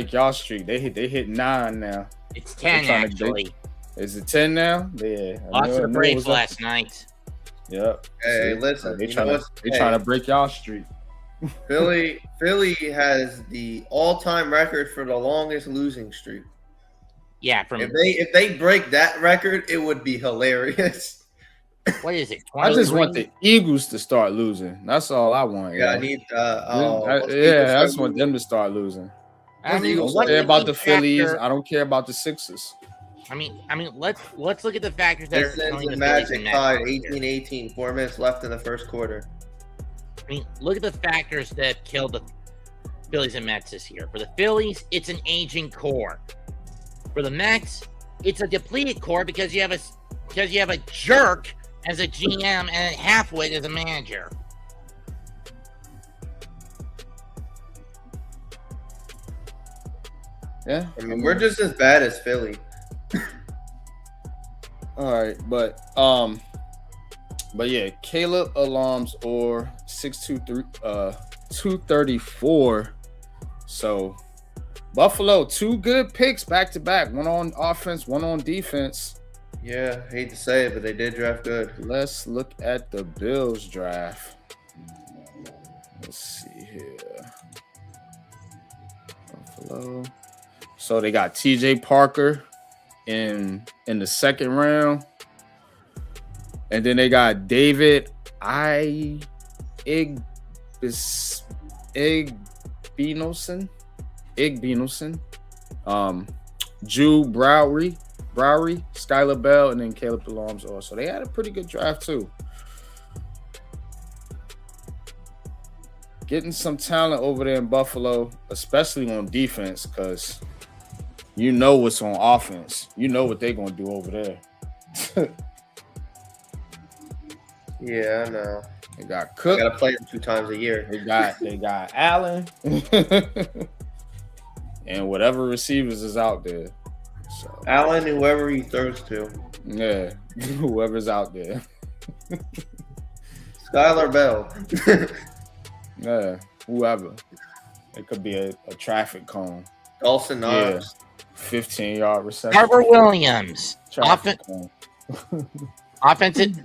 break y'all streak. They hit 9 now. It's 10 actually. Is it 10 now? Yeah. Lots of the Braves last night. Yep. Hey, listen, they trying to break y'all streak. Philly has the all-time record for the longest losing streak. Yeah, if they break that record, it would be hilarious. What is it? I just want the Eagles to start losing. That's all I want. Yeah, I need. I just want them to start losing. I don't care about the Phillies. I don't care about the Sixers. I mean, let's look at the factors that are the Magic tied 18-18, 4 minutes left in the first quarter. I mean, look at the factors that killed the Phillies and Mets this year. For the Phillies, it's an aging core. For the Mets, it's a depleted core because you have a jerk as a GM and a halfwit as a manager. Yeah, I mean, we're just as bad as Philly. All right, but yeah, Caleb Alums or 6'23", 234. So Buffalo, 2 good picks back to back. One on offense, one on defense. Yeah, hate to say it, but they did draft good. Let's look at the Bills draft. Let's see here. Buffalo. So they got TJ Parker in the second round. And then they got David Igbinosun. Drew Browry, Skylar Bell, and then Caleb Alums also. So they had a pretty good draft too. Getting some talent over there in Buffalo, especially on defense, because you know what's on offense. You know what they're gonna do over there. Yeah, I know. They got Cook. Got to play them 2 times a year. They got Allen, and whatever receivers is out there. So Allen, whoever he throws to. Yeah, whoever's out there. Skylar Bell. Yeah, whoever. It could be a traffic cone. Dawson Knox. Yeah. 15-yard reception. Carver Williams.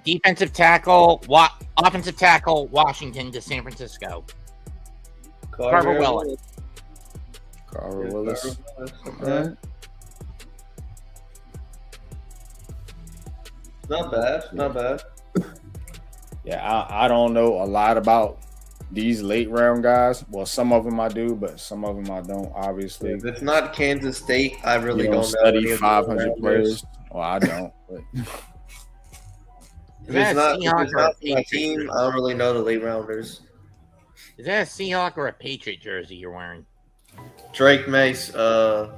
Defensive tackle, Washington to San Francisco. Carver Willis. Carver Willis. Okay. Not bad. Yeah, I don't know a lot about these late round guys. Well, some of them I do, but some of them I don't, obviously. If it's not Kansas State, I really don't study know. 500 players. Well, I don't. But. If it's not my team, I don't really know the late rounders. Is that a Seahawk or a Patriot jersey you're wearing? Drake Mace, one.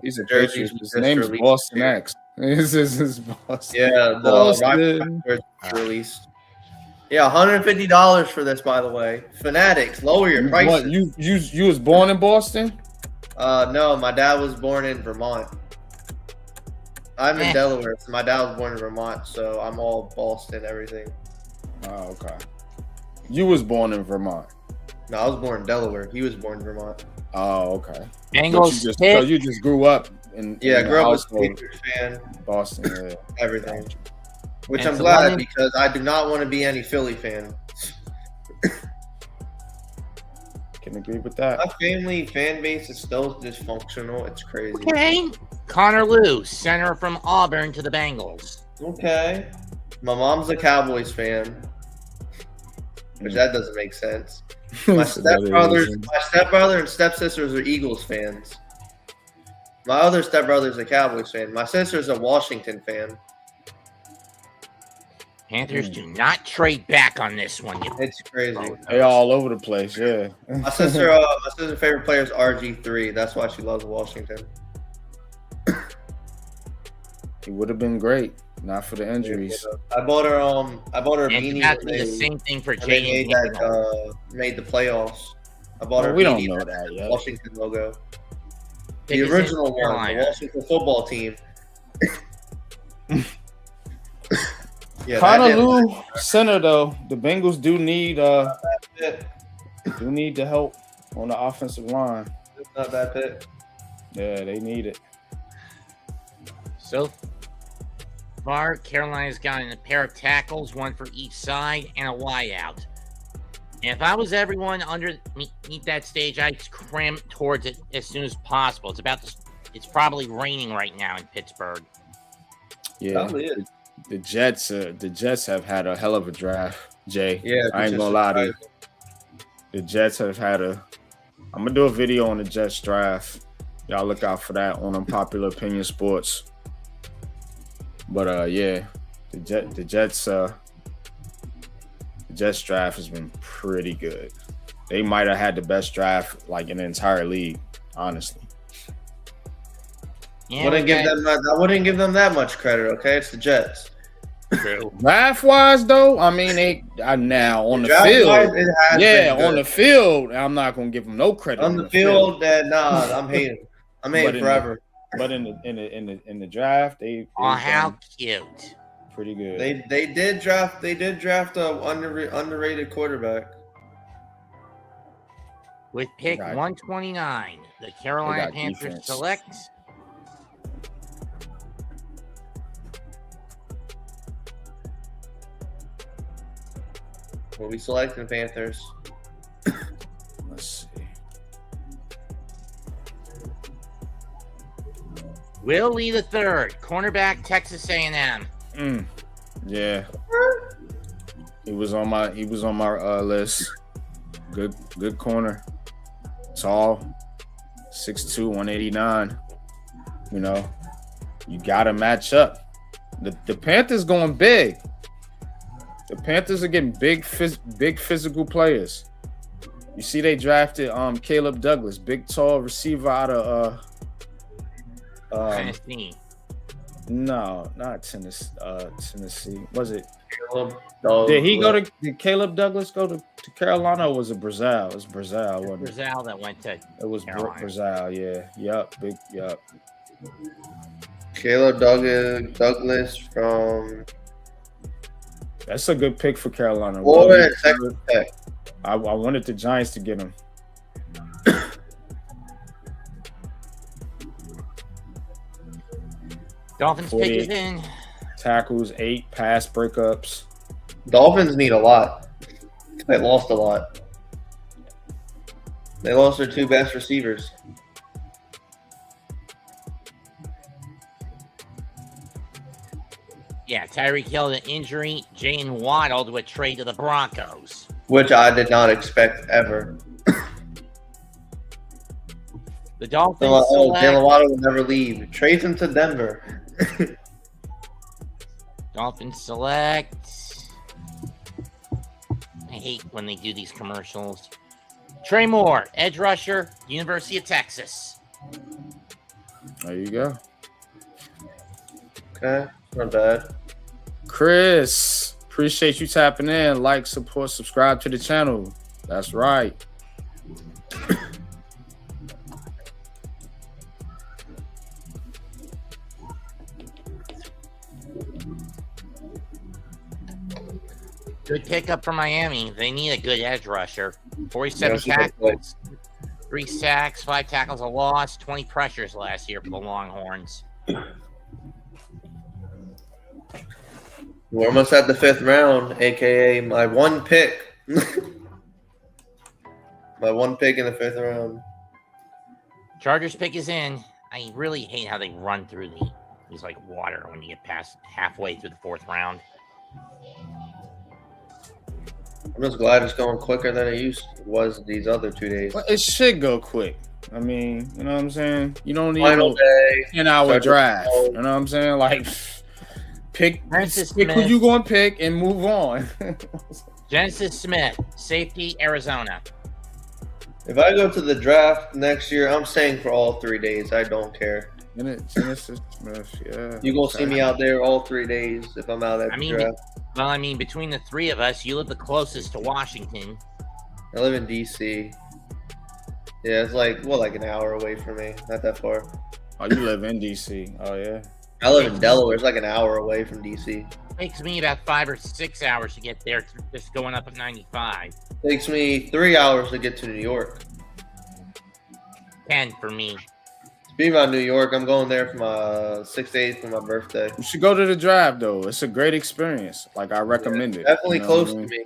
He's a jersey. His name's Boston X. This is his Boston. Yeah, the released. Yeah, $150 for this, by the way. Fanatics, lower your prices. What, you was born in Boston? No, my dad was born in Vermont. I'm in Delaware, so my dad was born in Vermont, so I'm all Boston, everything. Oh, okay. You was born in Vermont. No, I was born in Delaware. He was born in Vermont. Oh, okay. Bengals. So you just grew up in grew up as a Patriots fan. Boston, yeah. Everything. Which I'm glad because I do not want to be any Philly fan. Can agree with that. My family fan base is still dysfunctional. It's crazy. Okay. Connor Lew, center from Auburn to the Bengals. Okay. My mom's a Cowboys fan, which that doesn't make sense. My stepbrother and stepsisters are Eagles fans. My other stepbrother's a Cowboys fan. My sister's a Washington fan. Panthers do not trade back on this one. It's crazy. They all over the place, yeah. My sister's favorite player is RG3. That's why she loves Washington. He would have been great, not for the injuries. I bought her beanie. The same thing for Jay. Made the playoffs. I bought her. We don't know that yet. Washington logo. The original one, the Washington football team. Yeah, Connor Lew, center though. The Bengals do need the help on the offensive line. Not a bad pick. Yeah, they need it. So far, Carolina's gotten a pair of tackles, one for each side, and a wideout. And if I was everyone underneath that stage, I'd cram towards it as soon as possible. It's probably raining right now in Pittsburgh. Yeah, the Jets have had a hell of a draft, Jay. Yeah, I ain't gonna lie to you. The Jets have had I'm gonna do a video on the Jets draft. Y'all look out for that on Unpopular Opinion Sports. But yeah, the Jets draft has been pretty good. They might have had the best draft like in the entire league, honestly. Yeah, I wouldn't give them that much credit. Okay, it's the Jets. True. Draft wise, though, I mean they now on the Draft field. wise, it has been good. On the field, I'm not gonna give them no credit. On the field, I'm hating. I'm hating forever. But in the draft, they how cute! Pretty good. They did draft a underrated quarterback. With pick 129, the Carolina Panthers defense. select We'll be selecting Panthers. Let's see. Will Lee III, cornerback, Texas A&M. Yeah. He was on my list. Good corner. Tall. 6'2", 189. You know, you gotta match up. The Panthers going big. The Panthers are getting big physical players. You see, they drafted Caleb Douglas, big tall receiver out of Tennessee. No, not Tennessee. Was it? Did Did Caleb Douglas go to Carolina, or was it Brazil? It was Brazil, wasn't it? Brazil that went to It was Carolina. Brazil, yeah. Yup. Caleb Douglas from. That's a good pick for Carolina. Second pick. I wanted the Giants to get him. Dolphins pick is in. Tackles, 8 pass breakups. Dolphins need a lot. They lost a lot. They lost their 2 best receivers. Yeah, Tyreek Hill to injury. Jaylen Waddle to a trade to the Broncos. Which I did not expect ever. The Dolphins Jaylen Waddle will never leave. Trade him to Denver. Dolphins select. I hate when they do these commercials. Trey Moore, edge rusher, University of Texas. There you go. Okay, not bad. Chris, appreciate you tapping in. Like, support, subscribe to the channel. That's right. Good pickup for Miami. They need a good edge rusher. 47 tackles, 3 sacks, 5 tackles a loss, 20 pressures last year for the Longhorns. We're almost at the 5th round, aka my 1 pick. My 1 pick in the 5th round. Chargers pick is in. I really hate how they run through these like water when you get past halfway through the 4th round. I'm just glad it's going quicker than it was these other 2 days. Well, it should go quick. I mean, you know what I'm saying? You don't need Final day. 10-hour draft. You know what I'm saying? Like, pick who you going to pick and move on. Genesis Smith, safety, Arizona. If I go to the draft next year, I'm staying for all 3 days. I don't care. Genesis Smith, yeah. You gonna see me out there all 3 days if I'm out at the draft. Well, between the 3 of us, you live the closest to Washington. I live in DC. Yeah, it's like an hour away from me. Not that far. Oh, you live in DC. Oh, yeah. I live in Delaware. It's like an hour away from DC. Takes me about 5 or 6 hours to get there, just going up at 95. Takes me 3 hours to get to New York. 10 for me. Speaking about New York, I'm going there for my 6th to 8th for my birthday. You should go to the draft though. It's a great experience. Like I recommend it. Definitely You know close what I mean? to me.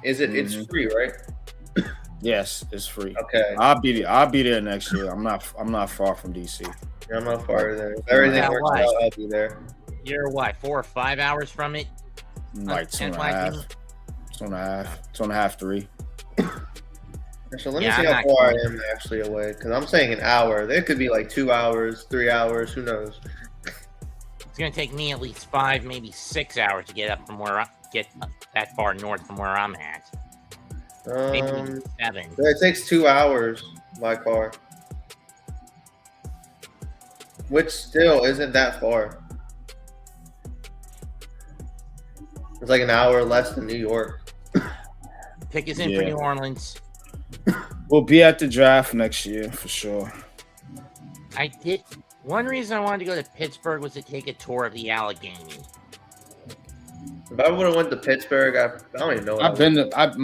Is it? It's free, right? Yes, it's free. Okay. I'll be there next year. I'm not far from DC. Yeah, I'm not far there. If everything Yeah, works why? out, I'll be there. You're what, 4 or 5 hours from it? Like 2.5, NYPD? 2.5, 3. So let me Yeah, see I'm how not far I going. am actually away. Because I'm saying an hour. There could be like 2 hours, 3 hours. Who knows? It's gonna take me at least 5, maybe 6 hours to get up from where I get up that far north from where I'm at. Maybe even 7. It takes 2 hours by car. Which still isn't that far. It's like an hour less than New York. Pick is in for Yeah. New Orleans. We'll be at the draft next year for sure. I did. One reason I wanted to go to Pittsburgh was to take a tour of the Allegheny. If I would have went to Pittsburgh, I don't even know. I've been to I've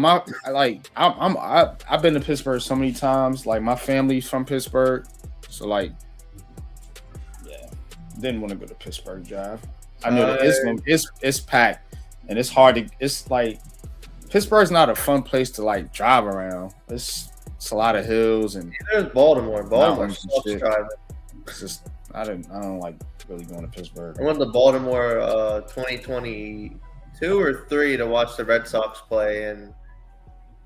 been to Pittsburgh so many times. Like my family's from Pittsburgh, so like, yeah, didn't want to go to Pittsburgh Drive. I know that it's packed and it's hard to. It's like Pittsburgh's not a fun place to like drive around. It's a lot of hills and There's Baltimore. Baltimore Mountains and sucks shit. driving. it's just I don't like really going to Pittsburgh. I went to Baltimore 2022 or 3 to watch the Red Sox play, and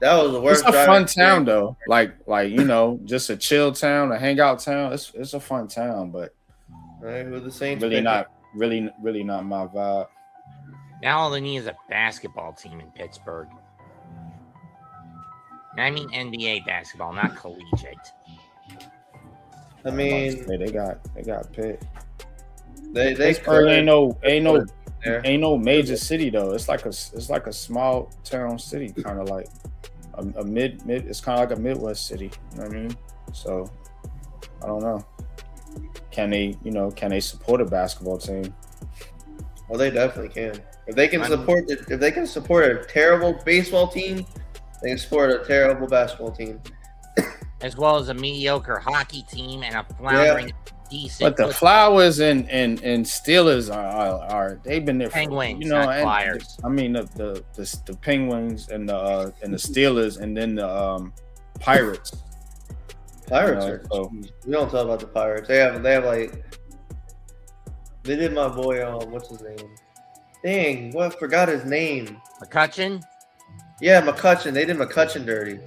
that was the worst. It's a driving fun experience. town though. Like you know, just a chill town, a hangout town. It's a fun town, but Right, with the Saints really pick- not my vibe. Now all they need is a basketball team in Pittsburgh. And I mean NBA basketball, not collegiate. I mean, Hey, they got Pitt. they Pittsburgh ain't no there. ain't no major city though. It's like a small town city, kind of like a mid. It's kind of like a Midwest city. You know what I mean? So I don't know. Can they support a basketball team? Well, they definitely can. If they can support a terrible baseball team, they can support a terrible basketball team. As well as a mediocre hockey team and a floundering decent But the Flowers and Steelers are they've been there for, Penguins, you know, not and Flyers. I mean the Penguins and the Steelers and then the Pirates. Pirates You know, are. so- We don't talk about the Pirates. They have like. They did my boy. What's his name? Dang, what? Forgot his name. McCutcheon, Yeah, McCutcheon. They did McCutcheon dirty.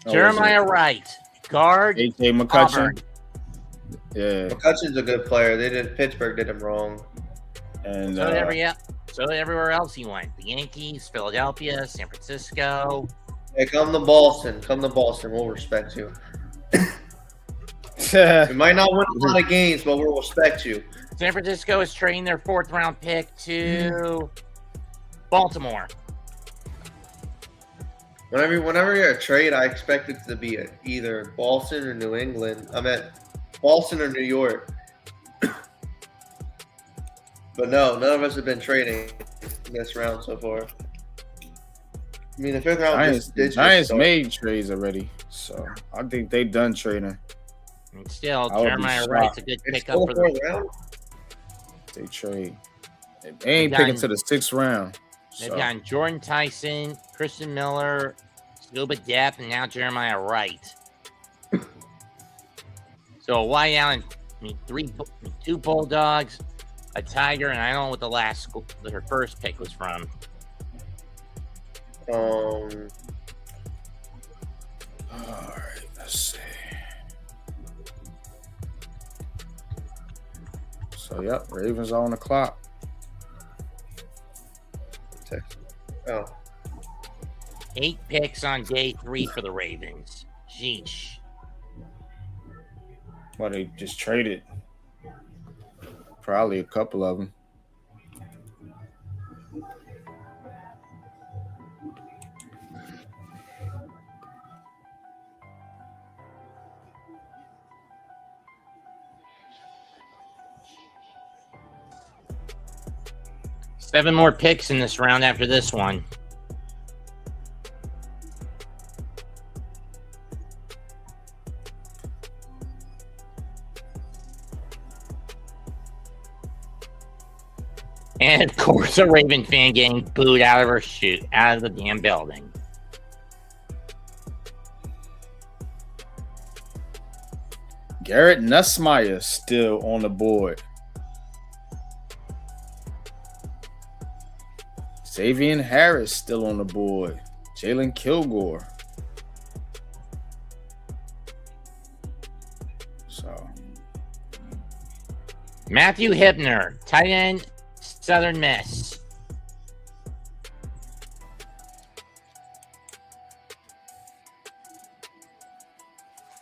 Jeremiah Wright, guard, A.J. Auburn. McCutcheon. Yeah, McCutcheon's a good player. Pittsburgh did him wrong. and So did everywhere else he went. The Yankees, Philadelphia, San Francisco. Hey, come to Boston. Come to Boston. We'll respect you. We might not win a lot of games, but we'll respect you. San Francisco is trading their 4th round pick to Baltimore. Whenever you're a trade, I expect it to be either Boston or New England. I meant Boston or New York. But no, none of us have been trading in this round so far. I mean, the 5th round Giants start. made trades already, so I think they done trading. And still, I would be Jeremiah shocked. Wright's a good It's pickup still for the the 4th round. They trade. They ain't They've picking to gotten- the 6th round. They've So. gotten Jordan Tyson, Christian Miller, Scuba Depp, and now Jeremiah Wright. So a whiteout and 2 Bulldogs, a Tiger, and I don't know what her first pick was from. All right, let's see. So yep, Ravens are on the clock. Oh, 8 picks on day 3 for the Ravens. Sheesh. Well, they just traded probably a couple of them. Seven more picks in this round after this one. And of course, a Raven fan getting booed out of out of the damn building. Garrett Nussmeier still on the board. Xavier Harris still on the board. Jalen Kilgore. So Matthew Hibner, tight end, Southern Miss.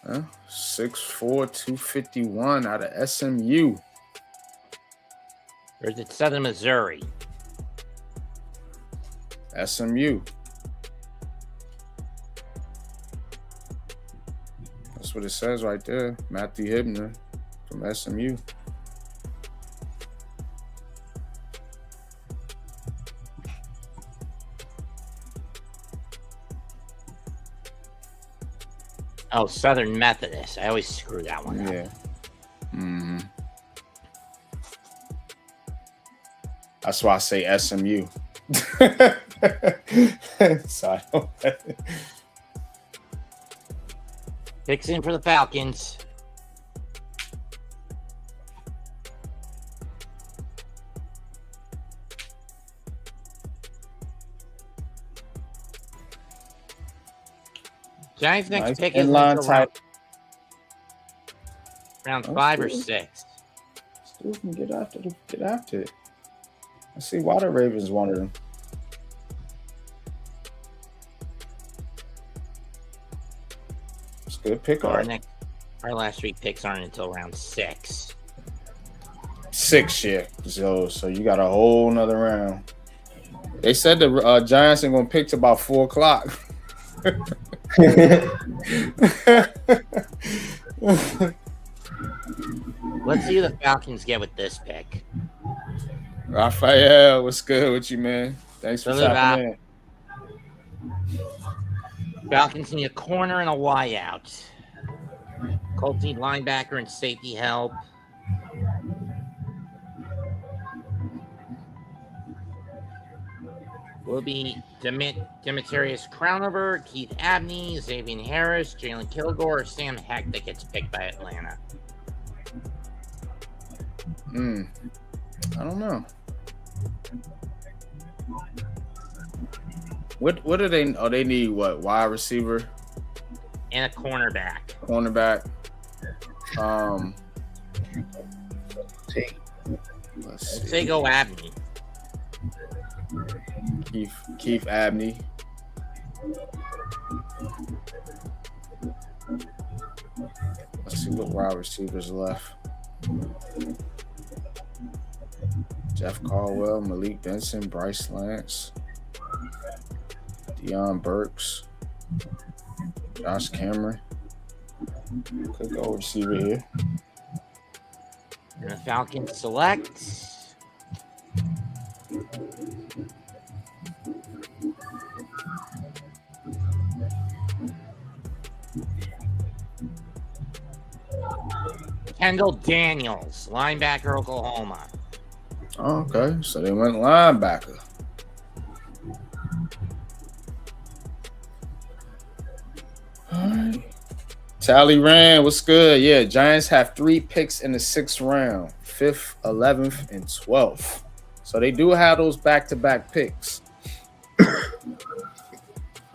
huh? 6'4", 251 out of SMU. Or is it Southern Missouri? SMU. That's what it says right there. Matthew Hibner from SMU. Oh, Southern Methodist. I always screw that one up. Yeah. Mm-hmm. That's why I say SMU. So I don't... Picks in for the Falcons. Giants' next Nice pick is inline type. round Oh, 5 or cool. 6. Still can get after it. I see why the Ravens wanted him. It's a good pick. Our last 3 picks aren't until round 6. 6 year. So you got a whole nother round. They said the Giants are gonna pick to about 4 o'clock. Let's see who the Falcons get with this pick. Raphael, what's good with you, man? Thanks for Salute, stopping in. Falcons need a corner and a wideout. Colts need linebacker and safety help. Will be Demetrius Crownover, Keith Abney, Xavier Harris, Jalen Kilgore, or Sam Heck that gets picked by Atlanta. I don't know. What do they? Oh, they need what? Wide receiver, And a cornerback. cornerback. Let's see. Say go Abney. Keith Abney. Let's see what wide receivers left. Jeff Caldwell, Malik Benson, Bryce Lance, Deion Burks, Josh Cameron. Could go receiver here. And the Falcons select Kendall Daniels, linebacker, Oklahoma. Oh, okay, so they went linebacker. All right. Tally Rand, what's good? Yeah, Giants have 3 picks in the 6th round, 5th, 11th, and 12th. So they do have those back-to-back picks.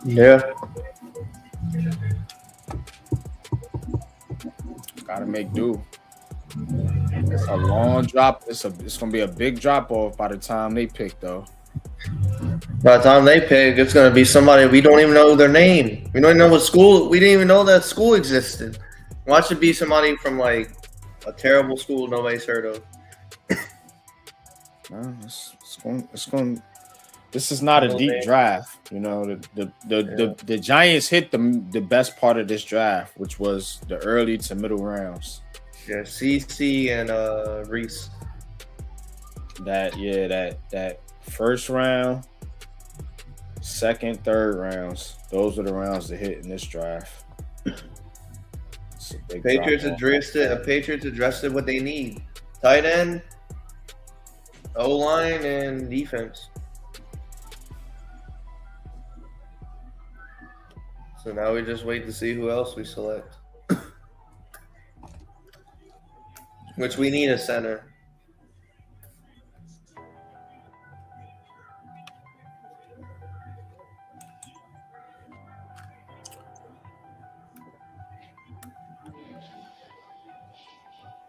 Yeah. Gotta make do. It's a long drop. It's gonna be a big drop off by the time they pick, though. By the time they pick, it's gonna be somebody we don't even know their name. We don't even know what school. We didn't even know that school existed. Watch it be somebody from like a terrible school nobody's heard of. No, it's going. This is not a deep draft. You know, the Giants hit the best part of this draft, which was the early to middle rounds. Yeah, CC and Reese. That first round, second, third rounds. Those are the rounds that hit in this draft. Patriots addressed it. The Patriots addressed it what they need. Tight end. O-line and defense. So now we just wait to see who else we select. Which we need a center.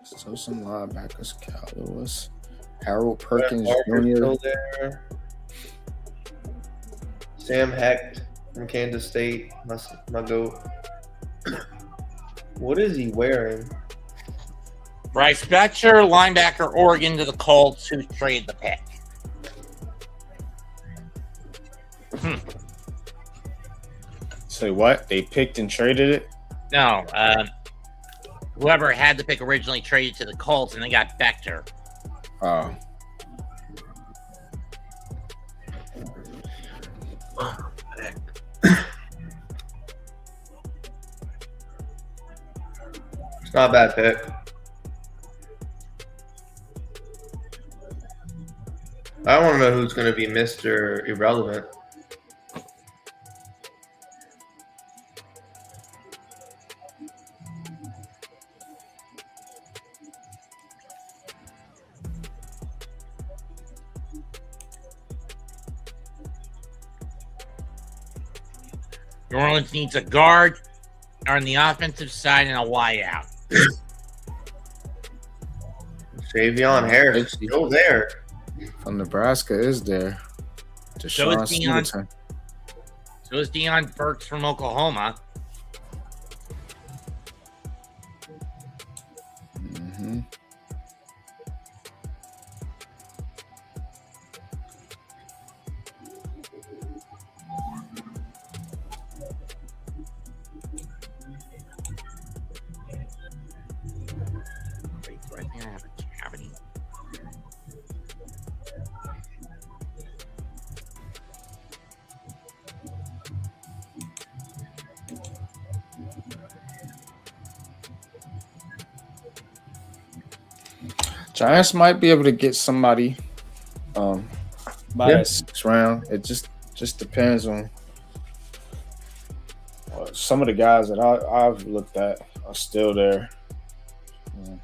So some linebackers, Cal Lewis, Harold Perkins Parker's Jr. still there. Sam Hecht from Kansas State. My goat. What is he wearing? Bryce Betcher, linebacker, Oregon to the Colts, who traded the pick. Say what? They picked and traded it? No, whoever had the pick originally traded to the Colts, and they got Bechter. Oh. It's not a bad pick. I want to know who's going to be Mr. Irrelevant. New Orleans needs a guard on the offensive side and a wideout. Javion Harris is still there. From Nebraska is there. So is Deshaun Deion. Singleton. So is Deion Burks from Oklahoma. Mm-hmm. Wait, do I think I have a cavity? Giants might be able to get somebody by Yeah. that 6th round. It just depends on some of the guys that I've looked at are still there. Yeah.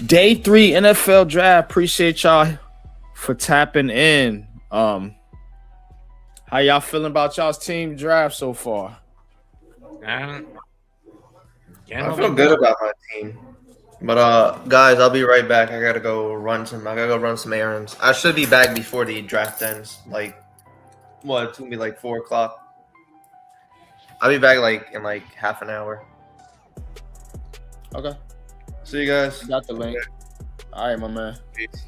Day 3 NFL draft. Appreciate y'all for tapping in. How y'all feeling about y'all's team draft so far? I feel good about my team. But guys, I'll be right back. I gotta go run some errands. I should be back before the draft ends. Like what, it's gonna be like 4:00. I'll be back in half an hour. Okay. See you guys. Got the link. All right, my man. Peace.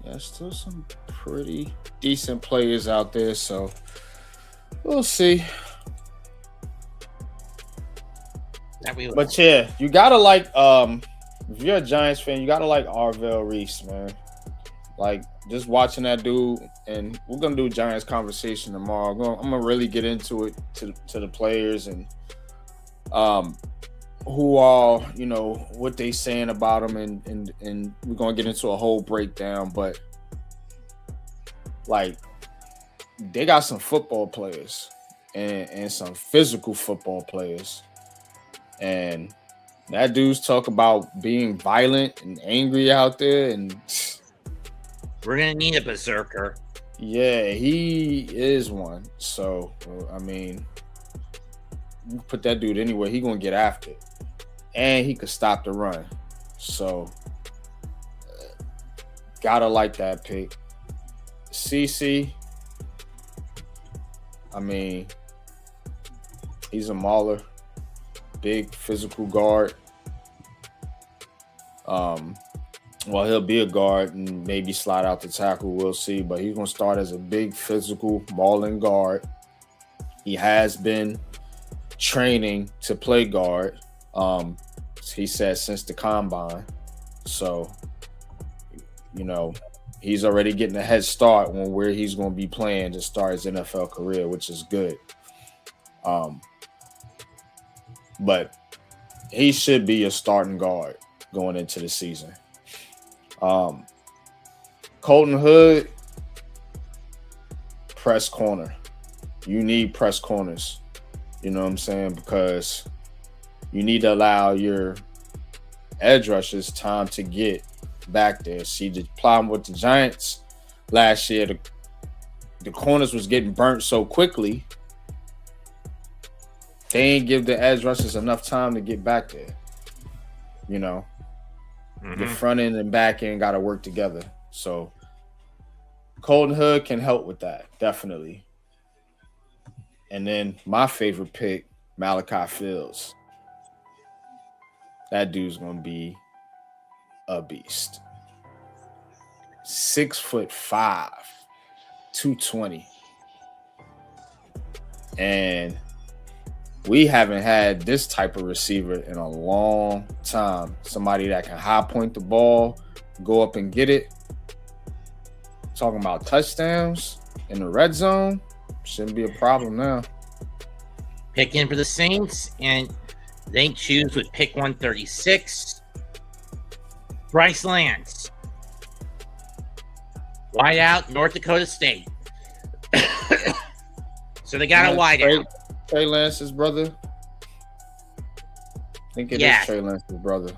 Yeah, still some pretty decent players out there, so we'll see. But yeah, you gotta like if you're a Giants fan, you gotta like Arvell Reese, man. Like just watching that dude, and we're gonna do Giants conversation tomorrow. I'm gonna really get into it to the players and who all, what they saying about them, and we're gonna get into a whole breakdown. But like they got some football players and some physical football players. And that dude's talk about being violent and angry out there, and we're gonna need a berserker. Yeah, he is one. So I mean, you put that dude anywhere, he gonna get after it, and he could stop the run. So gotta like that pick. CC, I mean, he's a mauler. Big physical guard. Well, he'll be a guard and maybe slide out to tackle. We'll see. But he's going to start as a big physical mauling guard. He has been training to play guard. He said since the combine. So, he's already getting a head start on where he's going to be playing to start his NFL career, which is good. But he should be a starting guard going into the season. Colton Hood, press corner. You need press corners. You know what I'm saying? Because you need to allow your edge rushers time to get back there. See, the problem with the Giants last year, the corners was getting burnt so quickly, they ain't give the edge rushers enough time to get back there. The front end and back end got to work together. So Colton Hood can help with that, definitely. And then my favorite pick, Malachi Fields. That dude's going to be a beast. 6'5", 220. And we haven't had this type of receiver in a long time. Somebody that can high point the ball, go up and get it. Talking about touchdowns in the red zone, shouldn't be a problem now. Pick in for the Saints, and they choose with pick 136. Bryce Lance. Wide out, North Dakota State. So they got a wide out. Trey Lance's brother? I think it is Trey Lance's brother.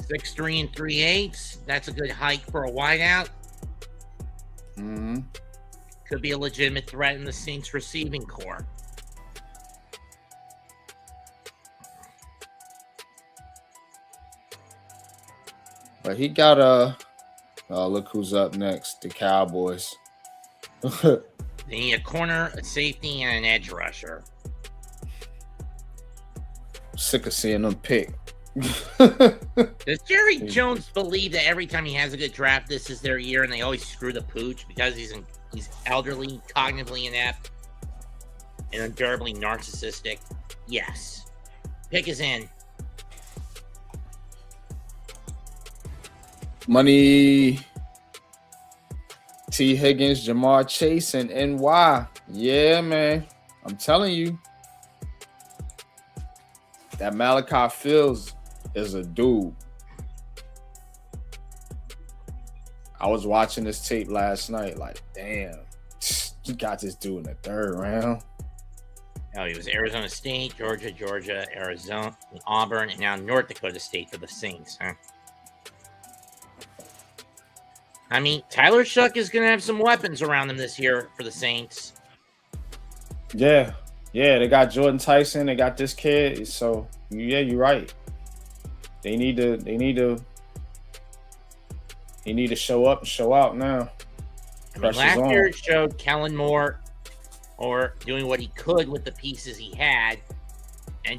6'3" and 3/8. That's a good height for a wideout. Could be a legitimate threat in the Saints receiving core. But he got look who's up next, the Cowboys. They need a corner, a safety, and an edge rusher. Sick of seeing them pick. Does Jerry Jones believe that every time he has a good draft, this is their year, and they always screw the pooch because he's elderly, cognitively inept, and unbearably narcissistic? Yes. Pick is in. Money. T. Higgins, Jamar Chase, and NY. Yeah, man. I'm telling you. That Malachi Fields is a dude. I was watching this tape last night, like, damn, you got this dude in the third round. Oh, he was Arizona State, Georgia, Arizona, Auburn, and now North Dakota State for the Saints, huh? I mean, Tyler Shuck is going to have some weapons around him this year for the Saints. Yeah, they got Jordan Tyson, they got this kid, so yeah, you're right. They need to show up and show out now. I mean, last year it showed Kellen Moore doing what he could with the pieces he had and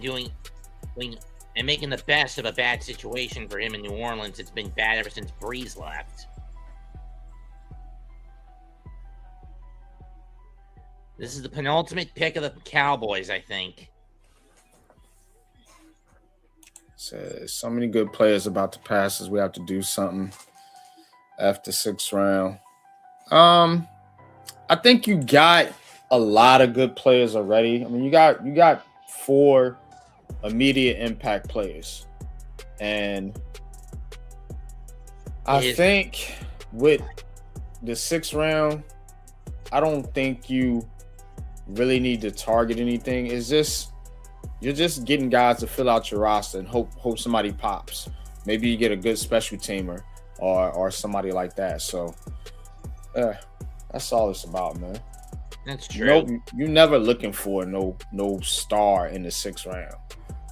making the best of a bad situation for him in New Orleans. It's been bad ever since Breeze left. This is the penultimate pick of the Cowboys, I think. So many good players about to pass us. We have to do something after 6th round. I think you got a lot of good players already. I mean, you got 4 immediate impact players. And I think with the 6th round, I don't think you really need to target anything. You're just getting guys to fill out your roster and hope somebody pops. Maybe you get a good special teamer or somebody like that. So that's all it's about, man. That's true. You're never looking for no star in the 6th round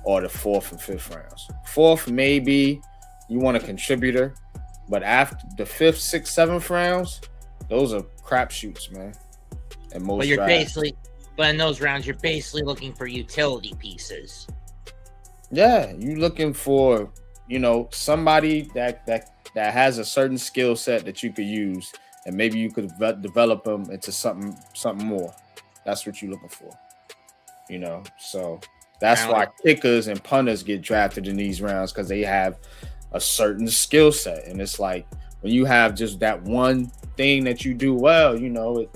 or the 4th and 5th rounds. 4th, maybe you want a contributor, but after the 5th, 6th, 7th rounds, those are crapshoots, man. And most but in those rounds, you're basically looking for utility pieces. Yeah, you're looking for, somebody that has a certain skill set that you could use, and maybe you could develop them into something more. That's what you're looking for. you know. So that's why kickers and punters get drafted in these rounds, because they have a certain skill set. And it's like when you have just that one thing that you do well, you know,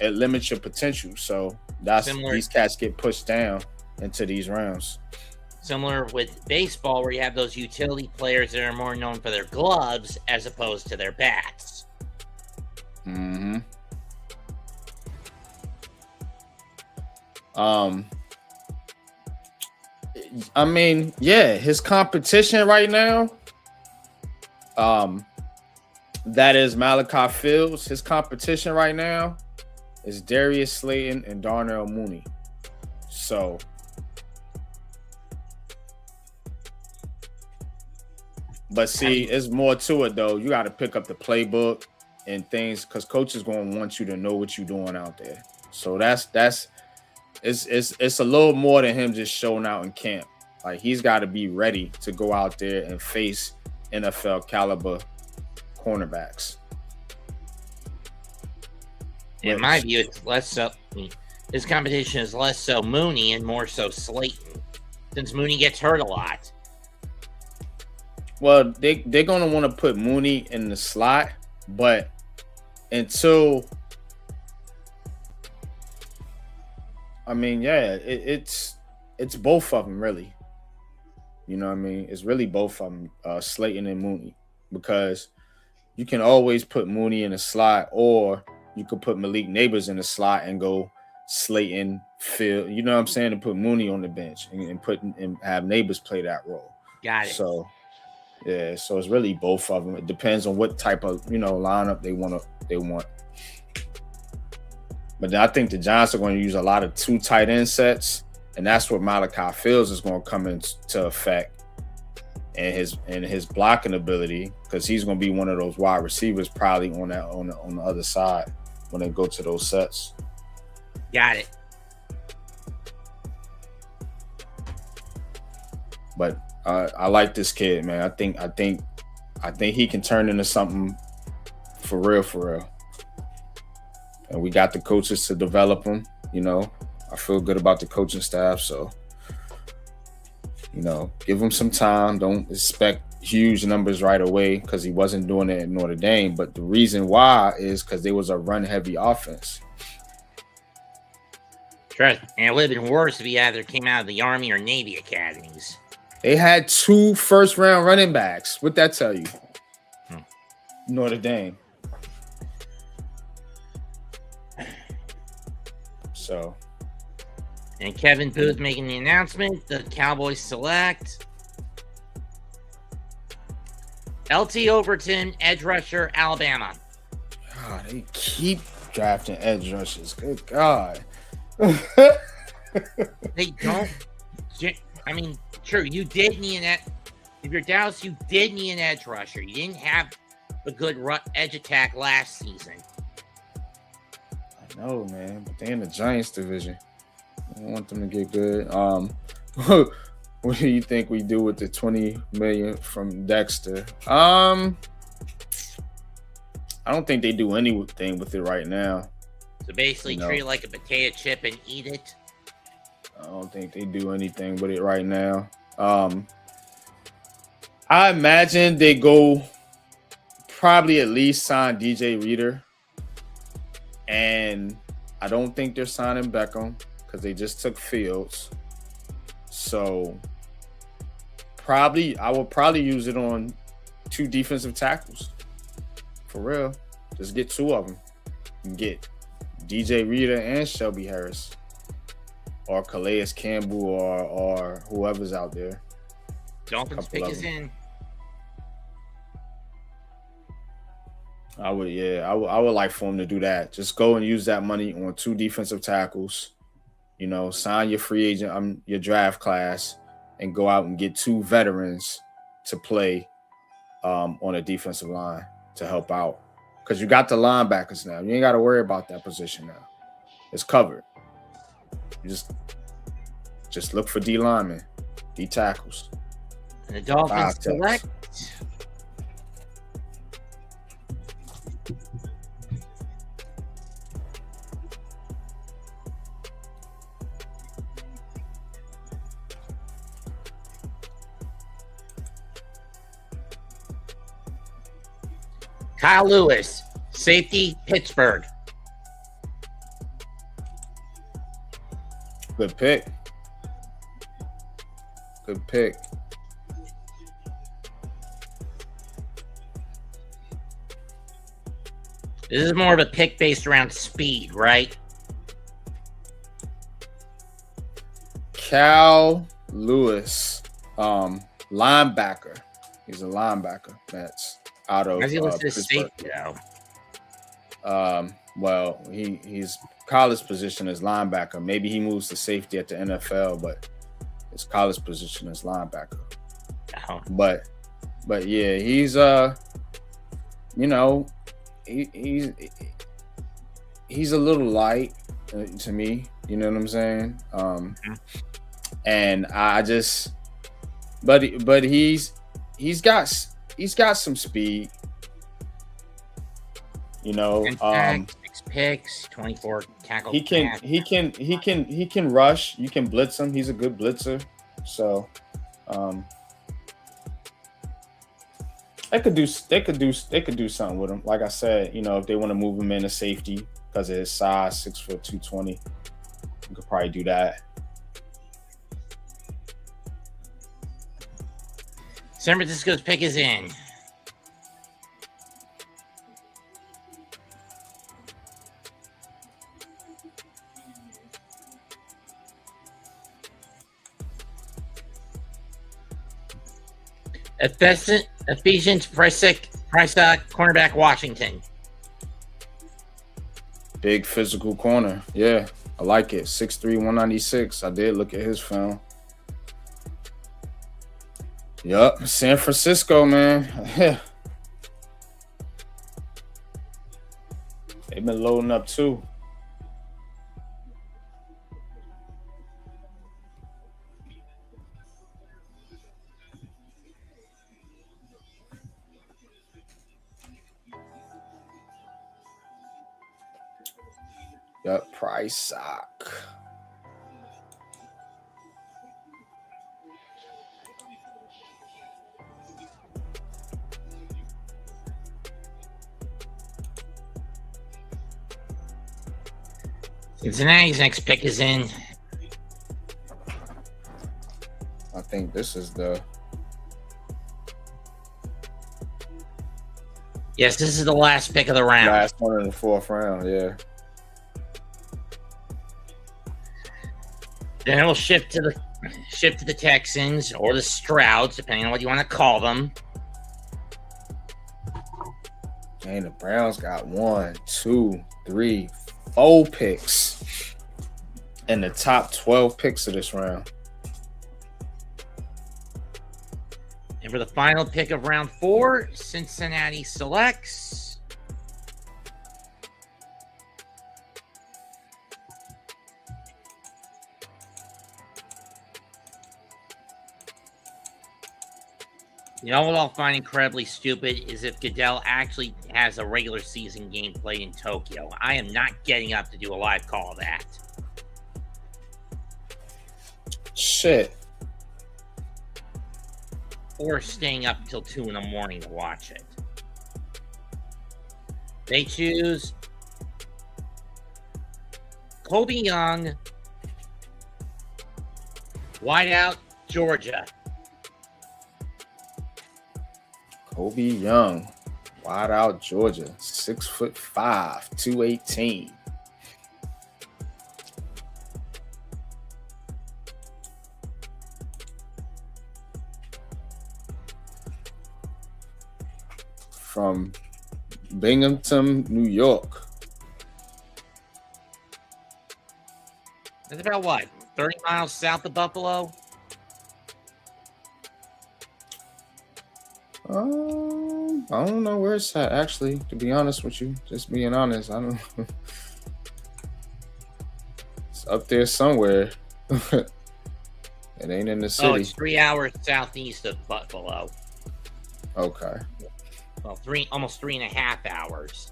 it limits your potential. So that's these cats get pushed down into these rounds. Similar with baseball, where you have those utility players that are more known for their gloves as opposed to their bats. Mm-hmm. I mean, yeah, his competition right now, that is Malachi Fields. His competition right now is Darius Slayton and Darnell Mooney. So, but see, it's more to it though. You got to pick up the playbook and things, because coach is going to want you to know what you're doing out there. So it's a little more than him just showing out in camp. Like, he's got to be ready to go out there and face NFL caliber cornerbacks. In my view, it's less so. His competition is less so Mooney and more so Slayton, since Mooney gets hurt a lot. Well, they're going to want to put Mooney in the slot, but until, I mean, yeah, it's both of them, really. You know what I mean? It's really both of them, Slayton and Mooney, because you can always put Mooney in the slot, or you could put Malik Neighbors in the slot and go Slayton, Phil. You know what I'm saying? And put Mooney on the bench and have Neighbors play that role. Got it. So, yeah, so it's really both of them. It depends on what type of, you know, lineup they want. But I think the Giants are going to use a lot of 2 tight end sets, and that's where Malachi Fields is going to come into effect, and his blocking ability, because he's going to be one of those wide receivers probably on the other side when they go to those sets. Got it. But I like this kid, man. I think he can turn into something for real. And we got the coaches to develop him. You know, I feel good about the coaching staff. So, you know, give him some time. Don't expect huge numbers right away, because he wasn't doing it at Notre Dame. But the reason why is because there was a run-heavy offense. Trust me. And it would have been worse if he either came out of the Army or Navy academies. They had 2 first-round running backs. What'd that tell you? Notre Dame. So. And Kevin Booth making the announcement. The Cowboys select LT Overton, edge rusher, Alabama. God, they keep drafting edge rushers. Good God. They don't. I mean, sure, you did need an edge. If you're Dallas, you did need an edge rusher. You didn't have a good edge attack last season. I know, man, but they're in the Giants division. I want them to get good. What do you think we do with the $20 million from Dexter? I don't think they do anything with it right now. So basically, treat it like a potato chip and eat it. I don't think they do anything with it right now. I imagine they go probably at least sign DJ Reader. And I don't think they're signing Beckham, because they just took Fields. So I will probably use it on 2 defensive tackles. For real. Just get 2 of them. You can get DJ Reader and Shelby Harris, or Calais Campbell, or whoever's out there. Dolphins pick us in. I would like for him to do that. Just go and use that money on 2 defensive tackles. You know, sign your free agent, your draft class, and go out and get 2 veterans to play on a defensive line to help out. Because you got the linebackers now. You ain't got to worry about that position now. It's covered. You just look for D linemen, D tackles. And the Dolphins select Kyle Lewis, safety, Pittsburgh. Good pick. Good pick. This is more of a pick based around speed, right? Cal Lewis, linebacker. He's a linebacker. That's out of How's he listed as Pittsburgh. safety, though? Well, he's college position is linebacker. Maybe he moves to safety at the NFL, but his college position is linebacker. Oh. But yeah, he's he's a little light to me. You know what I'm saying? And I just, but he's got some speed. You know, 6 picks, 24 tackles. he can rush. You can blitz him. He's a good blitzer. So, they could do something with him. Like I said, you know, if they want to move him into safety because of his size, 6 foot 220, you could probably do that. San Francisco's pick is in. Ephesians Price, cornerback, Washington. Big physical corner. Yeah, I like it. 6'3", 196. I did look at his film. Yup, San Francisco, man. They've been loading up too. Yup, Price sock. Cincinnati's next pick is in. I think this is the. Yes, this is the last pick of the round. Last one in the 4th round, yeah. Then it'll shift to the Texans or the Strouds, depending on what you want to call them. And the Browns got 1, 2, 3, 4 picks in the top 12 picks of this round. And for the final pick of round 4, Cincinnati selects You know what I'll find incredibly stupid is if Goodell actually has a regular season game played in Tokyo. I am not getting up to do a live call of that. Shit. Or staying up until 2 in the morning to watch it. They choose Kobe Young, wideout, Georgia. Kobe Young, wide out Georgia, 6'5", 218. From Binghamton, New York. That's about what? 30 miles south of Buffalo? I don't know where it's at, actually, to be honest with you. Just being honest. I don't It's up there somewhere. It ain't in the city. Oh, it's 3 hours southeast of Buffalo. Okay. Well, almost 3.5 hours.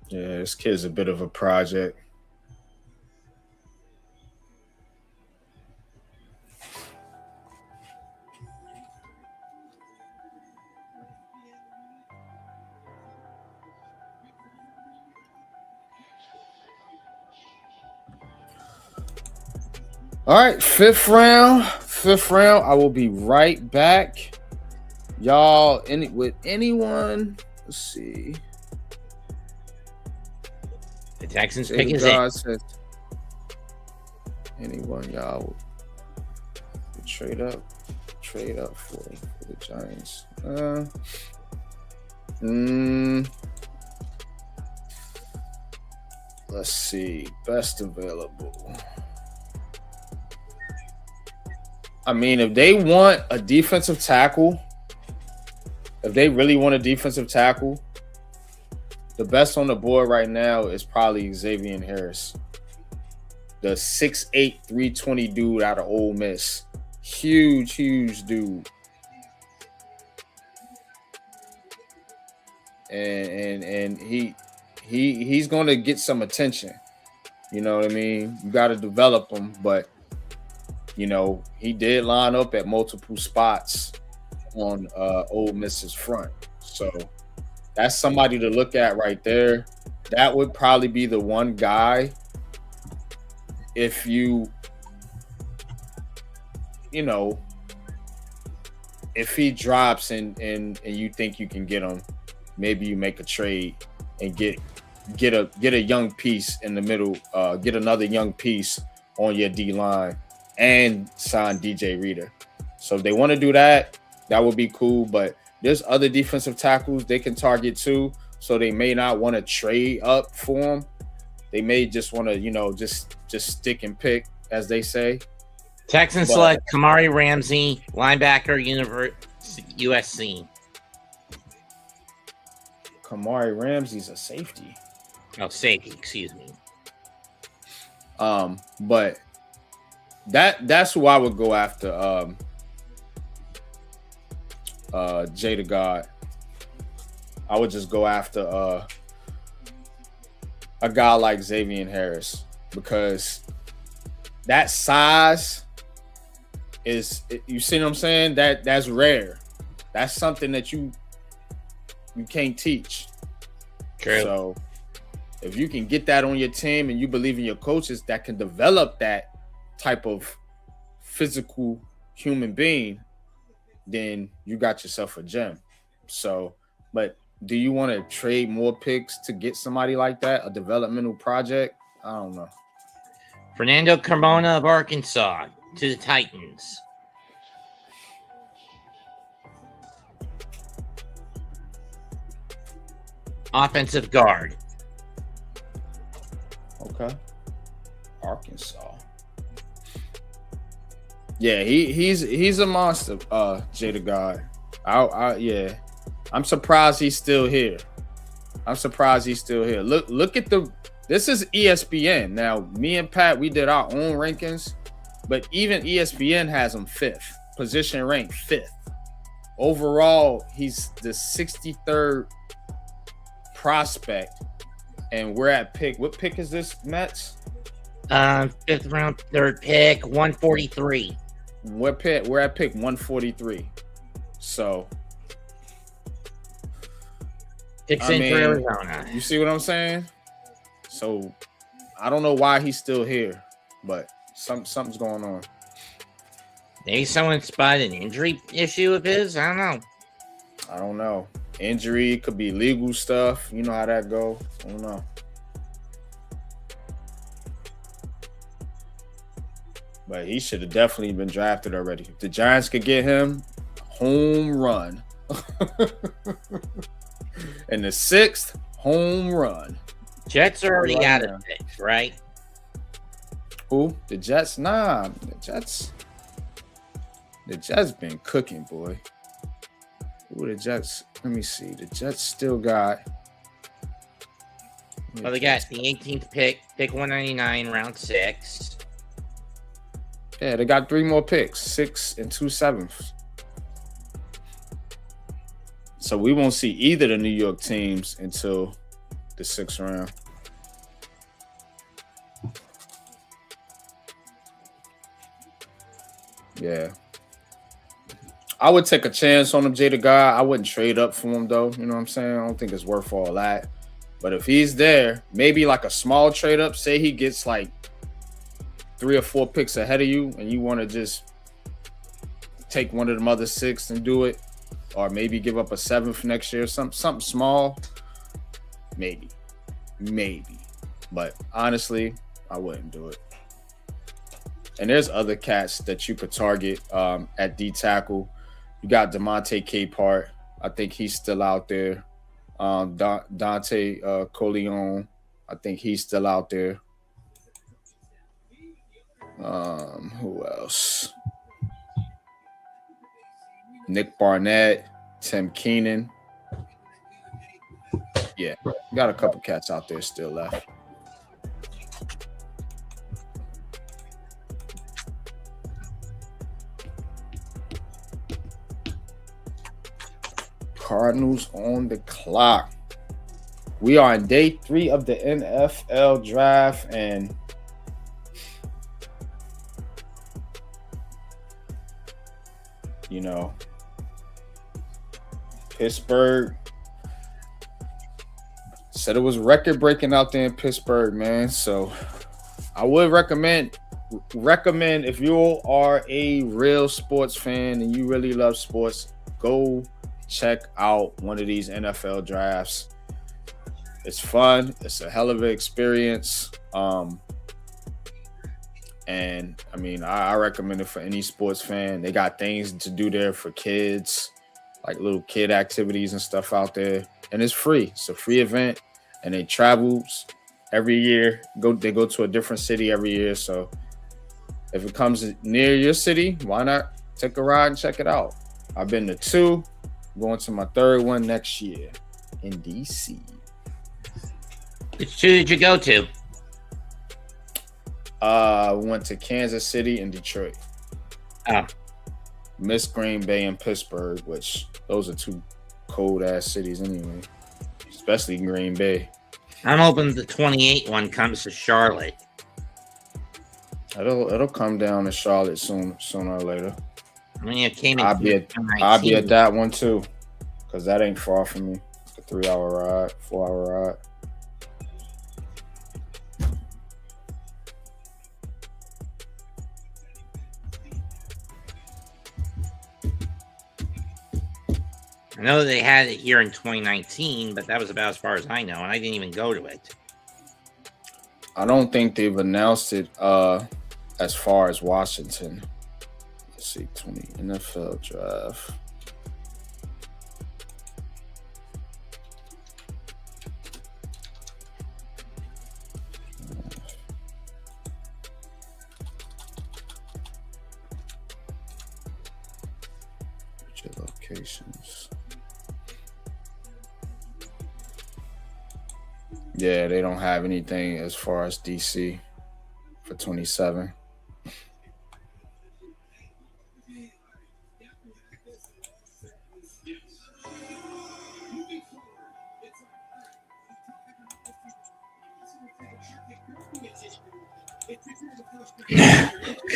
Yeah, this kid's a bit of a project. All right, fifth round. I will be right back. Y'all, with anyone? Let's see. The Texans pick is it. Says, anyone, y'all? Trade up for the Giants. Let's see. Best available. I mean, if they want a defensive tackle, if they really want a defensive tackle, the best on the board right now is probably Xavier Harris, the 6'8", 320 dude out of Ole Miss. Huge dude. And he's going to get some attention. You know what I mean? You got to develop him, but you know, he did line up at multiple spots on Ole Miss's front. So that's somebody to look at right there. That would probably be the one guy if you know, if he drops and you think you can get him, maybe you make a trade and get a young piece in the middle, get another young piece on your D line and sign DJ Reader. So if they want to do that, that would be cool. But there's other defensive tackles they can target too. So they may not want to trade up for them. They may just want to, you know, just stick and pick, as they say. Texans select Kamari Ramsey, linebacker, USC. Kamari Ramsey's a safety. Oh, safety, excuse me. But that's who I would go after. Jada God. I would just go after a guy like Xavier Harris, because that size is, you see what I'm saying? That's rare. That's something that you can't teach. True. So if you can get that on your team and you believe in your coaches that can develop that type of physical human being, then you got yourself a gem. So, but do you want to trade more picks to get somebody like that, a developmental project? I don't know. Fernando Carmona of Arkansas to the Titans. Offensive guard. Okay. Arkansas. Yeah, he's a monster, Jada God. Yeah. I'm surprised he's still here. Look at this is ESPN. Now, me and Pat, we did our own rankings, but even ESPN has him 5th, position ranked 5th. Overall, he's the 63rd prospect, and we're at pick. What pick is this, Mets? 5th round, 3rd pick, 143. We're at pick 143. So picks in for Arizona. You see what I'm saying? So I don't know why he's still here, but something's going on. Maybe someone spotted an injury issue of his. I don't know. Injury, could be legal stuff. You know how that go. I don't know. But he should have definitely been drafted already. If the Giants could get him, home run. In the 6th, home run. Jets are already out of picks, right? Who? The Jets? Nah, the Jets been cooking, boy. Who the Jets? Let me see. The Jets still got. Well, they got the 18th pick 199, round 6. Yeah, they got 3 more picks, 6 and 2 7ths. So we won't see either of the New York teams until the 6th round. Yeah. I would take a chance on him, Jada Guy. I wouldn't trade up for him, though. You know what I'm saying? I don't think it's worth all that. But if he's there, maybe like a small trade up, say he gets like 3 or 4 picks ahead of you and you want to just take one of them other 6 and do it, or maybe give up a 7th next year, something small, maybe. But honestly, I wouldn't do it. And there's other cats that you could target at D tackle. You got Demonte Capehart. I think he's still out there. Dante Coleon. I think he's still out there. Who else? Nick Barnett, Tim Keenan. Yeah, got a couple cats out there still left. Cardinals on the clock. We are on day 3 of the NFL draft, and you know, Pittsburgh said it was record breaking out there in Pittsburgh, man. So I would recommend if you are a real sports fan and you really love sports, go check out one of these NFL drafts. It's fun. It's a hell of an experience. And I mean, I recommend it for any sports fan. They got things to do there for kids, like little kid activities and stuff out there. And it's free. It's a free event. And they travel every year. They go to a different city every year. So if it comes near your city, why not take a ride and check it out? I've been to 2. Going to my 3rd one next year in DC. Which 2 did you go to? Went to Kansas City and Detroit. Oh. Missed Green Bay and Pittsburgh, which those are 2 cold ass cities anyway. Especially Green Bay. I'm hoping the 28 one comes to Charlotte. It'll come down to Charlotte sooner or later. I mean, it came in. I'll be at that one too, because that ain't far from me. It's a 3-hour ride, 4-hour ride. I know they had it here in 2019, but that was about as far as I know, and I didn't even go to it. I don't think they've announced it as far as Washington. Let's see, 20 NFL draft. Which locations? Yeah, they don't have anything as far as DC for 27.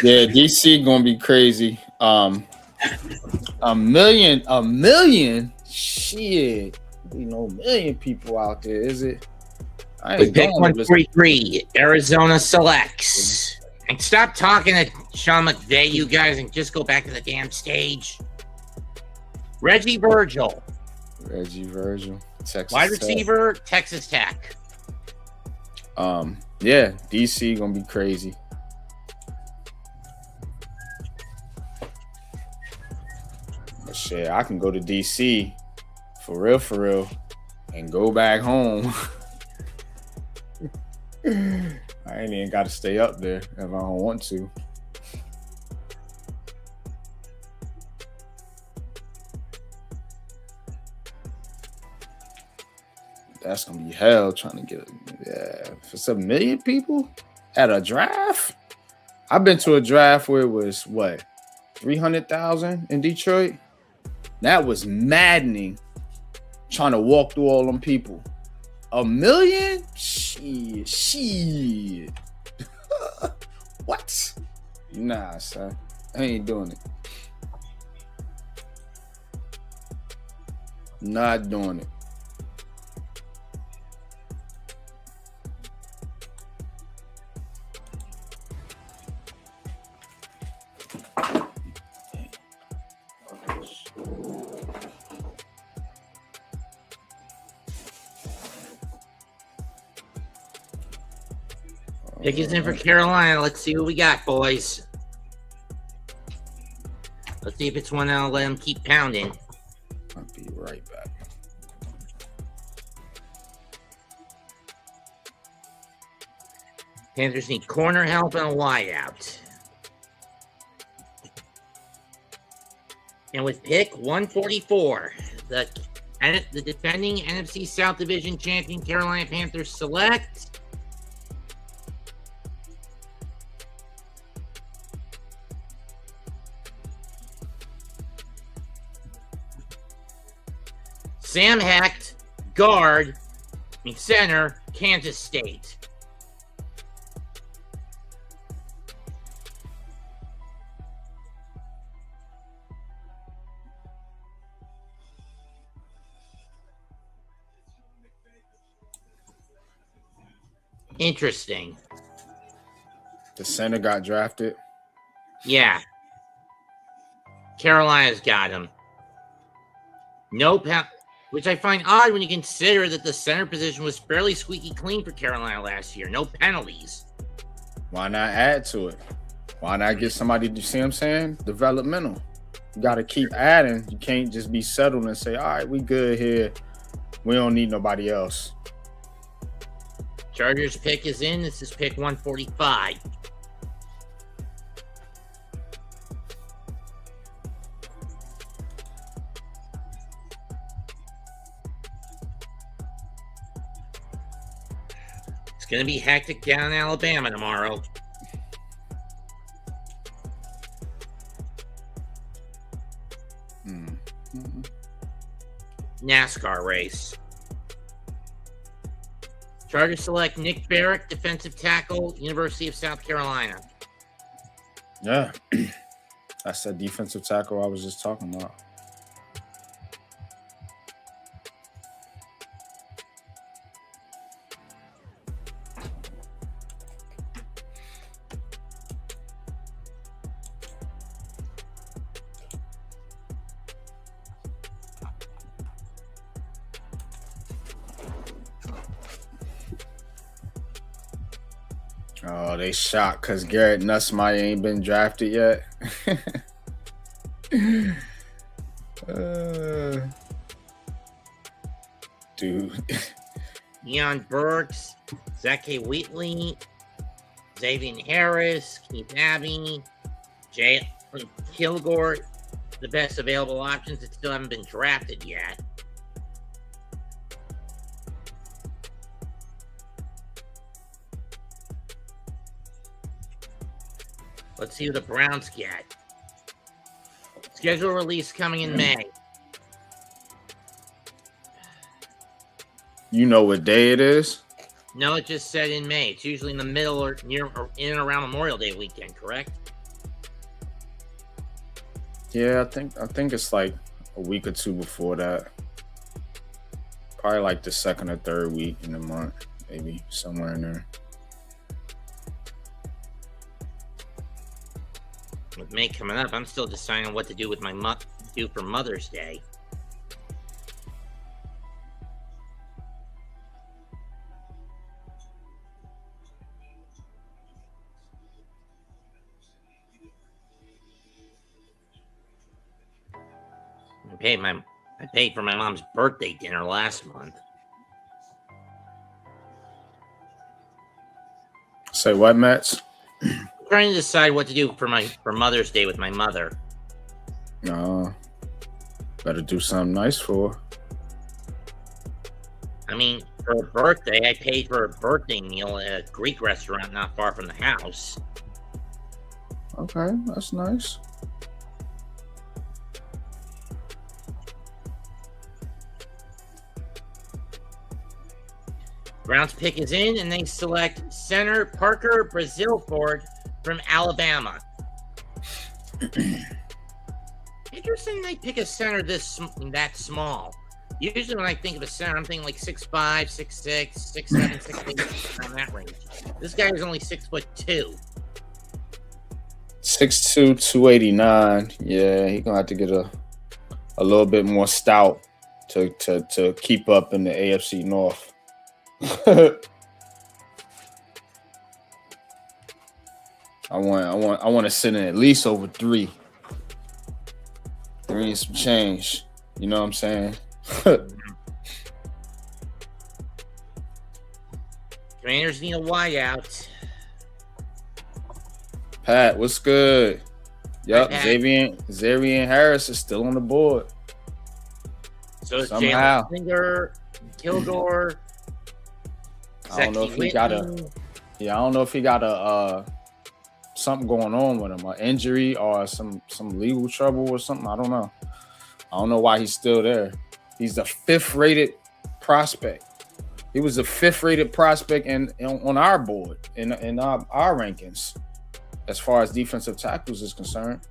Yeah, DC gonna be crazy. A million. Shit, we know a million people out there. Is it? Pick 143, Arizona selects. And stop talking to Sean McVay, you guys, and just go back to the damn stage. Reggie Virgil, Texas wide Tech. receiver, Texas Tech. Yeah, DC gonna be crazy. But shit, I can go to DC for real, and go back home. I ain't even got to stay up there if I don't want to. That's gonna be hell trying to get it. Yeah, for some million people at a draft. I've been to a draft where it was 300,000 in Detroit. That was maddening. Trying to walk through all them people. $1 million? Shit. What? Nah, son. I ain't doing it. Not doing it. Pick is in for Carolina. Let's see what we got, boys. Let's see if it's one that'll let them keep pounding. I'll be right back. Panthers need corner help and a wideout. And with pick 144, the defending NFC South Division champion Carolina Panthers select Sam Hecht, guard, center, Kansas State. Interesting. The center got drafted. Yeah. Carolina's got him. No penalty, which I find odd when you consider that the center position was fairly squeaky clean for Carolina last year. No penalties. Why not add to it? Why not get somebody, you see what I'm saying? Developmental. You got to keep adding. You can't just be settled and say, all right, we good here. We don't need nobody else. Chargers pick is in. This is pick 145. It's going to be hectic down in Alabama tomorrow. NASCAR race. Chargers select Nick Barrett, defensive tackle, University of South Carolina. Yeah. That's that defensive tackle I was just talking about. Oh, they shocked because Garrett Nussmeier ain't been drafted yet. Dude. Deion Burks, Zeke Wheatley, Xavier Harris, Keith Abbey, Jay Kilgore, the best available options that still haven't been drafted yet. Let's see who the Browns get. Schedule release coming in May. You know what day it is? No, it just said in May. It's usually in the middle or near or in and around Memorial Day weekend, correct? Yeah, I think it's like a week or two before that. Probably like the second or third week in the month, maybe somewhere in there. With May coming up, I'm still deciding what to do with my do for Mother's Day. I paid for my mom's birthday dinner last month. Say what, Mets? Trying to decide what to do for Mother's Day with my mother. No, better do something nice for her. I mean, for her birthday, I paid for a birthday meal at a Greek restaurant not far from the house. Okay, that's nice. Browns pick is in, and they select center Parker Brasilford from Alabama. Interesting they pick a center that small. Usually when I think of a center, I'm thinking like 6'5", 6'6", 6'7", 6'8", around that range. This guy is only 6'2". 6'2", 289. Yeah, he's gonna have to get a little bit more stout to keep up in the AFC North. I want to sit in at least over 3 and some change. You know what I'm saying? Commanders need a wideout. Pat, what's good? Yep, Pat. Xavier Harris is still on the board. So it's Somehow. Jalen Singer, Kilgore. I don't know if he got a something going on with him, an injury or some legal trouble or something. I don't know. I don't know why he's still there. He's the 5th rated prospect. He was the 5th rated prospect on our board in our rankings as far as defensive tackles is concerned.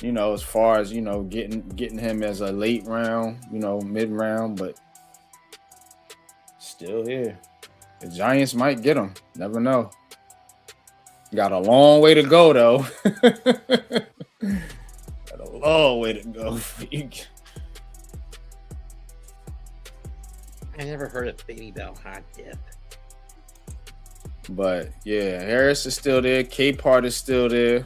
You know, as far as, you know, getting him as a late round, you know, mid round, but still here. The Giants might get him. Never know. Got a long way to go, though. Got a long way to go. I never heard of Baby Bell hot dip. But yeah, Harris is still there. Capehart is still there.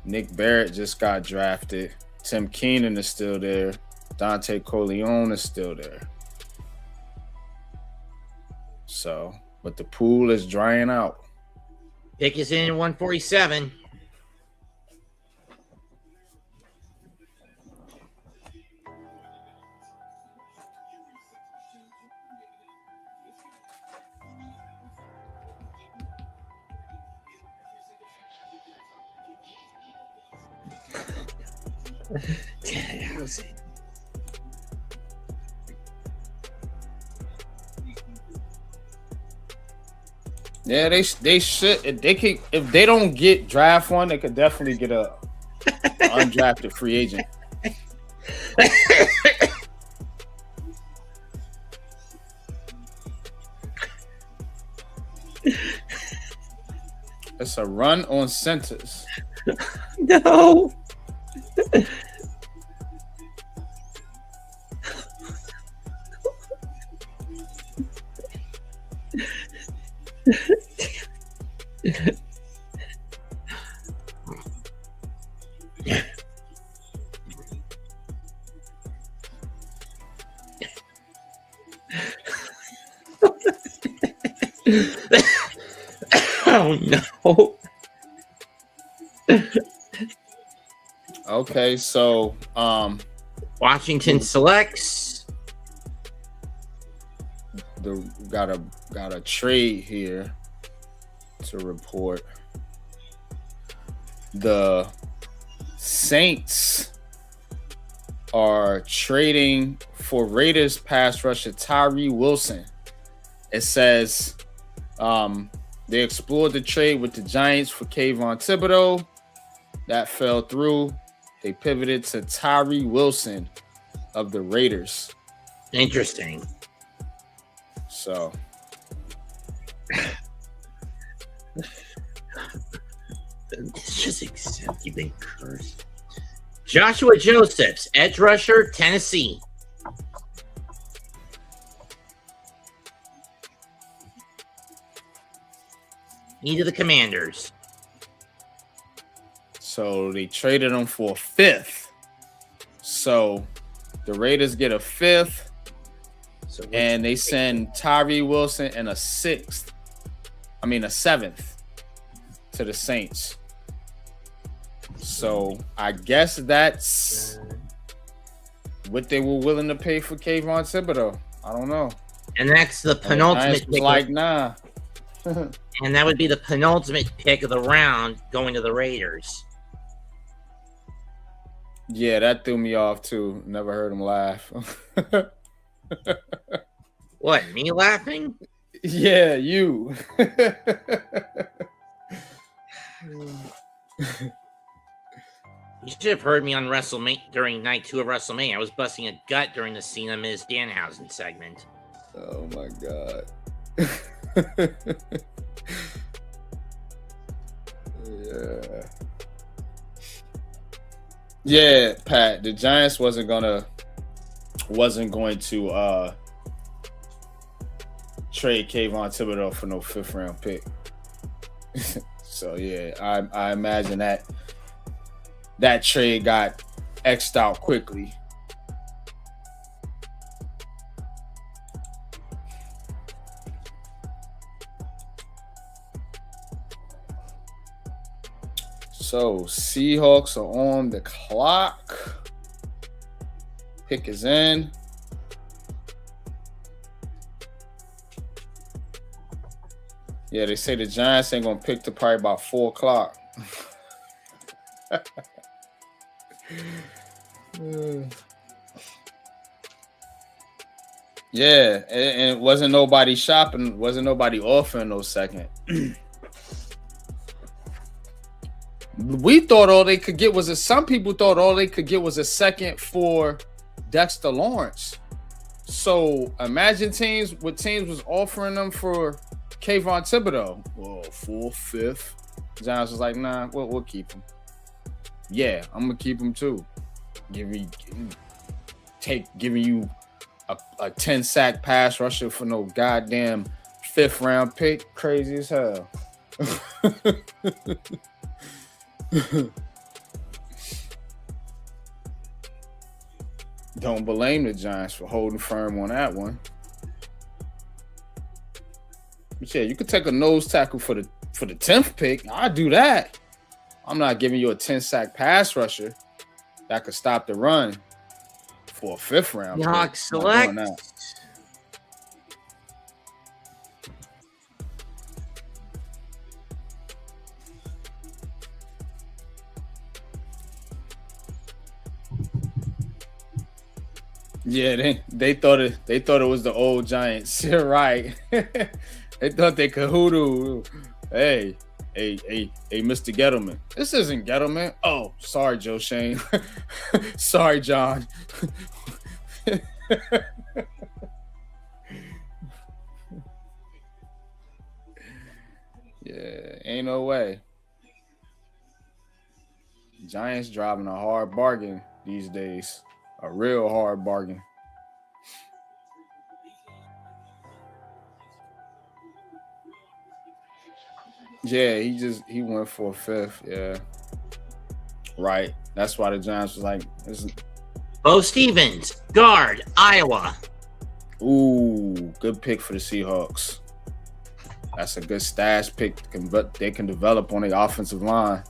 Nick Barrett just got drafted. Tim Keenan is still there. Dante Corleone is still there. So, but the pool is drying out. Pick is in 147. Yeah, they should. If they don't get draft one, they could definitely get a undrafted free agent. It's a run on centers. No. Oh no. Okay, so Washington selects. got a trade here to report. The Saints are trading for Raiders pass rusher Tyree Wilson. It says they explored the trade with the Giants for Kayvon Thibodeau. That fell through. They pivoted to Tyree Wilson of the Raiders. Interesting. So it's just accept you big curse. Joshua Josephs, edge rusher, Tennessee. Needed the Commanders. So they traded him for a 5th. So the Raiders get a 5th, and they send Tyree Wilson and a 7th to the Saints. So I guess that's what they were willing to pay for Kayvon Thibodeau. I don't know. And that's the penultimate pick. Like, nah. And that would be the penultimate pick of the round going to the Raiders. Yeah, that threw me off too. Never heard him laugh. What, me laughing? Yeah, you. You should have heard me on WrestleMania during night 2 of WrestleMania. I was busting a gut during the Cena Miz Danhausen segment. Oh my god. Yeah. Yeah, Pat. The Giants wasn't going to trade Kayvon Thibodeau for no 5th round pick. So yeah, I imagine that trade got X'd out quickly. So Seahawks are on the clock. Pick is in. Yeah, they say the Giants ain't gonna pick till probably about 4 o'clock. Yeah, and it wasn't nobody shopping, wasn't nobody offering no second. We thought all they could get was some people thought all they could get was a second for Dexter Lawrence. So imagine teams was offering them for Kayvon Thibodeau. Well, 4th, 5th. Giants was like, nah, we'll keep him. Yeah, I'm gonna keep him too. Giving you a 10-sack pass rusher for no goddamn 5th round pick. Crazy as hell. Don't blame the Giants for holding firm on that one. But yeah, you could take a nose tackle for the 10th pick. I'd do that. I'm not giving you a 10-sack pass rusher that could stop the run for a 5th round. Knock select. Yeah, they thought it was the old Giants. You're right. They thought they could hoodoo. Hey, Mr. Gettleman. This isn't Gettleman. Oh, sorry, Joe Shane. Sorry, John. Yeah, ain't no way. Giants driving a hard bargain these days. A real hard bargain. Yeah, he went for a 5th. Yeah. Right. That's why the Giants was like, Bo Stevens, guard, Iowa. Ooh, good pick for the Seahawks. That's a good stash pick. They can develop on the offensive line.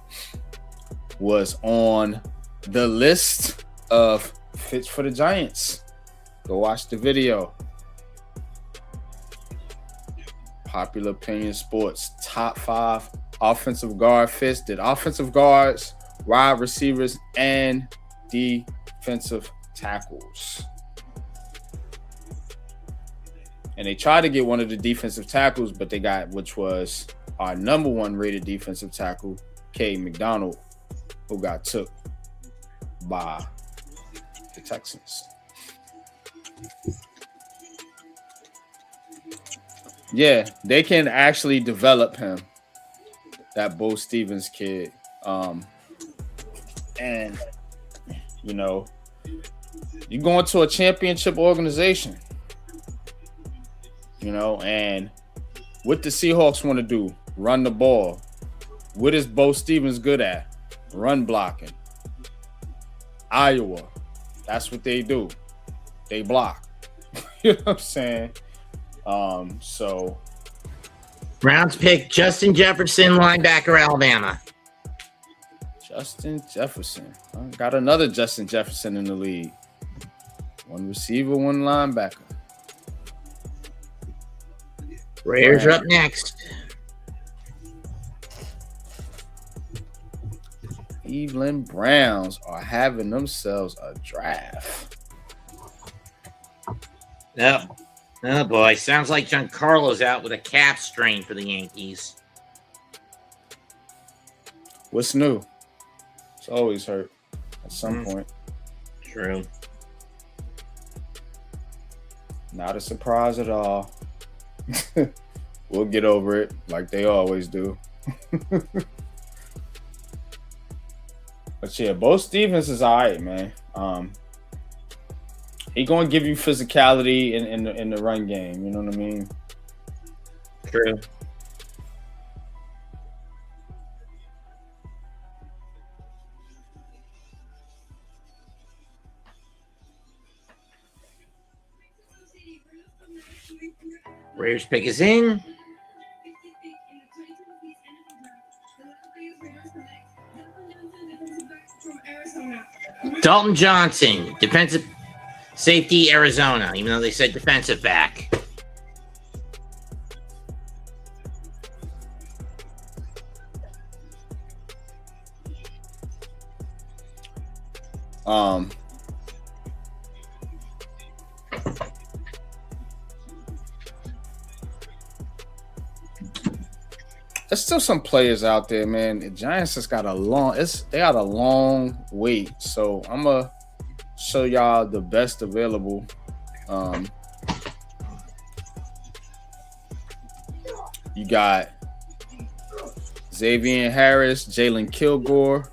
Was on the list of fits for the Giants. Go watch the video. Popular Opinion Sports top 5 offensive guard fits. Did offensive guards, wide receivers, and defensive tackles. And they tried to get one of the defensive tackles, but they got, which was our number 1 rated defensive tackle, Cade McDonald, who got took by the Texans. Yeah, they can actually develop him, that Bo Stevens kid. And, you know, you go into a championship organization, you know, and what the Seahawks want to do? Run the ball. What is Bo Stevens good at? Run blocking. Iowa. That's what they do. They block. You know what I'm saying? So Browns pick Justin Jefferson, linebacker, Alabama. Justin Jefferson. Got another Justin Jefferson in the league. 1 receiver, 1 linebacker. Raiders are up next. Cleveland Browns are having themselves a draft. Yep. Oh boy, sounds like Giancarlo's out with a calf strain for the Yankees. What's new? It's always hurt at some point. True. Not a surprise at all. We'll get over it like they always do. But yeah, Bo Stevens is all right, man. He gonna give you physicality in the run game. You know what I mean? True. Raiders pick is in. Dalton Johnson, defensive safety, Arizona, even though they said defensive back. There's still some players out there, man. The Giants has got a long wait. So I'm gonna show y'all the best available. You got Xavier Harris, Jalen Kilgore,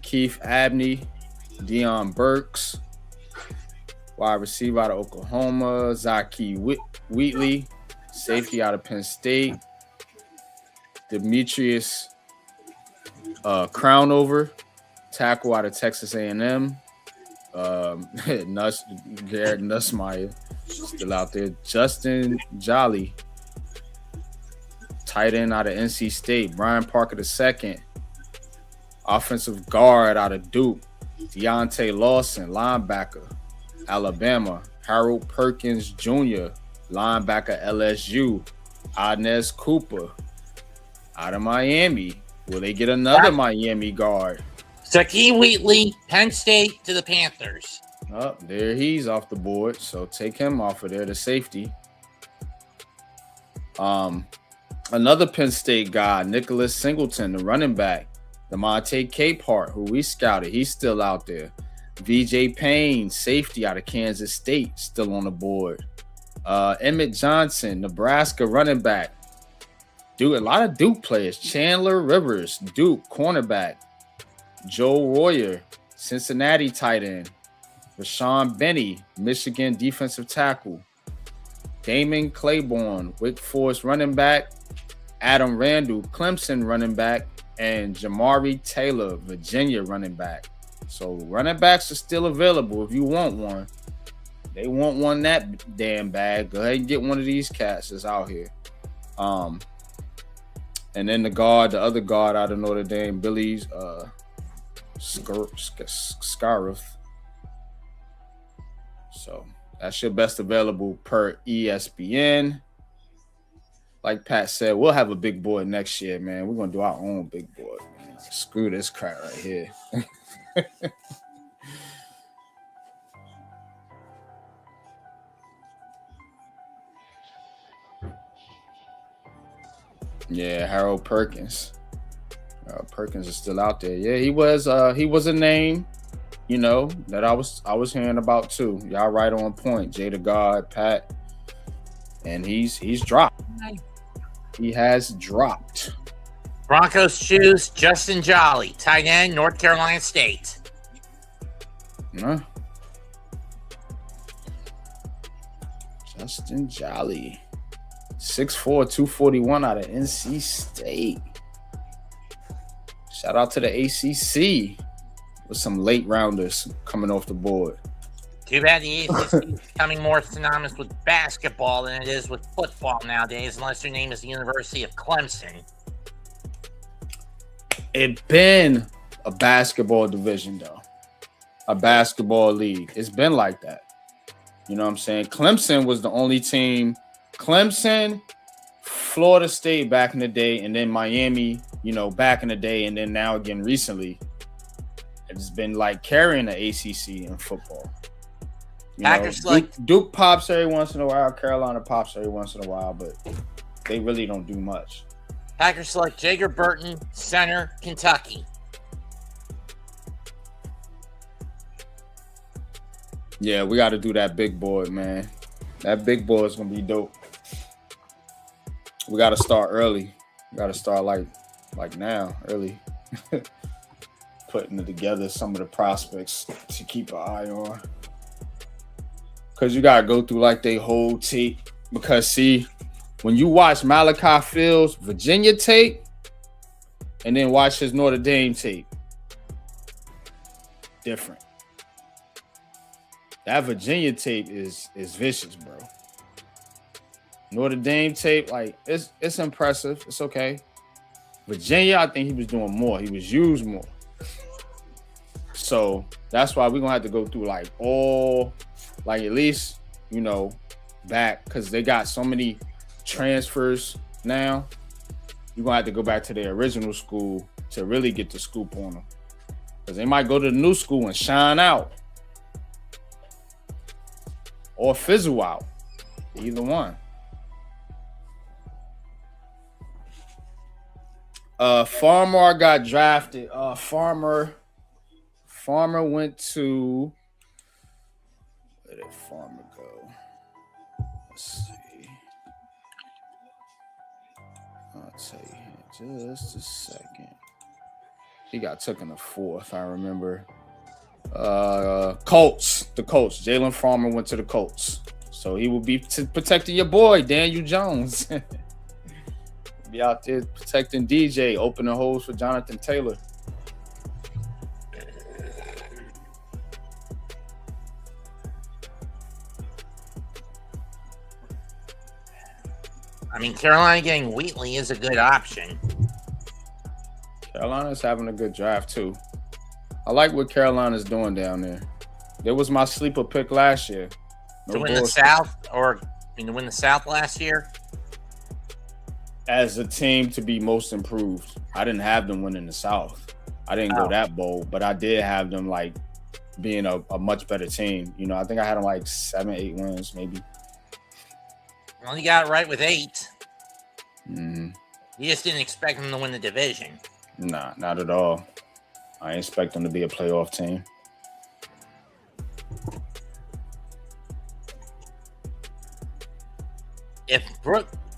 Keith Abney, Deion Burks, wide receiver out of Oklahoma, Zaki Wheatley, safety out of Penn State, Demetrius Crownover, tackle out of Texas A&M, Garrett Nussmeier, still out there, Justin Jolly, tight end out of NC State, Brian Parker II, offensive guard out of Duke, Deontay Lawson, linebacker, Alabama, Harold Perkins Jr., linebacker LSU, Inez Cooper out of Miami. Will they get another Miami guard? Zaki Wheatley, Penn State to the Panthers. Oh, there he's off the board. So take him off of there, the safety. Another Penn State guy, Nicholas Singleton, the running back. DeMonte Capehart, who we scouted, he's still out there. VJ Payne, safety out of Kansas State, still on the board. Emmett Johnson, Nebraska running back. Duke, a lot of Duke players. Chandler Rivers, Duke cornerback. Joe Royer, Cincinnati tight end. Rashawn Benny, Michigan defensive tackle. Damon Claiborne, Wake Forest running back. Adam Randall, Clemson running back. And Jamari Taylor, Virginia running back. So running backs are still available if you want one. They want one that damn bad. Go ahead and get one of these cats that's out here. And then the other guard out of Notre Dame, Billy's Scarif. So that's your best available per ESPN. Like Pat said, we'll have a big board next year, man. We're gonna do our own big board, man. Screw this crap right here. Yeah, Harold Perkins. Perkins is still out there. Yeah, he was a name, you know, that I was hearing about too. Y'all right on point. Jada God, Pat. And he's dropped. He has dropped. Broncos choose Justin Jolly, tight end, North Carolina State. Justin Jolly. 6'4", 241 out of NC State. Shout out to the ACC with some late rounders coming off the board. Too bad the ACC is becoming more synonymous with basketball than it is with football nowadays, unless your name is the University of Clemson. It's been a basketball division, though. A basketball league. It's been like that. You know what I'm saying? Clemson was the only team. Clemson, Florida State back in the day, and then Miami back in the day, and then now again recently, it's been like carrying the ACC in football. Duke pops every once in a while, Carolina pops every once in a while, but they really don't do much. Packers select Jager Burton, center, Kentucky. Yeah, we got to do that big board, man. That big board is gonna be dope. We got to start early. We got to start like now, early. Putting it together, some of the prospects to keep an eye on. Because you got to go through like they whole tape. Because see, when you watch Malachi Fields' Virginia tape and then watch his Notre Dame tape, different. That Virginia tape is vicious, bro. Notre Dame tape, like it's impressive. It's okay. Virginia, I think he was doing more. He was used more. So that's why we're gonna have to go through like all, like at least, back, because they got so many transfers now. You're gonna have to go back to their original school to really get the scoop on them. Because they might go to the new school and shine out. Or fizzle out. Either one. Farmer got drafted. Farmer went to, where did Farmer go? Let's see. I'll tell you here just a second. He got taken the 4th, I remember. Colts. The Colts. Jalen Farmer went to the Colts. So he will be protecting your boy, Daniel Jones. Be out there protecting DJ, opening holes for Jonathan Taylor. I mean, Carolina getting Wheatley is a good option. Carolina's having a good draft, too. I like what Carolina's doing down there. There was my sleeper pick last year. To win the South, to win the South last year? As a team to be most improved. I didn't have them winning the South. I didn't go that bold, but I did have them like being a much better team. I think I had them like 7, 8 wins, maybe. Well, you got it right with 8. Mm-hmm. You just didn't expect them to win the division. Nah, not at all. I expect them to be a playoff team.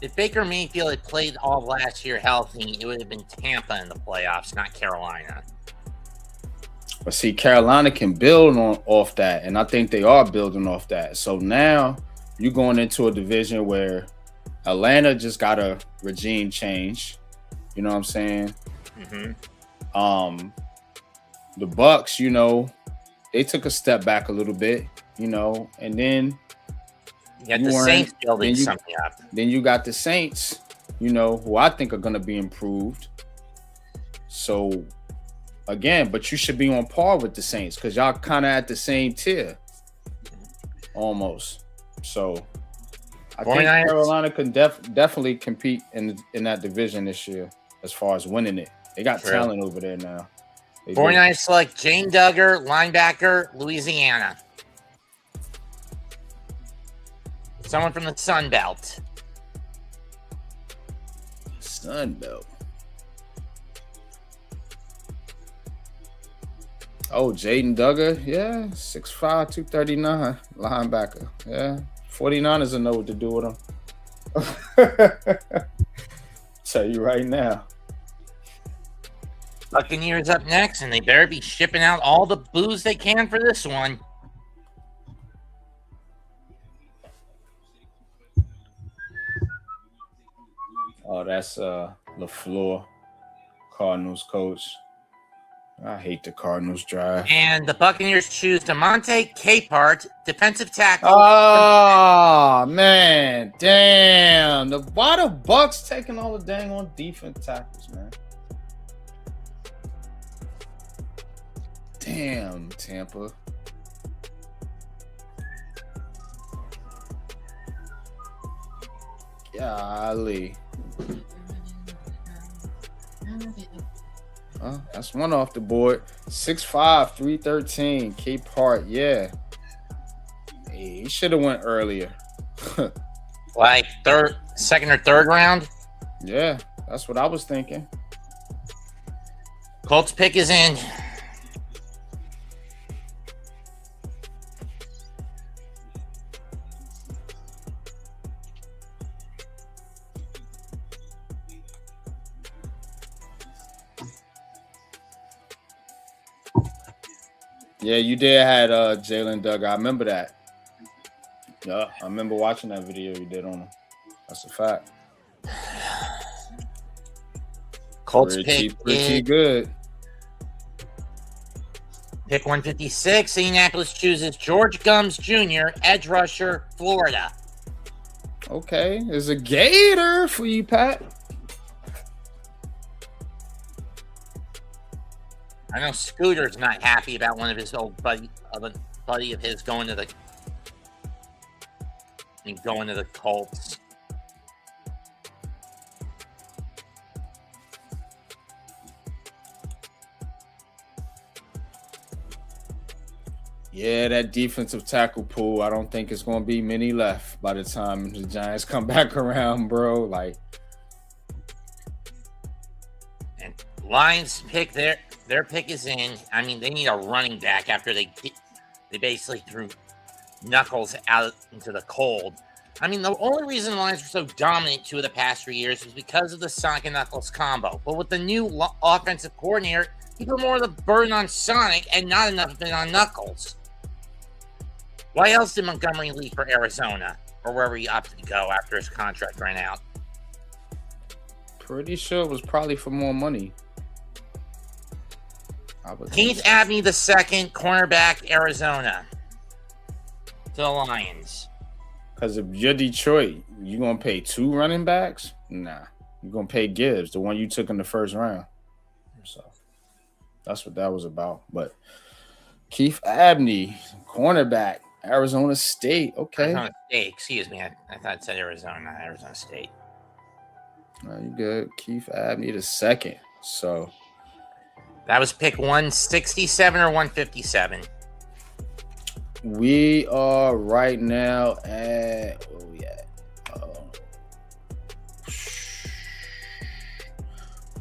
If Baker Mayfield had played all last year healthy, it would have been Tampa in the playoffs, not Carolina. But see, Carolina can build off that, and I think they are building off that. So now you're going into a division where Atlanta just got a regime change. You know what I'm saying? Mm-hmm. The Bucks, they took a step back a little bit, and then you got the Saints building something up. Then you got the Saints, who I think are going to be improved. So, again, but you should be on par with the Saints because y'all kind of at the same tier, almost. So, I think Carolina can definitely compete in that division this year as far as winning it. They got talent over there now. 49ers select Jane Duggar, linebacker, Louisiana. Someone from the Sun Belt. Sun Belt. Oh, Jaden Duggar. Yeah, 6'5", 239, linebacker. Yeah, 49ers will know what to do with him. Tell you right now. Buccaneers up next, and they better be shipping out all the booze they can for this one. Oh, that's LaFleur, Cardinals coach. I hate the Cardinals drive. And the Buccaneers choose DeMonte Capehart, defensive tackle. Oh, man. Damn. Why the Bucks taking all the dang on defense tackles, man? Damn, Tampa. Golly. That's one off the board. 6'5", 313. Cape Hart, yeah. Hey, he should have went earlier. Like second or third round. Yeah, that's what I was thinking. Colts pick is in. Yeah, you did had Jalen Duggar. I remember that. Yeah, I remember watching that video you did on him. That's a fact. Colts pretty pick good. Pick 156. Indianapolis chooses George Gums Jr., edge rusher, Florida. Okay, there's a Gator for you, Pat. I know Scooter's not happy about one of his old buddy of his going to the Colts. Yeah, that defensive tackle pool, I don't think it's going to be many left by the time the Giants come back around, bro. Like, and Lions pick their pick is in. I mean, they need a running back after they basically threw Knuckles out into the cold. I mean, the only reason the Lions were so dominant 2 of the past 3 years was because of the Sonic and Knuckles combo. But with the new offensive coordinator, he put more of the burden on Sonic and not enough of it on Knuckles. Why else did Montgomery leave for Arizona or wherever he opted to go after his contract ran out? pretty sure it was probably for more money. Keith Abney II, cornerback, Arizona. To the Lions. Because if you're Detroit, you going to pay 2 running backs? Nah. You're going to pay Gibbs, the one you took in the first round. So that's what that was about. But Keith Abney, cornerback, Arizona State. Okay. Arizona State. Excuse me. I thought it said Arizona, Arizona State. No, you good. Keith Abney II. So that was pick 167 or 157. We are right now at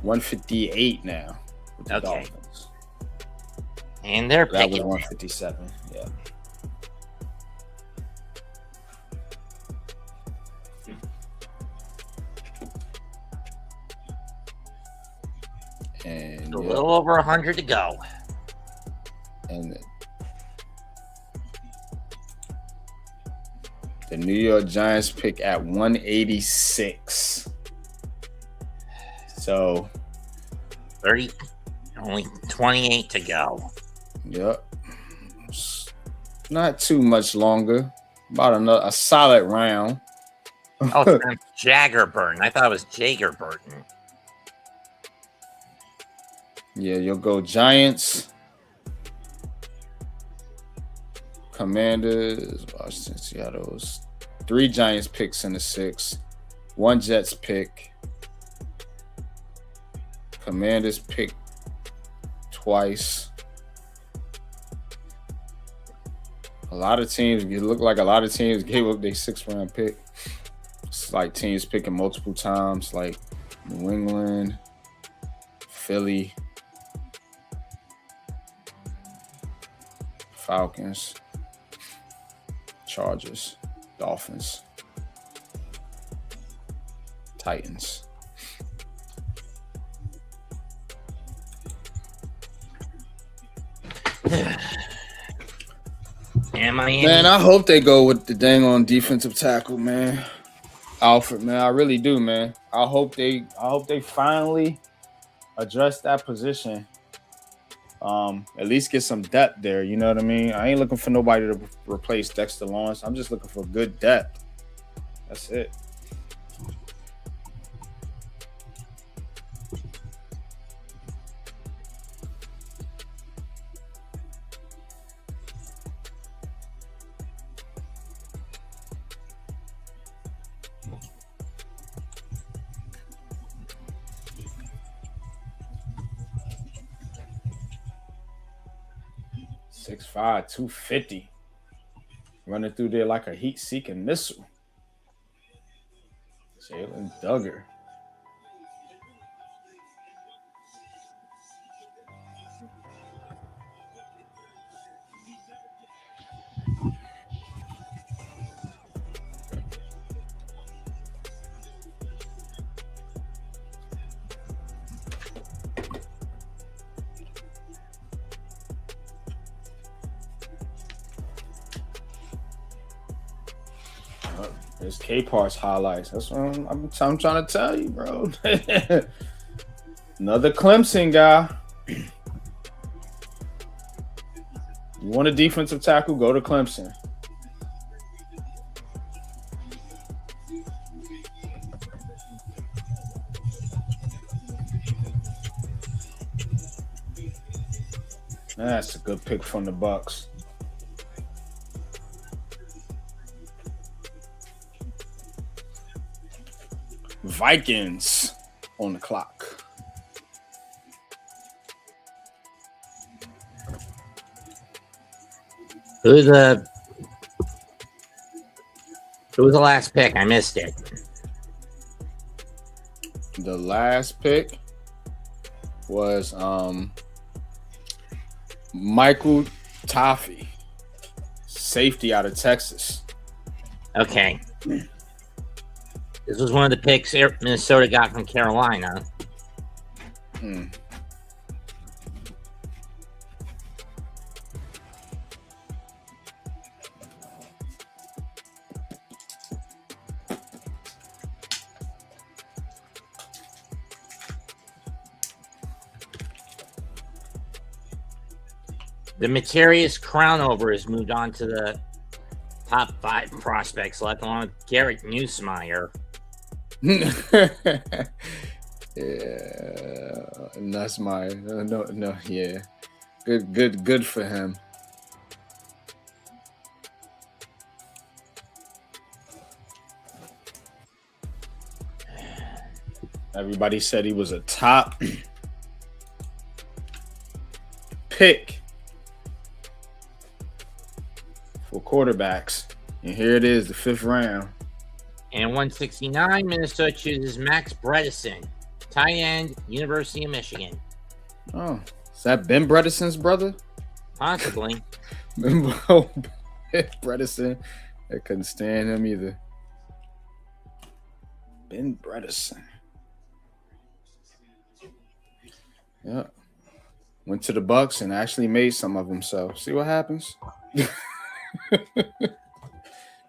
158 now. With the Dolphins. And they're that picking was 157. Yeah. And a little over 100 to go. And the New York Giants pick at 186. So 30, only 28 to go. Yep. Not too much longer. About a solid round. Oh, it's Jagger Burton. I thought it was Jager Burton. Yeah, you'll go Giants, Commanders, Washington, Seattle's 3 Giants picks in the 6, 1 Jets pick, Commanders pick twice. A lot of teams, it looked like a lot of teams gave up their 6th round pick. It's like teams picking multiple times, like New England, Philly, Falcons, Chargers, Dolphins, Titans. Man, I hope they go with the dang on defensive tackle, man. Alfred, man, I really do, man. I hope they finally address that position. At least get some depth there. You know what I mean? I ain't looking for nobody to replace Dexter Lawrence. I'm just looking for good depth. That's it. 6'5", 250. Running through there like a heat-seeking missile. Jalen Duggar. There's K-Parts highlights. That's what I'm trying to tell you, bro. Another Clemson guy. You want a defensive tackle? Go to Clemson. That's a good pick from the Bucks. Vikings on the clock. Who was the last pick? I missed it. The last pick was Michael Toffee, safety out of Texas. Okay. This was one of the picks Minnesota got from Carolina. The Materius Crownover has moved on to the top 5 prospects left, along with Garrett Nussmeier. Yeah, that's my no. Yeah, good for him. Everybody said he was a top pick for quarterbacks, and here it is, the 5th round. And 169, Minnesota chooses Max Bredesen, tight end, University of Michigan. Oh, is that Ben Bredesen's brother? Possibly. Bredesen. I couldn't stand him either. Ben Bredesen. Yeah. Went to the Bucks and actually made some of himself. See what happens?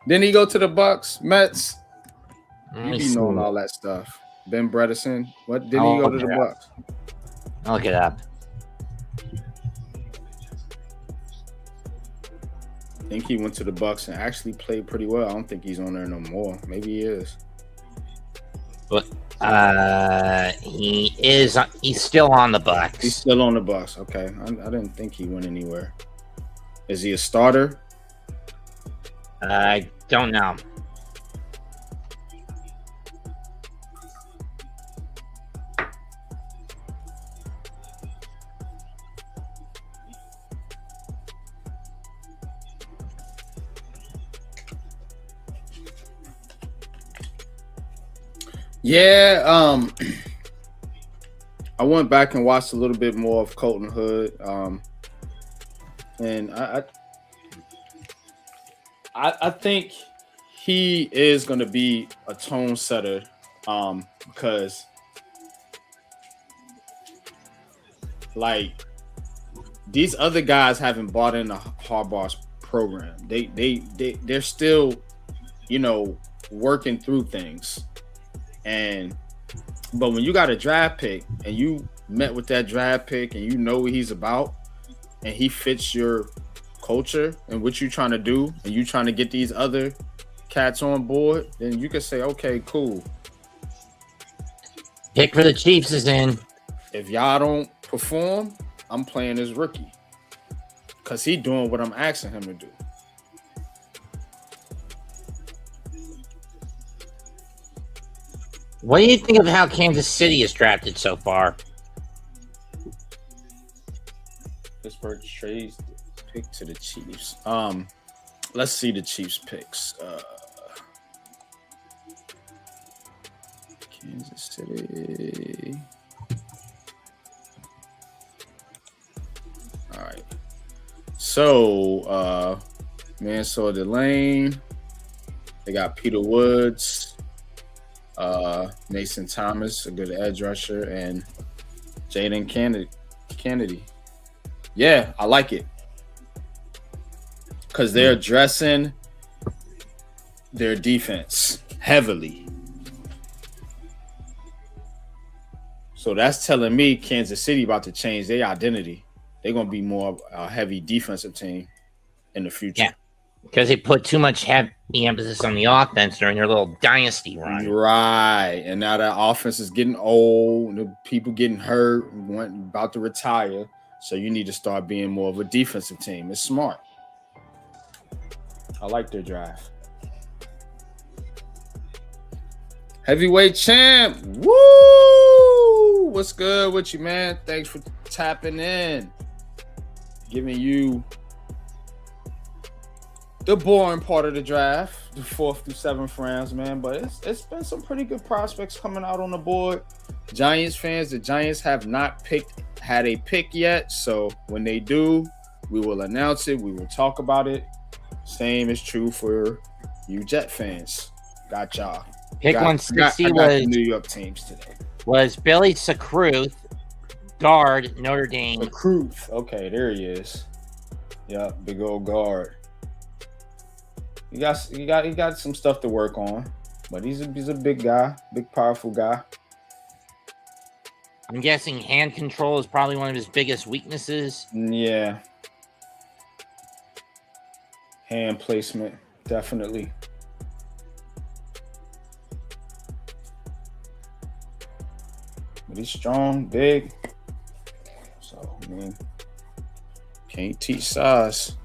Didn't he go to the Bucks, Mets? You be knowing all that stuff. Ben Bredesen. What didn't he go to the Bucks? I'll look it up. I think he went to the Bucks and actually played pretty well. I don't think he's on there no more. Maybe he is. But he is. He's still on the Bucks. He's still on the Bucks. Okay, I didn't think he went anywhere. Is he a starter? I don't know. Yeah, I went back and watched a little bit more of Colton Hood, and I think he is going to be a tone setter, because like these other guys haven't bought into Harbaugh's program. They're still, working through things. But when you got a draft pick and you met with that draft pick and you know what he's about and he fits your culture and what you're trying to do and you trying to get these other cats on board, then you can say, okay, cool. Pick for the Chiefs is in. If y'all don't perform, I'm playing as rookie because he doing what I'm asking him to do. What do you think of how Kansas City is drafted so far? Pittsburgh trades pick to the Chiefs. Let's see the Chiefs picks. Kansas City. All right. So, Minnesota Lane. They got Peter Woods, Mason Thomas, a good edge rusher, and Jaden Kennedy. Yeah, I like it. Because they're addressing their defense heavily. So that's telling me Kansas City about to change their identity. They're going to be more a heavy defensive team in the future. Yeah, because they put too much heavy emphasis on the offense during their little dynasty run. Right. And now that offense is getting old, the people getting hurt, about to retire. So you need to start being more of a defensive team. It's smart. I like their draft. Heavyweight champ. Woo! What's good with you, man? Thanks for tapping in. Giving you the boring part of the draft, the 4th through 7th rounds, man. But it's been some pretty good prospects coming out on the board. Giants fans, the Giants have not had a pick yet. So when they do, we will announce it. We will talk about it. Same is true for you Jet fans. Got y'all. Pick 160 I got the New York teams today. Was Billy Sacruth, guard, Notre Dame. Sacruth. Okay, there he is. Yeah, big old guard. He got some stuff to work on, but he's a big guy, big powerful guy. I'm guessing hand control is probably one of his biggest weaknesses. Yeah. Hand placement, definitely. But he's strong, big. So, I mean, can't teach size.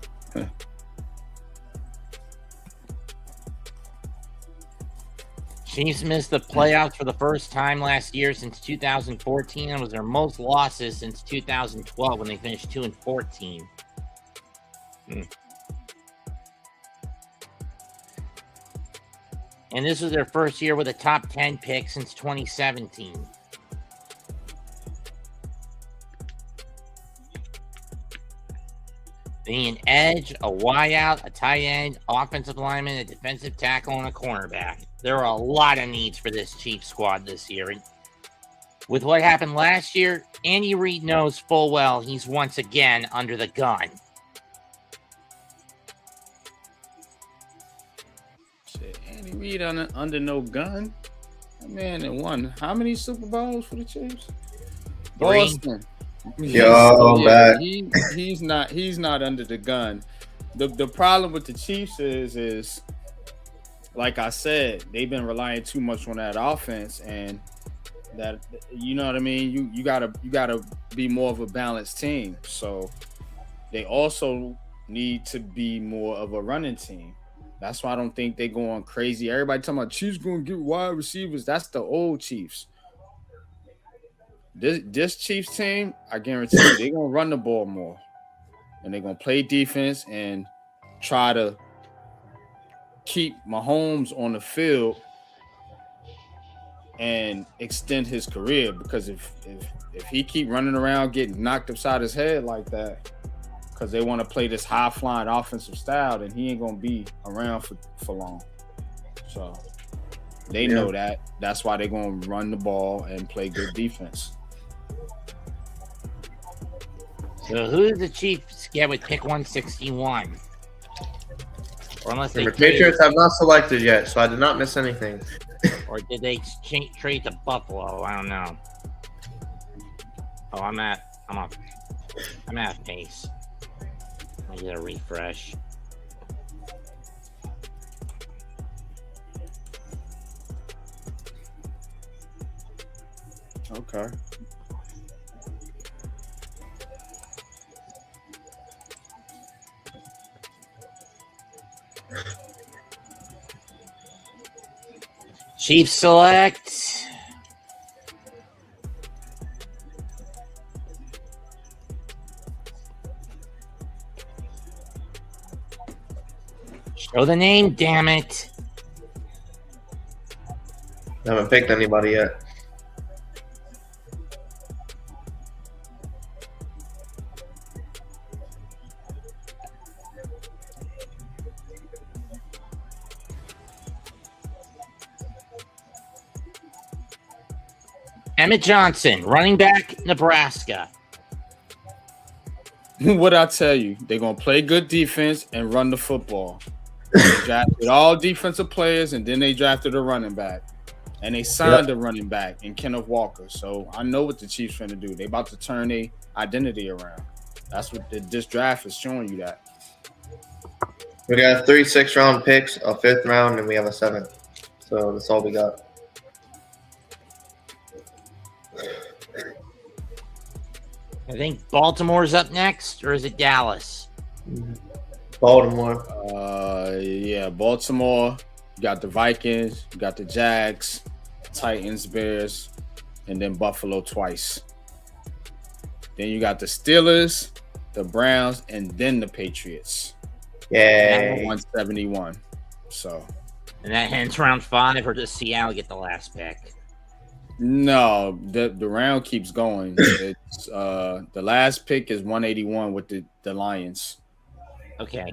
Chiefs missed the playoffs for the first time last year since 2014 and was their most losses since 2012 when they finished 2-14. And this was their first year with a top 10 pick since 2017. Being an edge, a wideout, a tight end, offensive lineman, a defensive tackle, and a cornerback. There are a lot of needs for this Chiefs squad this year. And with what happened last year, Andy Reid knows full well he's once again under the gun. Shit, Andy Reid under no gun. That man that won how many Super Bowls for the Chiefs? Boston. Yo, yeah, he's not under the gun. The problem with the Chiefs is like I said, they've been relying too much on that offense, and that, you know what I mean. You gotta be more of a balanced team. So they also need to be more of a running team. That's why I don't think they're going crazy. Everybody talking about Chiefs going to get wide receivers. That's the old Chiefs. This Chiefs team, I guarantee you, they're going to run the ball more. And they're going to play defense and try to keep Mahomes on the field and extend his career. Because if he keep running around getting knocked upside his head like that, because they want to play this high-flying offensive style, then he ain't going to be around for long. So they know that. That's why they're going to run the ball and play good defense. So who did the Chiefs get with pick 161? Or unless they the Patriots have not selected yet, so I did not miss anything. Or did they trade to Buffalo? I don't know. Oh, I'm at pace. Let me get a refresh. Okay. Chiefs select. Show the name, damn it. I haven't picked anybody yet. Emmett Johnson, running back, Nebraska. What I tell you, they're gonna play good defense and run the football. They drafted all defensive players, and then they drafted a running back, and they signed a running back in Kenneth Walker. So I know what the Chiefs trying to do. They about to turn their identity around. That's what this draft is showing you. That We got 3 6th-round picks, a 5th round, and we have a 7th. So that's all we got. I think Baltimore's up next, or is it Dallas? Baltimore. Yeah, Baltimore. You got the Vikings. You got the Jags, Titans, Bears, and then Buffalo twice. Then you got the Steelers, the Browns, and then the Patriots. Yay. 171. So. And that hence round 5, or does Seattle get the last pick? No, the round keeps going. It's the last pick is 181 with the Lions. Okay.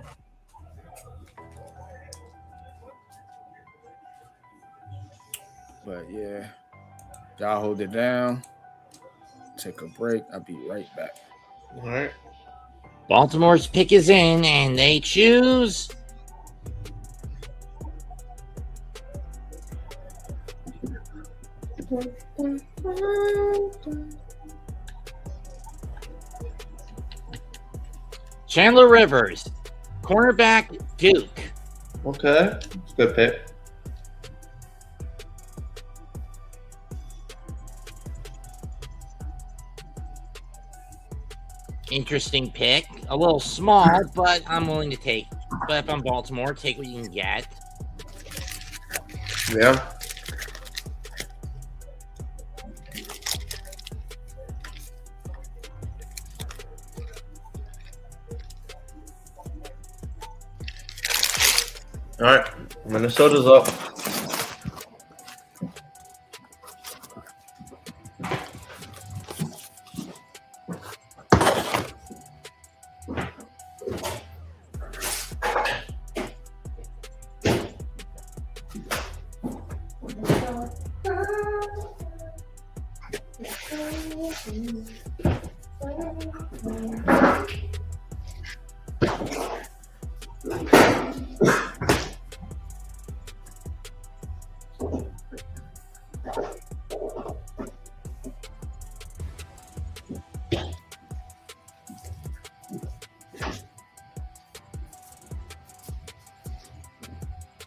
But yeah, y'all hold it down. Take a break. I'll be right back. All right. Baltimore's pick is in, and they choose Chandler Rivers, cornerback, Duke. Okay. Good pick. Interesting pick. A little small, but I'm willing to take. But if I'm Baltimore, take what you can get. Yeah. All right. Minnesota's up.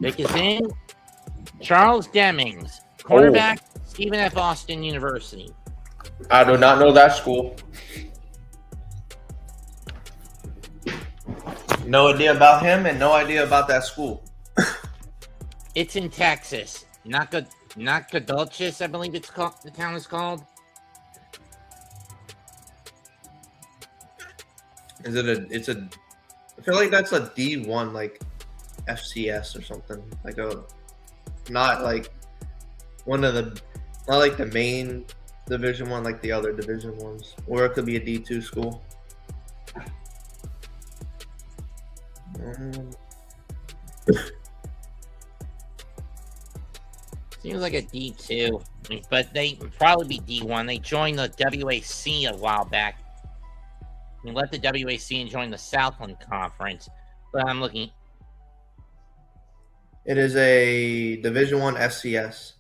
Pick is in. Charles Demings, cornerback, Stephen F. Austin University. I do not know that school. No idea about him and no idea about that school. It's in Texas. Nacogdoches, I believe it's called. The town is called. Is it a? It's a. I feel like that's a D1, like FCS or something. Like a, not like one of the, not like the main Division 1, like the other Division 1s, or it could be a D2 school. Seems like a D2, but they would probably be D1. They joined the WAC a while back. They left the WAC and joined the Southland Conference. But I'm looking. It is a Division 1 FCS.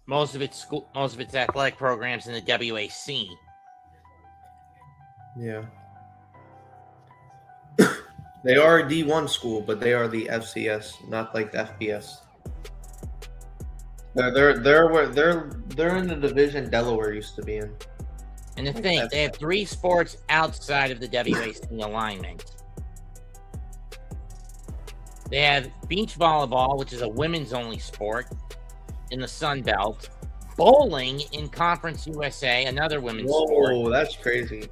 Most of its athletic programs in the WAC. Yeah. They are a D1 school, but they are the FCS, not like the FBS. They're in the division Delaware used to be in. And the thing, they have 3 sports outside of the WAC alignment. They have beach volleyball, which is a women's only sport in the Sun Belt. Bowling in Conference USA, another women's sport. Oh, that's crazy.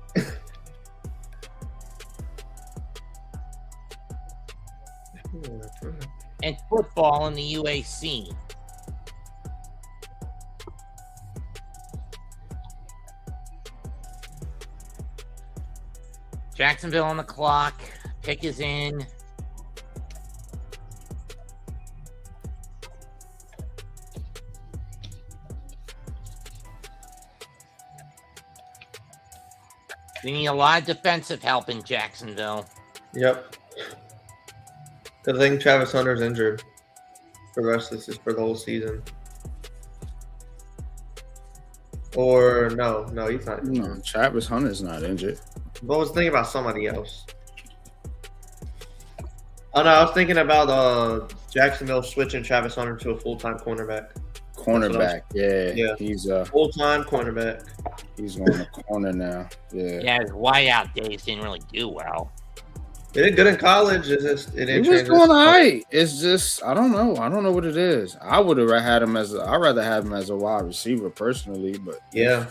and football in the UAC. Jacksonville on the clock. Pick is in. We need a lot of defensive help in Jacksonville. Yep. Because I think Travis Hunter's injured for the rest of this, for the whole season. Or no, he's not. No, Travis Hunter's not injured. But I was thinking about somebody else. Oh no, I was thinking about Jacksonville switching Travis Hunter to a full-time cornerback. Cornerback, yeah. He's Full-time cornerback. He's on the corner now. Yeah. Yeah, his wideout days didn't really do well. He did good in college. It was doing all right. It's just I don't know. I don't know what it is. I would have had him as I'd rather have him as a wide receiver personally, but yeah,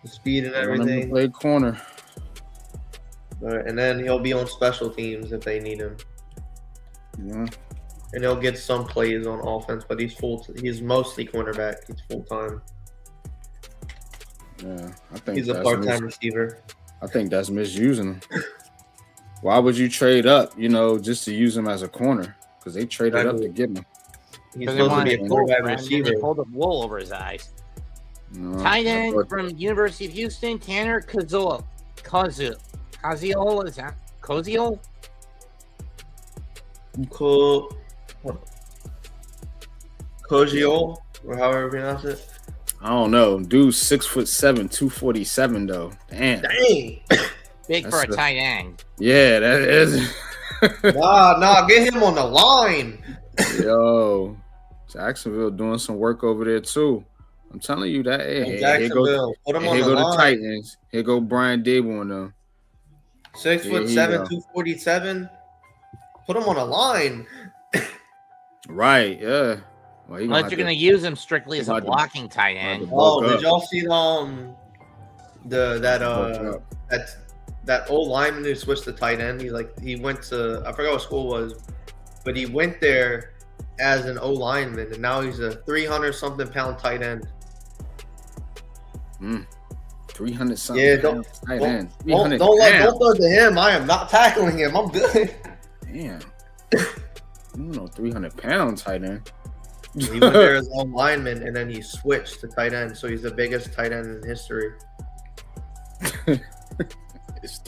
the speed and everything. Play corner. And then he'll be on special teams if they need him. Yeah. And he'll get some plays on offense, but he's mostly cornerback. He's full time. Yeah, I think he's a part-time receiver. I think that's misusing him. Why would you trade up, just to use him as a corner? Because they traded up to get him. He's supposed to be a cornerback receiver. They pulled the wool over his eyes. No, tight end from University of Houston, Tanner Koziol. Koziol, is that Koziol? Koziol, or however you pronounce it. I don't know. Dude's 6'7", 247 though. Damn. Big for a tight end. Yeah, that is. Nah, get him on the line. Yo, Jacksonville doing some work over there too. I'm telling you that. Hey, Jacksonville, put him on the line. Here go the Titans. Here go Brian Dable on them. 6'7", 247. Put him on the line. Right. Yeah. Well, you're going to use him strictly as a blocking tight end. Oh, did y'all see that old lineman who switched to tight end? He went to, I forgot what school it was, but he went there as an O lineman, and now he's a 300-something pound tight end. 300-something. Yeah, don't throw to him. I am not tackling him. I'm good. Damn. You know, 300-pound tight end. He went there as a lineman, and then he switched to tight end, so he's the biggest tight end in history. It's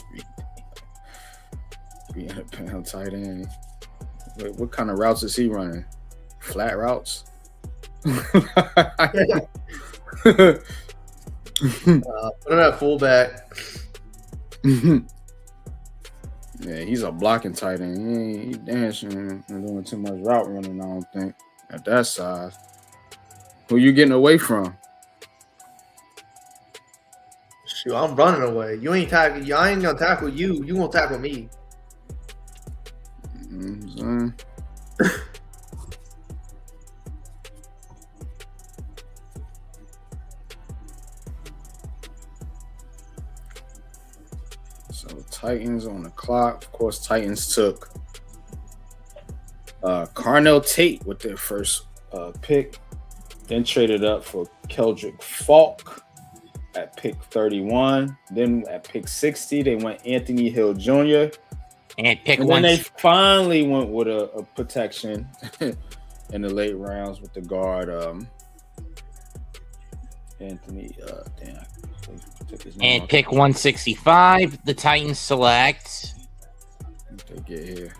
300-pound tight end. Wait, what kind of routes is he running? Flat routes? Put him at fullback. Yeah, he's a blocking tight end. He dancing and doing too much route running, I don't think. At that size. Who you getting away from? Shoot, I'm running away. You ain't tackle. I ain't gonna tackle you. You gonna tackle me. So Titans on the clock. Of course, Titans took Carnell Tate with their first pick. Then traded up for Keldrick Falk at pick 31. Then at pick 60, they went Anthony Hill Jr. And then they finally went with a protection in the late rounds with the guard Anthony. And pick 165, the Titans select. They get here.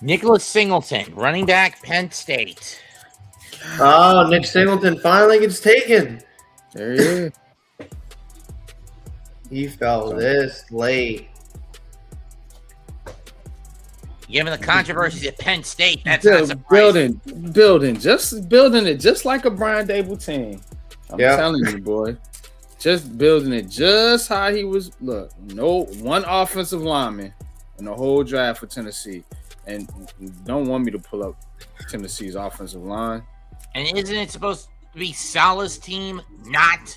Nicholas Singleton, running back, Penn State. Oh, Nick Singleton finally gets taken. There he is. He fell this late. Given the controversies at Penn State, that's not surprising. Building it just like a Brian Dable team. I'm telling you, boy. Just building it just how he was. Look, no one offensive lineman in the whole draft for Tennessee. And you don't want me to pull up Tennessee's offensive line. And isn't it supposed to be Salah's team, not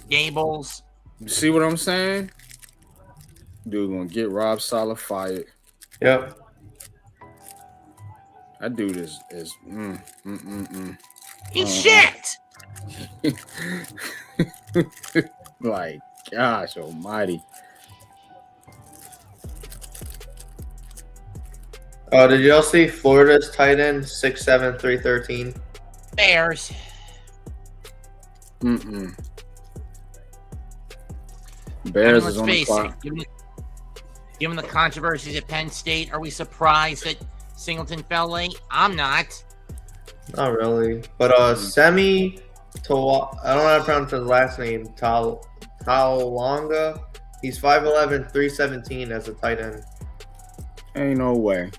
Dable's? You see what I'm saying? Dude, gonna get Rob Saleh fired. Yep. That dude is He's shit. like, gosh almighty. Oh, did y'all see Florida's tight end 6'7", 313? Bears. Bears Let's is on the face clock. it. Given the controversies at Penn State, are we surprised that Singleton fell late? I'm not. Not really. But Semi Toa, I don't know how to pronounce his last name. Talonga. He's 5'11", 317 as a tight end. Ain't no way.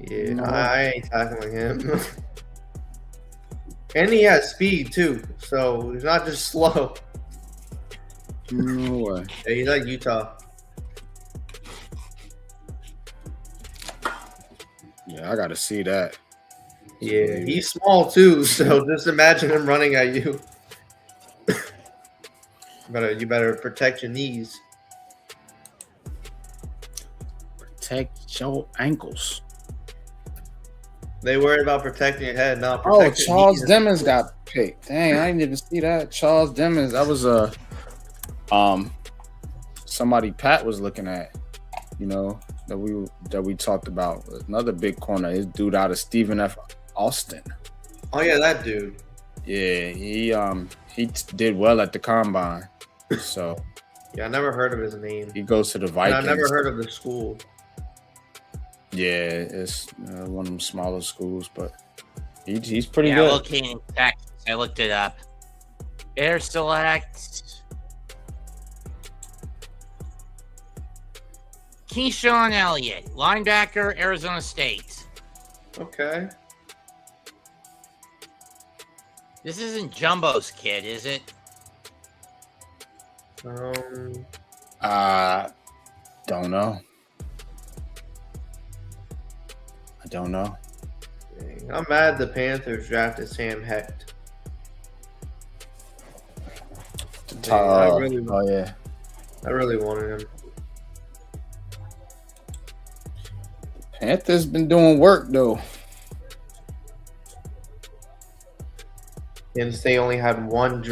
Yeah, No. I ain't tackling him. And he has speed too, so he's not just slow. No way. Yeah, he's like Utah. Yeah, I gotta see that. Yeah, he's small too, so just imagine him running at you. You better protect your knees. Protect your ankles. They worry about protecting your head, not Oh, protecting Charles your knees. Demmons got picked. Dang, I didn't even see that. Charles Demmons. That was somebody Pat was looking at, you know, that we talked about. Another big corner. His dude out of Stephen F. Austin. Oh yeah, that dude. Yeah, he did well at the combine. So Yeah, I never heard of his name. he goes to the And Vikings. I never heard of the school. Yeah, it's one of them smaller schools, but he's pretty Yeah, good. located in Texas. I looked it up. Bears select Keyshawn Elliott, linebacker, Arizona State. Okay. This isn't Jumbo's kid, is it? Don't know. I don't know. Dang, I'm mad the Panthers drafted Sam Hecht. I really wanted him. Panthers been doing work though. Kansas State only had one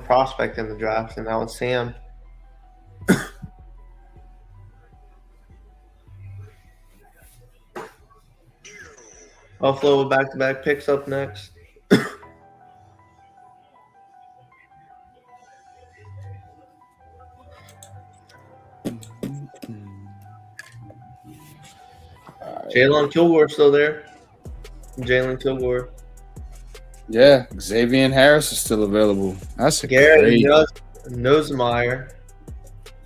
prospect in the draft, and that was Sam. Buffalo with back-to-back picks up next. Jalen Kilgore still there. Jalen Kilgore. Yeah, Xavier Harris is still available. That's a Garrett great. Nosemeyer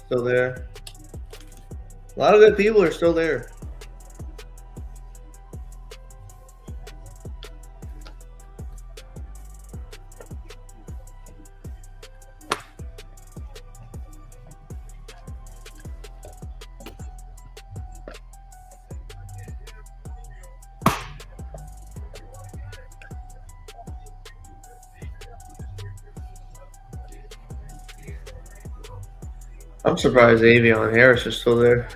still there. A lot of good people are still there. I'm surprised Avion Harris is still there.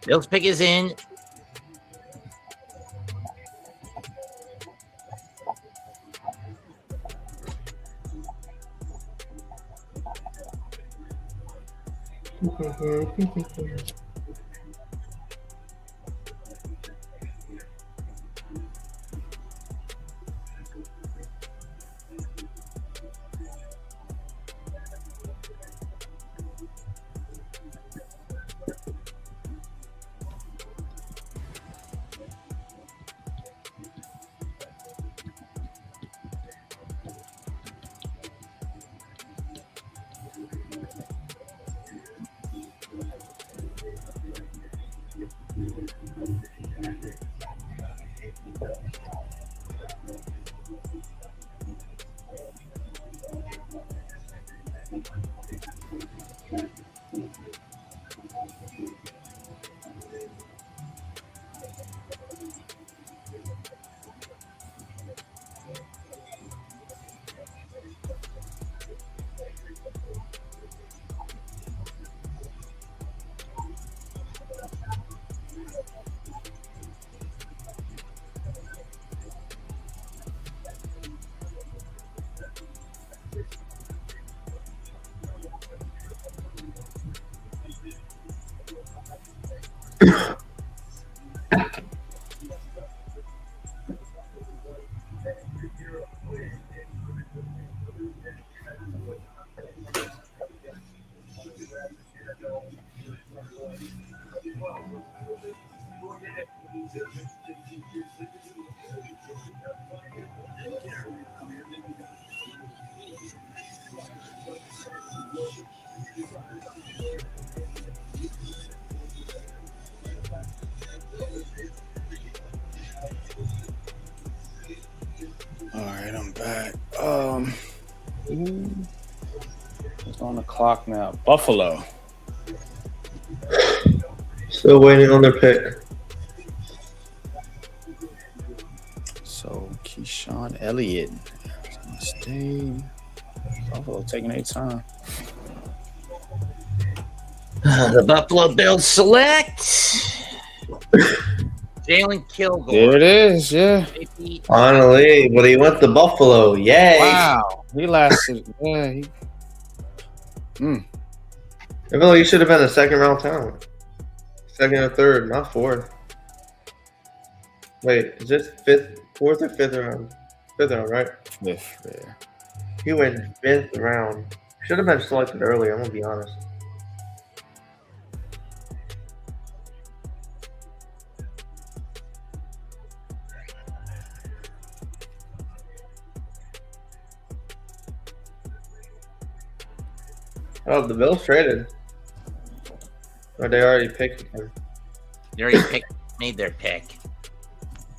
Bill's pick is in. All right, I'm back. What's on the clock now? Buffalo. Still waiting on their pick. So Keyshawn Elliott. Stay. Buffalo taking their time. The Buffalo Bills select Jalen Kilgore. There it is, yeah. Finally, but he went to Buffalo. Yay! Wow, he lasted. Yeah, I feel like he should have been a second-round talent. Second or third, not fourth. Wait, is this fourth or fifth round? Fifth round, right? fifth. Yeah. He went fifth round. Should have been selected earlier, I'm going to be honest. Oh, the Bills traded. Or they already picked him. They already made their pick.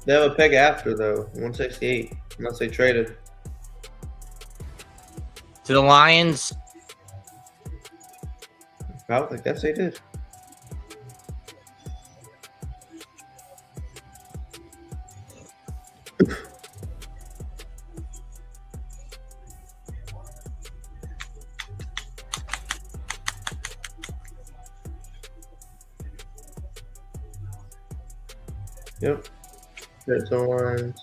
They have a pick after, though. 168. Unless they traded. To the Lions. I guess they did. Yep. There's the lines.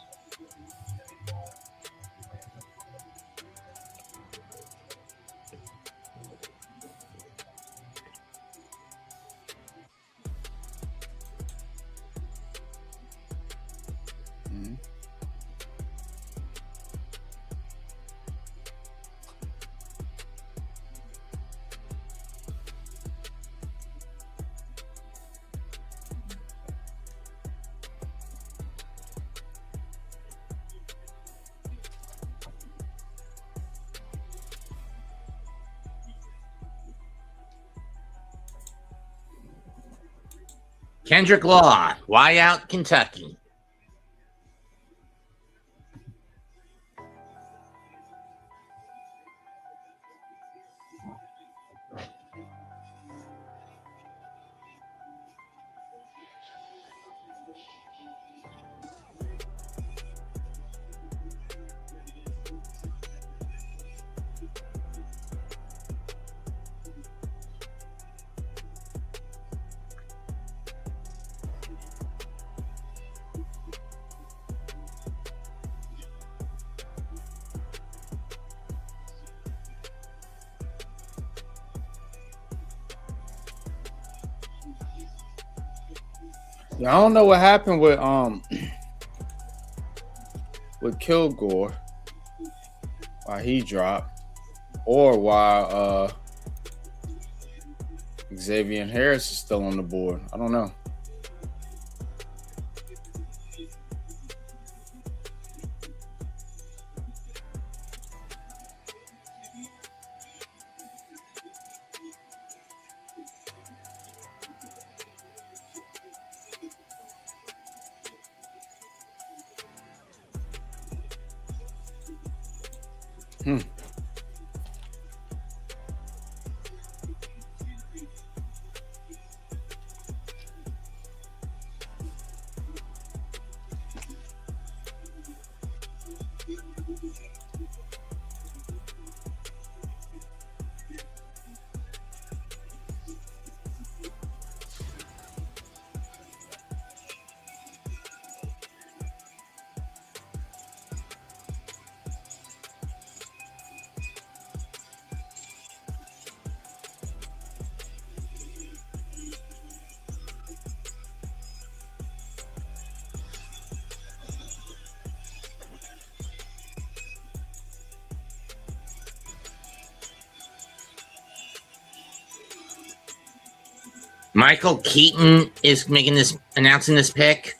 Kendrick Law, why out Kentucky? Yeah, I don't know what happened with Kilgore, why he dropped, or why Xavier Harris is still on the board. I don't know. Michael Keaton is announcing this pick.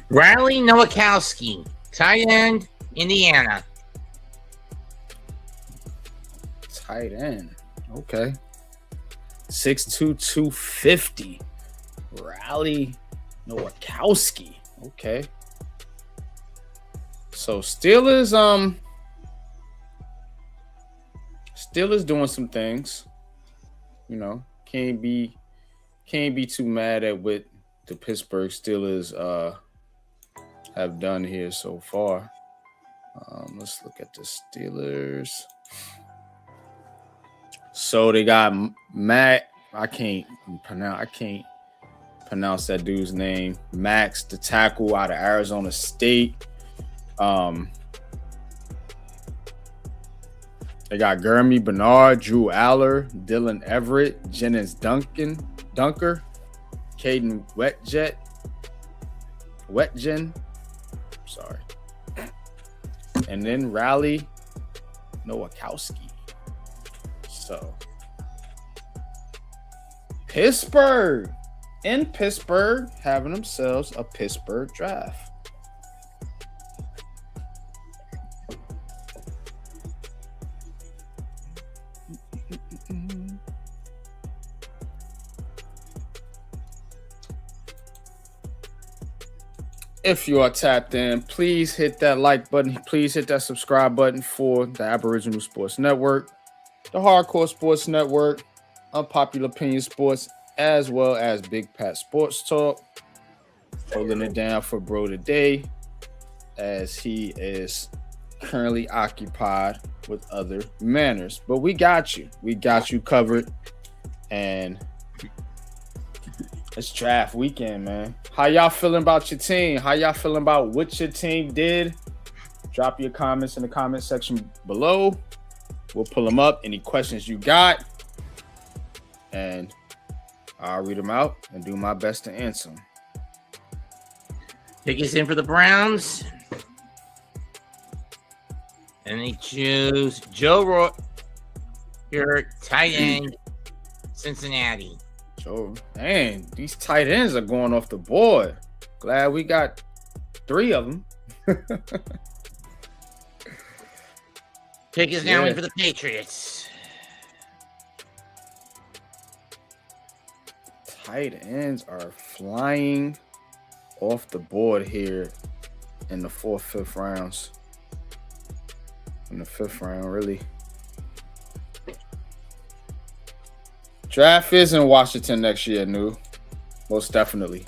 Riley Nowakowski, tight end, Indiana. Tight end. Okay. 6'2", 250. Riley Nowakowski. Okay. So Steelers doing some things. You know, can't be too mad at what the Pittsburgh Steelers have done here so far. Let's look at the Steelers. So they got Matt. I can't pronounce that dude's name. Max, the tackle out of Arizona State. They got Gurmy Bernard, Drew Aller, Dylan Everett, Jennings Dunker, Caden Wetjen. Sorry. And then Riley Nowakowski. So Pittsburgh having themselves a Pittsburgh draft. If you are tapped in, please hit that like button. Please hit that subscribe button for the Aboriginal Sports Network, the Hardcore Sports Network, Unpopular Opinion Sports, as well as Big Pat Sports Talk. Holding it down for bro today, as he is currently occupied with other manners. But we got you. We got you covered. And it's draft weekend, man. How y'all feeling about your team? How y'all feeling about what your team did? Drop your comments in the comment section below. We'll pull them up. Any questions you got, and I'll read them out and do my best to answer them. Pick is in for the Browns. And they choose Joe Roy, your tight end, Cincinnati. Joe, man, these tight ends are going off the board. Glad we got 3 of them. Pick is now in for the Patriots. Tight ends are flying off the board here in the 4th, 5th rounds. In the 5th round, really. Draft is in Washington next year, New. Most definitely.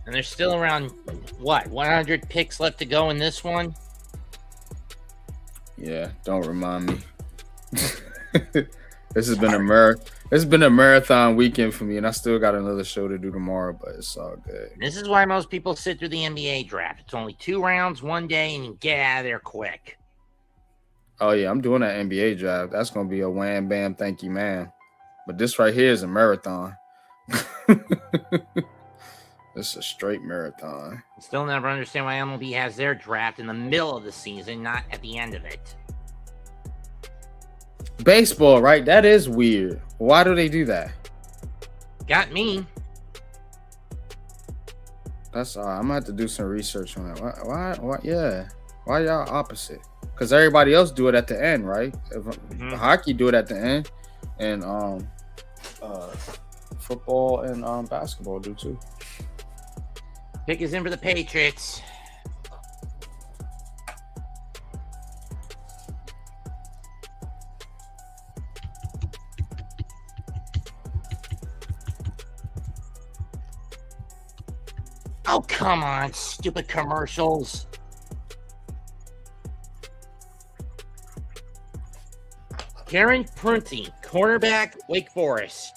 And there's still around, 100 picks left to go in this one? Yeah, don't remind me. This has been a marathon weekend for me, and I still got another show to do tomorrow, but it's all good. This is why most people sit through the NBA draft. It's only 2 rounds, 1 day, and you get out of there quick. Oh, yeah, I'm doing that NBA draft. That's going to be a wham, bam, thank you, man. But this right here is a marathon. This is a straight marathon. Still never understand why MLB has their draft in the middle of the season, not at the end of it. Baseball, right? That is weird. Why do they do that? Got me. That's all right. I'm gonna have to do some research on that. Why? Yeah. Why y'all opposite? Because everybody else do it at the end, right? Hockey do it at the end, and football and basketball do too. Pick is in for the Patriots. Oh, come on, stupid commercials. Karen Prunty, cornerback, Wake Forest.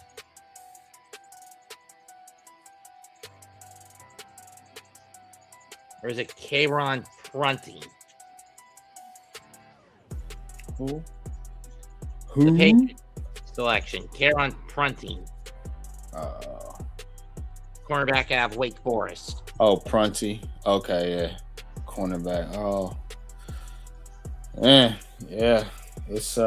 Or is it Karen Prunty? Who? The Patriots selection, Karen Prunty. Cornerback out of Wake Forest. Oh, Prunty. Okay, yeah. cornerback. Oh, man, yeah, it's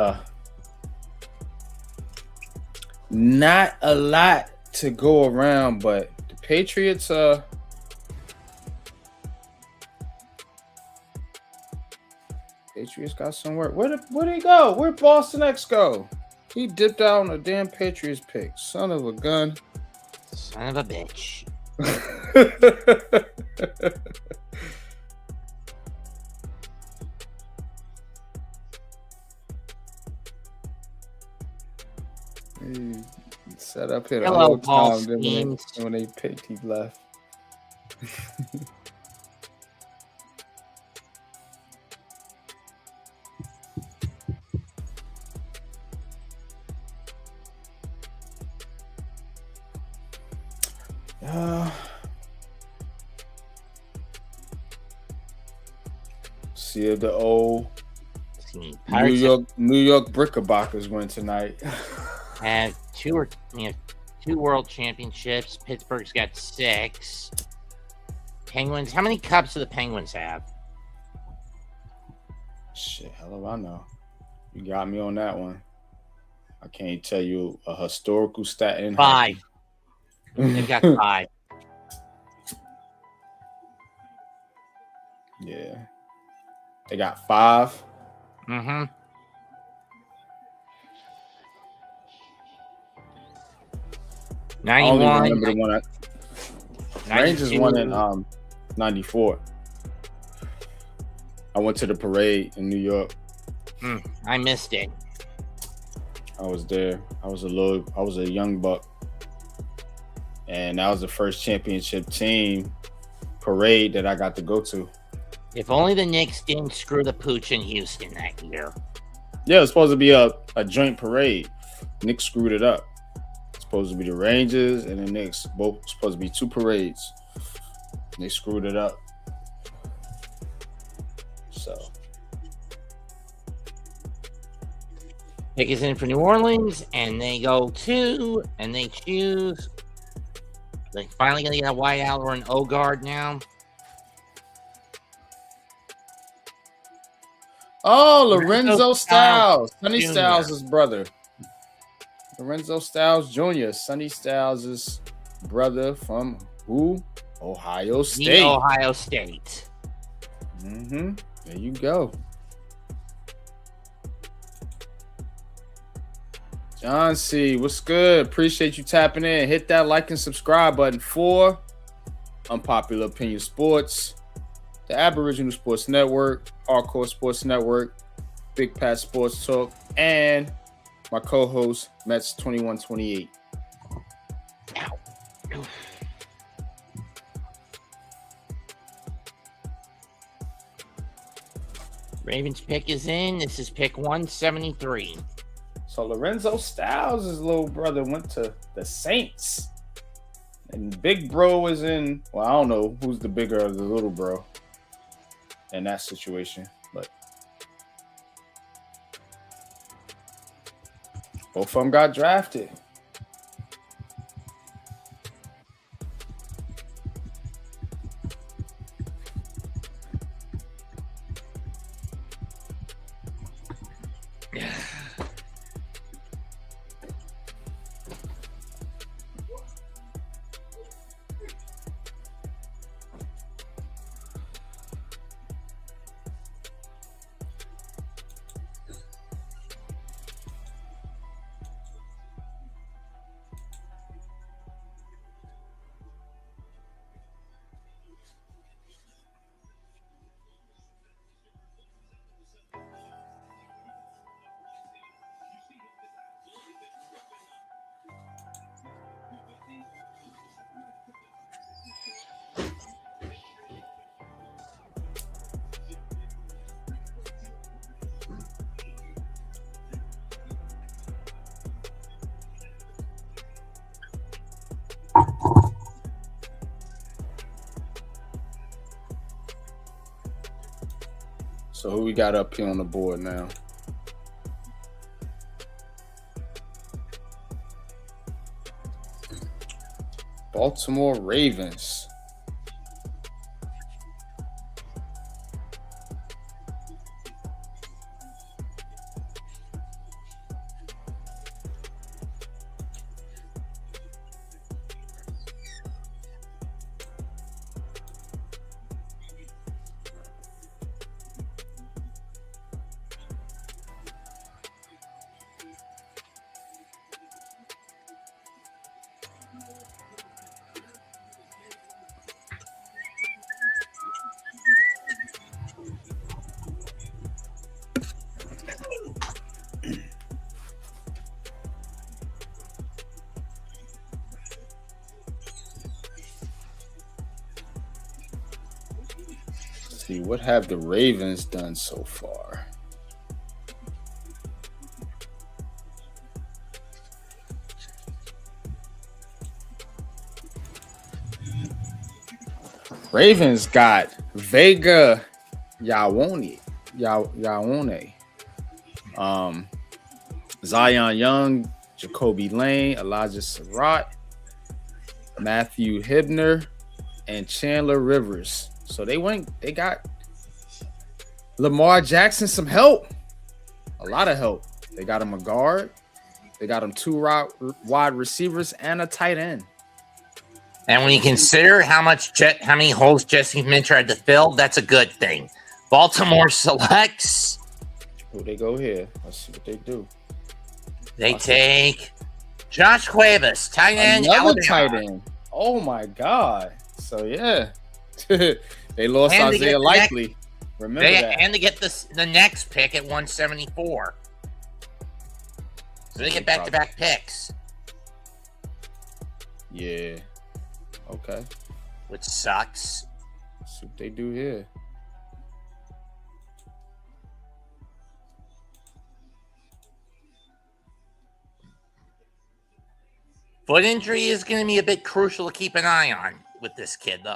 not a lot to go around, but the Patriots Patriots got some work. Where'd he go? Where'd Boston X go? He dipped out on a damn Patriots pick. Son of a gun. Son of a bitch. He set up here Hello, all the Paul time. Then Skeens. when they picked, he left. See if the old New York Knickerbockers win tonight. Have two world championships. Pittsburgh's got 6. Penguins. How many cups do the Penguins have? Shit, hell if I know. You got me on that one. I can't tell you a historical stat in 5. They've got 5. Yeah. They got 5. Mm-hmm. I only 91. remember the one Rangers won in 94. I went to the parade in New York. I missed it. I was there. I was a young buck. And that was the first championship team parade that I got to go to. If only the Knicks didn't screw the pooch in Houston that year. Yeah, it was supposed to be a joint parade. Knicks screwed it up. It's supposed to be the Rangers and the Knicks. Both supposed to be 2 parades. They screwed it up. So. Pick is in for New Orleans, and they go to, and they choose. They finally going to get a wideout or an O-guard now. Oh, Lorenzo Styles. Sonny Jr. Styles' brother. Lorenzo Styles Jr., Sonny Styles' brother from who? Ohio State. Ohio State. Mm-hmm. There you go. John C., what's good? Appreciate you tapping in. Hit that like and subscribe button for Unpopular Opinion Sports, the Aboriginal Sports Network, Hardcore Sports Network, Big Pat Sports Talk, and my co-host, Mets 2128. Ravens pick is in. This is pick 173. So Lorenzo Styles' little brother went to the Saints. And Big Bro is in, well, I don't know who's the bigger of the little bro in that situation, but both of them got drafted. So who we got up here on the board now? Baltimore Ravens. see, what have the Ravens done so far? Ravens got Vega Yawone, Zion Young, Jacoby Lane, Elijah Surratt, Matthew Hibner, and Chandler Rivers. So they got Lamar Jackson some help, a lot of help. They got him a guard, they got him 2 wide receivers and a tight end. And when you consider how many holes Jesse Minter tried to fill, that's a good thing. Baltimore selects. Who they go here? Let's see what they do. They take Josh Cuevas, tight end. Another tight end. Oh my God. So yeah, they lost And Isaiah Likely. Remember that. And to get the next pick at 174. So they get back-to-back picks. Yeah. Okay. Which sucks. Let's see what they do here. Foot injury is going to be a bit crucial to keep an eye on with this kid, though.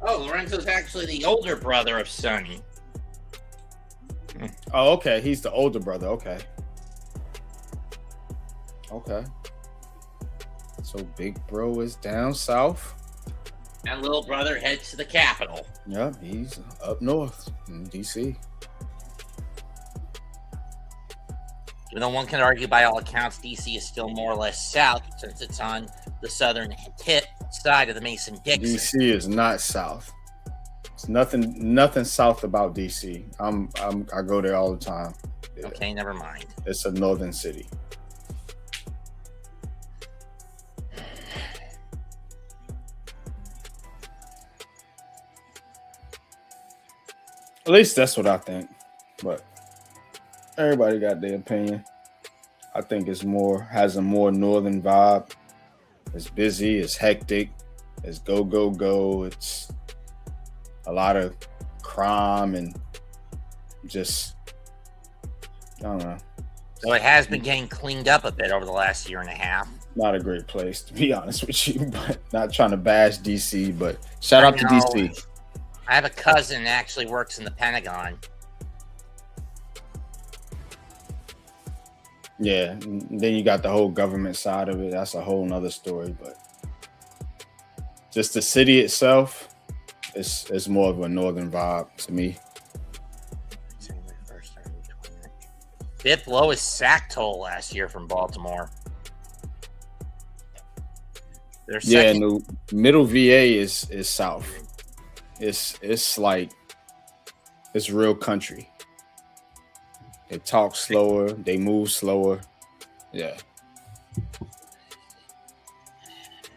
Oh, Lorenzo's actually the older brother of Sonny. Oh, okay. He's the older brother. Okay. Okay. So big bro is down south. And little brother heads to the capital. Yeah, he's up north in DC. Even though one can argue by all accounts, DC is still more or less south since it's on the southern tip side of the Mason-Dixon. DC is not south. It's nothing south about DC. I go there all the time. Yeah. Okay, never mind. It's a northern city. At least that's what I think. But everybody got their opinion. I think has a more northern vibe. It's busy, it's hectic, it's go. It's a lot of crime and just, I don't know. So it has been getting cleaned up a bit over the last year and a half. Not a great place, to be honest with you, but not trying to bash DC, but shout out to DC. I have a cousin that actually works in the Pentagon. Yeah, then you got the whole government side of it. That's a whole nother story, but just the city itself is more of a northern vibe to me. Fifth lowest sack total last year from Baltimore. Yeah, and the middle VA is south. It's like it's real country. They talk slower, they move slower. Yeah.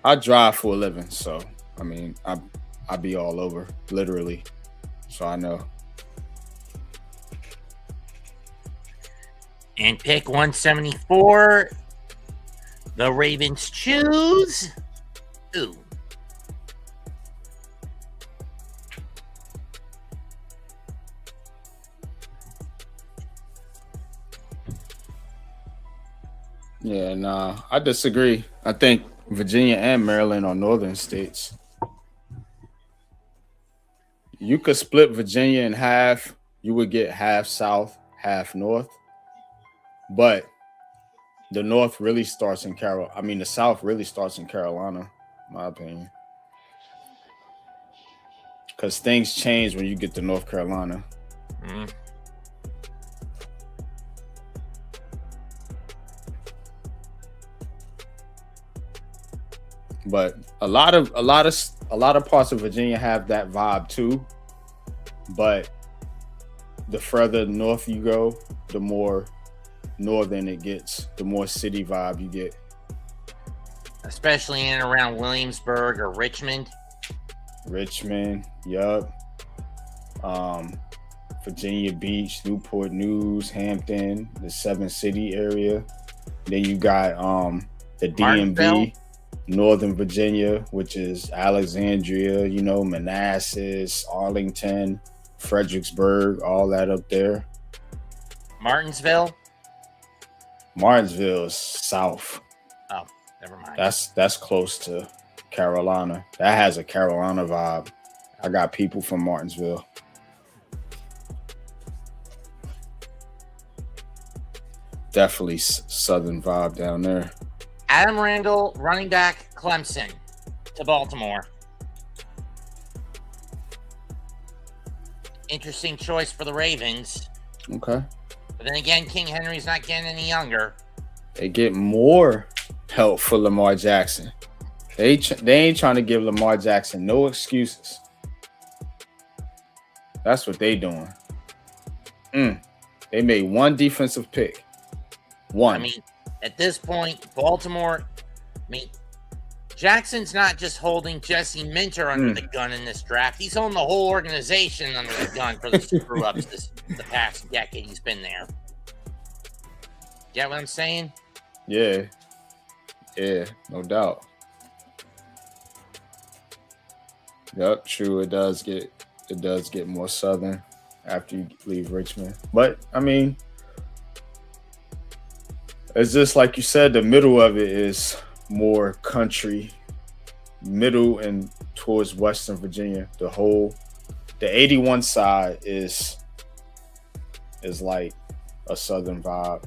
I drive for a living, so I mean I be all over, literally. So I know. And pick 174. The Ravens choose. Ooh. Yeah, nah, I disagree. I think Virginia and Maryland are northern states. You could split Virginia in half. You would get half south, half north. But the north really starts in the south really starts in Carolina, in my opinion. Because things change when you get to North Carolina. Mm. But a lot of parts of Virginia have that vibe too. But the further north you go, the more northern it gets, the more city vibe you get. Especially in and around Williamsburg or Richmond. Yup. Virginia Beach, Newport News, Hampton, the 7 City area. Then you got the Martinsville. DMV, Northern Virginia, which is Alexandria, Manassas, Arlington, Fredericksburg, all that up there. Martinsville is south. Oh, never mind. That's close to Carolina. That has a Carolina vibe. I got people from Martinsville. Definitely southern vibe down there. Adam Randall, running back, Clemson to Baltimore. Interesting choice for the Ravens. Okay. But then again, King Henry's not getting any younger. They get more help for Lamar Jackson. They ain't trying to give Lamar Jackson no excuses. That's what they doing. They made one defensive pick. One. I mean, at this point, Baltimore, Jackson's not just holding Jesse Minter under the gun in this draft. He's holding the whole organization under the gun for the screw-ups the past decade he's been there. Get what I'm saying? Yeah, no doubt. Yep, true. It does get more southern after you leave Richmond. But I mean, it's just like you said, the middle of it is more country, middle and towards Western Virginia. The 81 side is like a southern vibe.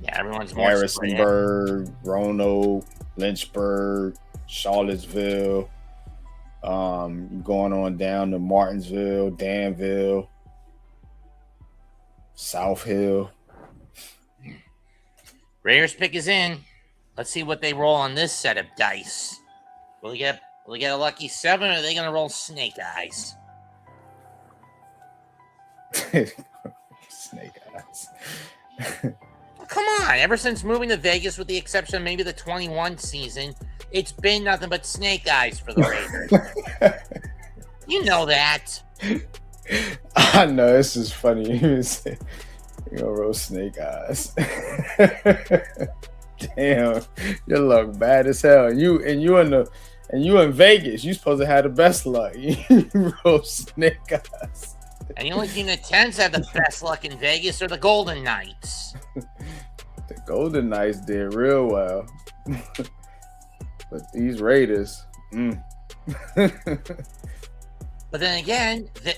Yeah, everyone's more Harrisonburg, Roanoke, Lynchburg, Charlottesville, going on down to Martinsville, Danville, South Hill. Raiders pick is in. Let's see what they roll on this set of dice. Will they get a lucky 7, or are they going to roll snake eyes? Snake eyes. Come on. Ever since moving to Vegas, with the exception of maybe the 21 season, it's been nothing but snake eyes for the Raiders. You know that. I know. This is funny. You gonna roll snake eyes. Damn, your luck bad as hell. You in Vegas. You supposed to have the best luck. You roll snake eyes. And the only team that tends to have the best luck in Vegas are the Golden Knights. The Golden Knights did real well. But these Raiders. But then again, the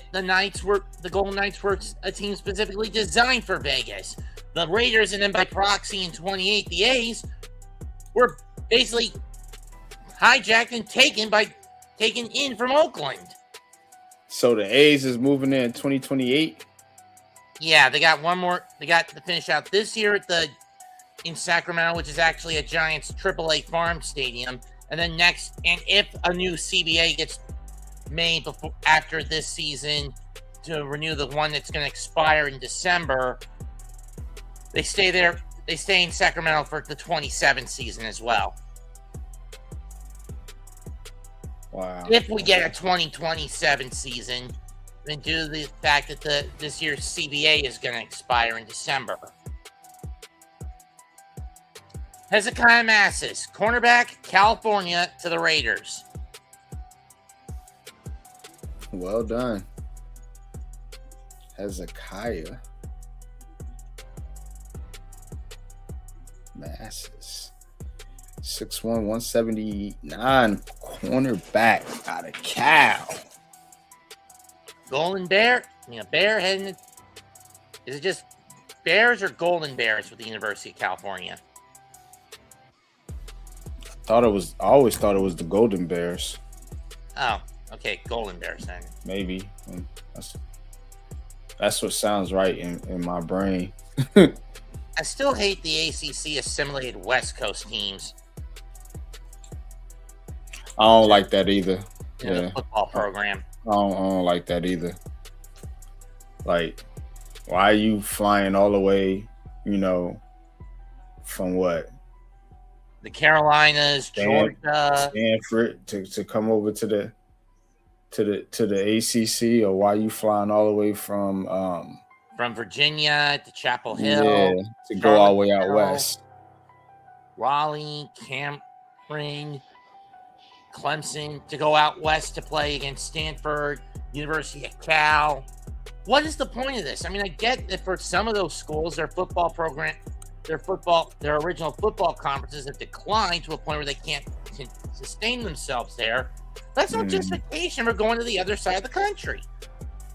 Golden Knights were a team specifically designed for Vegas. The Raiders, and then by proxy in 28, the A's, were basically hijacked and taken in from Oakland. So the A's is moving in 2028? Yeah, they got one more. They got to finish out this year in Sacramento, which is actually a Giants AAA farm stadium. And then and if a new CBA gets made after this season to renew the one that's going to expire in December, they stay there. They stay in Sacramento for the 27 season as well. Wow. If we get a 2027 season, then due to the fact that this year's CBA is going to expire in December. Hezekiah Massis, cornerback, California, to the Raiders. Well done. Hezekiah Massis. 6'1", 179, cornerback out of Cal. Golden Bear? Bear heading. Is it just Bears or Golden Bears with the University of California? I always thought it was the Golden Bears. Oh, okay, Golden Bears then. Maybe. That's what sounds right in my brain. I still hate the ACC assimilated West Coast teams. I don't like that either. In the football program. I don't like that either. Like, why are you flying all the way, from what? The Carolinas, Georgia. Stanford to come over to to the ACC, or why you flying all the way from Virginia to Chapel yeah, Hill, to go all the way out Charlottesville, west? Raleigh, Cameron, Clemson, to go out west to play against Stanford, University of Cal. What is the point of this? I mean, I get that for some of those schools, their football program, their original football conferences have declined to a point where they can't sustain themselves there. That's no justification for going to the other side of the country.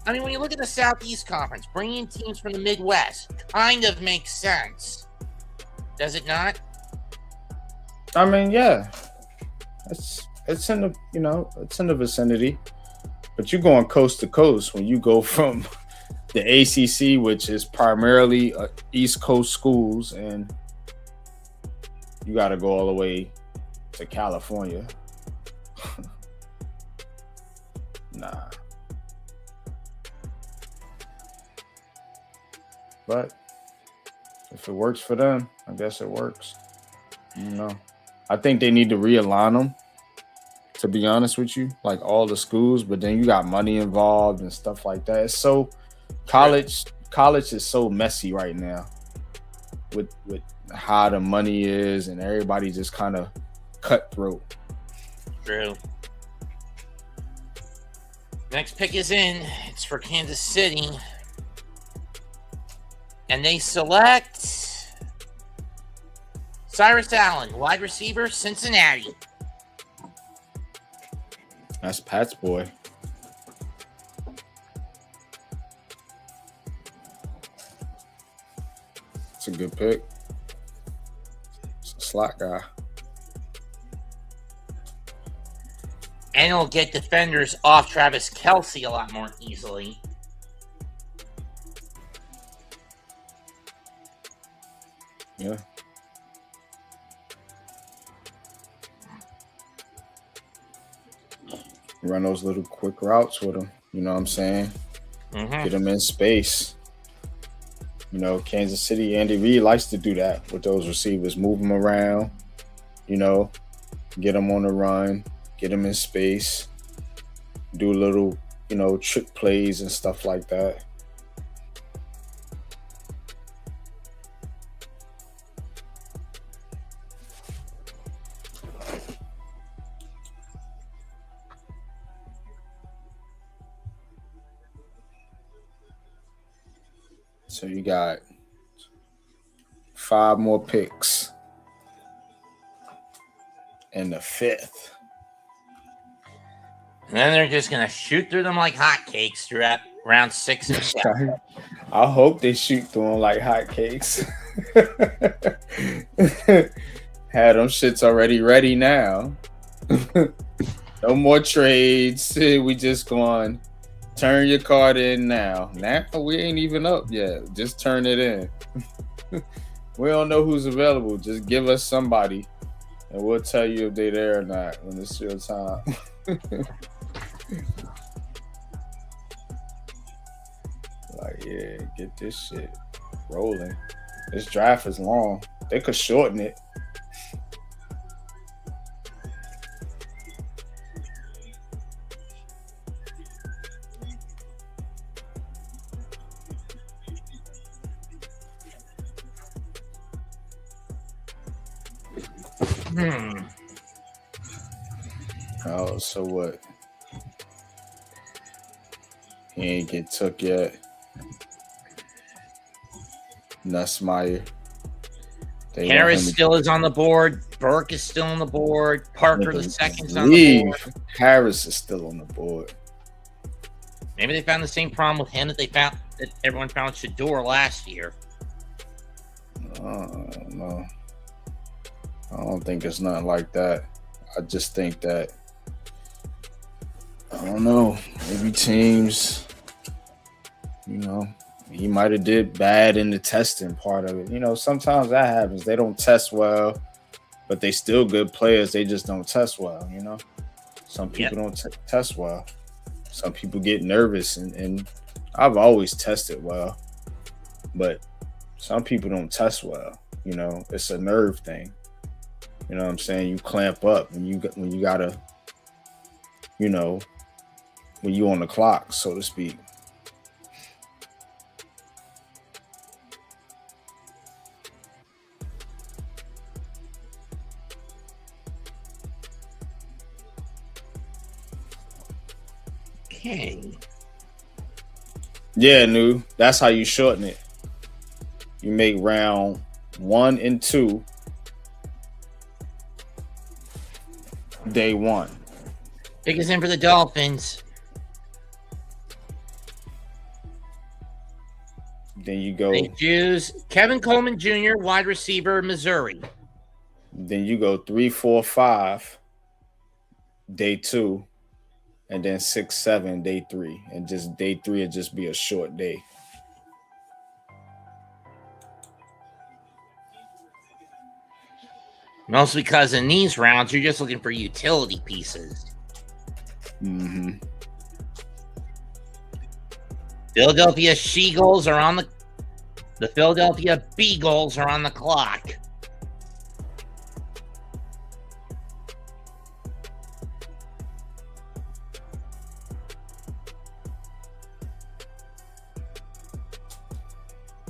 I mean, when you look at the Southeast Conference, bringing teams from the Midwest kind of makes sense. Does it not? I mean, yeah, it's in the vicinity, but you're going coast to coast when you go from the ACC, which is primarily East Coast schools, and you got to go all the way to California. Nah. But if it works for them, I guess it works. I think they need to realign them, to be honest with you, like all the schools, but then you got money involved and stuff like that. It's so college is so messy right now with how the money is, and everybody just kind of cutthroat. True. Next pick is in. It's for Kansas City. And they select Cyrus Allen, wide receiver, Cincinnati. That's Pat's boy. It's a good pick. It's a slot guy. And it'll get defenders off Travis Kelce a lot more easily. Yeah. Run those little quick routes with him. You know what I'm saying? Get him in space. Kansas City, Andy Reid likes to do that with those receivers. Move them around, get them on the run, get them in space, do little, trick plays and stuff like that. So you got 5 more picks in the 5th. And then they're just going to shoot through them like hotcakes throughout round 6 and 7. I hope they shoot through them like hotcakes. Had them shits already ready now. No more trades. We just going, turn your card in now. Now we ain't even up yet. Just turn it in. We don't know who's available. Just give us somebody, and we'll tell you if they're there or not when it's your time. Like, yeah, get this shit rolling. This draft is long. They could shorten it. Oh, so what? He ain't get took yet. Nussmeier. Harris still is on the board. Burke is still on the board. Parker the second's on the board. Harris is still on the board. Maybe they found the same problem with him that everyone found with Shedeur last year. No. I don't think it's nothing like that. I just think that, I don't know, maybe teams, he might have did bad in the testing part of it. Sometimes that happens. They don't test well, but they still good players. They just don't test well, Some people don't test well. Some people get nervous, and I've always tested well, but some people don't test well. It's a nerve thing. You know what I'm saying? You clamp up when you gotta, when you on the clock, so to speak. Okay. Yeah, new. That's how you shorten it. You make round 1 and 2 day 1. Biggest in for the Dolphins. Then you go. They choose Kevin Coleman Jr., wide receiver, Missouri. Then you go 3, 4, 5 day 2, and then 6, 7 day 3, and just day 3 would just be a short day. Mostly because in these rounds, you're just looking for utility pieces. Mm-hmm. Philadelphia She-Gulls are on the Philadelphia Beagles are on the clock.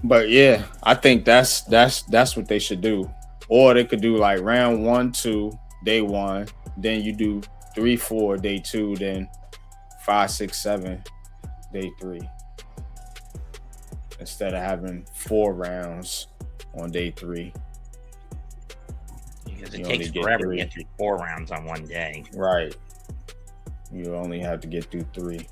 But yeah, I think that's what they should do. Or they could do like round 1, 2, day 1, then you do 3, 4, day 2, then 5, 6, 7, day 3. Instead of having 4 rounds on day 3. Because it takes forever to get through 4 rounds on one day. Right. You only have to get through 3.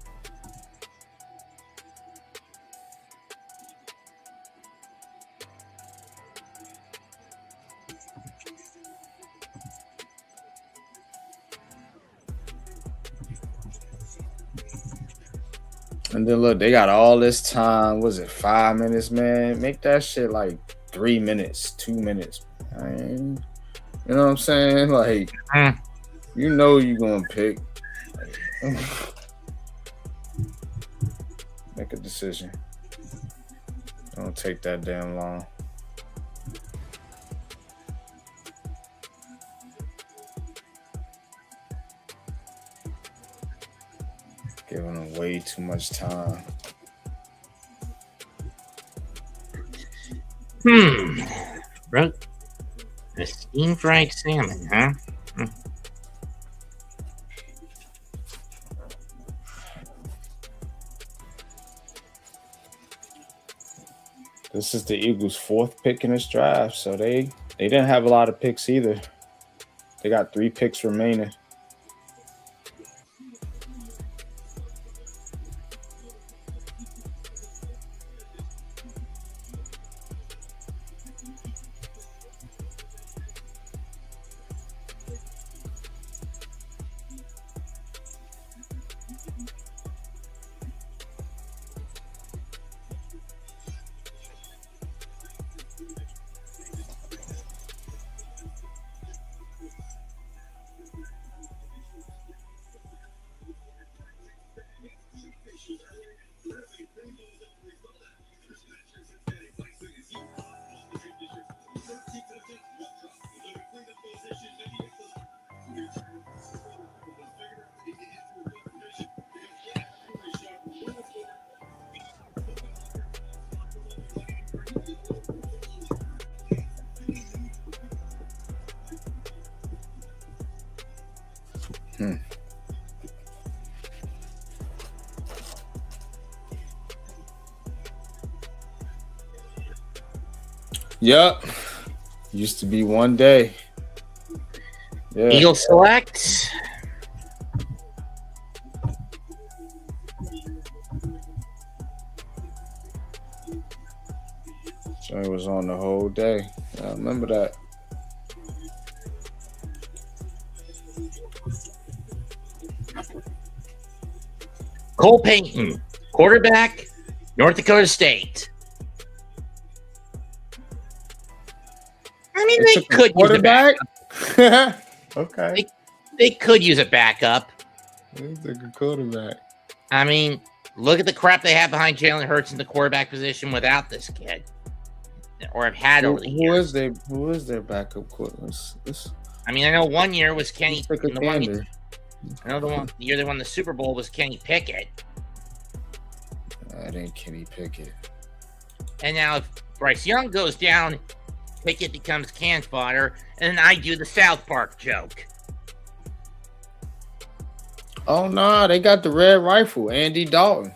And then look, they got all this time. Was it 5 minutes, man? Make that shit like 3 minutes, 2 minutes. Man. You know what I'm saying? Like, you know you're gonna pick. Make a decision. Don't take that damn long. Giving them way too much time. Bro, a steamed fried salmon, huh? This is the Eagles' 4th pick in this draft, so they didn't have a lot of picks either. They got 3 picks remaining. Yep. Used to be one day. Yeah. Eagle select. Joey was on the whole day. I remember that. Cole Payton, quarterback, North Dakota State. I mean, they could use a backup. Okay. They could use a backup. They took a quarterback. I mean, look at the crap they have behind Jalen Hurts in the quarterback position without this kid, or have had over the years. Who is their backup quarterback? I mean, I know one year was Kenny. Take a gander. Another one, the year they won the Super Bowl was Kenny Pickett. That ain't Kenny Pickett. And now if Bryce Young goes down, Pickett becomes can fodder, and then I do the South Park joke. Oh no, they got the red rifle, Andy Dalton.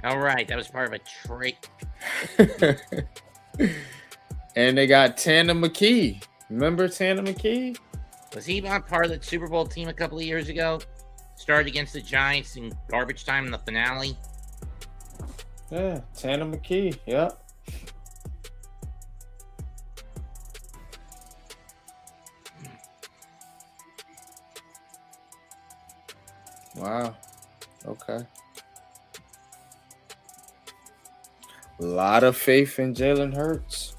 All right, that was part of a trick. And they got Tanner McKee. Remember Tanner McKee? Was he not part of the Super Bowl team a couple of years ago? Started against the Giants in garbage time in the finale. Yeah, Tanner McKee. Yep. Wow. Okay. A lot of faith in Jalen Hurts.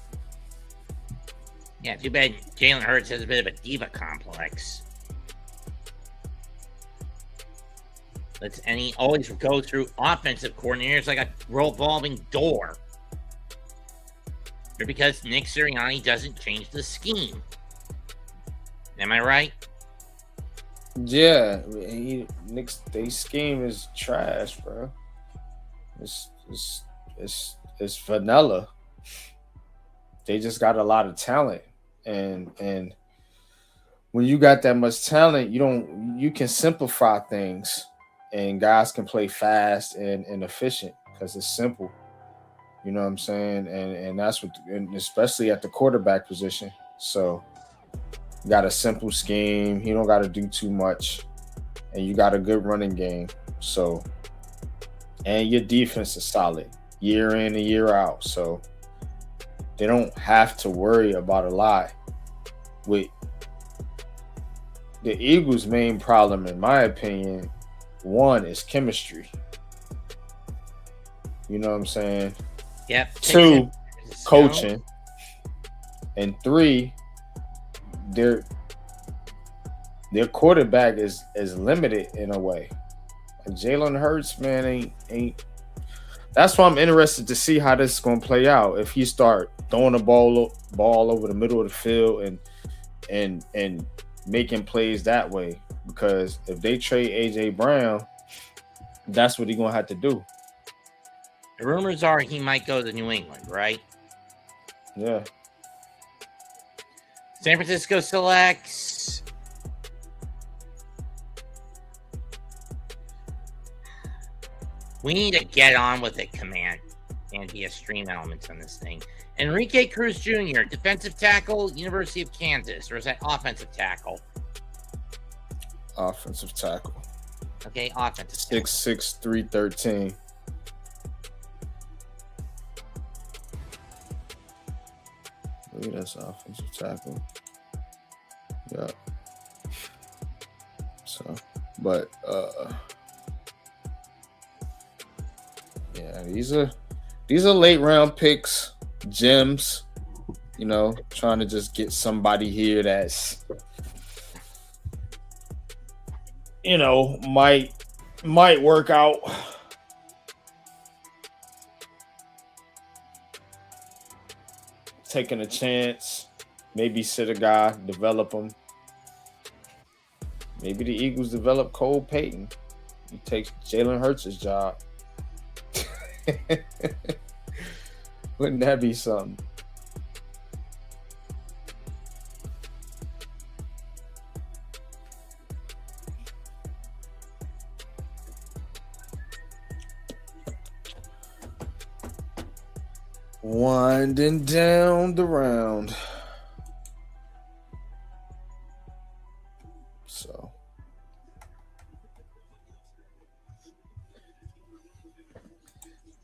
Yeah, too bad Jalen Hurts has a bit of a diva complex. And he always goes through offensive coordinators like a revolving door. Or because Nick Sirianni doesn't change the scheme. Am I right? Yeah, Nick's scheme is trash, bro. It's vanilla. They just got a lot of talent, and when you got that much talent, you can simplify things, and guys can play fast and efficient because it's simple. You know what I'm saying? And that's what, and especially at the quarterback position. So you got a simple scheme. You don't got to do too much, and you got a good running game. So, and your defense is solid year in and year out. So they don't have to worry about a lot. With the Eagles' main problem, in my opinion, one is chemistry. You know what I'm saying? Yep. 2, coaching. And 3, their quarterback is limited in a way. And Jalen Hurts, man, ain't. That's why I'm interested to see how this is going to play out. If he start throwing the ball over the middle of the field and making plays that way, because if they trade AJ Brown, that's what he's going to have to do. The rumors are he might go to New England, right? Yeah. San Francisco selects we need to get on with it, command, and be a stream elements on this thing. Enrique Cruz Jr., defensive tackle, University of Kansas, or is that offensive tackle? Offensive tackle. Okay, offensive tackle. 6'6", 313. Maybe that's offensive tackle. Yeah. So, but yeah, these are late round picks, gems. You know, trying to just get somebody here that's, you know, might work out. Taking a chance, maybe sit a guy, develop him. Maybe the Eagles develop Cole Payton. He takes Jalen Hurts' job. Wouldn't that be something? Winding down the round. So.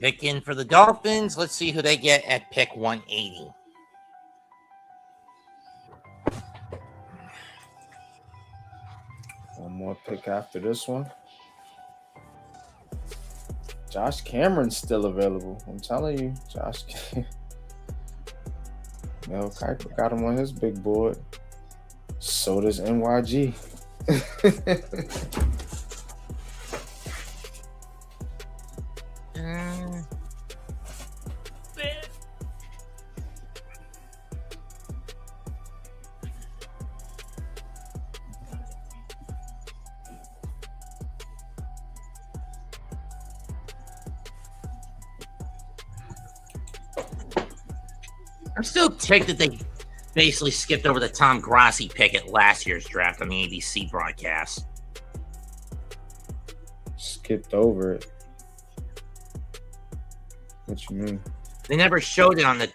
Pick in for the Dolphins. Let's see who they get at pick 180. One more pick after this one. Josh Cameron's still available. I'm telling you, Josh. Mel Kiper got him on his big board. So does NYG. I'm still ticked that they basically skipped over the Tom Grassi pick at last year's draft on the ABC broadcast. Skipped over it. What you mean? They never showed it on the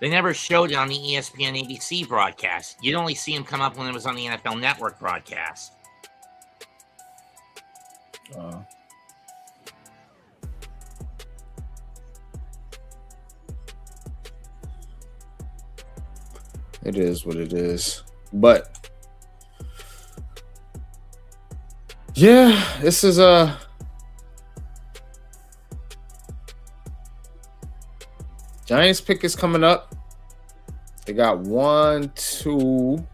ESPN ABC broadcast. You'd only see him come up when it was on the NFL Network broadcast. It is what it is. But yeah, this is Giants pick is coming up. They got 1, 2.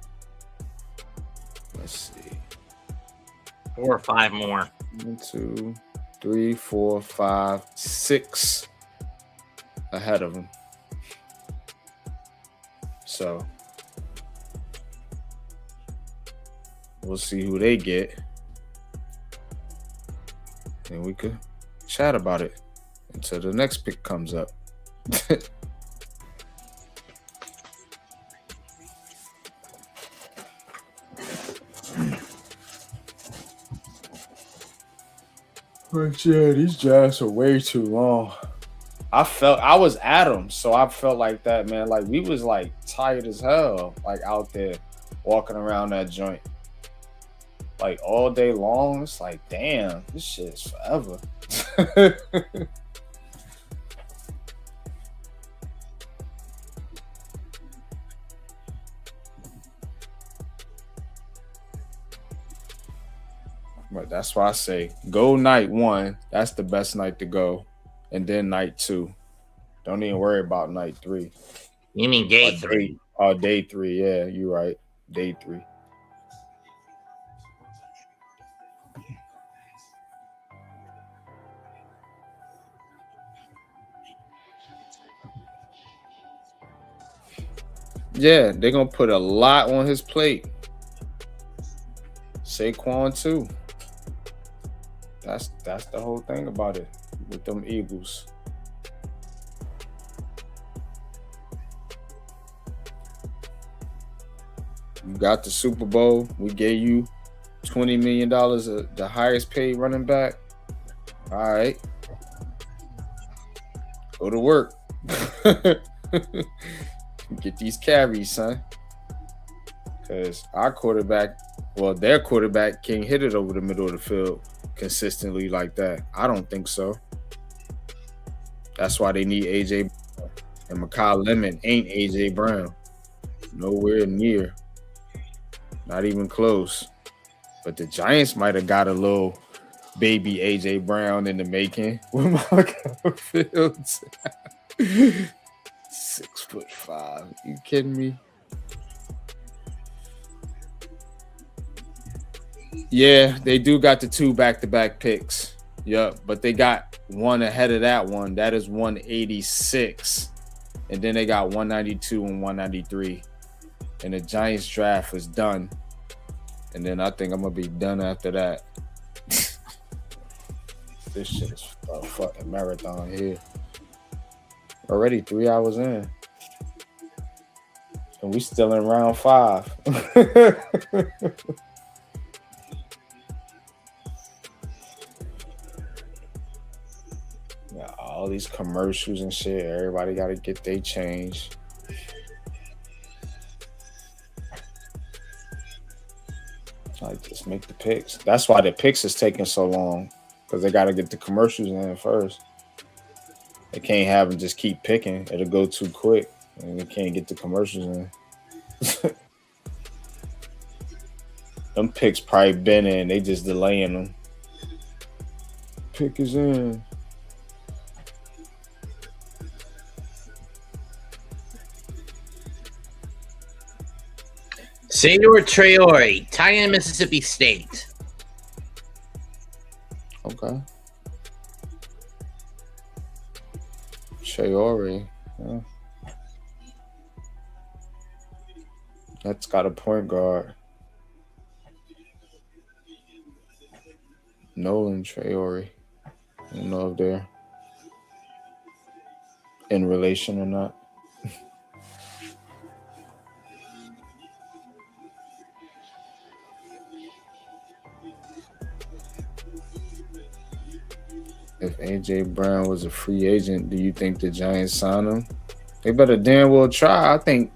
Let's see. 4 or 5 more. 1, 2, 3, 4, 5, 6 ahead of them. So we'll see who they get. And we could chat about it until the next pick comes up. But yeah, these drafts are way too long. I was at them, so I felt like that, man. Like we was like tired as hell, like out there walking around that joint, like all day long. It's like, damn, this shit is forever. But that's why I say go night 1. That's the best night to go. And then night 2. Don't even worry about night 3. You mean day 3? Day 3. Yeah, you're right. Day 3. Yeah, they're going to put a lot on his plate. Saquon too. That's the whole thing about it with them Eagles. You got the Super Bowl. We gave you $20 million, the highest paid running back. All right. Go to work. Get these carries, son. Because our quarterback, their quarterback can't hit it over the middle of the field consistently like that. I don't think so. That's why they need A.J. Brown. And Mekhi Lemon ain't A.J. Brown. Nowhere near. Not even close. But the Giants might have got a little baby A.J. Brown in the making with Markel Fields. 6'5". You kidding me? Yeah, they do got the 2 back-to-back picks. Yep, but they got one ahead of that one. That is 186. And then they got 192 and 193. And the Giants draft is done. And then I think I'm going to be done after that. This shit is a fucking marathon here. Already 3 hours in. And we still in round 5. Yeah, all these commercials and shit. Everybody got to get their change. Like, just make the picks. That's why the picks is taking so long. Because they got to get the commercials in first. They can't have them just keep picking. It'll go too quick. And they can't get the commercials in. Them picks probably been in. They just delaying them. Pick is in. Sador Traore, tight end Mississippi State. Okay. Traore. Yeah. That's got a point guard. Nolan Traore. I don't know if they're in relation or not. If AJ Brown was a free agent, do you think the Giants sign him? They better damn well try. I think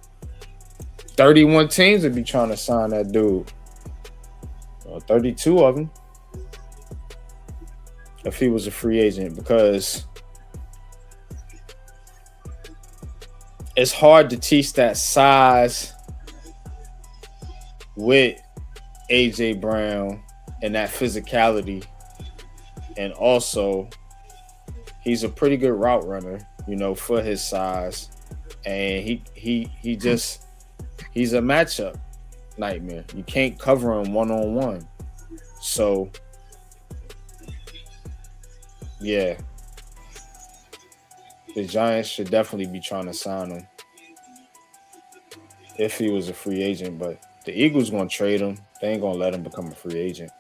31 teams would be trying to sign that dude. 32 of them. If he was a free agent, because it's hard to teach that size with AJ Brown and that physicality. And also, he's a pretty good route runner, for his size. And he's a matchup nightmare. You can't cover him one-on-one. So, yeah. The Giants should definitely be trying to sign him if he was a free agent. But the Eagles going to trade him. They ain't going to let him become a free agent.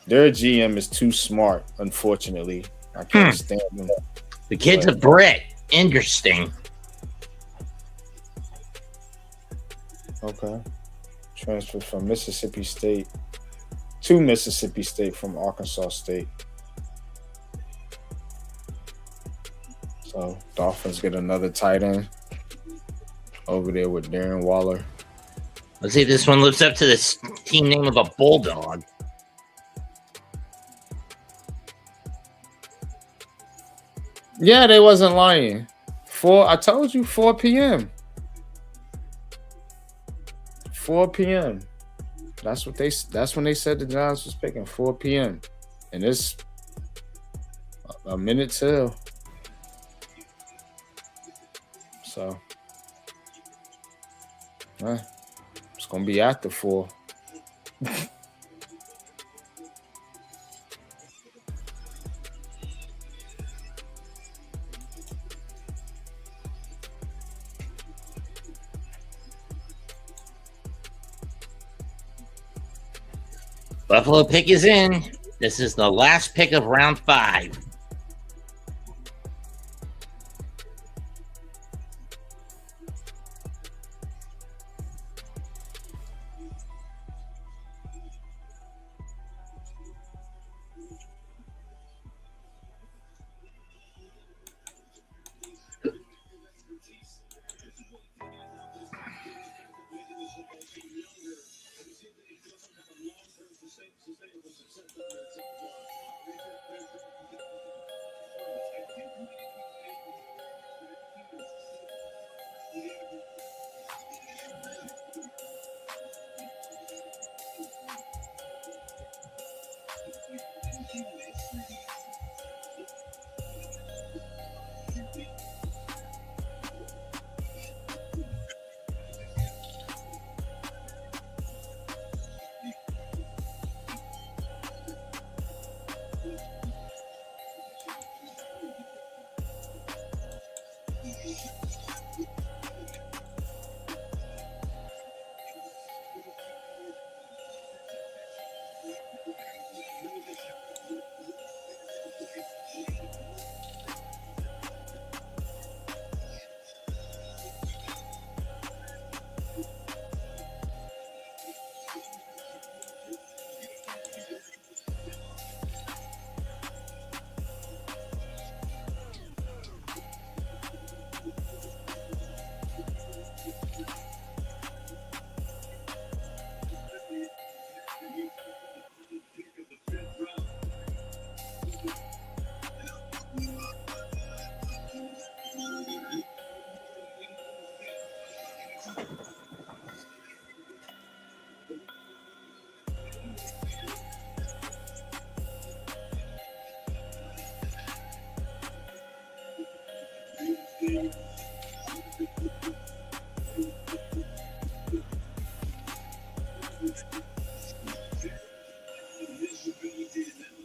Their GM is too smart, unfortunately. I can't stand him. The kid's a Brit. Interesting. Okay. Transferred from Mississippi State to Mississippi State from Arkansas State. So Dolphins get another tight end over there with Darren Waller. Let's see if this one lives up to this team name of a bulldog. Yeah, they wasn't lying. I told you 4 p.m. 4 p.m. That's when they said the Giants was picking 4 p.m. And it's a minute till. So it's gonna be after 4. Buffalo pick is in. This is the last pick of round 5.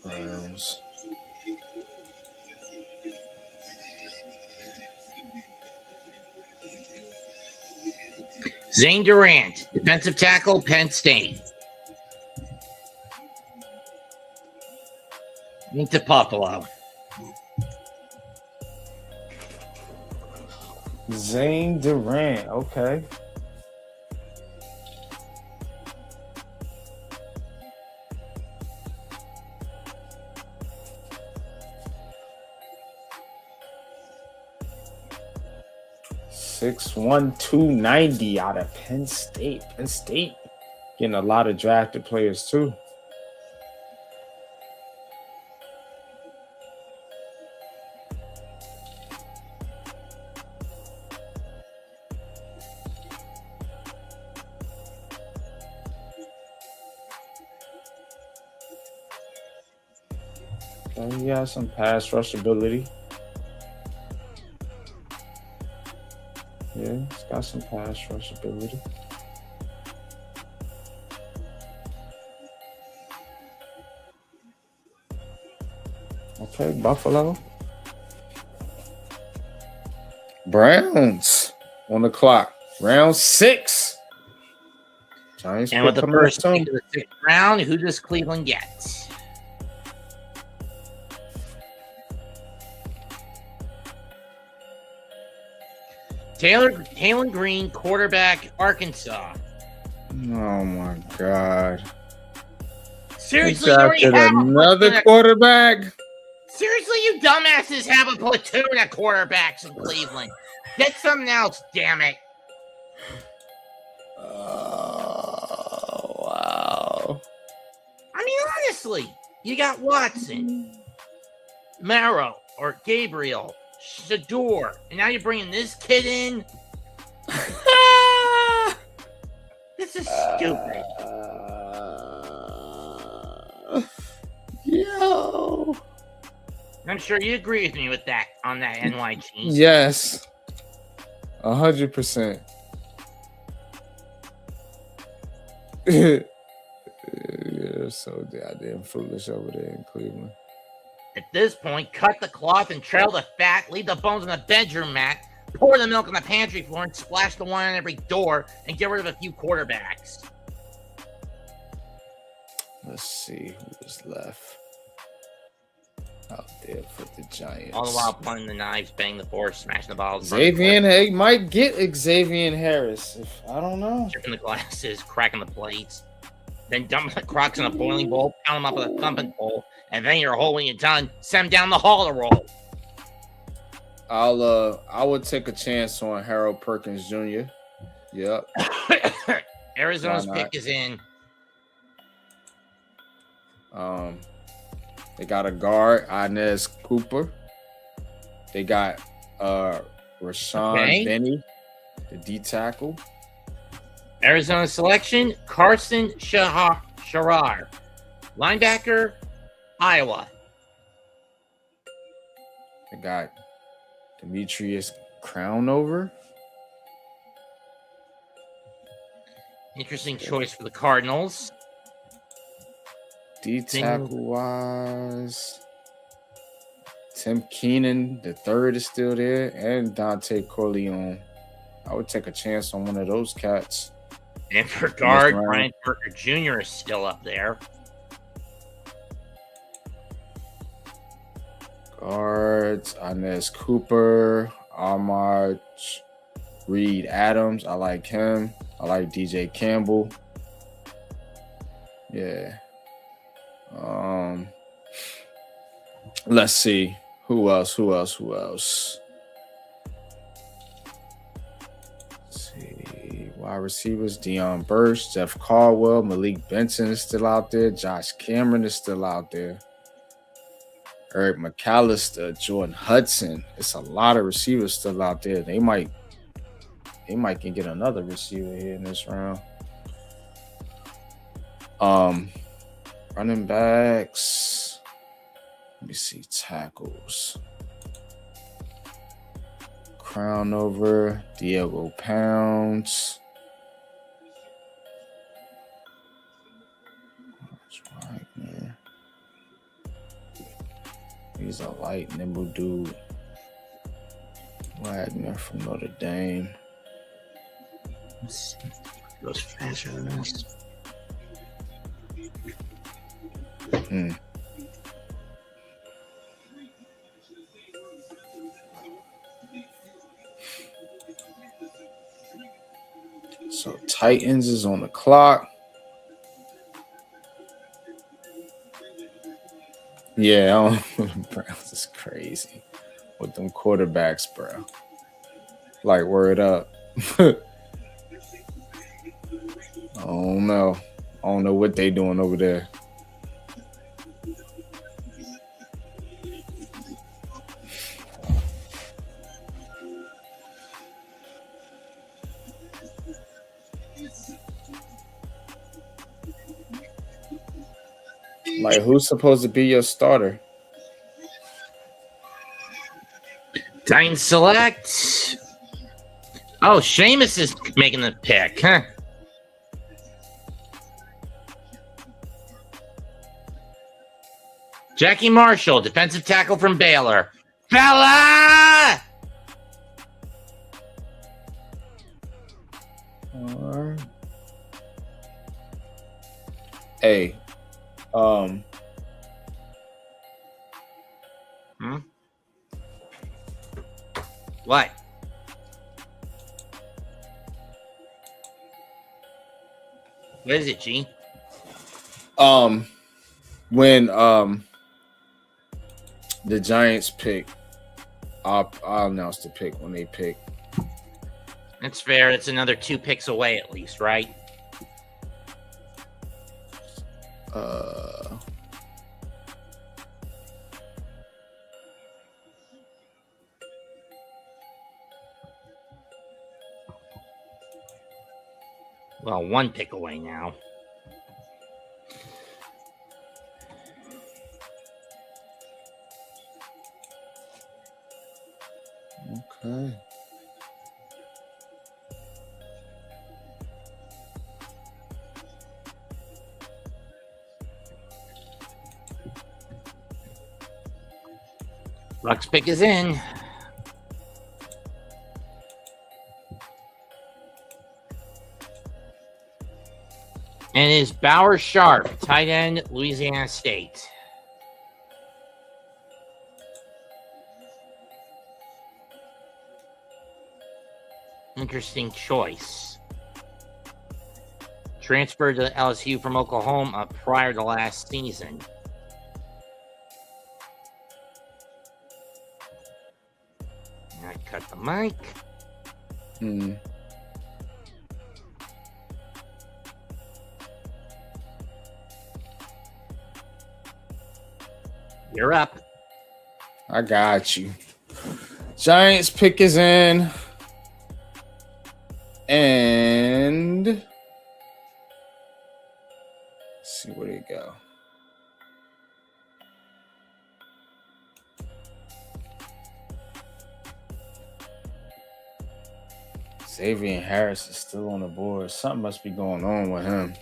Browns. Zane Durant, defensive tackle, Penn State. Into Buffalo. Zane Durant, okay. 6'1", 290 out of Penn State. Penn State getting a lot of drafted players too. So he has some pass rush ability. Yeah, he's got some pass rush ability. Okay, Buffalo. Browns on the clock. Round 6. Giants And with the pick first coming pick of the 6th round, who does Cleveland get? Taylor Green, quarterback, Arkansas. Oh my God! Seriously, He you already drafted have another quarterback. Seriously, you dumbasses have a platoon of quarterbacks in Cleveland. Get something else, damn it. Oh wow! I mean, honestly, you got Watson, Marrow, or Gabriel, Shador, and now you're bringing this kid in. This is stupid. Yo. I'm sure you agree with me with that on that NYG. Yes. 100%. You're so goddamn foolish over there in Cleveland. At this point, cut the cloth and trail the fat, leave the bones on the bedroom mat, pour the milk on the pantry floor, and splash the wine on every door, and get rid of a few quarterbacks. Let's see who's left out there for the Giants. All the while pointing the knives, banging the floor, smashing the balls. Xavier, hey, might get Xavier Harris. I don't know. Chipping the glasses, cracking the plates, then dumping the Crocs in a boiling bowl, pound them up with a thumping pole, and then you're holding it done. Send them down the hall to roll. I would take a chance on Harold Perkins Jr. Yep. Arizona's pick is in. They got a guard, Inez Cooper. They got Rashawn Benny, the D tackle. Arizona selection, Carson Sharar, linebacker, Iowa. They got Demetrius Crownover. Interesting choice for the Cardinals. D tackle wise, Tim Keenan the third is still there, and Dante Corleone. I would take a chance on one of those cats. And for guard, Brian Parker Jr. is still up there. Guards, Inez Cooper, Ahmad Reed Adams. I like him. I like DJ Campbell. Yeah. Let's see. Who else? Let's see. Wide receivers, Deion Burst, Jeff Caldwell, Malik Benson is still out there. Josh Cameron is still out there. Eric McAllister, Jordan Hudson. It's a lot of receivers still out there. They might can get another receiver here in this round. Running backs. Let me see. Tackles. Crownover, Diego Pounds. Wagner. He's a light, nimble dude. Wagner from Notre Dame. Goes faster than this. So Titans is on the clock. Yeah, Browns is crazy with them quarterbacks, bro. Like, word up. I don't know. I don't know what they doing over there. Like, who's supposed to be your starter? Titan select. Oh, Sheamus is making the pick, huh? Jackie Marshall, defensive tackle from Baylor. Fella! Hey, What? What is it, G? when the Giants pick, I'll announce the pick when they pick. That's fair. It's another 2 picks away at least, right? Well, 1 pick away now. Okay. Ruck's pick is in. And is Bauer Sharp, tight end, Louisiana State. Interesting choice. Transferred to LSU from Oklahoma prior to last season. I cut the mic. You're up. I got you. Giants pick is in. And let's see where they go. Xavier Harris is still on the board. Something must be going on with him.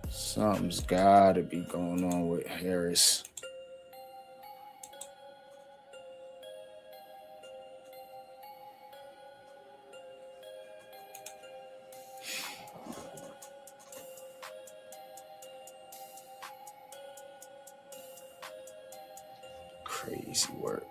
Something's got to be going on with Harris. Crazy work.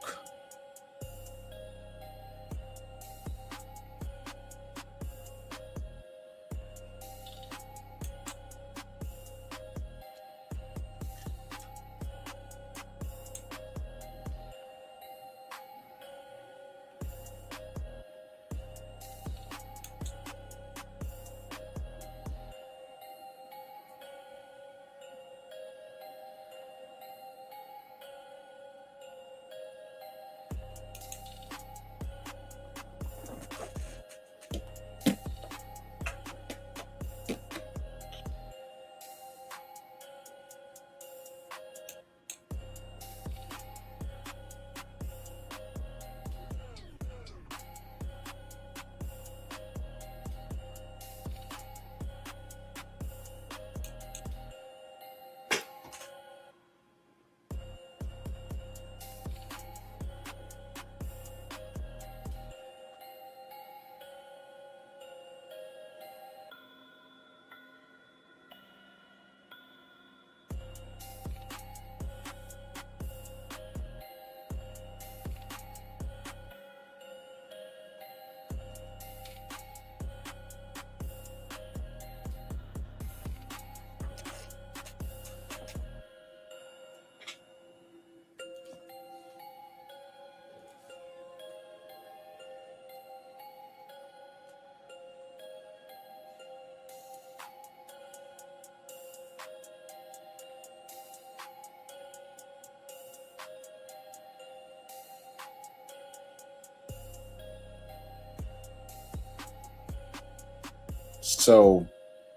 So,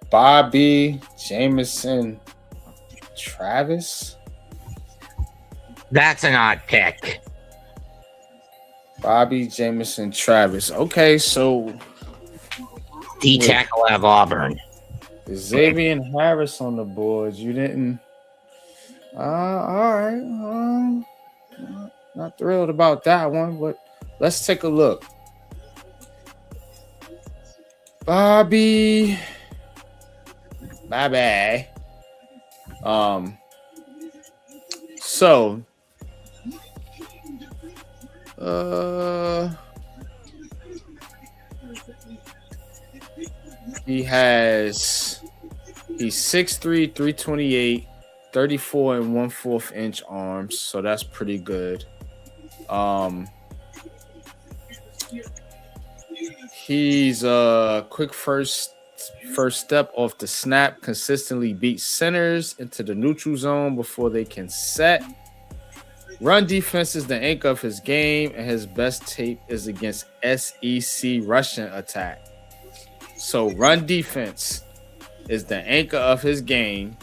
Bobby, Jameson, Travis. That's an odd pick. Bobby, Jameson, Travis. Okay, so D tackle out of Auburn. Xavier Harris on the board. You didn't. All right. Not thrilled about that one, but let's take a look. Bobby. Bye-bye. So he's 6'3", 328, 34 and 1/4 inch arms, so that's pretty good. He's a quick first step off the snap, consistently beats centers into the neutral zone before they can set. Run defense is the anchor of his game, and his best tape is against SEC rushing attack. So run defense is the anchor of his game,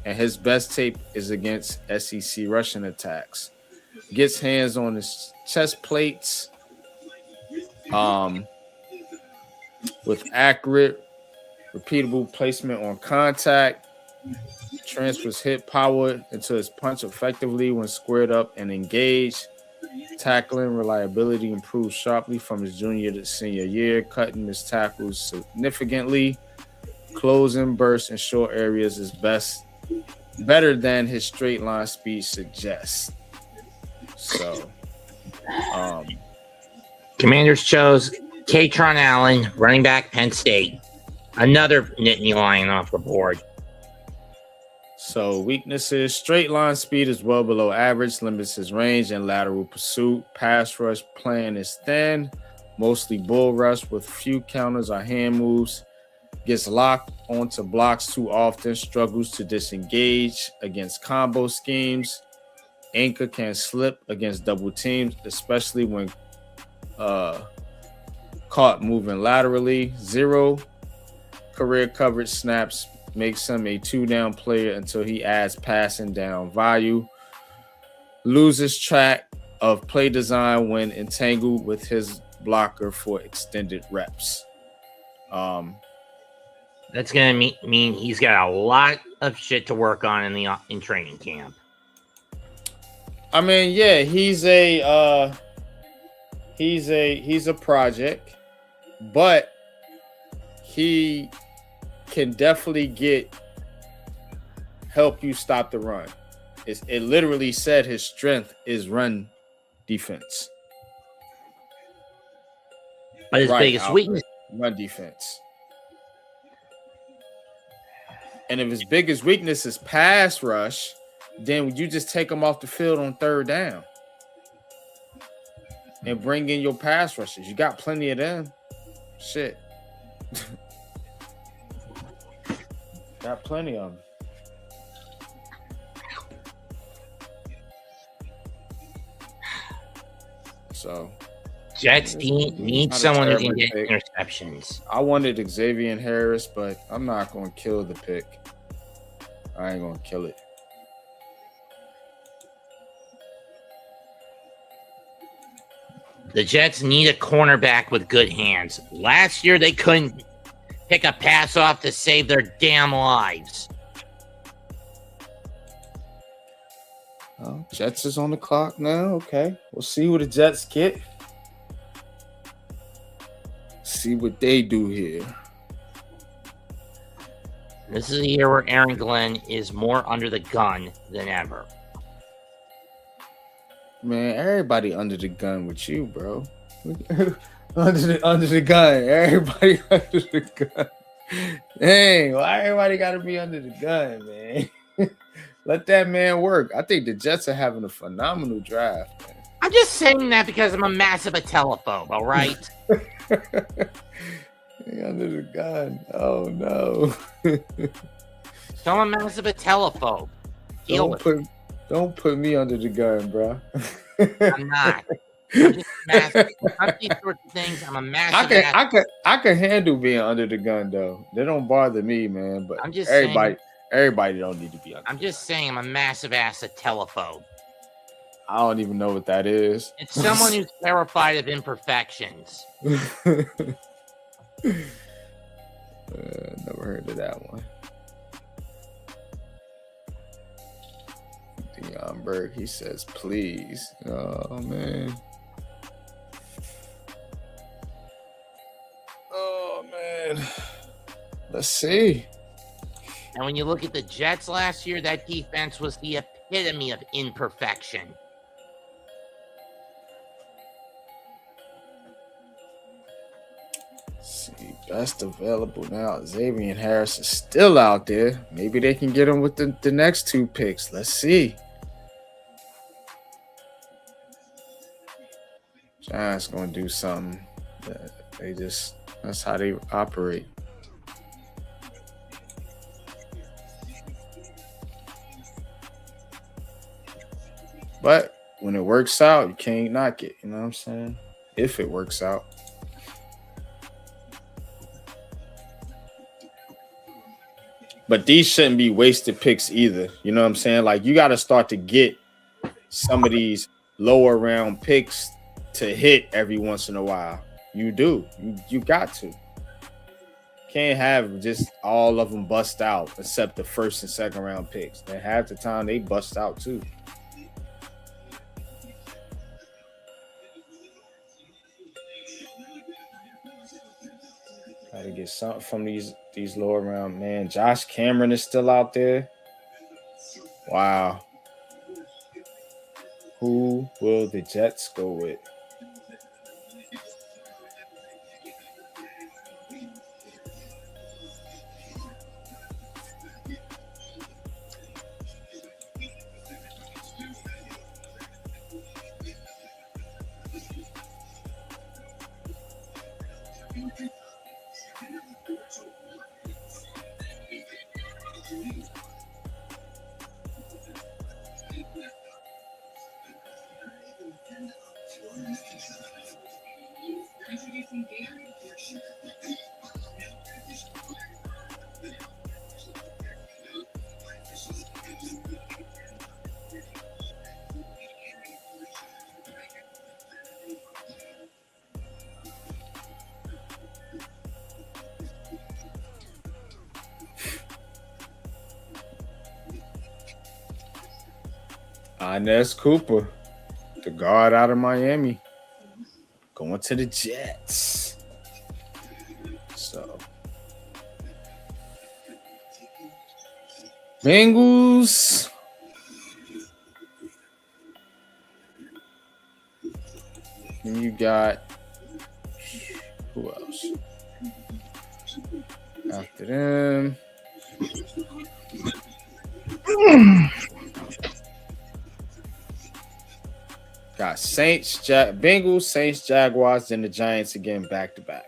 and his best tape is against SEC rushing attacks. Gets hands on his chest plates with accurate, repeatable placement on contact. Transfers hit power into his punch effectively when squared up and engaged. Tackling reliability improves sharply from his junior to senior year, cutting his tackles significantly. Closing bursts in short areas is better than his straight line speed suggests. So, Commanders chose Katron Allen, running back, Penn State. Another Nittany Lion off the board. So weaknesses: straight line speed is well below average, limits his range and lateral pursuit. Pass rush plan is thin, mostly bull rush with few counters or hand moves. Gets locked onto blocks too often, struggles to disengage against combo schemes. Anchor can slip against double teams, especially when caught moving laterally. 0 career coverage snaps makes him a 2-down player until he adds passing down value. Loses track of play design when entangled with his blocker for extended reps. That's gonna mean he's got a lot of shit to work on in training camp. I mean, yeah, he's a project, but he can definitely help you stop the run. It literally said his strength is run defense. But his biggest weakness, run defense. And if his biggest weakness is pass rush, then you just take him off the field on 3rd down and bring in your pass rushers. You got plenty of them. Shit. Got plenty of them. So Jets need someone who can get interceptions. I wanted Xavier Harris, but I'm not going to kill the pick. I ain't going to kill it. The Jets need a cornerback with good hands. Last year, they couldn't pick a pass off to save their damn lives. Oh, Jets is on the clock now. Okay. We'll see what the Jets get. See what they do here. This is a year where Aaron Glenn is more under the gun than ever. Man, everybody under the gun with you, bro. under the gun. Everybody under the gun. Dang, why everybody gotta be under the gun, man? Let that man work. I think the Jets are having a phenomenal draft, man. I'm just saying that because I'm a massive telephobe, all right? Under the gun. Oh no. So I'm a massive telephobe. Don't put me under the gun, bro. I'm not. I'm just massive. I'm these sorts of things. I'm a massive. I can handle being under the gun though. They don't bother me, man. But I'm just saying. Everybody don't need to be under. I'm just saying. I'm a massive ass telephobe. I don't even know what that is. It's someone who's terrified of imperfections. Never heard of that one. Dion Berg, he says, please. Oh, man. Oh, man. Let's see. And when you look at the Jets last year, that defense was the epitome of imperfection. See, best available now. Xavier Harris is still out there. Maybe they can get him with the next 2 picks. Let's see. Giants gonna do something. That's how they operate. But when it works out, you can't knock it. You know what I'm saying? If it works out. But these shouldn't be wasted picks either. You know what I'm saying? Like, you got to start to get some of these lower round picks to hit every once in a while. You do. You got to. Can't have just all of them bust out except the first and second round picks. And half the time they bust out too. Got to get something from these lower round, man. Josh Cameron is still out there. Wow. Who will the Jets go with? Inez Cooper, the guard out of Miami, going to the Jets. So, Bengals. And you got who else? After them. Got Bengals, Saints, Jaguars, and the Giants again back to back.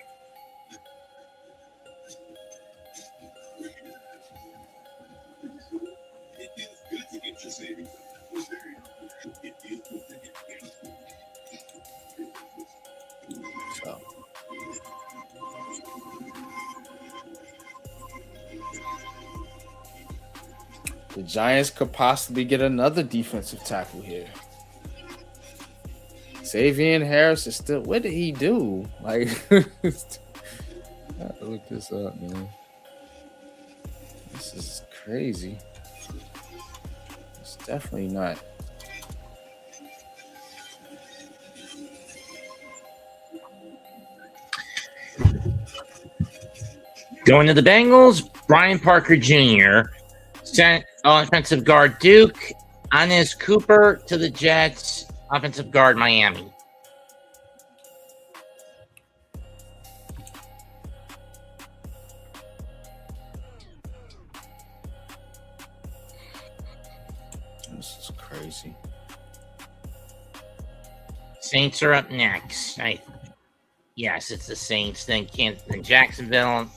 So. The Giants could possibly get another defensive tackle here. Xavier Harris is still. What did he do? Like, I have to look this up, man. This is crazy. It's definitely not. Going to the Bengals, Brian Parker Jr., offensive guard Duke, Inez Cooper to the Jets, offensive guard Miami. This is crazy. Saints are up next. Yes, it's the Saints, then Jacksonville, and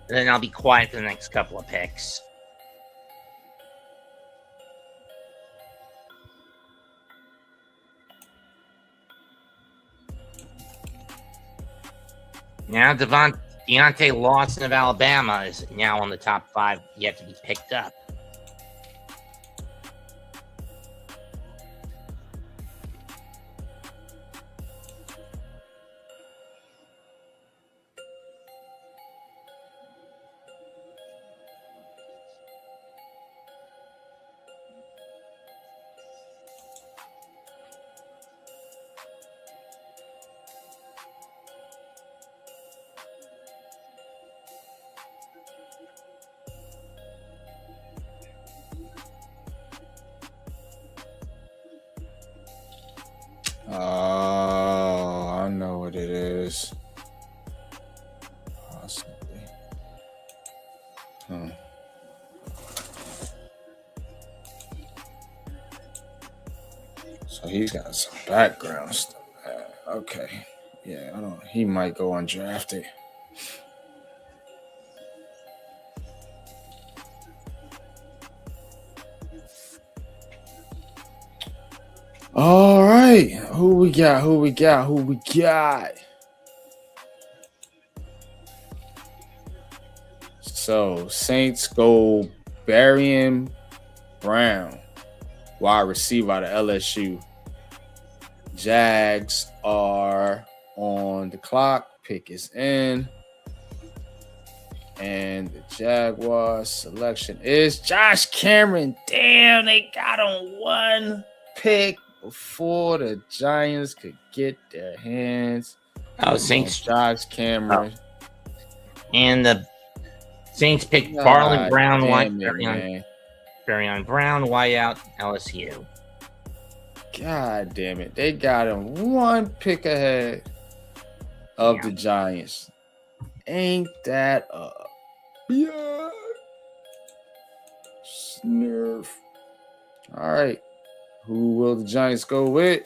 then I'll be quiet for the next couple of picks. Now Deontay Lawson of Alabama is now on the top 5, yet to be picked up. Oh, I know what it is. Possibly. So he's got some background stuff. Okay. Yeah, I don't. He might go undrafted. All right. Who we got? So Saints go Barian Brown, wide receiver out of LSU. Jags are on the clock. Pick is in. And the Jaguars selection is Josh Cameron. Damn, they got on one pick before the Giants could get their hands on Josh Cameron. And the Saints picked Barlon Brown, Barion Brown, wideout, LSU. God damn it. They got him one pick ahead of the Giants. Ain't that a yeah. Snurf. All right. Who will the Giants go with?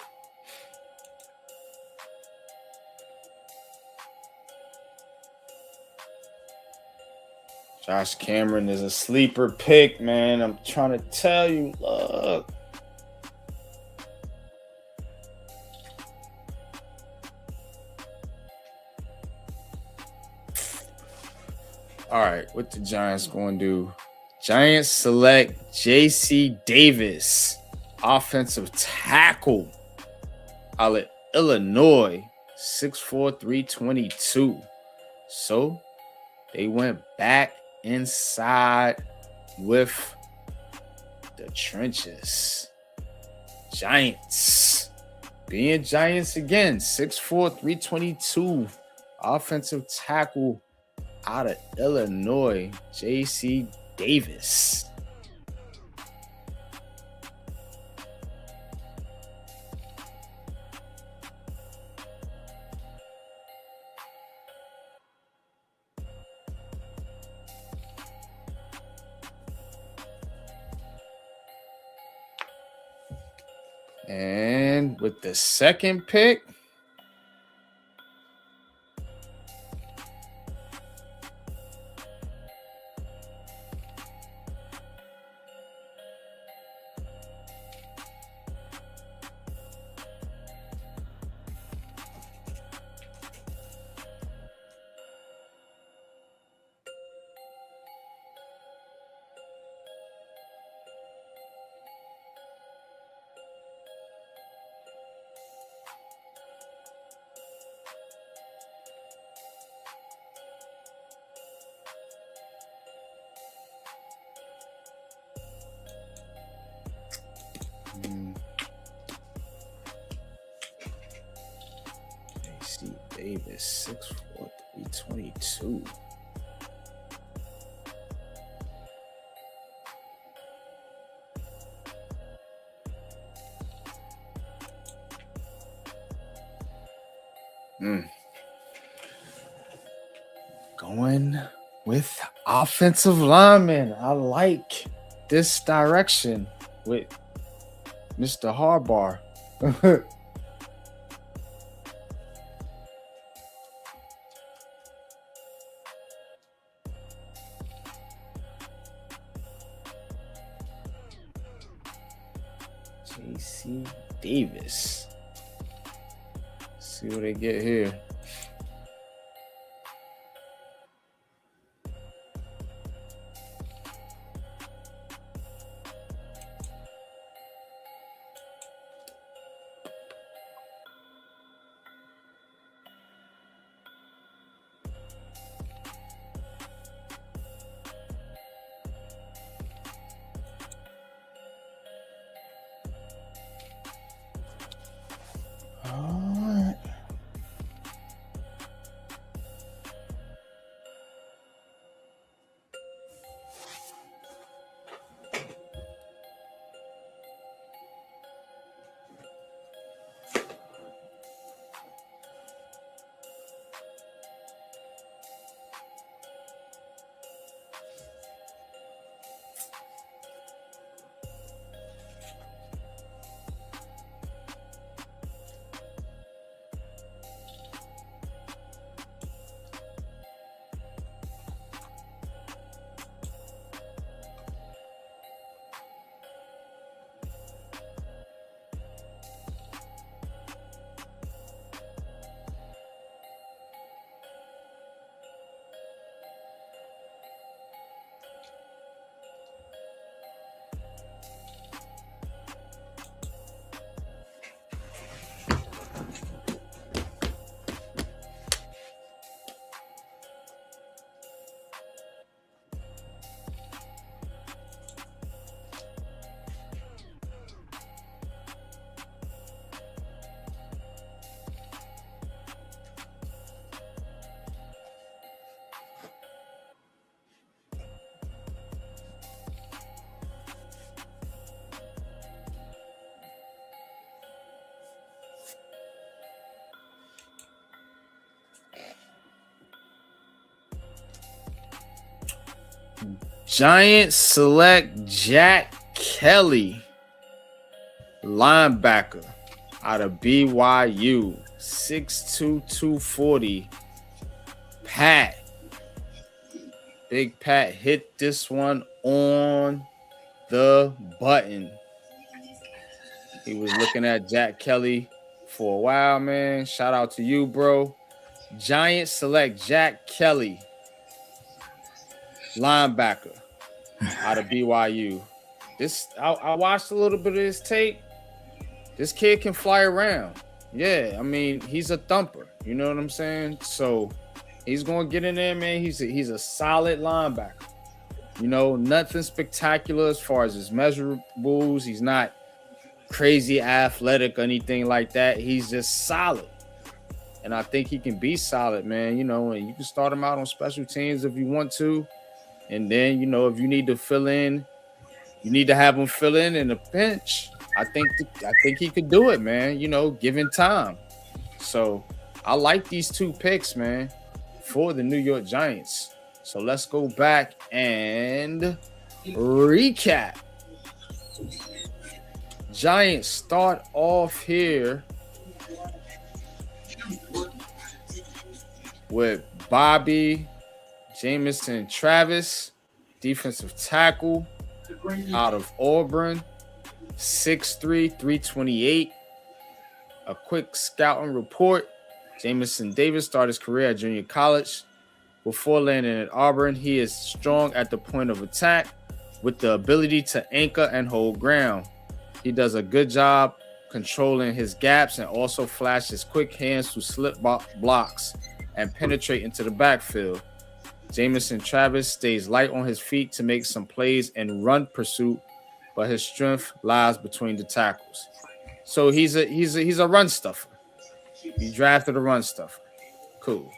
Josh Cameron is a sleeper pick, man. I'm trying to tell you. Look. All right, what the Giants going to do? Giants select J.C. Davis, offensive tackle out of Illinois, 6'4", 322. So they went back inside with the trenches. Giants being Giants again, 6'4", 322, offensive tackle out of Illinois, J.C. Davis. And with the second pick, J.C. Davis, 6'4", 322. Going with offensive lineman. I like this direction with Mr. Harbaugh. J.C. Davis. See what they get here. Giants select Jack Kelly, linebacker out of BYU, 6'2", 240. Pat. Big Pat hit this one on the button. He was looking at Jack Kelly for a while, man. Shout out to you, bro. Giants select Jack Kelly, linebacker out of BYU. I watched a little bit of his tape. This kid can fly around. Yeah, I mean, he's a thumper. You know what I'm saying? So he's going to get in there, man. He's a solid linebacker. You know, nothing spectacular as far as his measurables. He's not crazy athletic or anything like that. He's just solid. And I think he can be solid, man. You know, and you can start him out on special teams if you want to. And then, you know, if you need to fill in, you need to have him fill in a pinch. I think he could do it, man, you know, given time. So I like these two picks, man, for the New York Giants. So let's go back and recap. Giants start off here with Bobby Jamison Travis, defensive tackle out of Auburn, 6'3", 328. A quick scouting report. Jamison Davis started his career at junior college. Before landing at Auburn, he is strong at the point of attack with the ability to anchor and hold ground. He does a good job controlling his gaps and also flashes quick hands to slip blocks and penetrate into the backfield. Jamison Travis stays light on his feet to make some plays in run pursuit, but his strength lies between the tackles. So he's a run stuffer. He drafted a run stuffer. Cool.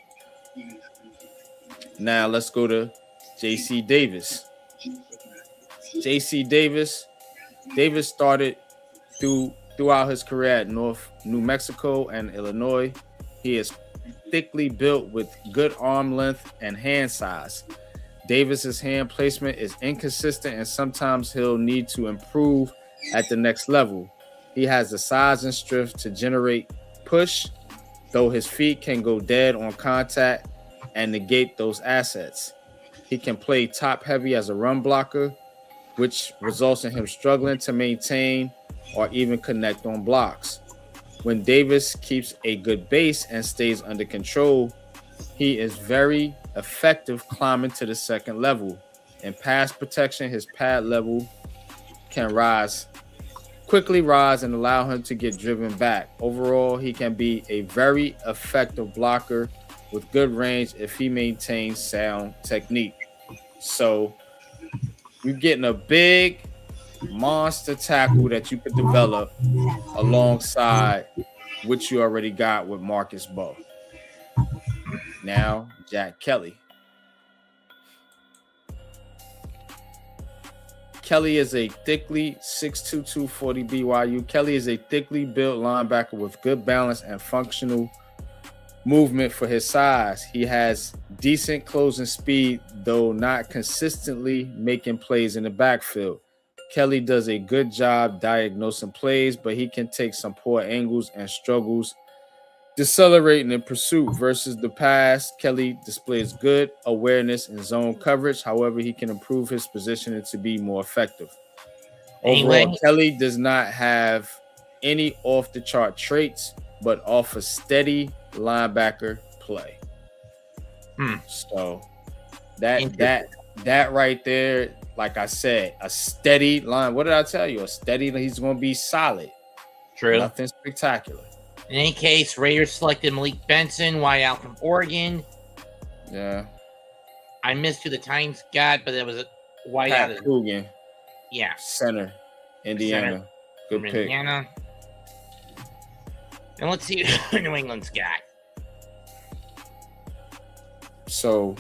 Now let's go to J.C. Davis. J.C. Davis started throughout his career at North New Mexico and Illinois. He is thickly built with good arm length and hand size. Davis's hand placement is inconsistent and sometimes he'll need to improve at the next level. He has the size and strength to generate push, though his feet can go dead on contact and negate those assets. He can play top heavy as a run blocker, which results in him struggling to maintain or even connect on blocks. When Davis keeps a good base and stays under control, he is very effective climbing to the second level. In pass protection, his pad level can quickly rise and allow him to get driven back. Overall, he can be a very effective blocker with good range if he maintains sound technique. So you're getting a big monster tackle that you could develop alongside what you already got with Marcus Bowe. Now, Jack Kelly. Kelly is a thickly 6'2", 240 BYU. Kelly is a thickly built linebacker with good balance and functional movement for his size. He has decent closing speed, though not consistently making plays in the backfield. Kelly does a good job diagnosing plays, but he can take some poor angles and struggles decelerating in pursuit versus the pass. Kelly displays good awareness in zone coverage. However, he can improve his positioning to be more effective. Overall, Kelly does not have any off-the-chart traits, but offers steady linebacker play. So that right there, like I said, a steady line. What did I tell you? A steady. He's going to be solid. True. Nothing spectacular. In any case, Raiders selected Malik Benson, wide out from Oregon. Yeah. I missed who the Titans got, but it was a wide out. Pat Coogan. Yeah. Center. Indiana. Good pick. Indiana. And let's see who New England's got. So,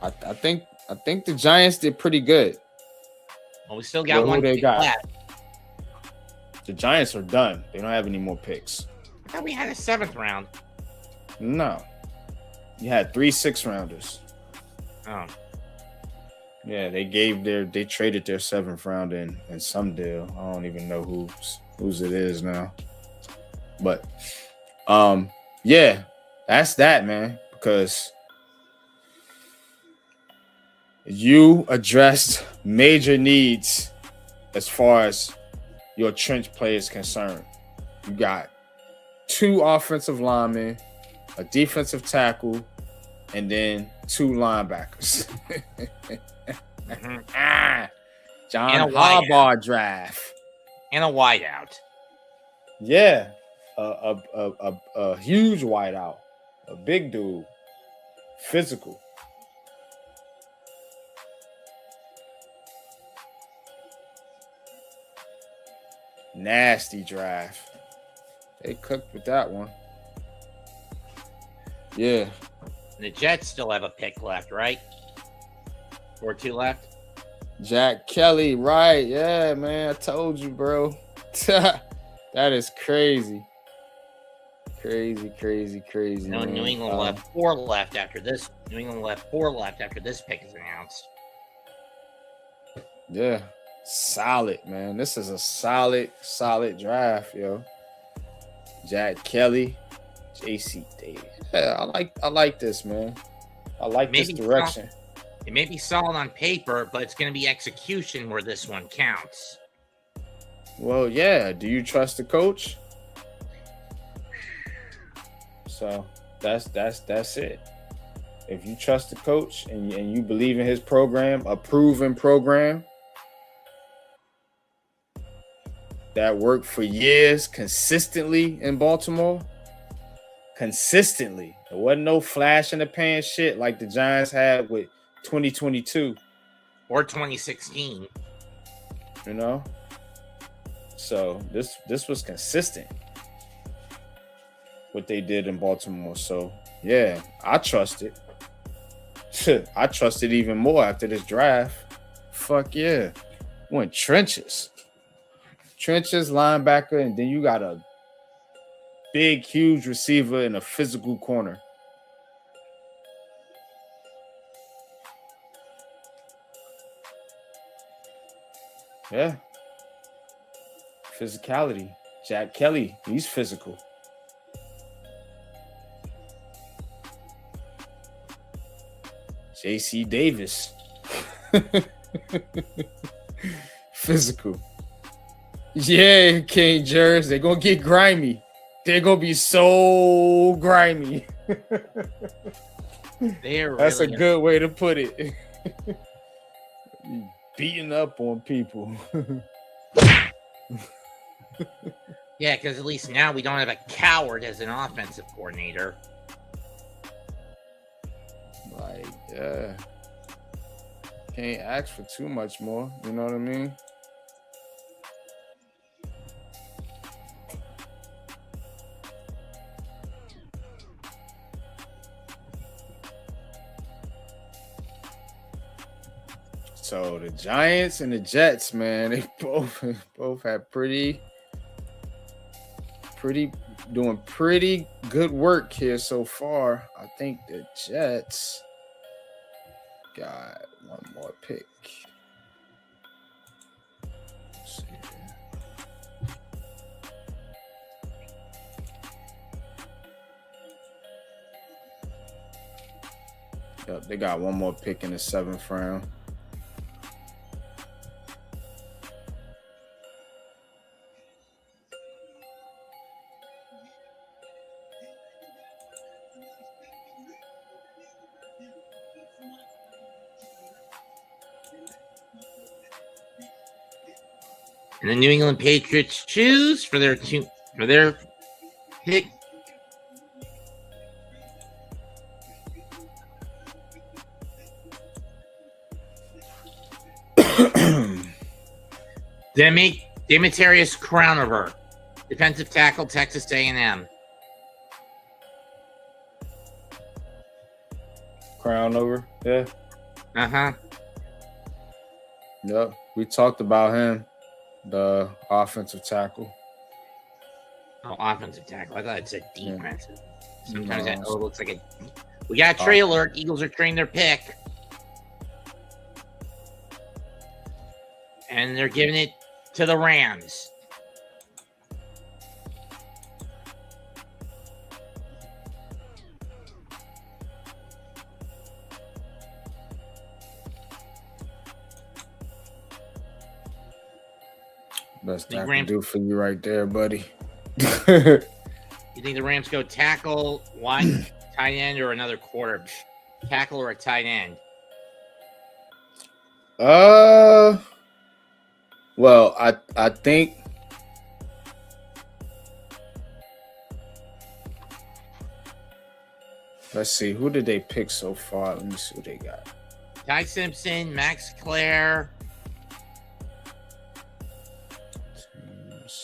I think the Giants did pretty good. Well, we still got one pick left. The Giants are done. They don't have any more picks. I thought we had a 7th round. No. You had 3 6-rounders. Oh. Yeah, they traded their 7th round in some deal. I don't even know whose it is now. But yeah, that's that, man, because you addressed major needs as far as your trench play is concerned. You got 2 offensive linemen, a defensive tackle, and then 2 linebackers. John Harbaugh draft. And a wideout. Yeah. A huge wideout. A big dude. Physical. Nasty draft. They cooked with that one. Yeah. The Jets still have a pick left, right? Or 2 left? Jack Kelly, right? Yeah, man. I told you, bro. That is crazy. Crazy. No, New England left 4 left after this. New England left 4 left after this pick is announced. Yeah. Solid, man. This is a solid draft, yo. Jack Kelly, JC Davis. Yeah, I like this, man. I like this direction. It may be solid on paper, but it's going to be execution where this one counts. Well, yeah. Do you trust the coach? So that's it. If you trust the coach and you believe in his program, a proven program that worked for years consistently in Baltimore, consistently. There wasn't no flash in the pan shit like the Giants had with 2022 or 2016. You know, so this was consistent what they did in Baltimore. So yeah, I trust it. I trust it even more after this draft. Fuck yeah, went trenches, linebacker, and then you got a big, huge receiver and a physical corner. Yeah. Physicality. Jack Kelly, he's physical. JC Davis. Physical. Yeah, King Jers, they're going to get grimy. They're going to be so grimy. That's a good way to put it. Beating up on people. Yeah, because at least now we don't have a coward as an offensive coordinator. Like, yeah. Can't ask for too much more. You know what I mean? So the Giants and the Jets, man, they both had pretty doing pretty good work here so far. I think the Jets got one more pick. Let's see here. Yep, they got one more pick in the 7th round. And the New England Patriots choose for their pick. Demetrius Crownover, defensive tackle, Texas A&M. Crownover, yeah. Uh-huh. Yep, we talked about him. The offensive tackle. Oh, offensive tackle. I thought it said defensive. Yeah. Sometimes it looks like a. We got a trailer. Eagles are trading their pick. And they're giving it to the Rams. Best I can do for you right there, buddy. You think the Rams go tackle, wide, tight end, or another quarter? Tackle or a tight end? Well, I think let's see, who did they pick so far? Let me see who they got. Ty Simpson, Max Clare,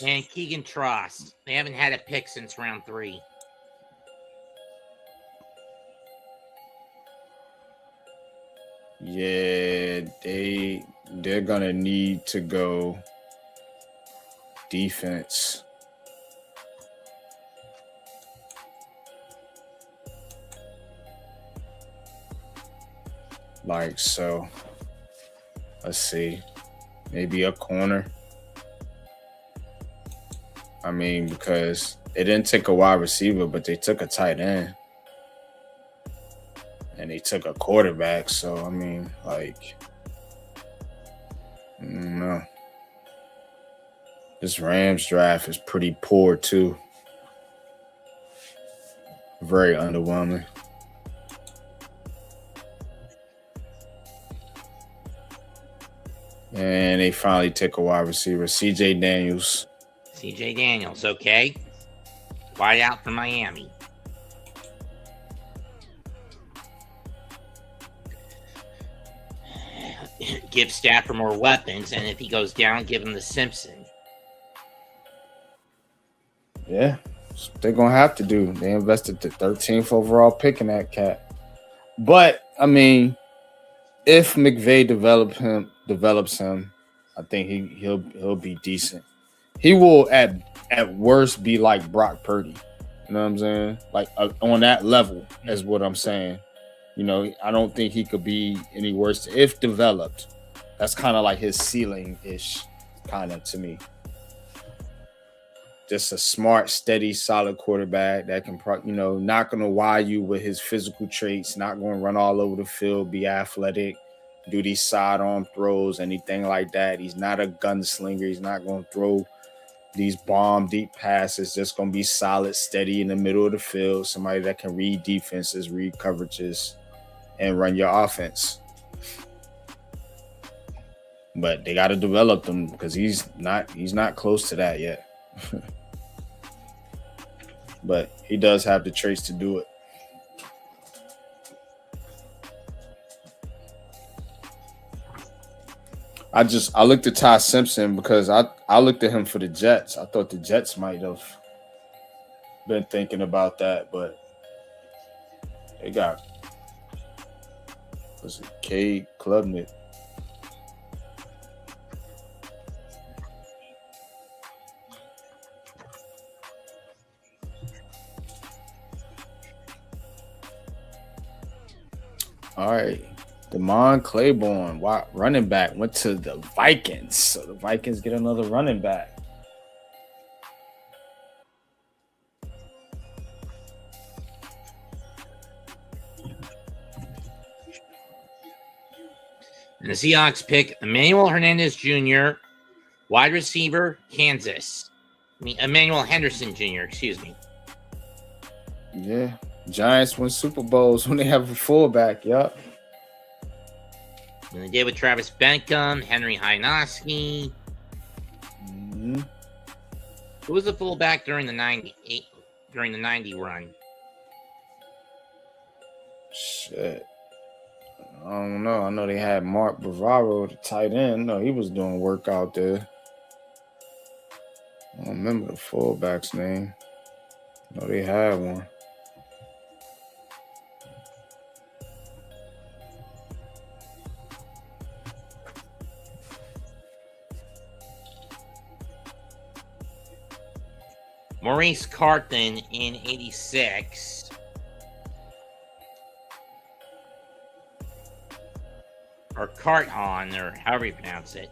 and Keegan Tross. They haven't had a pick since round 3. Yeah, they're gonna need to go defense. Like so. Let's see. Maybe a corner. I mean, because they didn't take a wide receiver, but they took a tight end. And they took a quarterback. So, I mean, like, I don't know. This Rams draft is pretty poor, too. Very underwhelming. And they finally take a wide receiver, C.J. Daniels. C.J. Daniels, okay. Wide out for Miami. Give Stafford more weapons, and if he goes down, give him the Simpson. Yeah, they're going to have to do. They invested the 13th overall pick in that cat. But, I mean, if McVay develops him, I think he'll be decent. He will at worst be like Brock Purdy. You know what I'm saying? Like on that level is what I'm saying. You know, I don't think he could be any worse if developed. That's kind of like his ceiling-ish, kind of to me. Just a smart, steady, solid quarterback that can, not going to wow you with his physical traits, not going to run all over the field, be athletic, do these sidearm throws, anything like that. He's not a gunslinger. He's not going to throw these bomb deep passes. Just going to be solid, steady in the middle of the field. Somebody that can read defenses, read coverages, and run your offense. But they got to develop them because he's not close to that yet. But he does have the traits to do it. I looked at Ty Simpson because I looked at him for the Jets. I thought the Jets might have been thinking about that, but they got Cade Klubnik. All right. Damon Claiborne, running back, went to the Vikings. So the Vikings get another running back. And the Seahawks pick Emmanuel Hernandez Jr., wide receiver, Kansas. Emmanuel Henderson Jr., excuse me. Yeah. Giants win Super Bowls when they have a fullback. Yup. And they did with Travis Bentham, Henry Hynoski. Mm-hmm. Who was the fullback during the 90 run? Shit. I don't know. I know they had Mark Bavaro, the tight end. No, he was doing work out there. I don't remember the fullback's name. No, they had one. Maurice Carthan in 86. Or Carton, or however you pronounce it.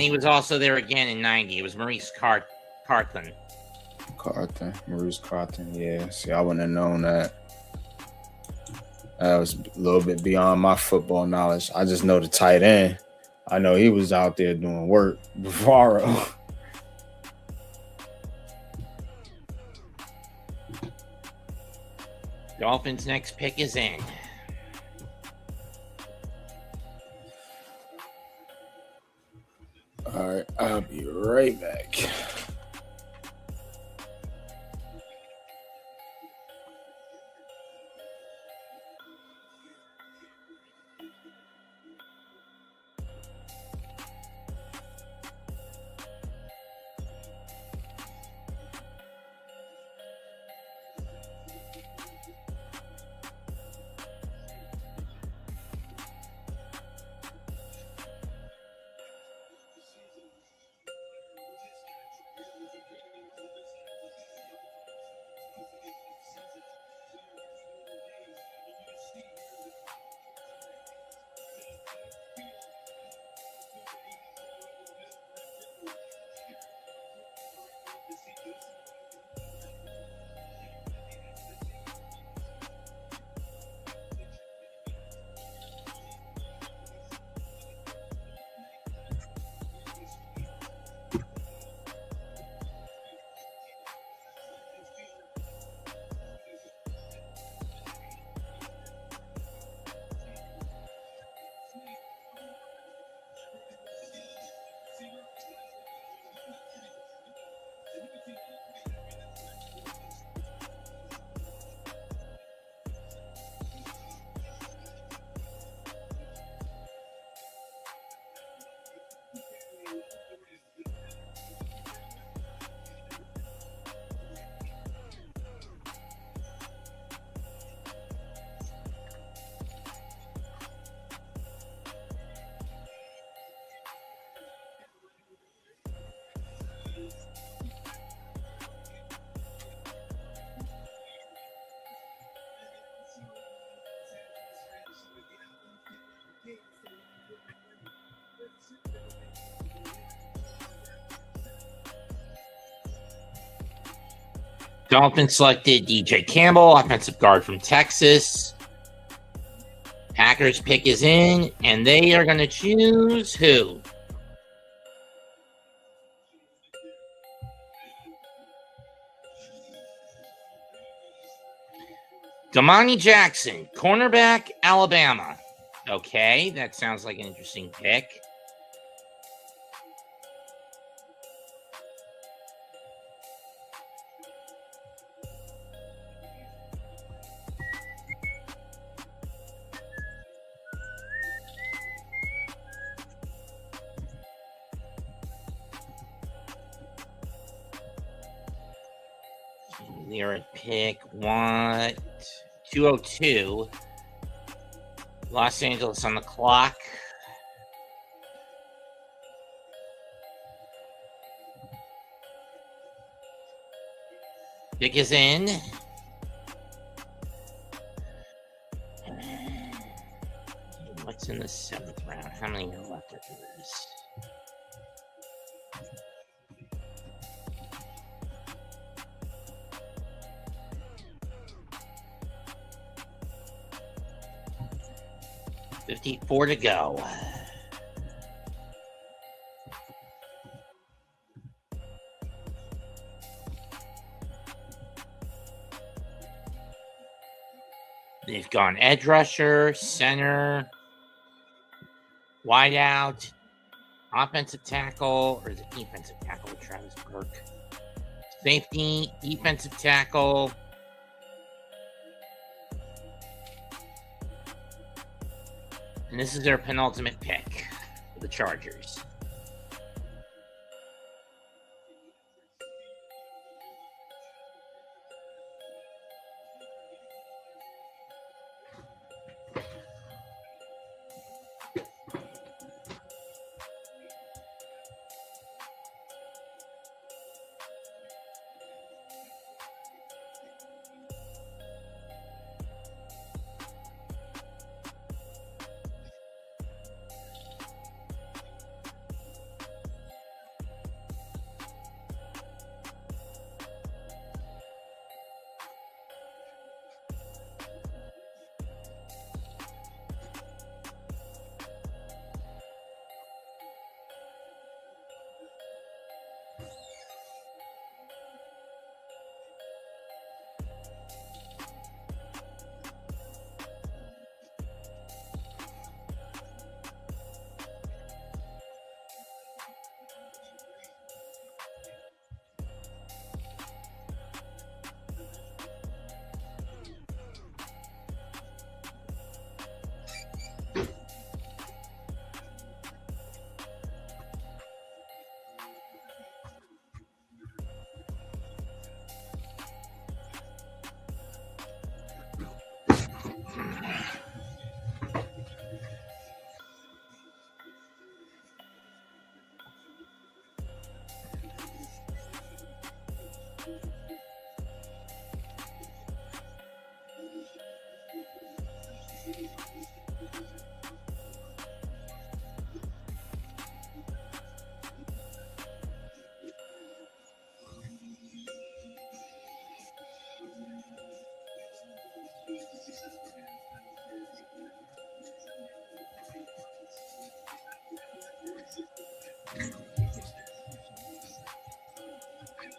And he was also there again in 90. It was Maurice Carthen. Maurice Carthen. Yeah. See, I wouldn't have known that. That was a little bit beyond my football knowledge. I just know the tight end. I know he was out there doing work. Bavaro. Dolphins' next pick is in. All right, I'll be right back. Dolphins selected DJ Campbell, offensive guard from Texas. Packers pick is in, and they are going to choose who? Damani Jackson, cornerback, Alabama. Okay, that sounds like an interesting pick. They're at pick 202. Los Angeles on the clock. Pick is in. What's in the 7th round? How many are left after this? $54 to go. They've gone edge rusher, center, wide out, offensive tackle, or is it defensive tackle with Travis Burke? Safety, defensive tackle. And this is their penultimate pick for the Chargers.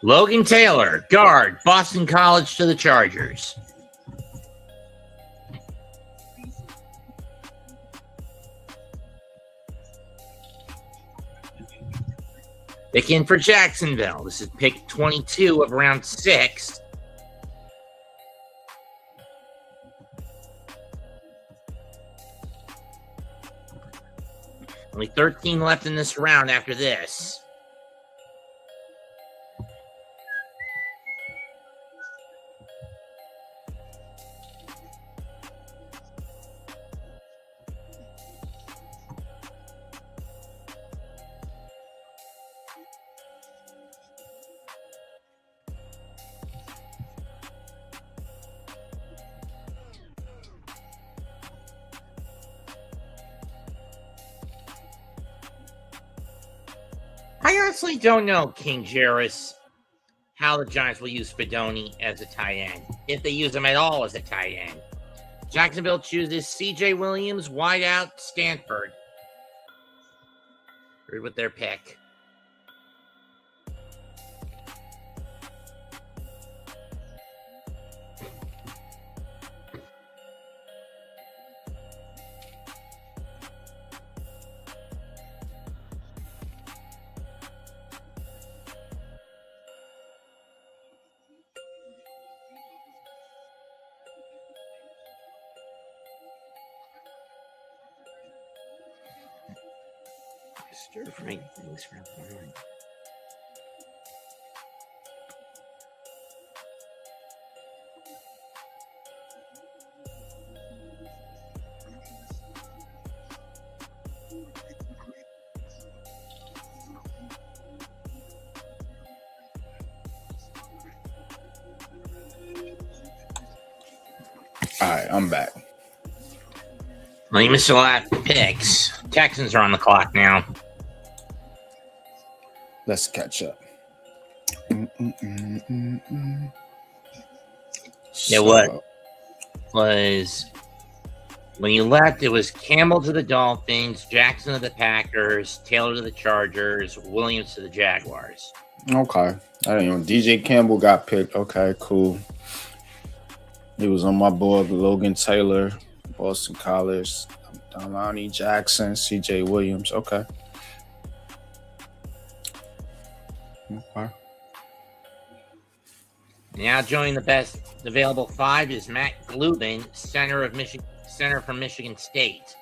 Logan Taylor, guard, Boston College to the Chargers. Pick in for Jacksonville. This is pick 22 of round 6. Only 13 left in this round after this. I honestly don't know, King Jairus, how the Giants will use Fidone as a tight end, if they use him at all as a tight end. Jacksonville chooses C.J. Williams, wideout, Stanford. With their pick. Stir frying things from morning. All right, I'm back. Well, you missed a lot of picks. Texans are on the clock now. Let's catch up. Yeah, what was when you left? It was Campbell to the Dolphins, Jackson to the Packers, Taylor to the Chargers, Williams to the Jaguars. Okay. I didn't know. DJ Campbell got picked. Okay, cool. He was on my board. Logan Taylor, Boston College, Delani Jackson, CJ Williams. Okay. Okay. Now joining the best available 5 is Matt Glubin, center from Michigan State.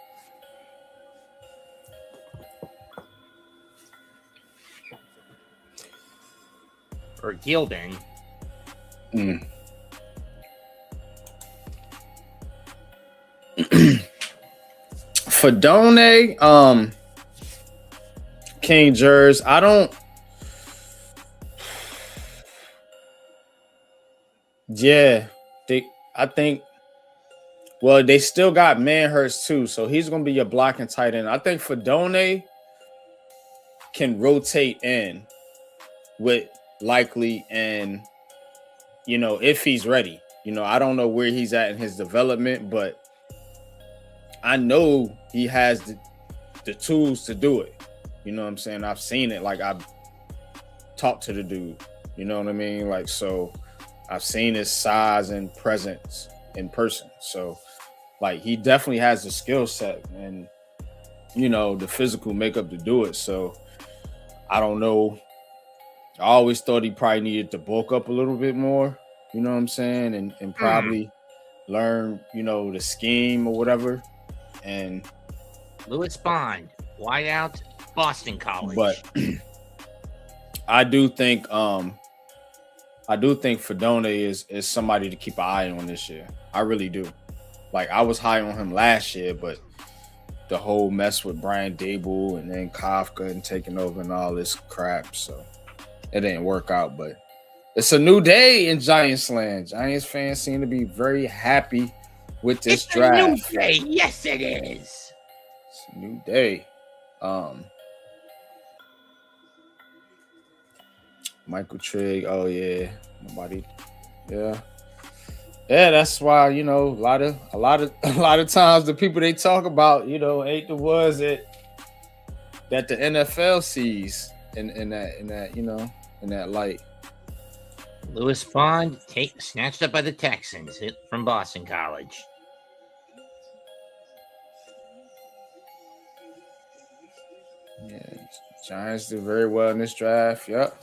Or Gilbin. Fidone, King Jers, I think, well, they still got Manhurst too, so he's going to be your blocking tight end. I think Fidone can rotate in with Likely and, if he's ready. I don't know where he's at in his development, but I know he has the tools to do it. You know what I'm saying? I've seen it. Like, I've talked to the dude. You know what I mean? Like, so I've seen his size and presence in person. So, like, he definitely has the skill set and, the physical makeup to do it. So, I don't know. I always thought he probably needed to bulk up a little bit more. You know what I'm saying? And probably learn, the scheme or whatever. And Lewis Bond, wideout, Boston College. But I do think Fidone is somebody to keep an eye on this year. I really do. Like, I was high on him last year, but the whole mess with Brian Dable and then Kafka and taking over and all this crap, so it didn't work out. But it's a new day in Giants land. Giants fans seem to be very happy with this draft. A new day. Yes, it is. It's a new day. Michael Trigg. Oh yeah, nobody. Yeah. That's why a lot of times the people they talk about ain't the ones that the NFL sees in that light. Lewis Bond snatched up by the Texans hit from Boston College. Yeah, Giants do very well in this draft. Yep.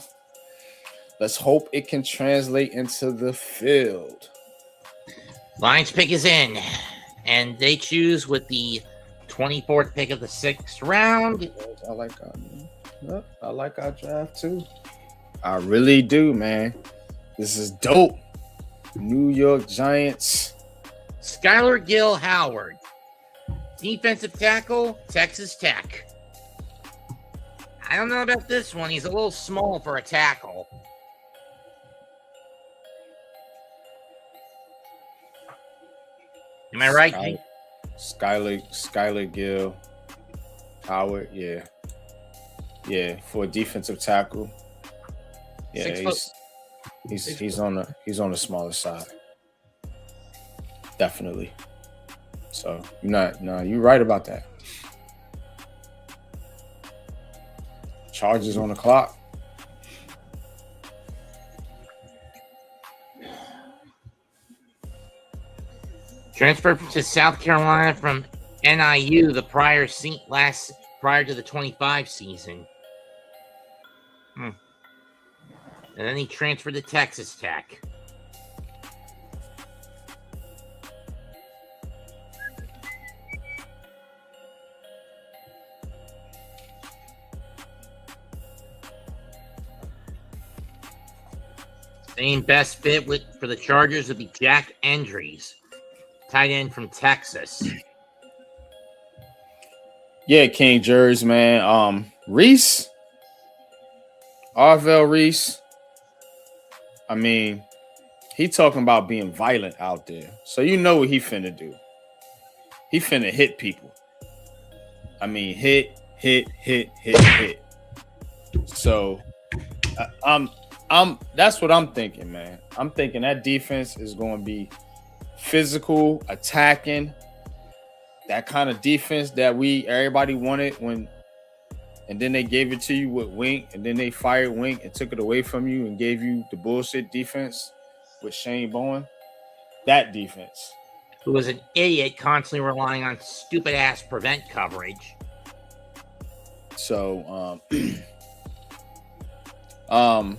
Let's hope it can translate into the field. Lions pick is in, and they choose with the 24th pick of the 6th round. I like our draft too. I really do, man. This is dope. New York Giants. Skylar Gill Howard, defensive tackle, Texas Tech. I don't know about this one. He's a little small for a tackle. Am I right? Skylar Gill Howard, yeah. Yeah, for a defensive tackle. Yeah, he's on the smaller side. Definitely. So you're right about that. Charges on the clock. Transferred to South Carolina from NIU the prior to the 25 season. And then he transferred to Texas Tech. Same best fit for the Chargers would be Jack Endries, tight end from Texas. Yeah, King Jers, man. Reese, Arvell Reese. I mean, he talking about being violent out there. So you know what he finna do. He finna hit people. I mean, hit. So that's what I'm thinking, man. I'm thinking that defense is going to be physical, attacking, that kind of defense that everybody wanted and then they gave it to you with Wink, and then they fired Wink and took it away from you and gave you the bullshit defense with Shane Bowen. That defense. Who was an idiot, constantly relying on stupid ass prevent coverage. So, not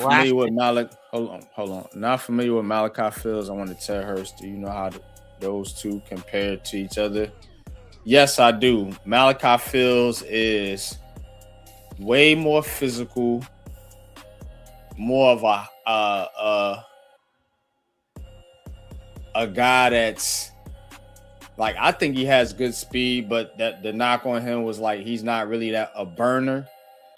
familiar with Malik. Hold on. Not familiar with Malachi Fields. I want to tell Hurst. Do you know how those two compare to each other? Yes, I do. Malachi Fields is way more physical, more of a guy that's like, I think he has good speed, but the knock on him was like he's not really a burner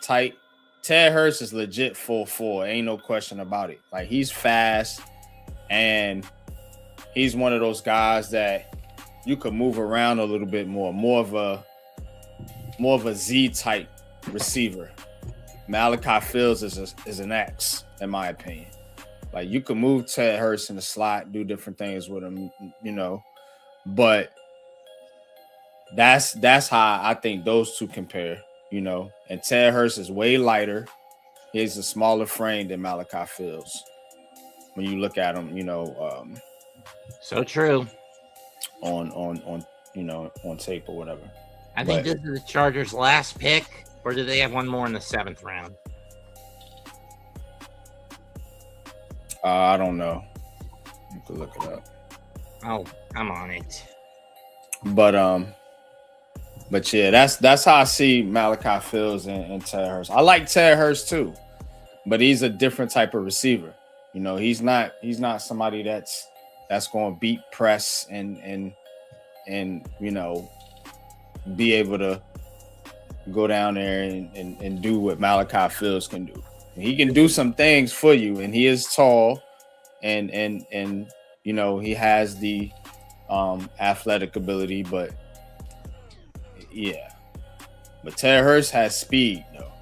type. Ted Hurst is legit 4'4". Ain't no question about it. Like, he's fast, and he's one of those guys that you could move around a little bit more of a Z type receiver. Malachi Fields is an X, in my opinion. Like, you could move Ted Hurst in the slot, do different things with him, but that's how I think those two compare. And Ted Hurst is way lighter. He has a smaller frame than Malachi Fields. When you look at him, so true. On tape or whatever. I think this is the Chargers' last pick, or do they have one more in the 7th round? I don't know. You could look it up. Oh, I'm on it. But yeah, that's how I see Malachi Fields and Ted Hurst. I like Ted Hurst too, but he's a different type of receiver. He's not somebody that's going to beat press and be able to go down there and do what Malachi Fields can do. He can do some things for you, and he is tall, and he has the athletic ability, but yeah. But Ted Hurst has speed, though.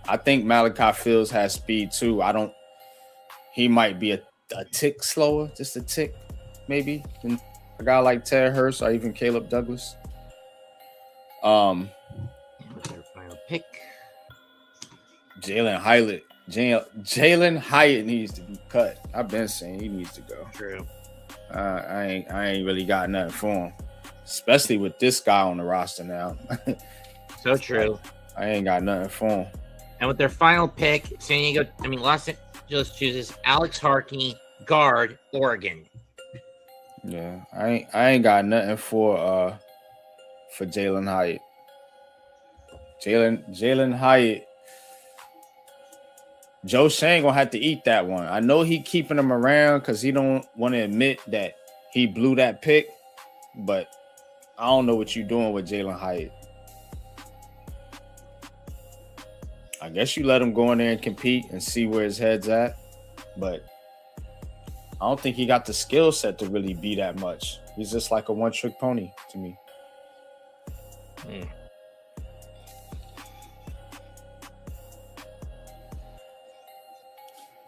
I think Malachi Fields has speed too. He might be a tick slower, just a tick, maybe, than a guy like Ted Hurst or even Caleb Douglas. Their final pick. Jalen Hyatt needs to be cut. I've been saying he needs to go. True. I ain't really got nothing for him, especially with this guy on the roster now. So true. I ain't got nothing for him. And with their final pick, Los Angeles chooses Alex Harkey, guard, Oregon. Yeah, I ain't got nothing for Jalen Hyatt. Jalen Hyatt. Joe Shane gonna have to eat that one. I know he keeping him around because he don't want to admit that he blew that pick, but I don't know what you're doing with Jalen Hyatt. I guess you let him go in there and compete and see where his head's at, but I don't think he got the skill set to really be that much. He's just like a one-trick pony to me.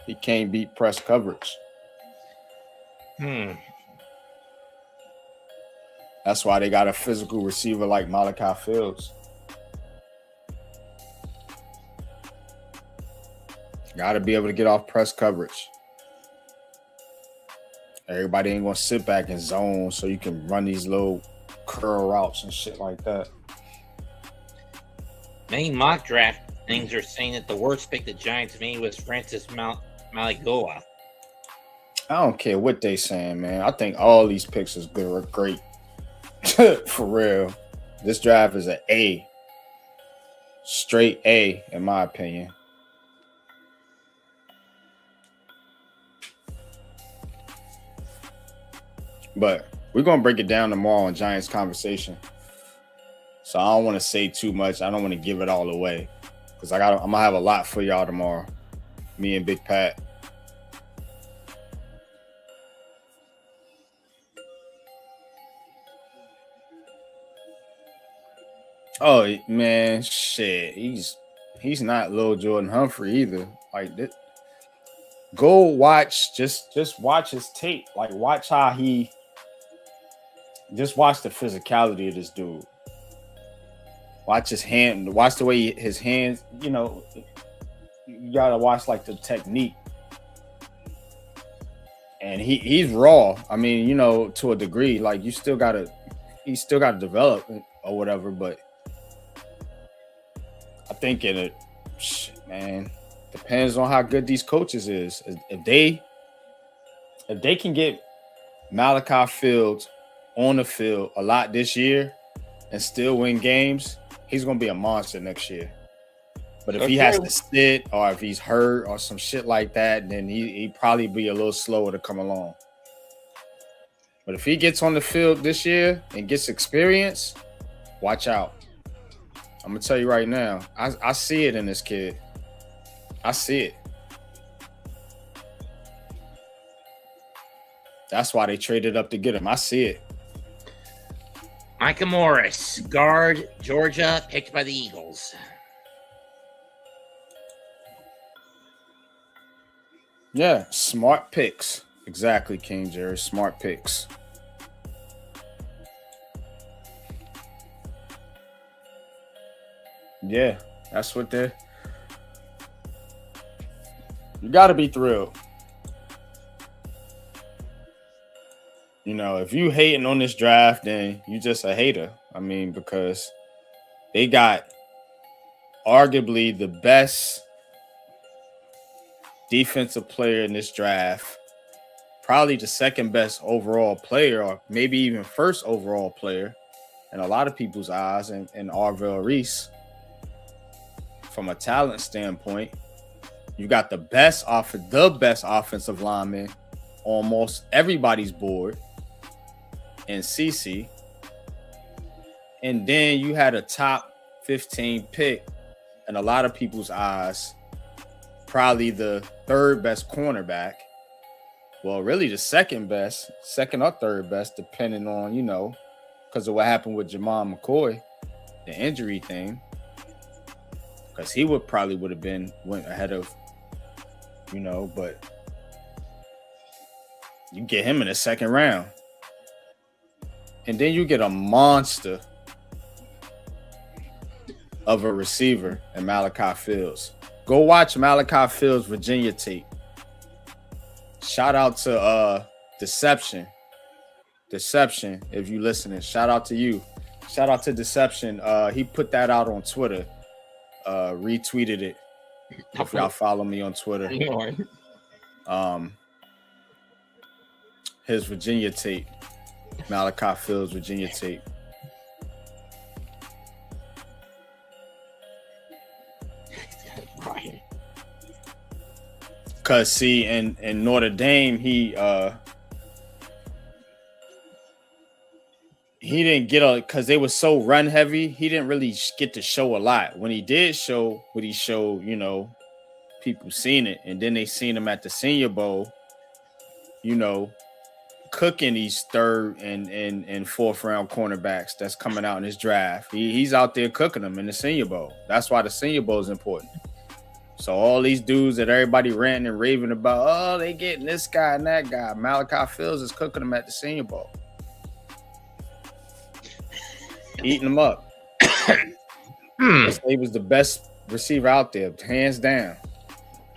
He can't beat press coverage. That's why they got a physical receiver like Malachi Fields. Got to be able to get off press coverage. Everybody ain't going to sit back and zone so you can run these little curl routes and shit like that. Many mock draft things are saying that the worst pick the Giants made was Francis Maligoa. I don't care what they saying, man. I think all these picks is good or great. For real. This draft is an A. Straight A, in my opinion. But we're going to break it down tomorrow in Giants Conversation. So I don't want to say too much. I don't want to give it all away. Because I'm going to have a lot for y'all tomorrow. Me and Big Pat. Oh, man, shit. He's not Lil Jordan Humphrey either. Like, go watch, just watch his tape. Like, watch how he... Just watch the physicality of this dude. Watch his hand. Watch the way his hands, you gotta watch like the technique. And he's raw. I mean, to a degree, like he still gotta develop or whatever, but I think depends on how good these coaches is. If they can get Malachi Fields on the field a lot this year and still win games, he's going to be a monster next year. But if he has to sit or if he's hurt or some shit like that, then he'd probably be a little slower to come along. But if he gets on the field this year and gets experience, watch out. I'm going to tell you right now, I see it in this kid. I see it. That's why they traded up to get him. I see it. Micah Morris, guard, Georgia, picked by the Eagles. Yeah, smart picks. Exactly, King Jerry. Smart picks. Yeah, that's what they're... You got to be thrilled. If you hating on this draft, then you just a hater. I mean, because they got arguably the best defensive player in this draft, probably the second best overall player, or maybe even first overall player in a lot of people's eyes, in Arvell Reese. From a talent standpoint, you got the best offensive lineman on almost everybody's board in CC. And then you had a top 15 pick in a lot of people's eyes, probably the third best cornerback. Well, really the second or third best, depending on, because of what happened with Jamal McCoy, the injury thing. Because he would have went ahead of, but you get him in the second round. And then you get a monster of a receiver in Malachi Fields. Go watch Malachi Fields Virginia tape. Shout out to Deception. Deception, if you listening, shout out to you. Shout out to Deception. He put that out on Twitter. Retweeted it. If y'all follow me on Twitter. His Virginia tape. Malachi Fields Virginia tape. Cause see, in Notre Dame, he didn't get because they were so run heavy. He didn't really get to show a lot. When he did show what he showed, you know, people seen it, and then they seen him at the Senior Bowl, you know, cooking these third and fourth round cornerbacks that's coming out in his draft. He's out there cooking them in the Senior Bowl. That's why the Senior Bowl is important. So all these dudes that everybody ranting and raving about, oh, they getting this guy and that guy. Malachi Fields is cooking them at the Senior Bowl. Eating them up. He was the best receiver out there, hands down.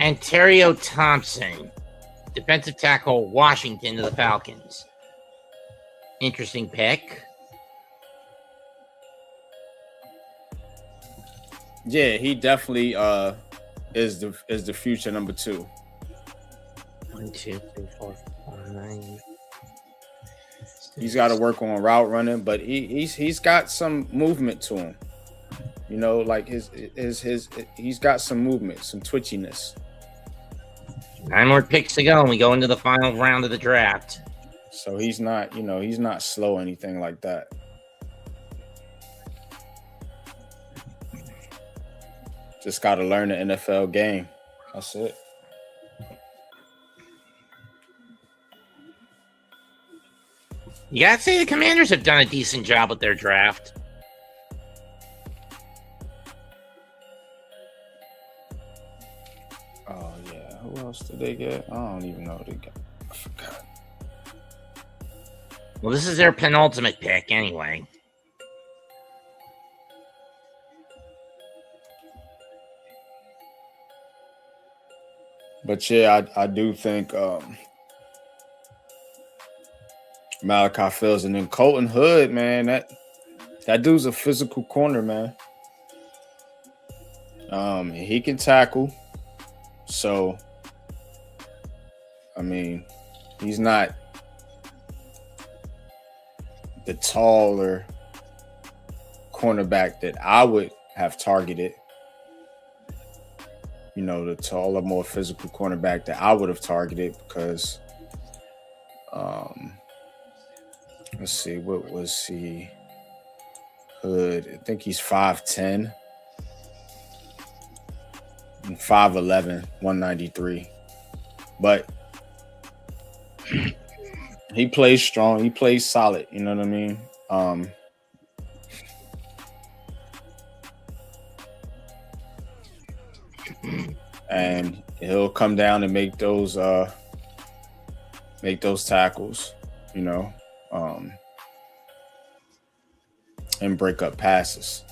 Ontario Thompson, defensive tackle, Washington to the Falcons. Interesting pick. Yeah, he definitely is the future number 2. 1, 2, 3, 4, 5, 9. He's got to work on route running, but he's got some movement to him. You know, like he's got some movement, some twitchiness. 9 more picks to go, and we go into the final round of the draft. So he's not slow or anything like that. Just got to learn the NFL game. That's it. You gotta say the Commanders have done a decent job with their draft. Oh yeah, who else did they get? I don't even know who they got. I forgot. Well, this is their penultimate pick anyway. But yeah, I do think Malachi Fields, and then Colton Hood, man, that dude's a physical corner, man. He can tackle. So, I mean, he's not the taller cornerback that I would have targeted. You know, the taller, more physical cornerback that I would have targeted because, let's see, what was he? Hood, I think he's 5'10", and 5'11", 193. But he plays strong. He plays solid. You know what I mean? And he'll come down and make those tackles, you know, and break up passes.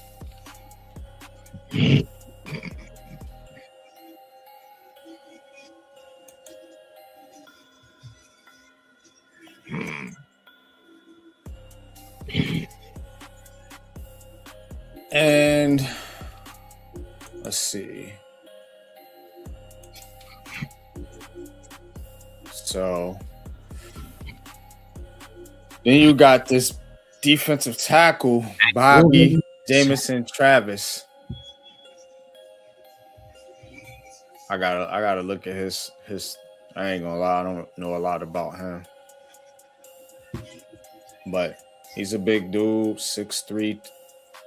And let's see. So then you got this defensive tackle, Bobby Jamison Travis. I gotta look at his. I ain't gonna lie, I don't know a lot about him, but he's a big dude, 6'3",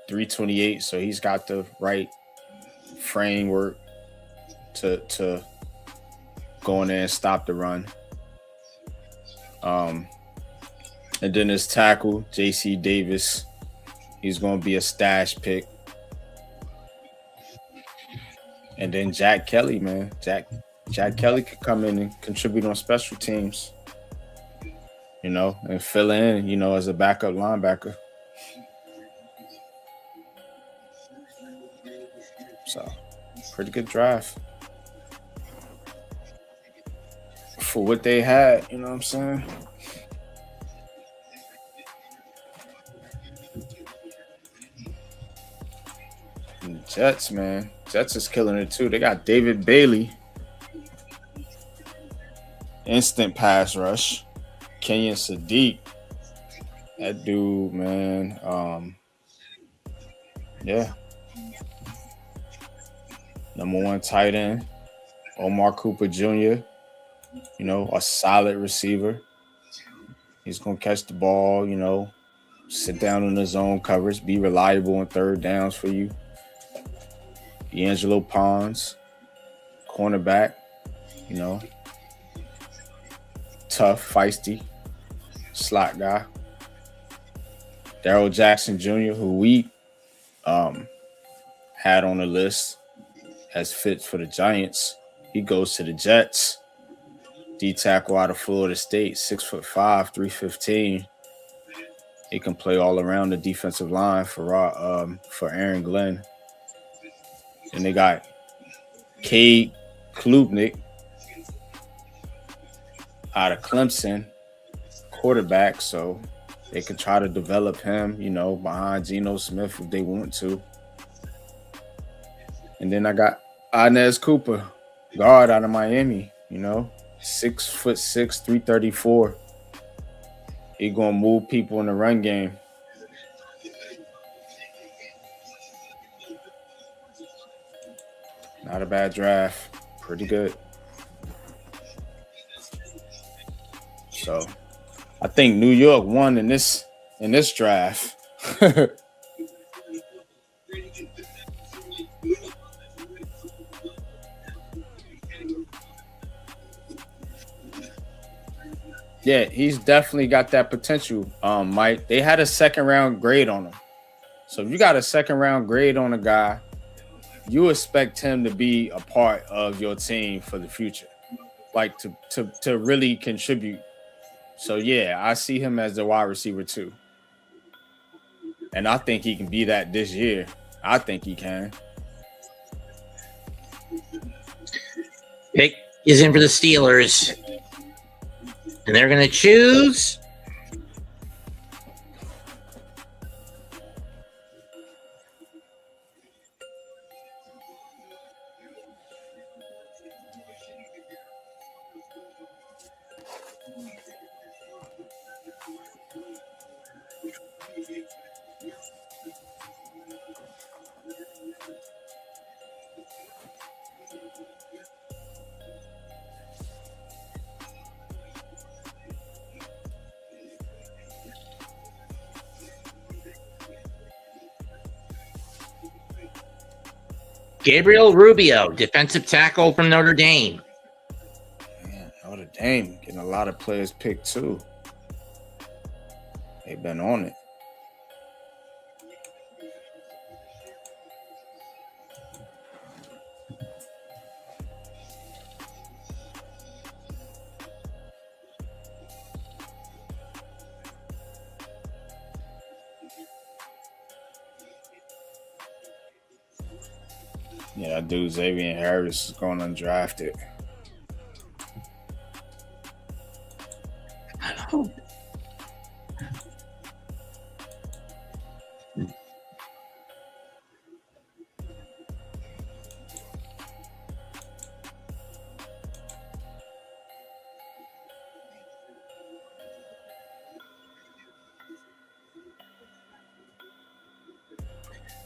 328. So he's got the right framework to go in there and stop the run. And then his tackle, J.C. Davis, he's going to be a stash pick. And then Jack Kelly, man. Jack Kelly could come in and contribute on special teams, you know, and fill in, you know, as a backup linebacker. So Pretty good draft for what they had. You know what I'm saying? And Jets, man. Jets is killing it too. They got David Bailey. Instant pass rush. Kenyon Sadiq. That dude, man. Yeah. Number 1 tight end. Omar Cooper Jr. You know, a solid receiver. He's going to catch the ball, you know, sit down in the zone coverage, be reliable on third downs for you. D'Angelo Pons, cornerback, you know, tough, feisty, slot guy. Darrell Jackson Jr., who we had on the list as fit for the Giants. He goes to the Jets. D tackle out of Florida State, 6'5", 315. He can play all around the defensive line for Aaron Glenn. And they got Cade Klubnik out of Clemson, quarterback, so they could try to develop him, you know, behind Geno Smith if they want to. And then I got Inez Cooper, guard out of Miami, you know, 6'6", 334. He gonna move people in the run game. Not a bad draft. Pretty good. So I think New York won in this draft. Yeah, he's definitely got that potential, Mike. They had a 2nd round grade on him. So if you got a 2nd round grade on a guy, you expect him to be a part of your team for the future, like to really contribute. So yeah, I see him as the wide receiver too. And I think he can be that this year. I think he can. Pick is in for the Steelers. And they're going to choose Gabriel Rubio, defensive tackle from Notre Dame. Man, Notre Dame getting a lot of players picked too. They've been on it. Yeah, that dude Xavier Harris is going undrafted.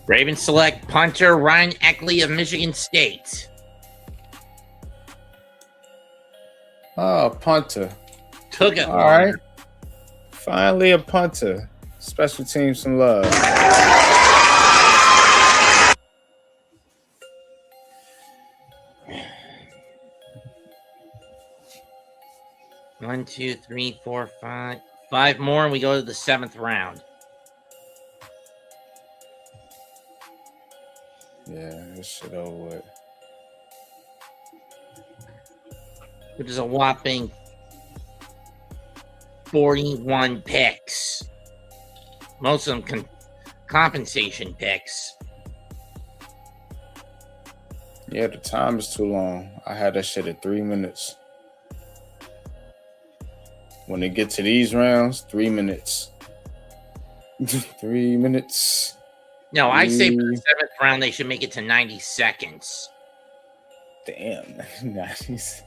Ravens select punter Ryan Eckley of Michigan State. Oh, punter. Took it. All right. Finally a punter. Special teams some love. One, two, three, four, five. 5 more, and we go to the 7th round. Yeah, this shit over with. Which is a whopping 41 picks. Most of them compensation picks. Yeah, the time is too long. I had that shit at 3 minutes. When they get to these rounds, 3 minutes. 3 minutes. No, I say for the 7th round, they should make it to 90 seconds. Damn. Nice.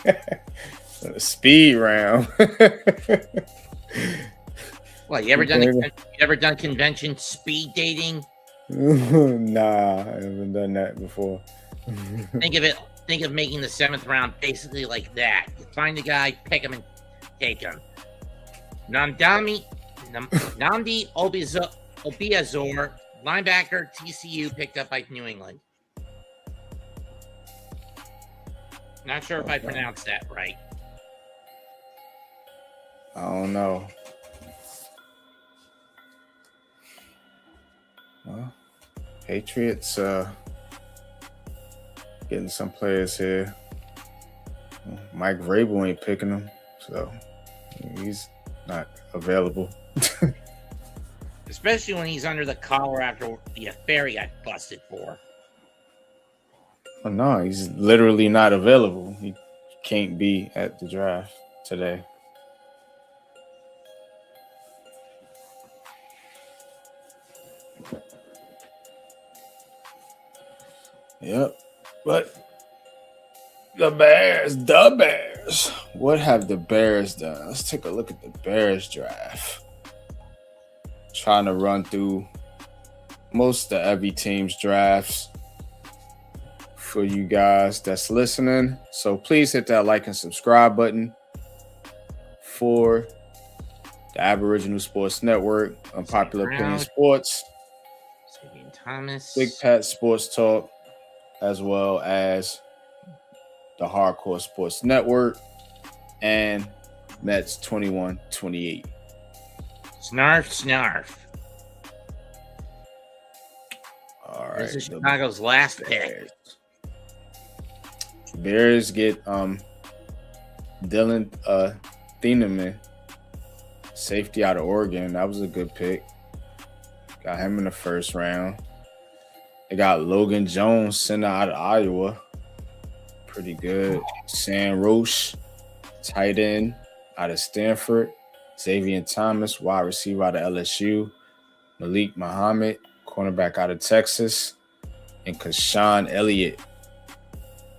A speed round. What, you ever done convention speed dating? Nah, I haven't done that before. Think of making the 7th round basically like that. You find the guy, pick him, and take him. Namdi Obiazor, linebacker, TCU, picked up by New England. Not sure if I pronounced that right. I don't know. Well, Patriots getting some players here. Mike Vrabel ain't picking them, so he's not available. Especially when he's under the collar after the affair he got busted for. Oh, no, he's literally not available. He can't be at the draft today. Yep. But the Bears. What have the Bears done? Let's take a look at the Bears draft. Trying to run through most of every team's drafts for you guys that's listening. So please hit that like and subscribe button for the Aboriginal Sports Network, Unpopular Opinion Sports, Xavier Thomas, Big Pat Sports Talk, as well as the Hardcore Sports Network and Mets 2128. Snarf. All right. This is Chicago's last pick. Bears get Dylan Thieneman, safety out of Oregon. That was a good pick. Got him in the first round. They got Logan Jones, center out of Iowa. Pretty good. Sam Roche, tight end out of Stanford. Xavier Thomas, wide receiver out of LSU. Malik Muhammad, cornerback out of Texas. And Kashawn Elliott,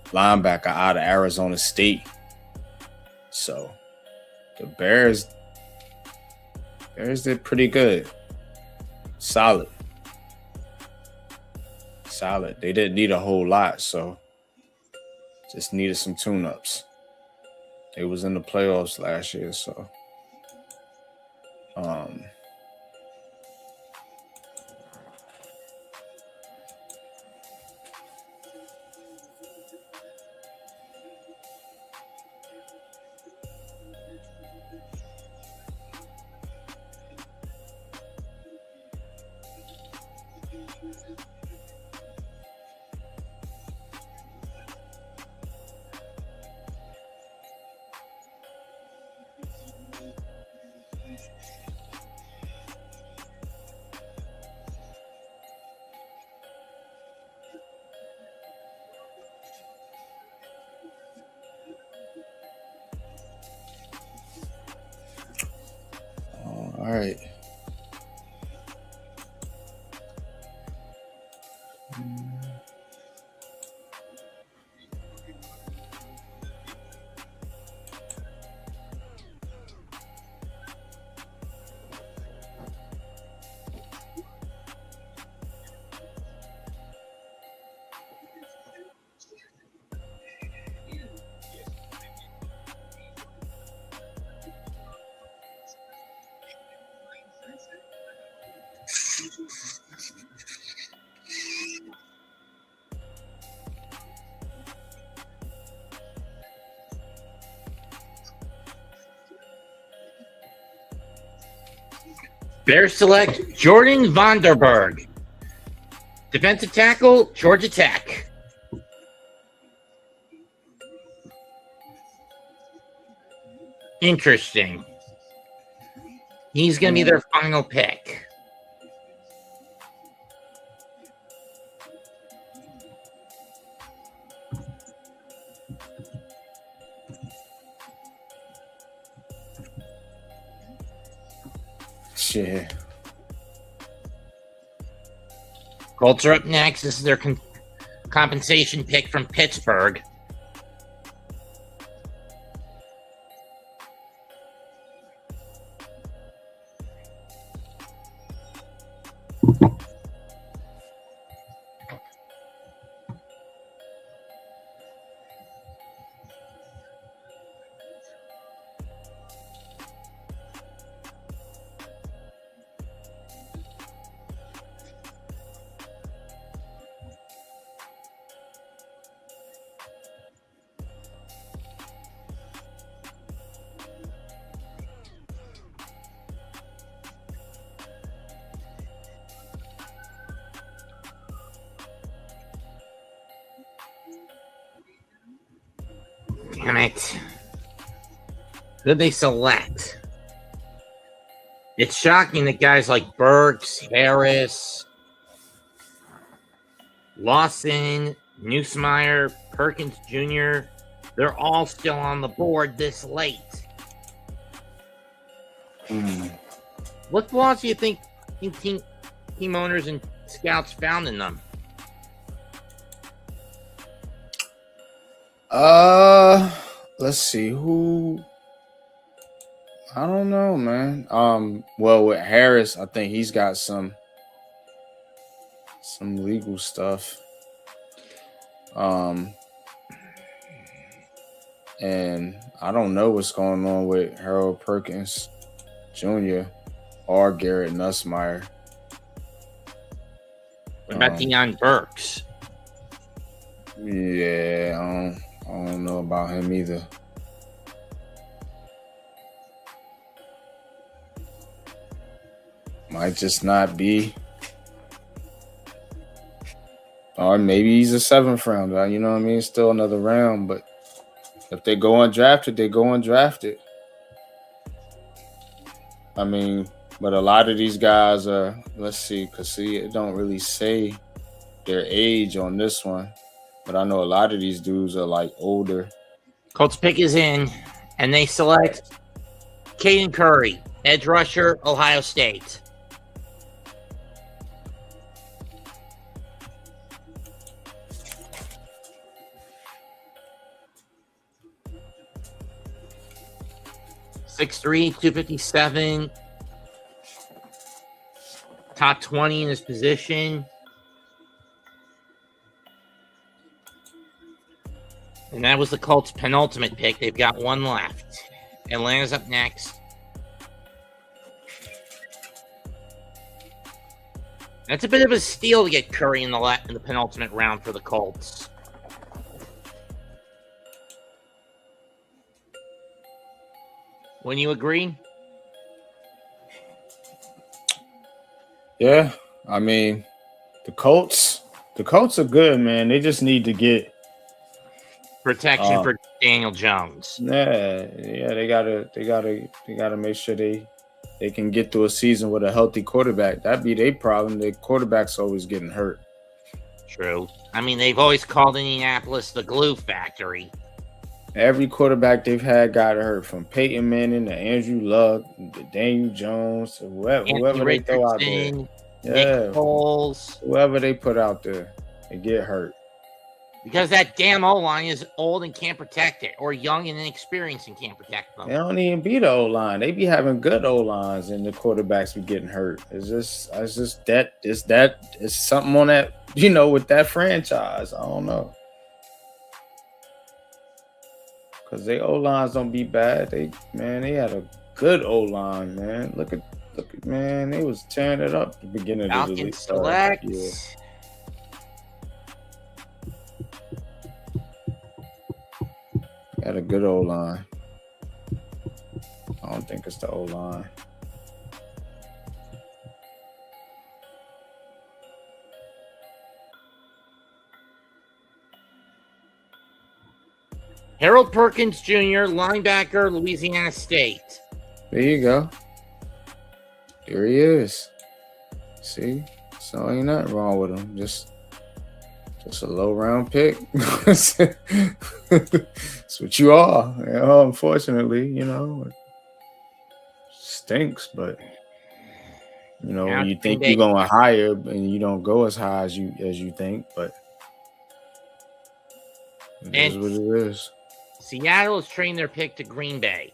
linebacker out of Arizona State. So the Bears did pretty good. Solid. They didn't need a whole lot, so just needed some tune-ups. They was in the playoffs last year, so all right. Bears select Jordan Vanderberg, defensive tackle, Georgia Tech. Interesting. He's going to be their final pick. Yeah. Colts are up next. This is their compensation pick from Pittsburgh. Damn it. Who did they select? It's shocking that guys like Burks, Harris, Lawson, Nussmeier, Perkins Jr., they're all still on the board this late. What flaws do you think team owners and scouts found in them? Let's see who. I don't know, man. Well, with Harris, I think he's got some legal stuff. And I don't know what's going on with Harold Perkins Jr. or Garrett Nussmeier. What about Deion Burks? Yeah, I don't know about him either. Might just not be. Or maybe he's a 7th rounder. You know what I mean? Still another round, but if they go undrafted, they go undrafted. I mean, but a lot of these guys are, let's see, because it don't really say their age on this one. But I know a lot of these dudes are like older. Colts pick is in, and they select Caden Curry, edge rusher, Ohio State. .6'3", 257. Top 20 in his position. And that was the Colts' penultimate pick. They've got one left. Atlanta's up next. That's a bit of a steal to get Curry in the penultimate round for the Colts. Wouldn't you agree? Yeah, I mean, the Colts are good, man. They just need to get protection for Daniel Jones. Yeah, they gotta make sure they can get through a season with a healthy quarterback. That'd be their problem. The quarterback's always getting hurt. True. I mean, they've always called Indianapolis the glue factory. Every quarterback they've had got hurt, from Peyton Manning to Andrew Luck to Daniel Jones to whoever they throw out there. Nick Foles. Whoever they put out there, they get hurt. Because that damn O-line is old and can't protect it, or young and inexperienced and can't protect them. They don't even be the O-line. They be having good O-lines, and the quarterbacks be getting hurt. It's something on that, with that franchise. I don't know. Because they O-lines don't be bad. They had a good O-line, man. Look at man, they was tearing it up at the beginning of the league. Select. Yeah. Got a good O-line. I don't think it's the O-line. Harold Perkins Jr., linebacker, Louisiana State. There you go. Here he is. See? So ain't nothing wrong with him. Just a low round pick. That's what you are. Unfortunately, it stinks, but You know, Now when you it's Green think you're Bay. going higher and you don't go as high as you think, but it is And what it is. Seattle is trading their pick to Green Bay.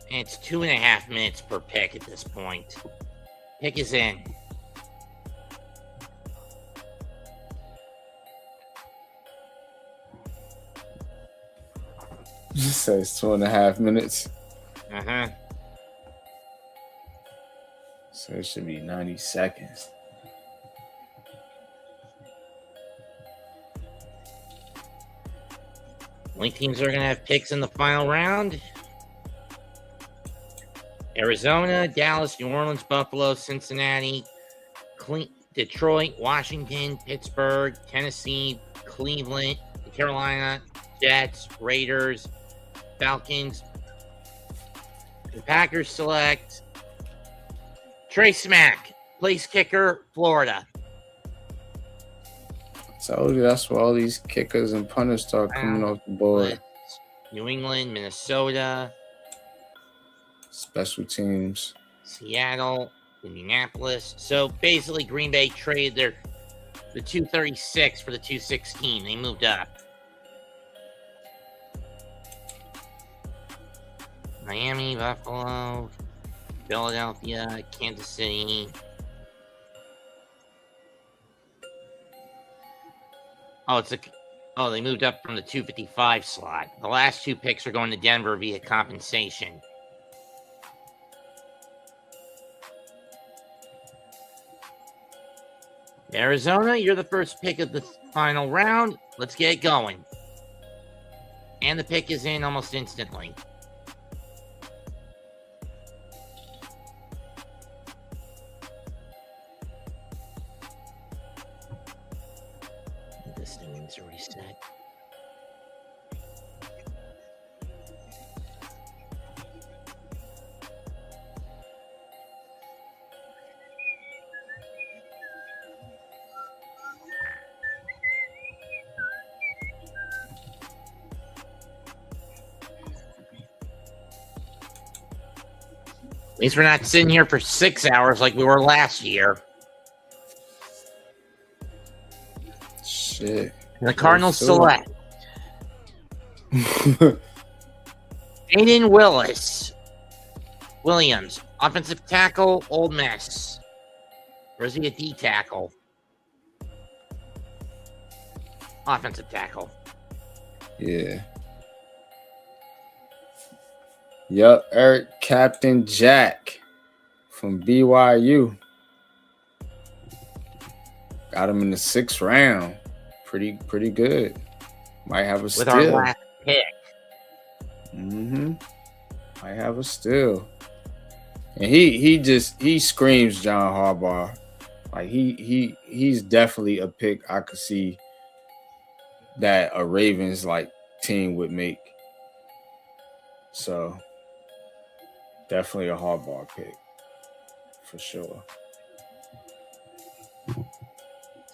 And it's 2.5 minutes per pick at this point. Pick is in. Just says 2.5 minutes. Uh-huh. So it should be 90 seconds. Only teams are going to have picks in the final round. Arizona, Dallas, New Orleans, Buffalo, Cincinnati, Detroit, Washington, Pittsburgh, Tennessee, Cleveland, Carolina, Jets, Raiders, Falcons. The Packers select Trey Smack, place kicker, Florida. I told you that's where all these kickers and punters start coming off the board. New England, Minnesota, Special teams. Seattle, Indianapolis. So basically, Green Bay traded the 236 for the 216. They moved up. Miami, Buffalo, Philadelphia, Kansas City. They moved up from the 255 slot. The last two picks are going to Denver via compensation. Arizona, you're the first pick of the final round. Let's get it going. And the pick is in almost instantly. This thing needs to reset. At least we're not sitting here for 6 hours like we were last year. Shit. And the Cardinals select Aiden Williams, offensive tackle, Ole Miss. Or is he a D tackle? Offensive tackle. Yeah. Yup, Eric Captain Jack from BYU. Got him in the 6th round. Pretty good. Might have a steal. With our last pick. Might have a steal. And he screams John Harbaugh. Like he's definitely a pick I could see that a Ravens like team would make. So definitely a Harbaugh pick for sure.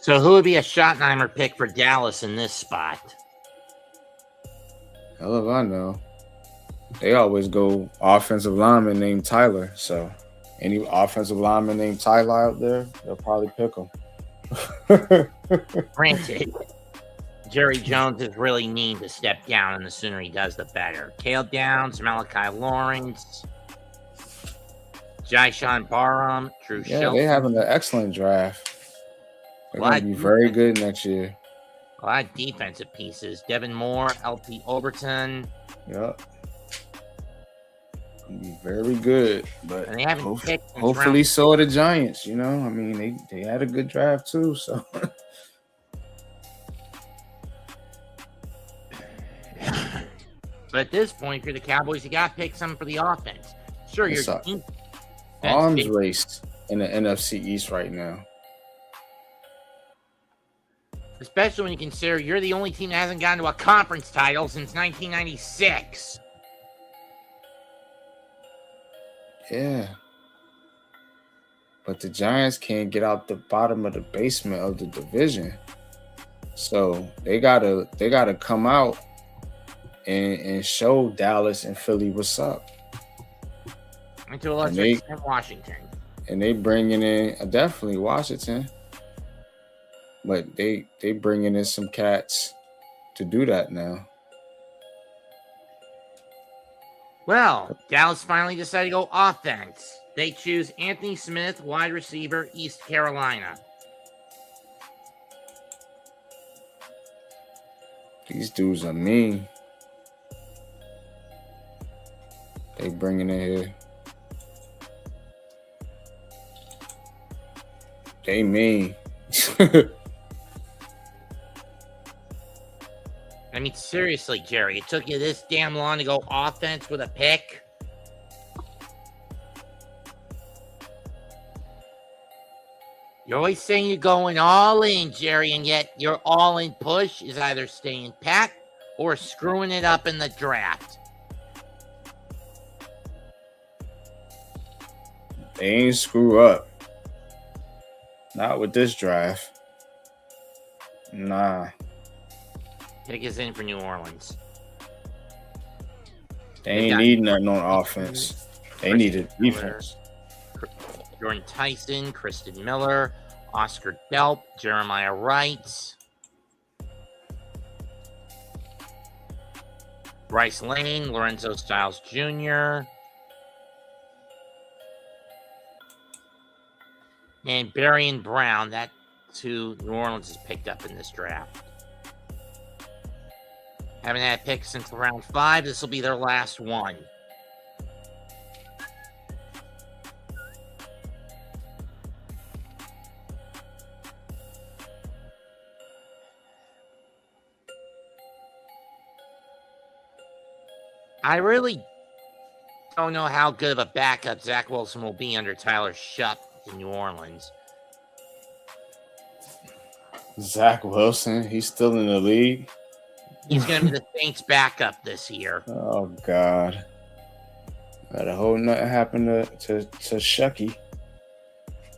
So who would be a Schottenheimer pick for Dallas in this spot? Hell if I know. They always go offensive lineman named Tyler. So any offensive lineman named Tyler out there, they'll probably pick him. Granted, Jerry Jones is really need to step down, and the sooner he does, the better. Cale Downs, Malachi Lawrence, Jyshawn Barham, Drew Shelton. They're having an excellent draft. They're going to be very good next year. A lot of defensive pieces. Devin Moore, LP Overton. Yep. Be very good, but and they haven't hopefully so are the Giants. You know, I mean, they had a good draft too. So, but at this point, for the Cowboys, you got to pick something for the offense. Sure, you're arms race in the NFC East right now. Especially when you consider you're the only team that hasn't gotten to a conference title since 1996. Yeah. But the Giants can't get out the bottom of the basement of the division. So they gotta come out and show Dallas and Philly what's up. And to a lesser extent, Washington. And they bringing in definitely Washington, but they bringing in some cats to do that now. Well, Dallas finally decided to go offense. They choose Anthony Smith, wide receiver, East Carolina. These dudes are mean. They bringing in here. They mean. I mean, seriously, Jerry, it took you this damn long to go offense with a pick? You're always saying you're going all in, Jerry, and yet your all-in push is either staying pat or screwing it up in the draft. They ain't screw up. Not with this draft. Nah. Pick is in for New Orleans. They ain't need nothing on offense. They needed defense. Jordan Tyson, Kristen Miller, Oscar Delp, Jeremiah Wright, Bryce Lane, Lorenzo Styles Jr., and Barry Brown. That's who New Orleans has picked up in this draft. Haven't had a pick since round 5. This will be their last one. I really don't know how good of a backup Zach Wilson will be under Tyler Shupp in New Orleans. Zach Wilson, he's still in the league. He's going to be the Saints' backup this year. Oh, God. Better hope nothing happened to Shucky.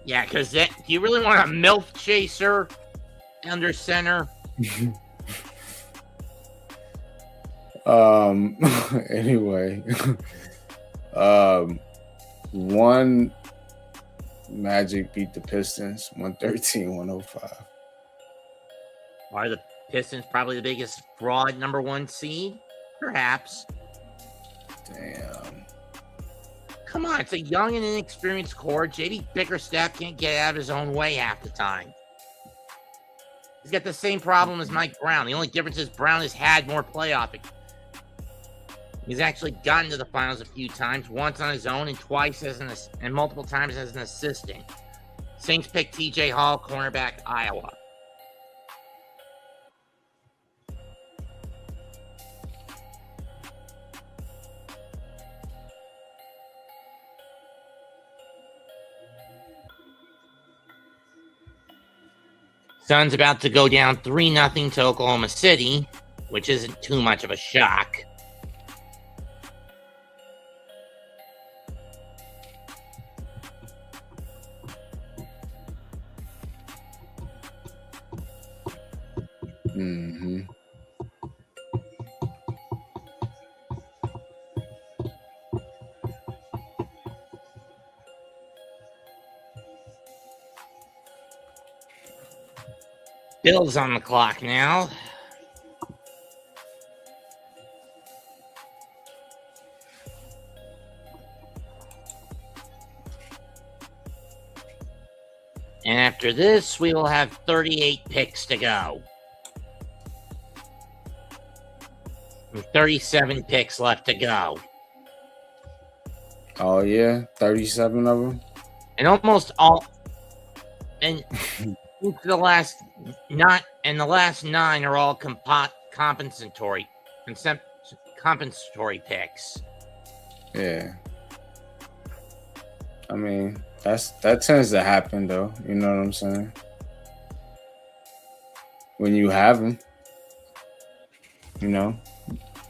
Yeah, because do you really want a MILF chaser under center? Anyway. One Magic beat the Pistons 113-105. Are the Pistons probably the biggest fraud number 1 seed? Perhaps. Damn. Come on, it's a young and inexperienced core. JD Bickerstaff can't get out of his own way half the time. He's got the same problem as Mike Brown. The only difference is Brown has had more playoff. He's actually gotten to the finals a few times, once on his own and twice and multiple times as an assistant. Saints pick TJ Hall, cornerback, Iowa. Suns about to go down 3-0 to Oklahoma City, which isn't too much of a shock. Mm-hmm. Bill's on the clock now. And after this, we will have 38 picks to go. And 37 picks left to go. Oh, yeah? 37 of them? And almost all... And... the last 9 are all compensatory picks. Yeah. I mean, that tends to happen though. You know what I'm saying? When you have them, you know.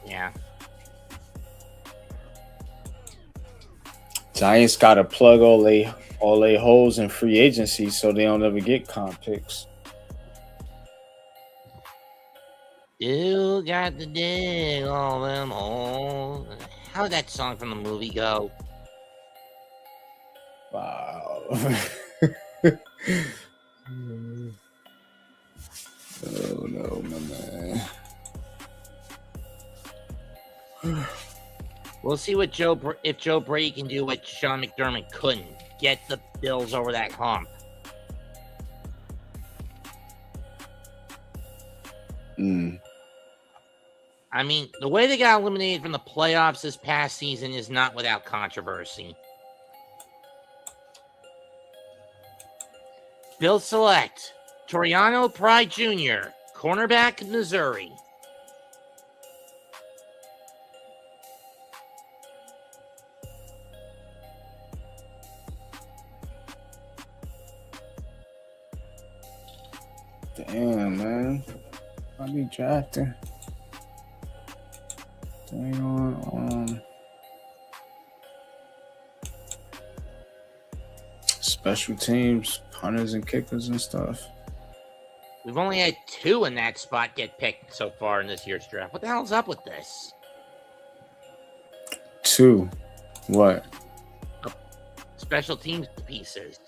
Yeah. Giants got to plug all they holes in free agency so they don't ever get comp picks. You got to dig all them holes. How'd that song from the movie go? Wow. Oh no, my man. We'll see what if Joe Brady can do what Sean McDermott couldn't. Get the Bills over that hump. I mean, the way they got eliminated from the playoffs this past season is not without controversy. Bill select Toriano Pride Jr., cornerback, Missouri. Damn, man. I be drafting. Special teams, punters and kickers and stuff. We've only had 2 in that spot get picked so far in this year's draft. What the hell's up with this? 2. What? Special teams pieces.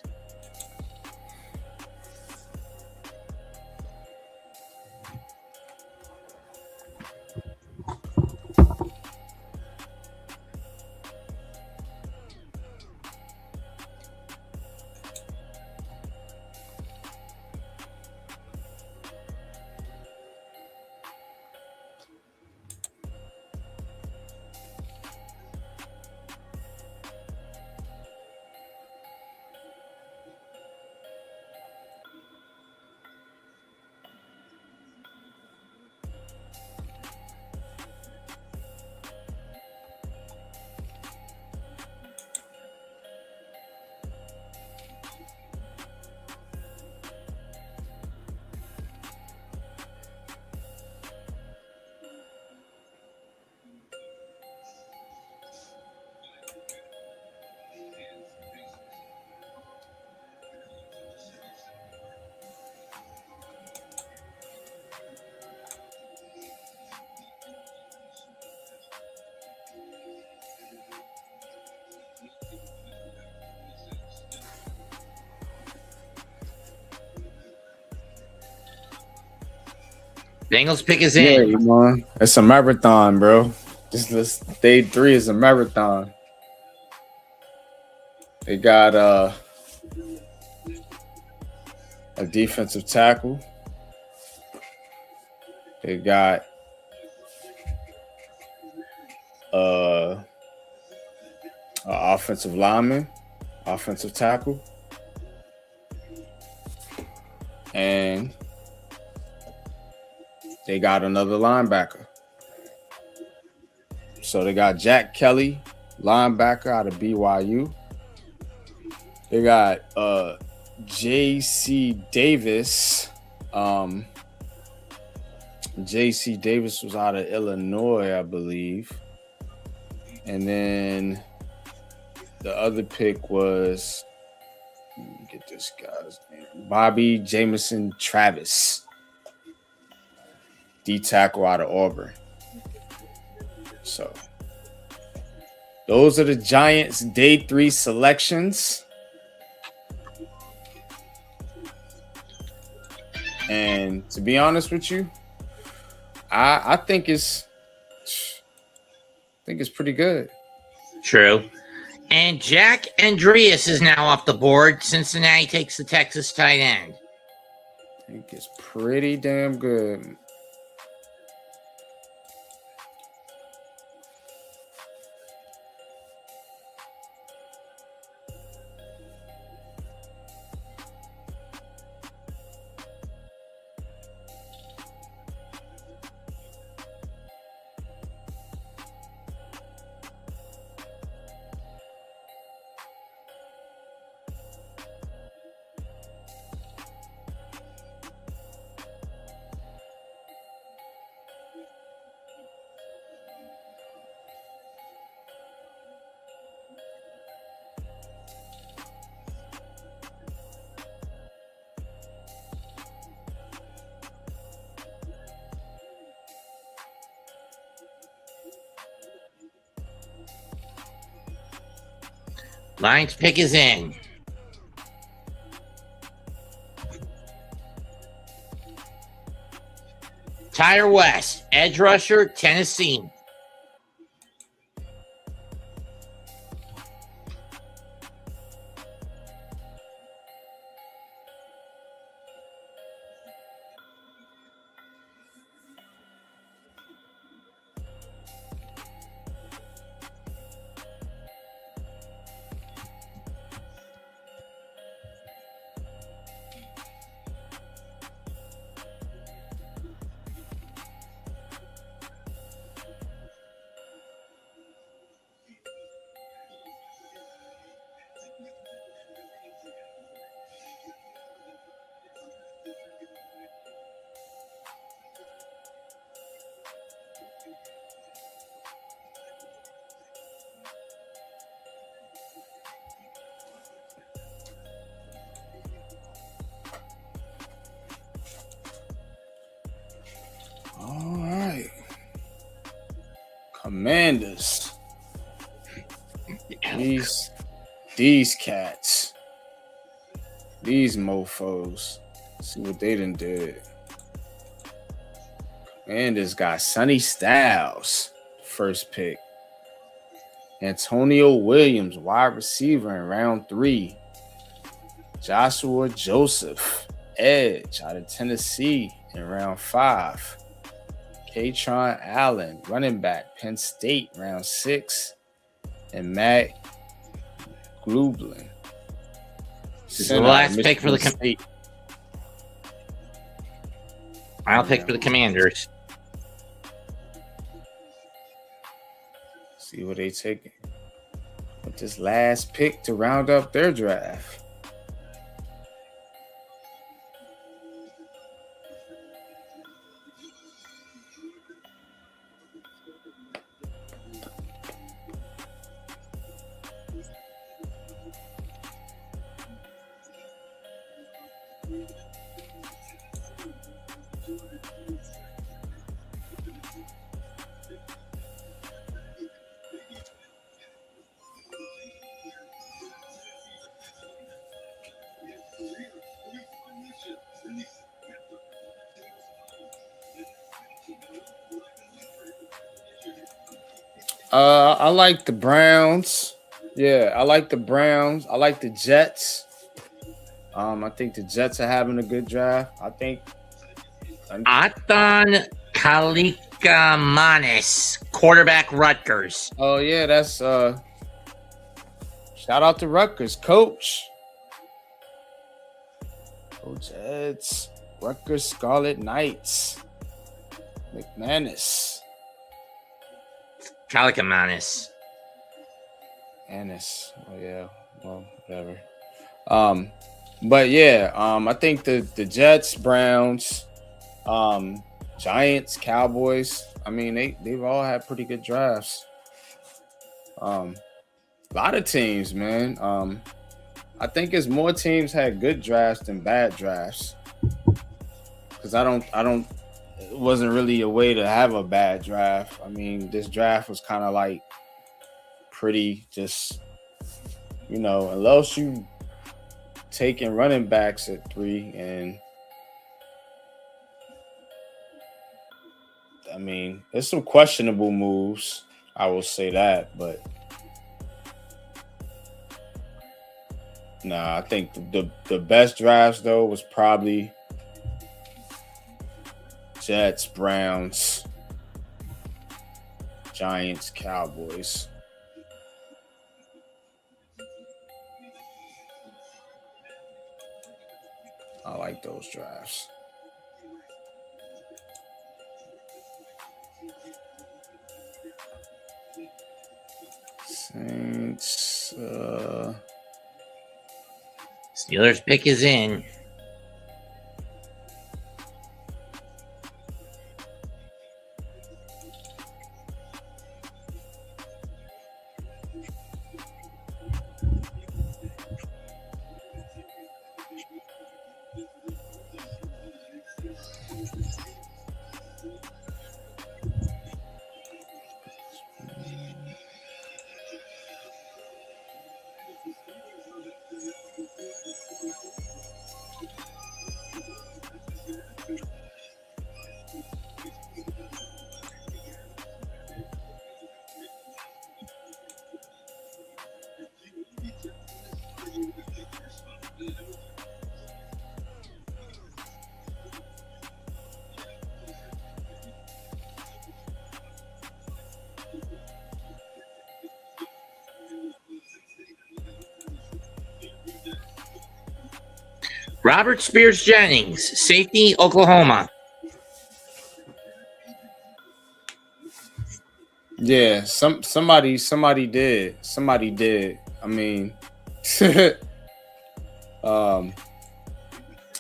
Bengals pick is in. Yeah, man. It's a marathon, bro. This day 3 is a marathon. They got a defensive tackle. They got a offensive lineman, offensive tackle, and they got another linebacker. So they got Jack Kelly, linebacker out of BYU. They got J.C. Davis. J.C. Davis was out of Illinois, I believe. And then the other pick was, let me get this guy's name, Bobby Jamison Travis. D tackle out of Auburn. So those are the Giants' day 3 selections. And to be honest with you, I think it's pretty good. True. And Jack Andreas is now off the board. Cincinnati takes the Texas tight end. I think it's pretty damn good. Lions pick is in. Tyre West, edge rusher, Tennessee. All right. Commanders. These cats. These mofos. See what they done did. Commanders got Sonny Styles, first pick. Antonio Williams, wide receiver in round 3. Joshua Joseph, edge out of Tennessee in round 5. Katron Allen, running back, Penn State, round 6. And Matt Glublin. This is the last pick for the State. I'll pick for the Commanders. See what they taking with this last pick to round up their draft. I like the Browns. Yeah, I like the Browns. I like the Jets. I think the Jets are having a good draft. I think Atan Kalikamanis, quarterback, Rutgers. Oh yeah, that's shout out to Rutgers, Coach Eds, Rutgers Scarlet Knights, McManus. Kalikamanis. Annis. Oh yeah. Well, whatever. But yeah, I think the Jets, Browns, Giants, Cowboys. I mean, they've all had pretty good drafts. A lot of teams, man. I think it's more teams had good drafts than bad drafts. Because it wasn't really a way to have a bad draft. I mean, this draft was kind of like pretty just, unless you taking running backs at 3, and I mean, there's some questionable moves. I will say that, but I think the best drafts though was probably Jets, Browns, Giants, Cowboys. I like those drafts. Saints. Steelers pick is in. Robert Spears Jennings, safety, Oklahoma. Yeah, somebody did. Somebody did. I mean,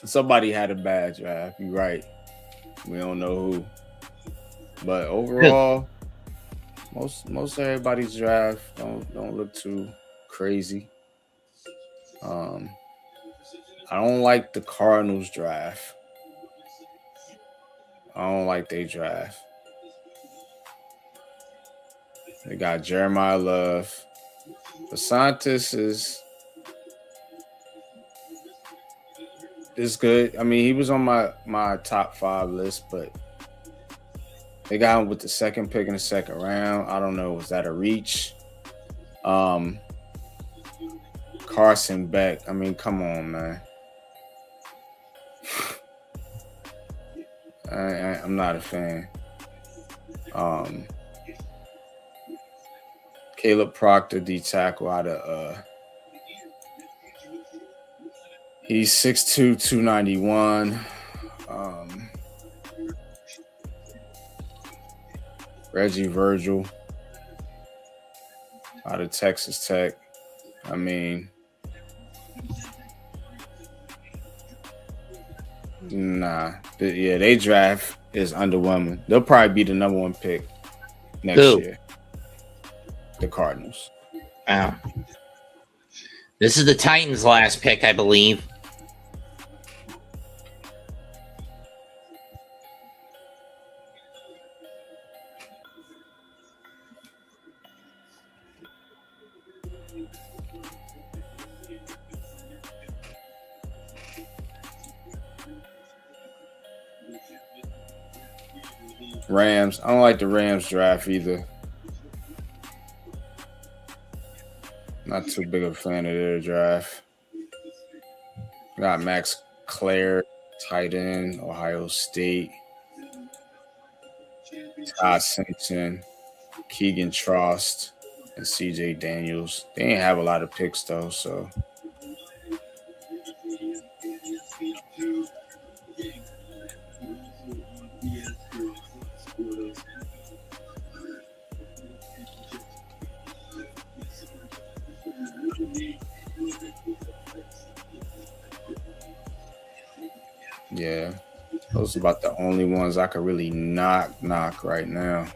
somebody had a bad draft. You're right. We don't know who. But overall, most everybody's draft don't look too crazy. I don't like the Cardinals draft. I don't like their draft. They got Jeremiah Love. DeSantis is good. I mean, he was on my top 5 list, but they got him with the second pick in the second round. I don't know. Was that a reach? Carson Beck. I mean, come on, man. I'm not a fan. Caleb Proctor, D tackle out of he's 6'2", 291. Reggie Virgil out of Texas Tech. I mean, nah. They draft is underwhelming. They'll probably be the number 1 pick next year. The Cardinals. Wow. This is the Titans' last pick, I believe. Rams. I don't like the Rams draft either. Not too big of a fan of their draft. Got Max Clare, tight end, Ohio State. Todd Simpson, Keegan Trost, and CJ Daniels. They didn't have a lot of picks though, so. Yeah, those are about the only ones I could really knock right now.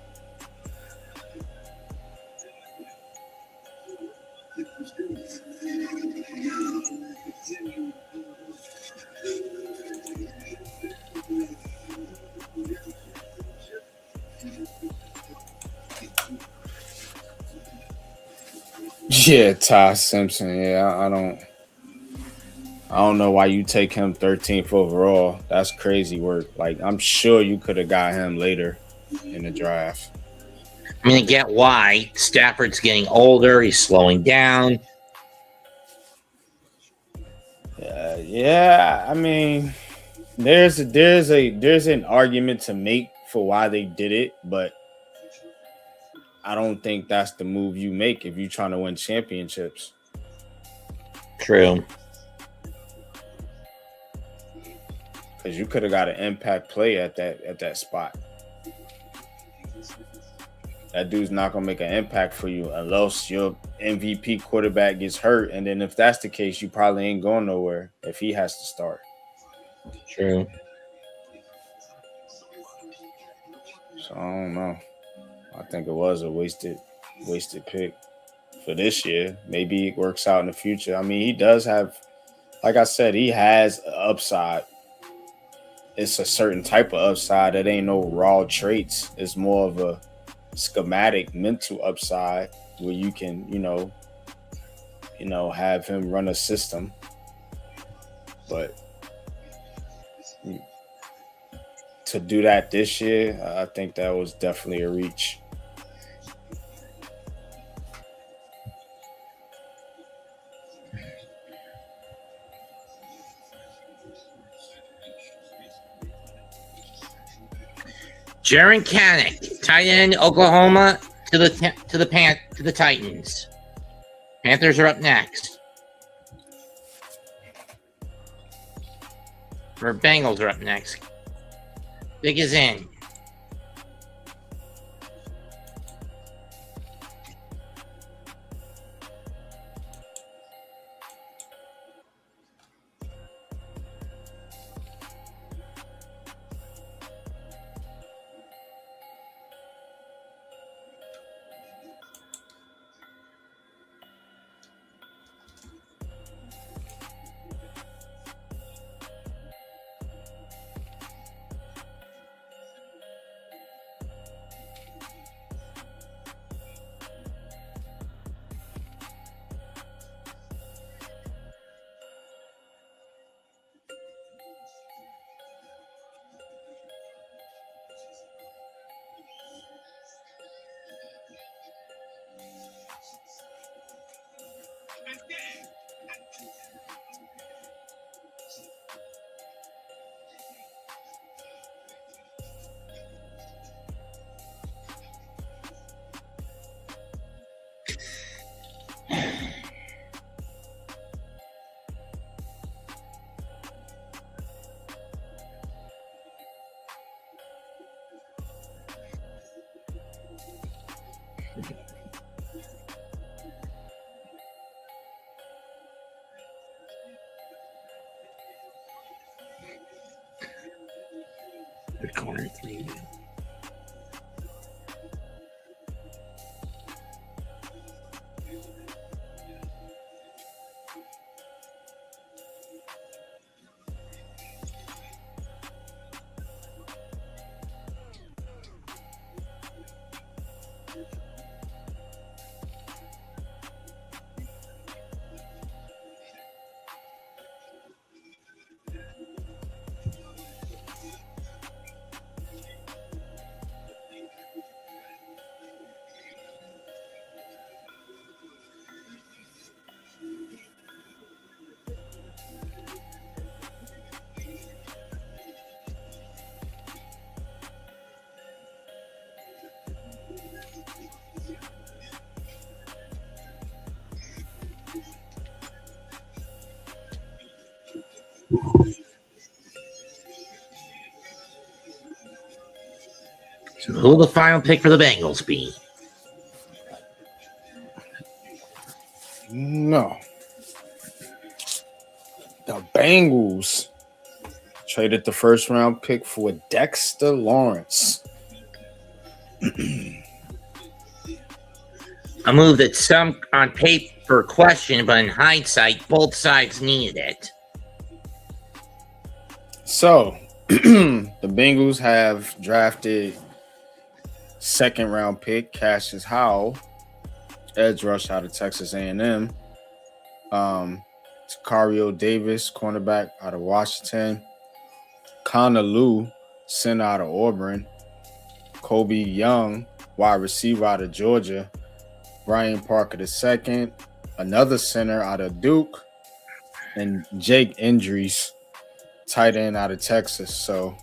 Yeah, Ty Simpson. Yeah, I don't know why you take him 13th overall. That's crazy work. Like, I'm sure you could have got him later in the draft. I mean, I get why. Stafford's getting older. He's slowing down. Yeah. I mean, there's an argument to make for why they did it, but I don't think that's the move you make if you're trying to win championships. True. Because you could have got an impact play at that spot. That dude's not gonna make an impact for you unless your MVP quarterback gets hurt, and then if that's the case, you probably ain't going nowhere if he has to start. True. So I don't know. I think it was a wasted pick for this year. Maybe it works out in the future. I mean, he does have, like I said, he has an upside. It's a certain type of upside that ain't no raw traits. It's more of a schematic mental upside where you can, have him run a system. But to do that this year, I think that was definitely a reach. Jaron Kanak, tight end, Oklahoma, to the Titans. Panthers are up next. Or Bengals are up next. Big is in. The corner 3. So who will the final pick for the Bengals be? No. The Bengals traded the first round pick for Dexter Lawrence. A move that some on paper question, but in hindsight, both sides needed it. So, the Bengals have drafted second round pick Cassius Howell, edge rush out of Texas A&M. Sicario Davis, cornerback out of Washington. Connor Lew, center out of Auburn. Kobe Young, wide receiver out of Georgia. Brian Parker II, another center out of Duke. And Jake Indries, tight end out of Texas. So,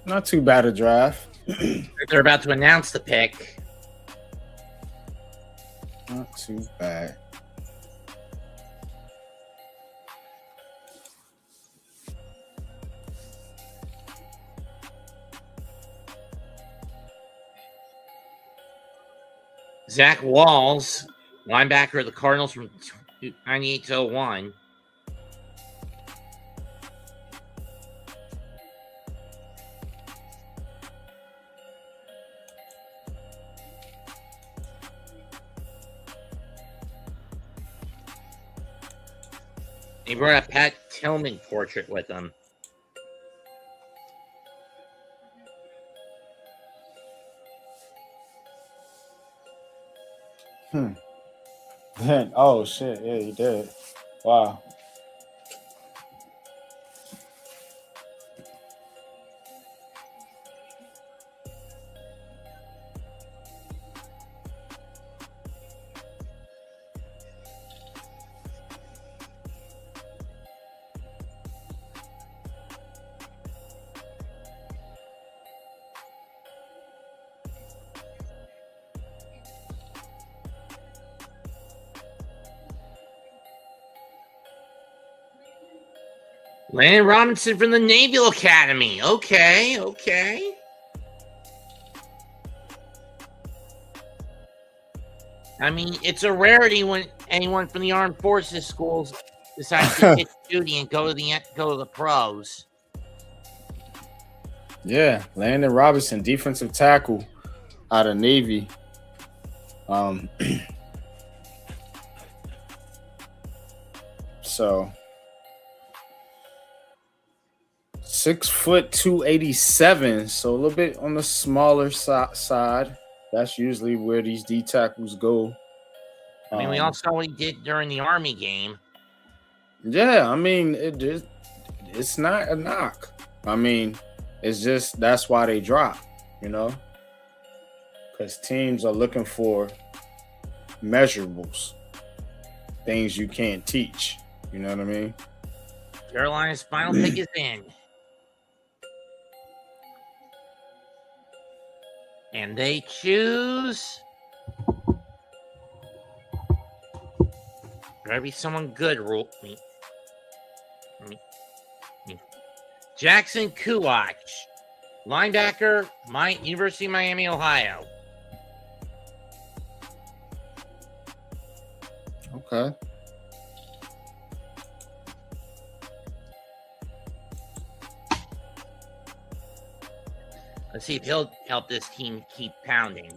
not too bad a draft. They're about to announce the pick. Not too bad. Zach Walls, linebacker of the Cardinals from 98 to 01. He brought a Pat Tillman portrait with him. Then, oh shit, yeah, he did. Wow. Landon Robinson from the Naval Academy. Okay. I mean, it's a rarity when anyone from the armed forces schools decides to hit duty and go to the pros. Yeah, Landon Robinson, defensive tackle out of Navy. So 6 foot 287, so a little bit on the smaller side. That's usually where these D tackles go. I mean, we all saw what he did during the Army game. Yeah, I mean, it's not a knock. I mean, it's just that's why they drop, because teams are looking for measurables, things you can't teach. You know what I mean? Carolina's final pick is in. And they choose. Gotta be someone good, me. Jackson Kuwach, linebacker, University of Miami, Ohio. Okay. Let's see if he'll help this team keep pounding.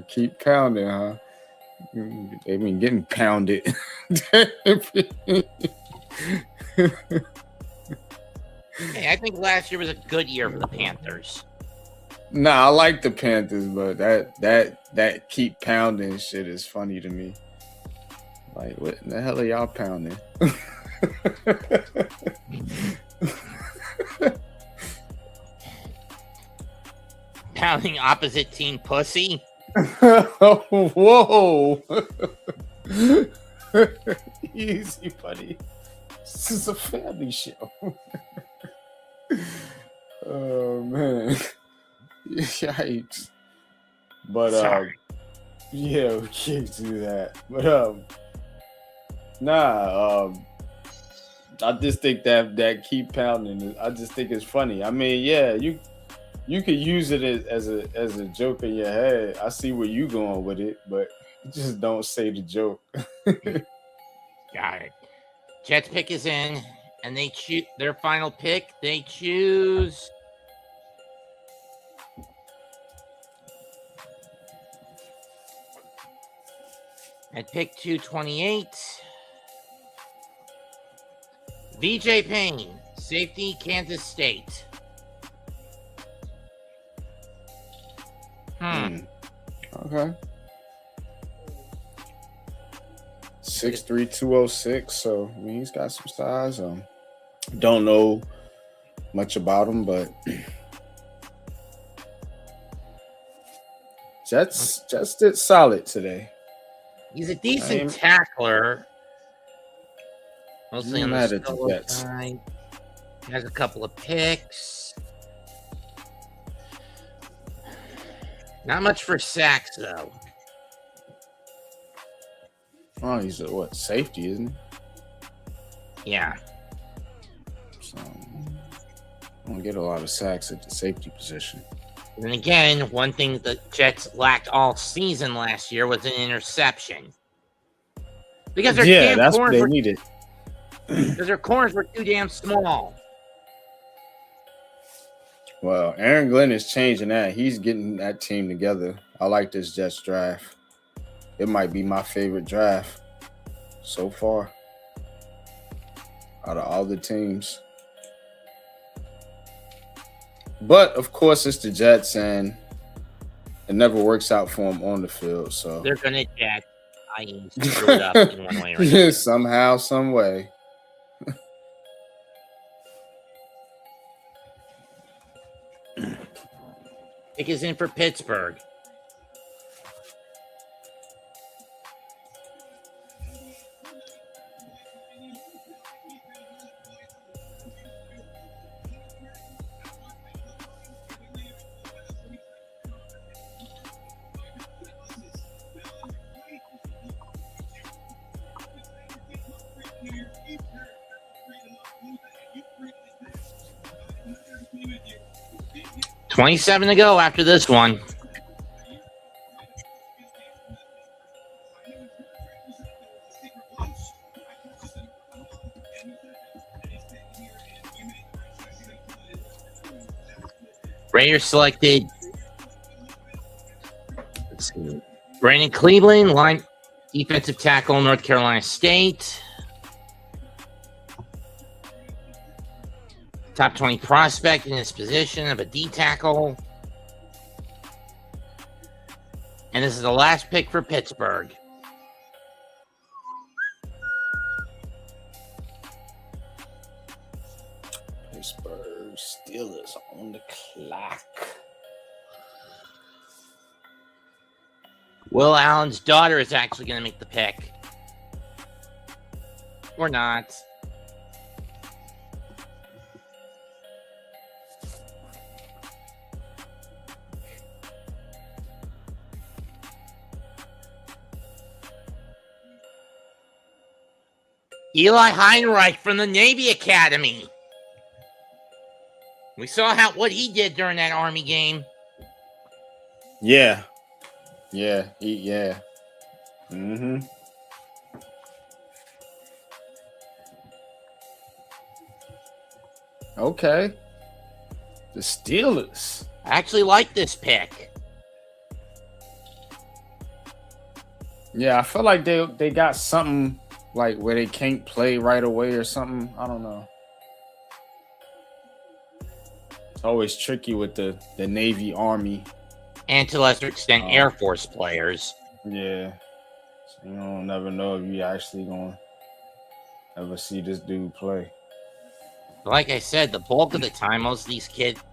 Keep pounding, huh? They been getting pounded. Hey, I think last year was a good year for the Panthers. Nah, I like the Panthers, but that keep pounding shit is funny to me. Like, what in the hell are y'all pounding? Pounding opposite team pussy. Whoa. Easy, buddy. This is a family show. Oh, man. Yikes. But, Sorry. yeah, we can't do that. But, I just think that keep pounding. I just think it's funny. I mean, yeah, you could use it as a joke in your head. I see where you going with it, but just don't say the joke. Got it. Jets pick is in, and they choose their final pick. They choose. At pick 228, VJ Payne, safety, Kansas State. Okay. 6'3", 206. So I mean, he's got some size. Don't know much about him, but Jets did solid today. He's a decent tackler. Mostly on the solo side. He has a couple of picks. Not much for sacks, though. Oh, he's a safety, isn't he? Yeah. So, I don't get a lot of sacks at the safety position. And again, one thing the Jets lacked all season last year was an interception. Because their that's what they needed. Because their corners were too damn small. Well, Aaron Glenn is changing that. He's getting that team together. I like this Jets draft. It might be my favorite draft so far out of all the teams. But, of course, it's the Jets, and it never works out for them on the field. So they're going to Jets. I screw it up in one way or another. Somehow, some way. Pick is in for Pittsburgh. 27 to go after this one. Raiders selected. Let's see. Brandon Cleveland, line defensive tackle, North Carolina State. Top 20 prospect in his position of a D tackle. And this is the last pick for Pittsburgh. Pittsburgh Steelers on the clock. Will Allen's daughter is actually going to make the pick. Or not. Eli Heinreich from the Navy Academy. We saw what he did during that Army game. Yeah. Yeah. Mm-hmm. Okay. The Steelers. I actually like this pick. Yeah, I feel like they got something like where they can't play right away or something. I don't know. It's always tricky with the Navy, Army. And to a lesser extent, Air Force players. Yeah. So you don't never know if you actually going to ever see this dude play. Like I said, the bulk of the time, most of these kids,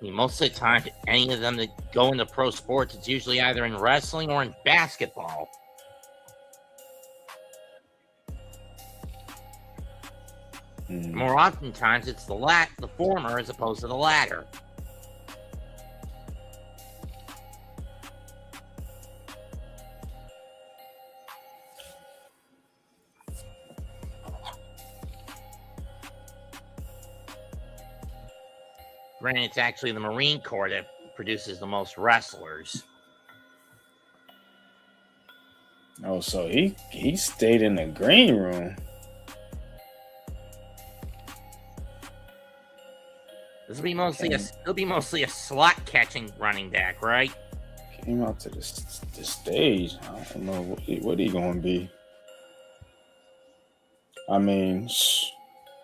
most of the time, any of them that go into pro sports, it's usually either in wrestling or in basketball. More oftentimes, it's the former as opposed to the latter. Granted, it's actually the Marine Corps that produces the most wrestlers. Oh, so he stayed in the green room. It'll be mostly a slot catching running back, right? Came out to the stage. I don't know what he gonna be. I mean,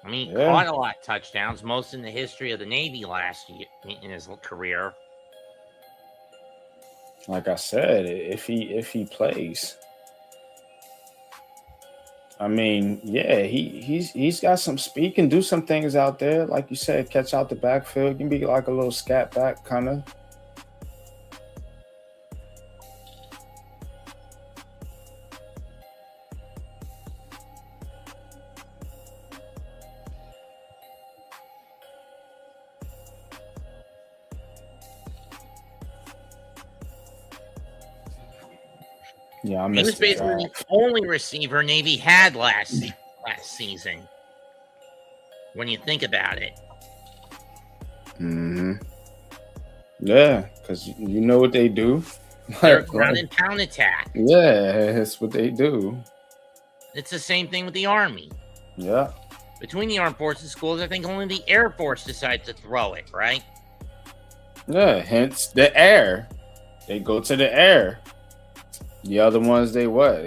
he caught a lot of touchdowns, most in the history of the Navy last year in his career. Like I said, if he plays, I mean, yeah, he's got some speed. He can do some things out there, like you said, catch out the backfield. He can be like a little scat back kind of. Yeah, I He was basically the only receiver Navy had last season. When you think about it. Mm-hmm. Yeah, because you know what they do. They're ground and pound attack. Yeah, that's what they do. It's the same thing with the Army. Yeah. Between the armed forces schools, I think only the Air Force decides to throw it, right? Yeah, hence the air. They go to the air. The other ones, they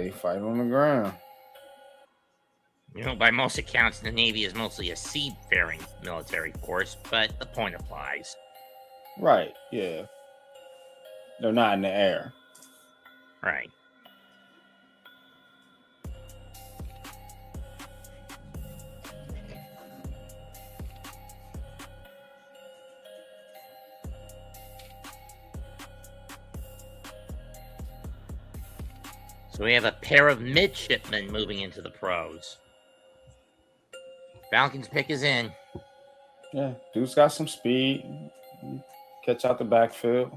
fight on the ground. You know, by most accounts, the Navy is mostly a seafaring military force, but the point applies. Right, yeah. They're not in the air. Right. So we have a pair of midshipmen moving into the pros. Falcons pick is in. Yeah, dude's got some speed. Catch out the backfield.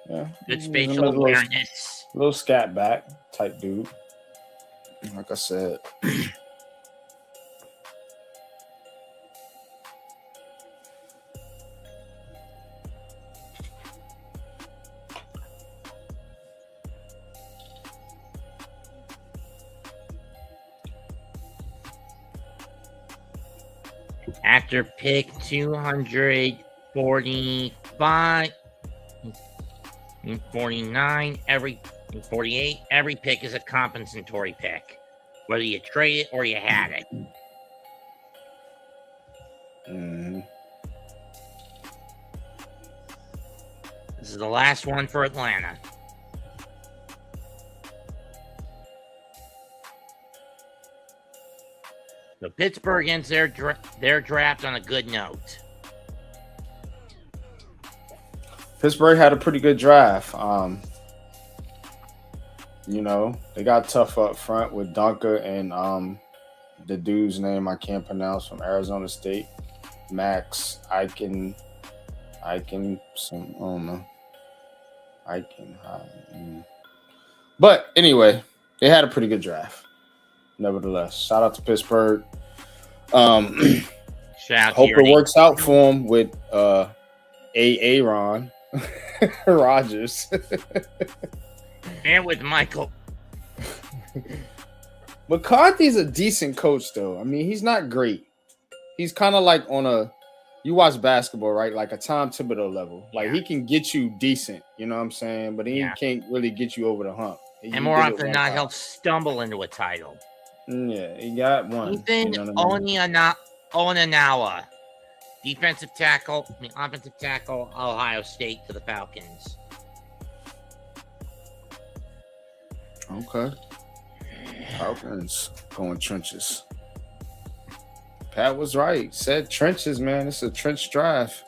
Yeah. Good spatial awareness. Little scat back type dude. Like I said. After pick 245 and 49, 48, every pick is a compensatory pick, whether you trade it or you had it. This is the last one for Atlanta. So Pittsburgh ends their draft on a good note. Pittsburgh had a pretty good draft. They got tough up front with Dunker and the dude's name I can't pronounce from Arizona State, Max Eichen. I don't know. But anyway, they had a pretty good draft. Nevertheless, shout out to Pittsburgh. Shout out hope to it works out for him with Aaron Rodgers and with Michael. McCarthy's a decent coach, though. I mean, he's not great. He's kind of like you watch basketball, right? Like a Tom Thibodeau level. Like he can get you decent, you know what I'm saying? But he can't really get you over the hump. And more often than not, he'll stumble into a title. Yeah, he got one. Ethan Onanawa, offensive tackle, Ohio State to the Falcons. Okay. Falcons going trenches. Pat was right. Said trenches, man. It's a trench draft.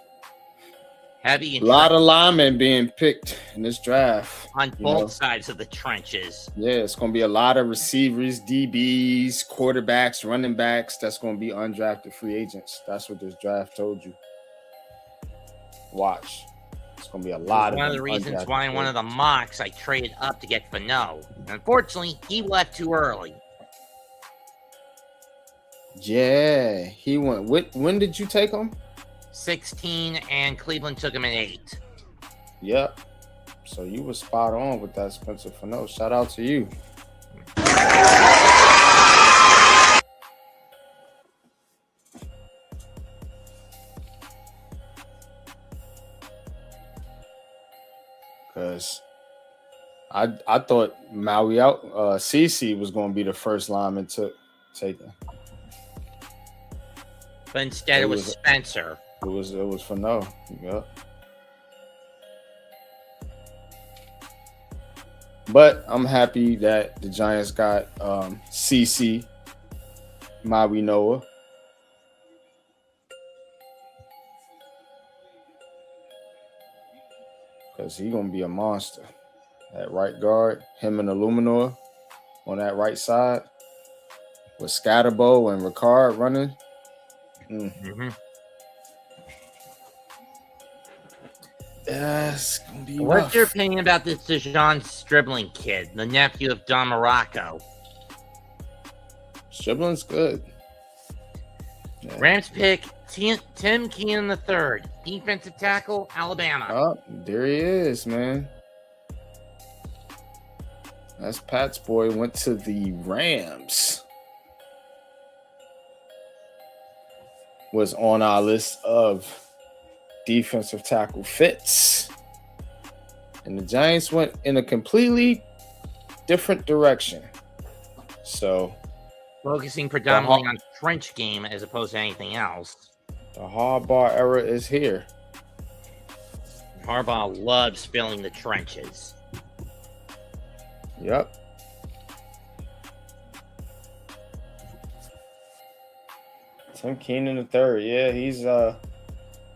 Heavy. A lot of linemen being picked in this draft. On both sides of the trenches. Yeah, it's going to be a lot of receivers, DBs, quarterbacks, running backs. That's going to be undrafted free agents. That's what this draft told you. Watch. It's going to be a lot of one of the reasons why in one of the mocks I traded up to get Fano. Unfortunately, he left too early. Yeah, he went. When did you take him? 16, and Cleveland took him at 8. Yep. So you were spot on with that Spencer Fano. Shout out to you. Because I thought Maui out CC was going to be the first lineman taken. But instead it was Spencer. It was Fano. Yep. But I'm happy that the Giants got CC Maui Noah. Because he's going to be a monster. At right guard, him and Illuminor on that right side. With Scatterbo and Ricard running. Mm-hmm. That's gonna be What's rough. your opinion about this Dejon Stribling kid, the nephew of Don Morocco? Stribling's good. Yeah. Rams pick Tim Keenan III, defensive tackle, Alabama. Oh, there he is, man. That's Pat's boy. Went to the Rams. Was on our list of defensive tackle fits. And the Giants went in a completely different direction. So focusing predominantly on trench game as opposed to anything else. The Harbaugh era is here. Harbaugh loves filling the trenches. Yep. Tim Keenan III. Yeah, he's a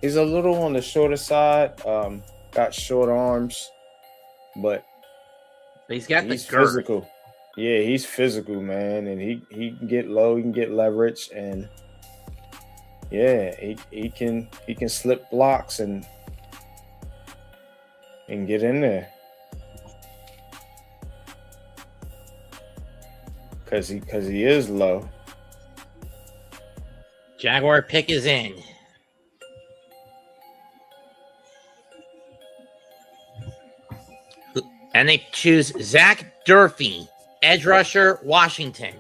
little on the shorter side. Got short arms, but he's got he's the girth. physical. Yeah, he's physical, man, and he can get low, he can get leverage, and yeah, he can slip blocks and get in there. Cause he is low. Jaguar pick is in. And they choose Zach Durfee, edge rusher, Washington.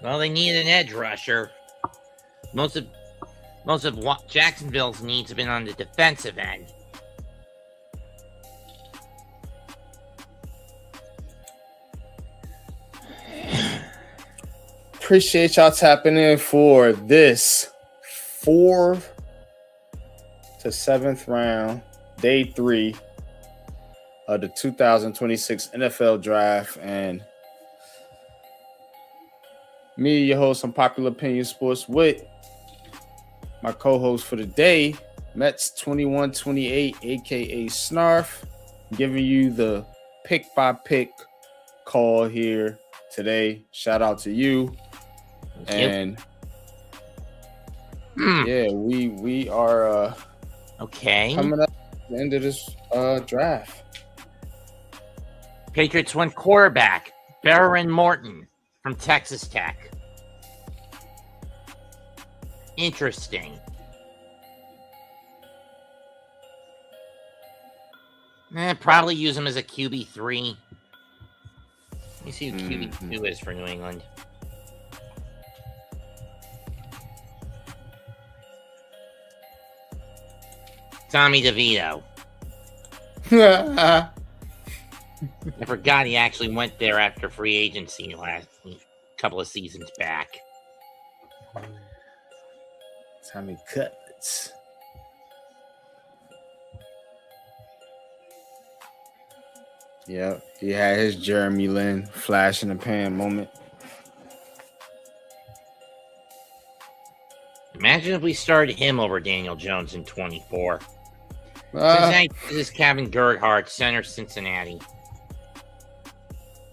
Well, they need an edge rusher. Most of Jacksonville's needs have been on the defensive end. Appreciate y'all tapping in for this 4th to 7th round, day 3 of the 2026 NFL Draft. And me, your host on Popular Opinion Sports, with my co-host for the day, Mets 2128, aka Snarf, giving you the pick-by-pick call here today. Shout out to you. And yeah, we are okay coming up at the end of this draft. Patriots went quarterback Baron Morton from Texas Tech. Interesting. Probably use him as a QB3. Let me see who QB2 is for New England. Tommy DeVito. I forgot he actually went there after free agency last couple of seasons back. Tommy Cutlets. Yep, he had his Jeremy Lin flash in the pan moment. Imagine if we started him over Daniel Jones in 24. This is Kevin Gerhardt, center Cincinnati.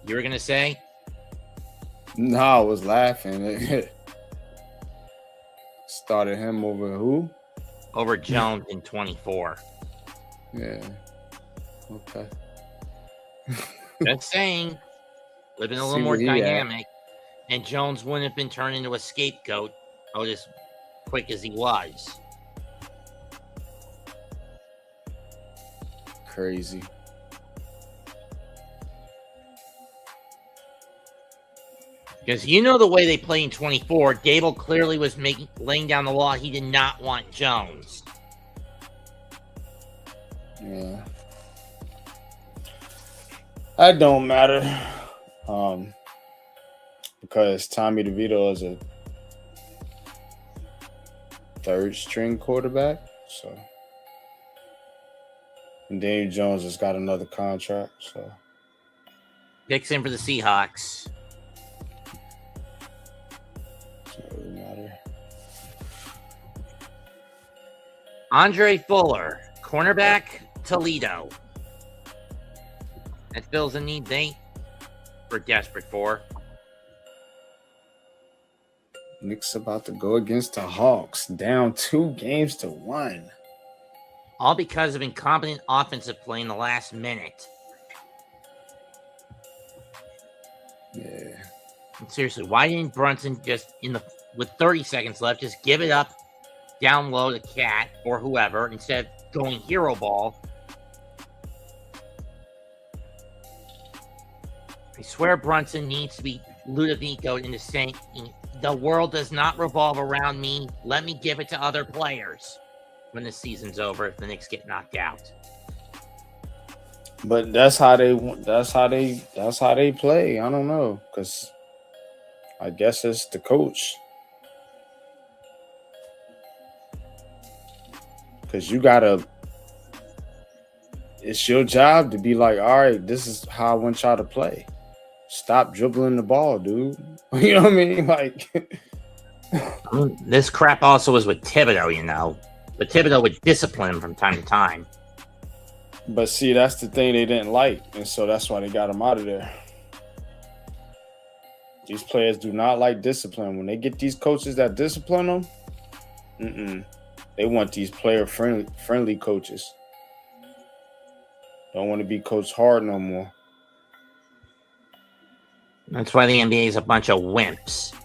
You were going to say? No, I was laughing. Started him over who? Over Jones in 24. Yeah. Okay. Just saying. Living a little more dynamic. And Jones wouldn't have been turned into a scapegoat as quick as he was. Crazy. Because you know the way they play in 24, Dable clearly was laying down the law. He did not want Jones. Yeah. That don't matter. Because Tommy DeVito is a third string quarterback. So, and Daniel Jones has got another contract. So picks in for the Seahawks. Doesn't really matter. Andre Fuller, cornerback, Toledo. That fills a need we're desperate for. Knicks about to go against the Hawks, down 2-1. All because of incompetent offensive play in the last minute. Yeah. And seriously, why didn't Brunson just with 30 seconds left just give it up, down low to Cat or whoever instead of going hero ball? I swear Brunson needs to be Ludovico into saying the world does not revolve around me. Let me give it to other players when the season's over if the Knicks get knocked out. But that's how they play. I don't know, because I guess it's the coach. Because it's your job to be like, all right, this is how I want y'all to play. Stop dribbling the ball, dude. You know what I mean? Like, this crap also was with Thibodeau, But Thibodeau would discipline him from time to time. But see, that's the thing they didn't like, and so that's why they got him out of there. These players do not like discipline. When they get these coaches that discipline them, they want these player-friendly coaches. Don't want to be coached hard no more. That's why the NBA is a bunch of wimps.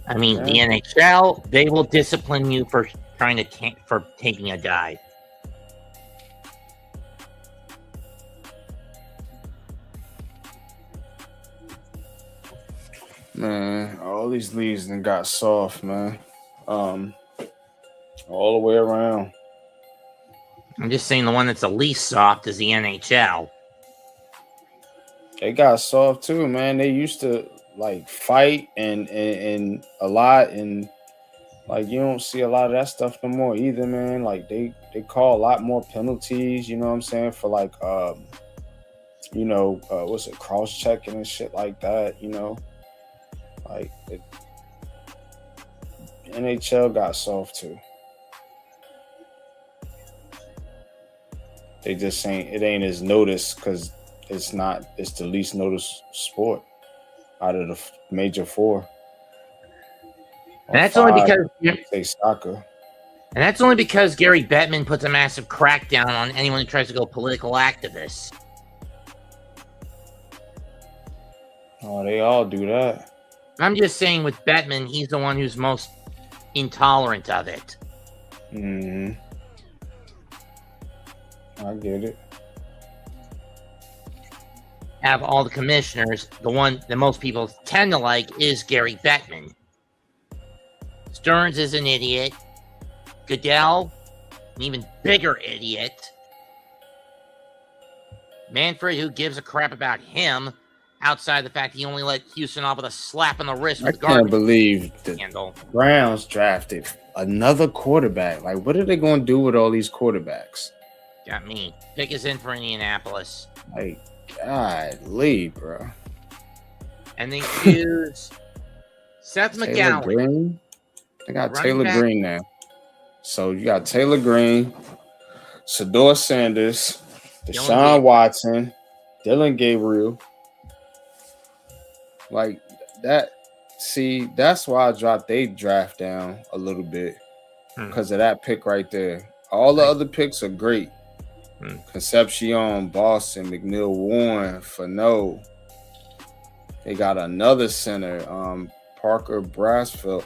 I mean, the NHL, they will discipline you for for taking a dive. Man, all these leagues then got soft, man. All the way around. I'm just saying the one that's the least soft is the NHL. They got soft too, man. They used to like fight and a lot, and like you don't see a lot of that stuff no more either, man. Like they call a lot more penalties, you know what I'm saying, for like what's it, cross checking and shit like that, you know. Like NHL got soft too. They just ain't as noticed because it's the least noticed sport out of the major four. And that's only because say soccer. And that's only because Gary Bettman puts a massive crackdown on anyone who tries to go political activist. Oh, they all do that. I'm just saying with Bettman, he's the one who's most intolerant of it. Mm-hmm. I get it. Have all the commissioners, the one that most people tend to like is Gary Bettman. Stearns is an idiot. Goodell, an even bigger idiot. Manfred, who gives a crap about him, outside the fact he only let Houston off with a slap on the wrist. I can't believe the Browns drafted another quarterback. Like, what are they going to do with all these quarterbacks? Got me. Pick is in for Indianapolis. Like, golly, bro. And they choose Seth McGowan. Green? They got Taylor Green now. So you got Taylor Green, Shedeur Sanders, Deshaun Watson, Dylan Gabriel. Like that. See, that's why I dropped they draft down a little bit because of that pick right there. All the other picks are great. Concepcion, Boston, McNeil, Warren, Fano. They got another center, Parker Brassford.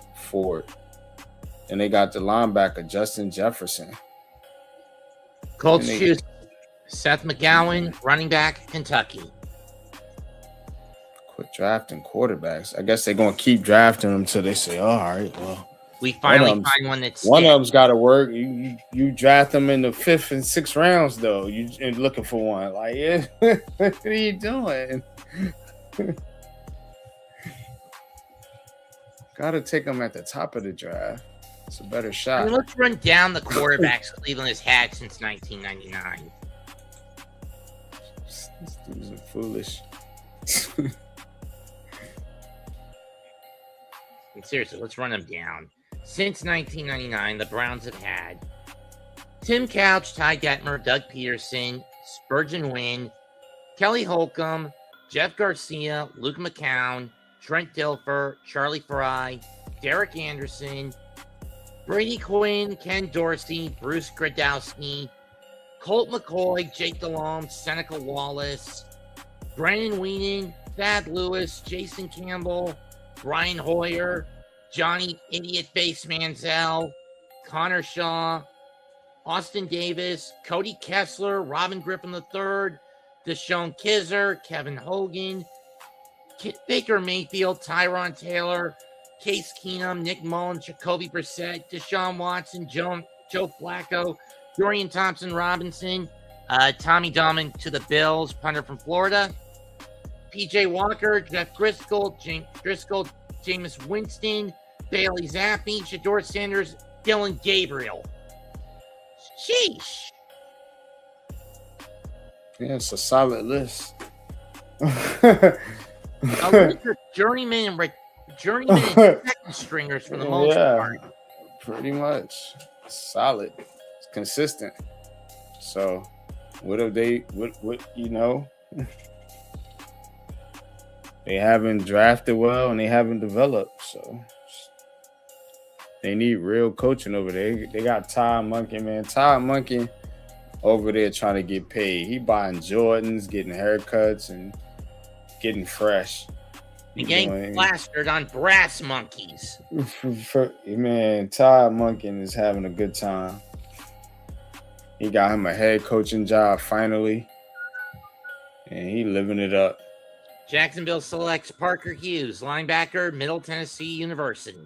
And they got the linebacker, Justin Jefferson. Colts choose Seth McGowan, running back, Kentucky. Quit drafting quarterbacks. I guess they're going to keep drafting them until they say, all right, well. We finally find one that's one of them's got to work. You draft them in the 5th and 6th rounds, though. You looking for one. Like, yeah, what are you doing? Got to take them at the top of the draft. It's a better shot. I mean, let's run down the quarterbacks Cleveland has had since 1999. These dudes are foolish. And seriously, let's run them down. Since 1999, the Browns have had Tim Couch, Ty Detmer, Doug Peterson, Spurgeon Wynn, Kelly Holcomb, Jeff Garcia, Luke McCown, Trent Dilfer, Charlie Fry, Derek Anderson, Brady Quinn, Ken Dorsey, Bruce Gradowski, Colt McCoy, Jake Delhomme, Seneca Wallace, Brandon Weenan, Thad Lewis, Jason Campbell, Brian Hoyer, Johnny Idiot Face Manziel, Connor Shaw, Austin Davis, Cody Kessler, Robin Griffin III, Deshaun Kizzer, Kevin Hogan, Baker Mayfield, Tyron Taylor, Case Keenum, Nick Mullins, Jacoby Brissett, Deshaun Watson, Joe Flacco, Dorian Thompson-Robinson, Tommy Dahman to the Bills, punter from Florida, PJ Walker, Jeff Driscoll, Jameis Winston, Bailey Zappi, Shedeur Sanders, Dylan Gabriel. Sheesh. Yeah, it's a solid list. A list of journeyman and second stringers for the most part. Pretty much. Solid. It's consistent. So, what have they, they haven't drafted well and they haven't developed. So, they need real coaching over there. They got Todd Monken, man. Todd Monken over there trying to get paid. He buying Jordans, getting haircuts, and getting fresh. And getting plastered on brass monkeys. Man, Todd Monken is having a good time. He got him a head coaching job finally. And he living it up. Jacksonville selects Parker Hughes, linebacker, Middle Tennessee University.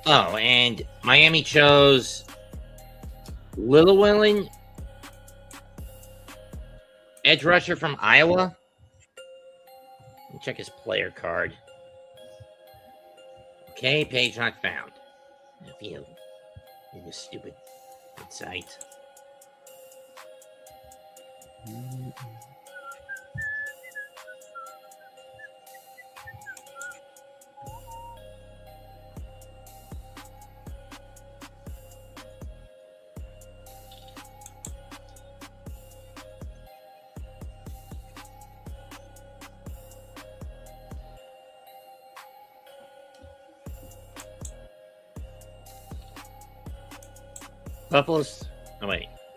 Oh, and Miami chose Little Willing, edge rusher from Iowa. Let me check his player card. Okay, page not found. If you in this stupid site.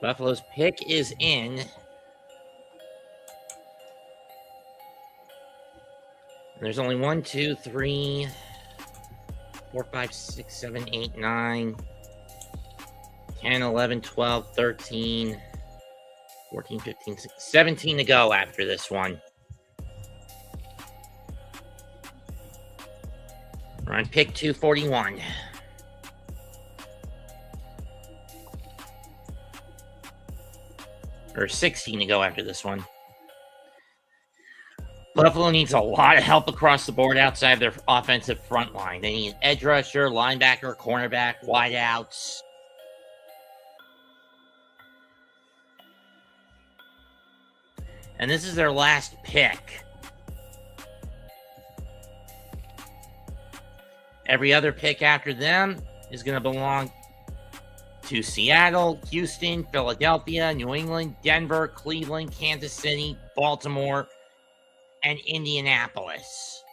Buffalo's pick is in. There's only 1, 2, 3, 4, 5, 6, 7, 8, 9, 10, 11, 12, 13, 14, 15, 16, 17 to go after this one. We're on pick 241. Or 16 to go after this one. Buffalo needs a lot of help across the board outside their offensive front line. They need an edge rusher, linebacker, cornerback, wideouts. And this is their last pick. Every other pick after them is going to belong to Seattle, Houston, Philadelphia, New England, Denver, Cleveland, Kansas City, Baltimore, and Indianapolis.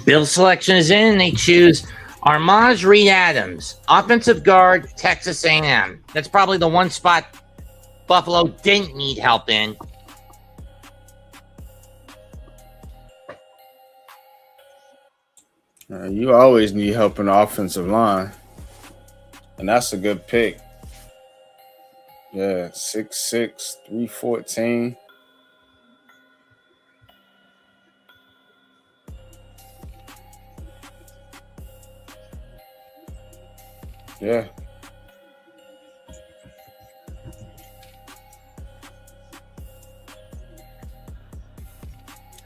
Bill's selection is in. They choose Armaz Reed Adams, offensive guard, Texas A&M. That's probably the one spot Buffalo didn't need help in. You always need help in the offensive line. And that's a good pick. Yeah, 6'6", 314. Yeah.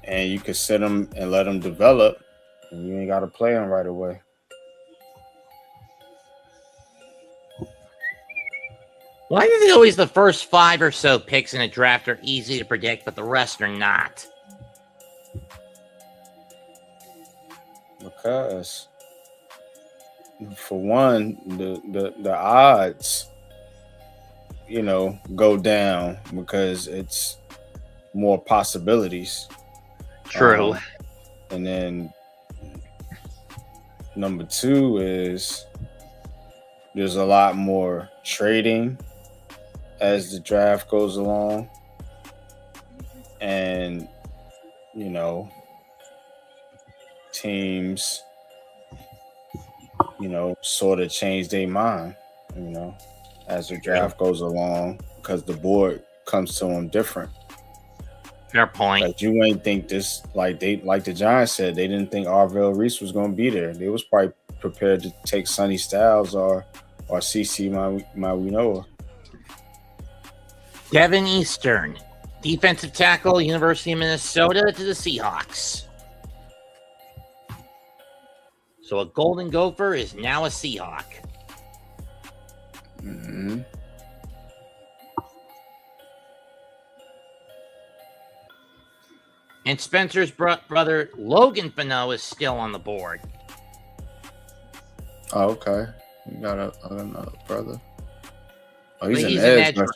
And you could sit them and let them develop, and you ain't got to play them right away. Why is it always the first 5 or so picks in a draft are easy to predict, but the rest are not? Because, for one, the odds, go down because it's more possibilities. True. And then number 2 is there's a lot more trading as the draft goes along. And, teams, sort of change their mind, as the draft goes along because the board comes to them different. Fair point. Like you ain't think this, like the Giants said, they didn't think Arvell Reese was going to be there. They was probably prepared to take Sonny Styles or CC Mawinoa. Devin Eastern, defensive tackle, University of Minnesota to the Seahawks. So a Golden Gopher is now a Seahawk. Mm-hmm. And Spencer's brother, Logan Fano, is still on the board. Oh, okay. You got another brother. Oh, he's, He's an an edge. edge.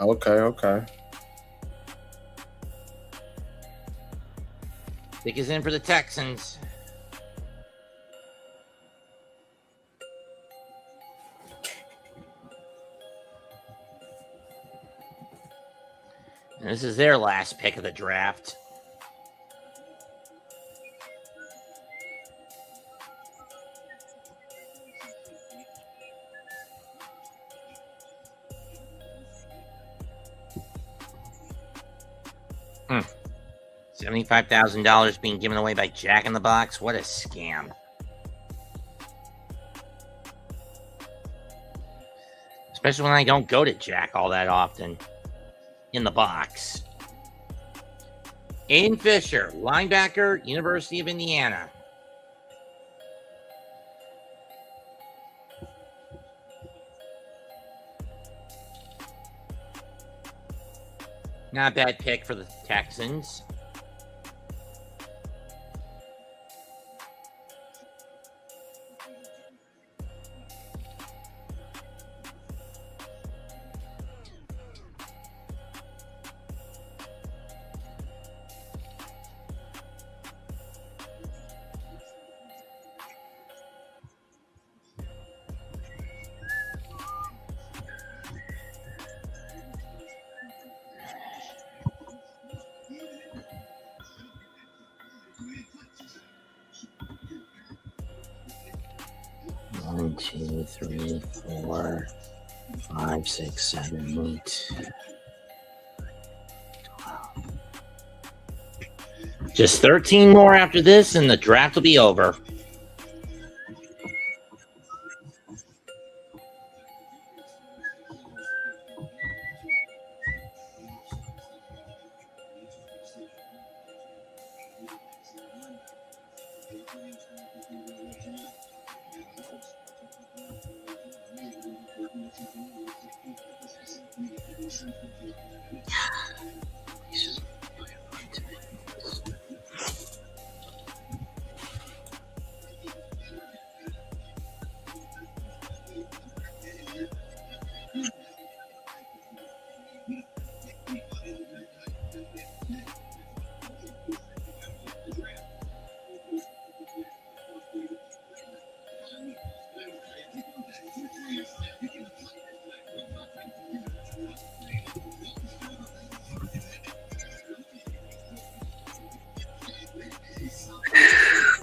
Okay. Dick is in for the Texans. And this is their last pick of the draft. $75,000 being given away by Jack in the Box. What a scam. Especially when I don't go to Jack all that often. In the Box. Aiden Fisher, linebacker, University of Indiana. Not a bad pick for the Texans. One, two, three, 4, 5, 6, 7, 8. Just 13 more after this, and the draft will be over.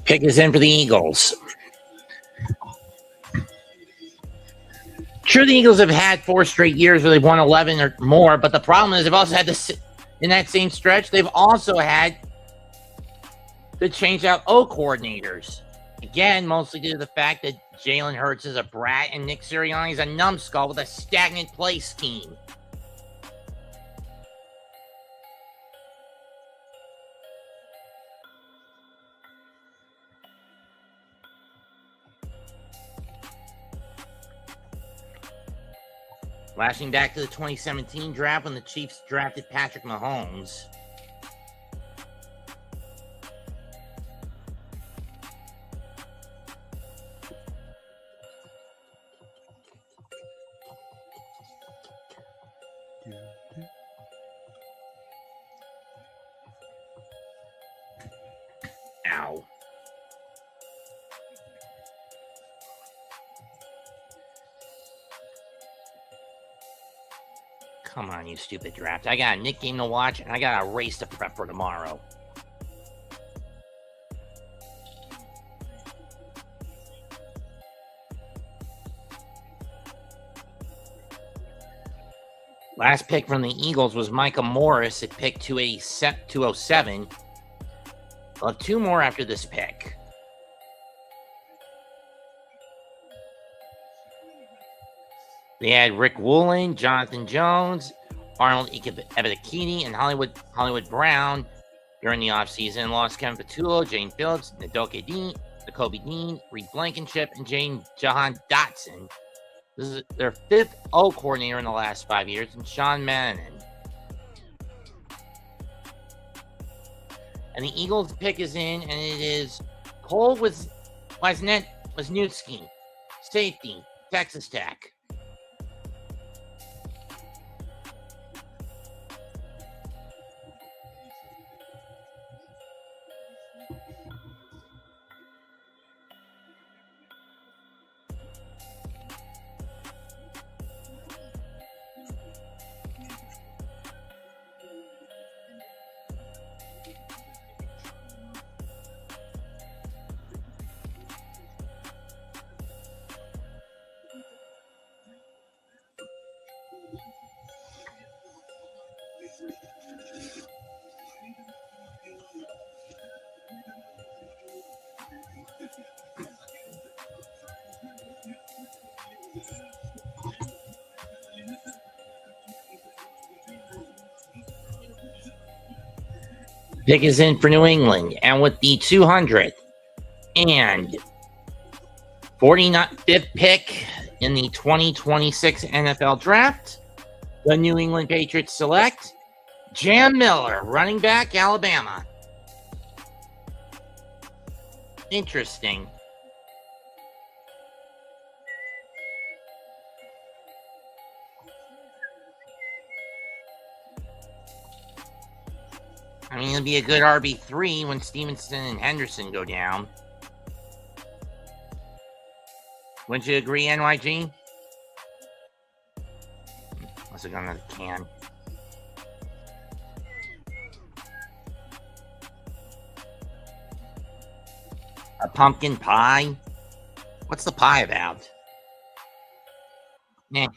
Pick is in for the Eagles. Sure, the Eagles have had 4 straight years where they've won 11 or more, but the problem is they've also had to, in that same stretch, they've also had to change out O coordinators. Again, mostly due to the fact that Jalen Hurts is a brat and Nick Sirianni is a numbskull with a stagnant play scheme. Flashing back to the 2017 draft when the Chiefs drafted Patrick Mahomes. Ow. Come on, you stupid draft. I got a Nick game to watch, and I got a race to prep for tomorrow. Last pick from the Eagles was Micah Morris at pick 207. We'll have 2 more after this pick. They had Rick Woolen, Jonathan Jones, Arnold Ebiketie and Hollywood Brown during the offseason. Lost Kevin Patullo, Jane Phillips, Nakobe Dean, Reed Blankenship, and Jahan Dotson. This is their fifth O coordinator in the last 5 years, and Sean Mannion. And the Eagles pick is in, and it is Cole Wisniewski, safety, Texas Tech. Pick is in for New England, and with the 200th and 49th pick in the 2026 NFL Draft, the New England Patriots select Jam Miller, running back, Alabama. Interesting. I mean, it'll be a good RB3 when Stevenson and Henderson go down. Wouldn't you agree, NYG? Let's go another can. A pumpkin pie? What's the pie about? Nah.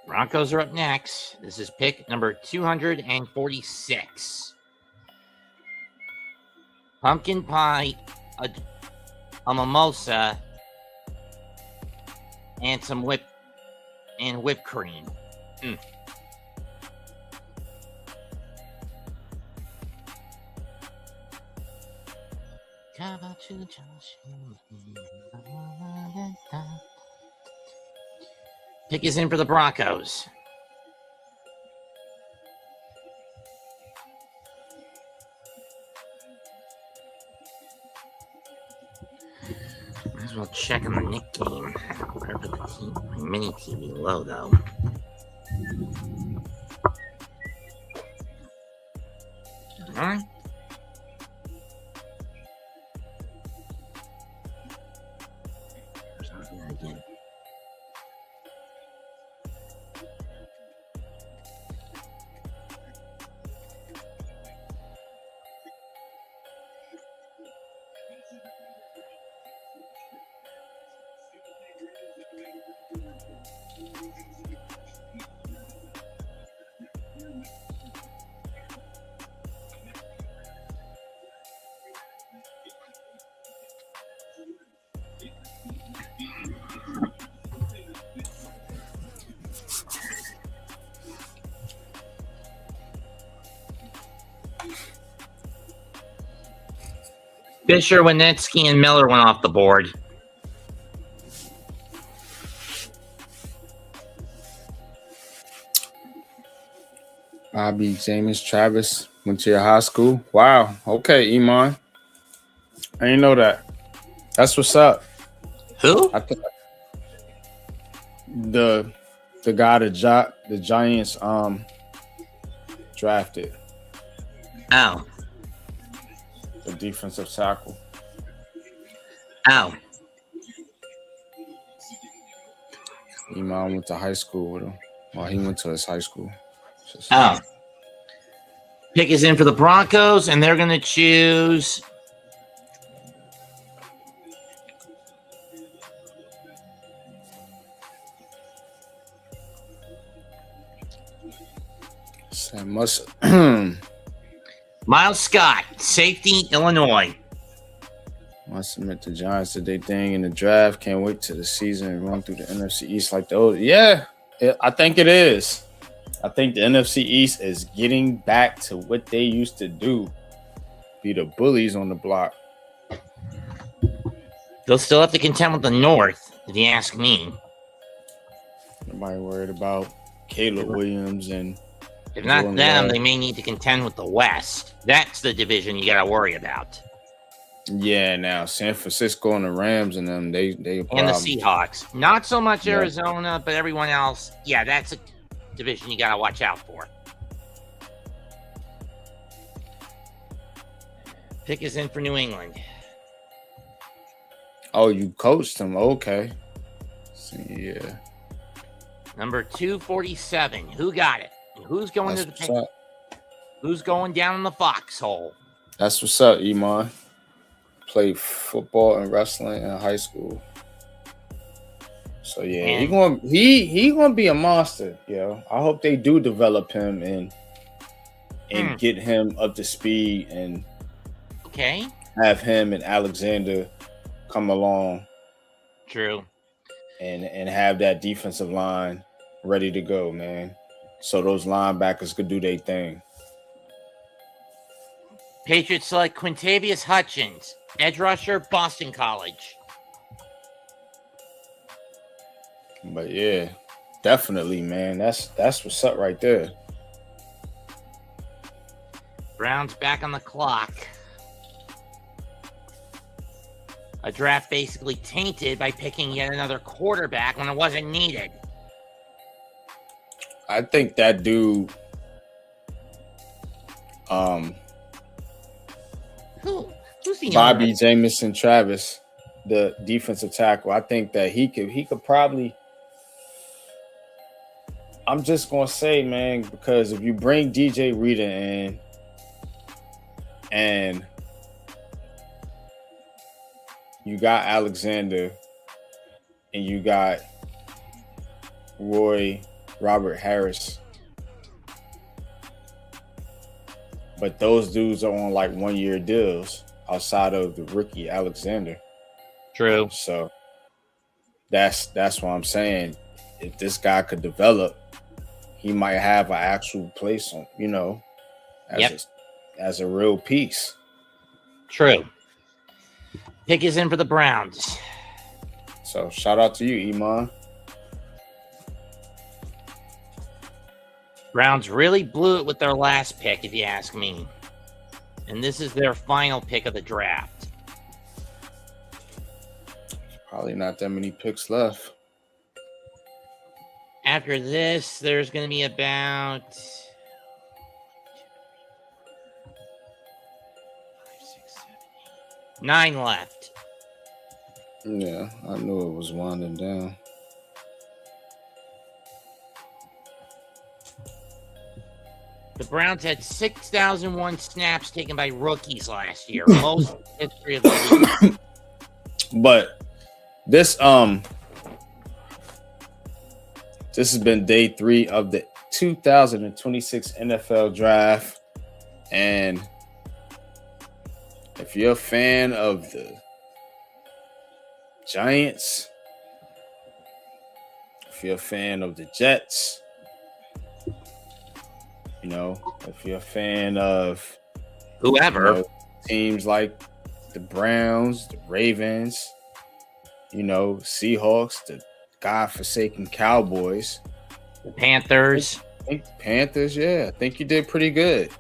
Broncos are up next. This is pick number 246. Pumpkin pie, a mimosa, and some whipped cream. Pick is in for the Broncos. Might as well check on the Nick game. Where put the team, my mini TV low though. Alright. Again. Fisher, Winetsky, and Miller went off the board. Bobby, James, Travis went to your high school. Wow. Okay, Iman. I didn't know that. That's what's up. Who? I think the guy the Giants drafted. Oh. The defensive tackle. Oh. Iman went to high school with him. Well, he went to his high school. Oh. Pick is in for the Broncos, and they're going to choose Miles Scott, safety, Illinois. I submit the Giants did their thing in the draft. Can't wait till the season and run through the NFC East like the old. Yeah, I think it is. I think the NFC East is getting back to what they used to do. Be the bullies on the block. They'll still have to contend with the North, if you ask me. Nobody worried about Caleb Williams and if not Jordan them, Love. they may need to contend with the West. That's the division you got to worry about. Yeah, now San Francisco and the Rams and them, they And the problem. Seahawks. Not so much Yeah. Arizona, but everyone else. Yeah, that's a division you got to watch out for. Pick is in for New England. Oh, you coached them. Okay. Yeah. Number 247. Who got it? Who's going That's to the what's pick? up. Who's going down in the foxhole? That's what's up, Iman. Played football and wrestling in high school. So yeah, And- he gonna be a monster, yo. I hope they do develop him and get him up to speed and Okay. have him and Alexander come along True. and have that defensive line ready to go, man. So those linebackers could do their thing. Patriots select Quintavious Hutchins, edge rusher, Boston College. But yeah, definitely, man. That's what's up right there. Browns back on the clock. A draft basically tainted by picking yet another quarterback when it wasn't needed. I think that dude, Who's the Bobby Jamison Travis, the defensive tackle, I think that he could probably. I'm just gonna say, man, because if you bring DJ Reader in and you got Alexander and you got Robert Harris, but those dudes are on like 1-year deals outside of the rookie Alexander. True. So that's what I'm saying. If this guy could develop, he might have an actual place on, as a real piece. True. Pick is in for the Browns. So shout out to you, Iman. Browns really blew it with their last pick, if you ask me. And this is their final pick of the draft. Probably not that many picks left. After this, there's going to be about 9 left. Yeah, I knew it was winding down. The Browns had 6,001 snaps taken by rookies last year. Most in the history of the league. But this has been day 3 of the 2026 NFL draft. And if you're a fan of the Giants, if you're a fan of the Jets, if you're a fan of Whoever. teams like the Browns, the Ravens, Seahawks, the godforsaken Cowboys, The Panthers. I think Panthers, yeah, I think you did pretty good.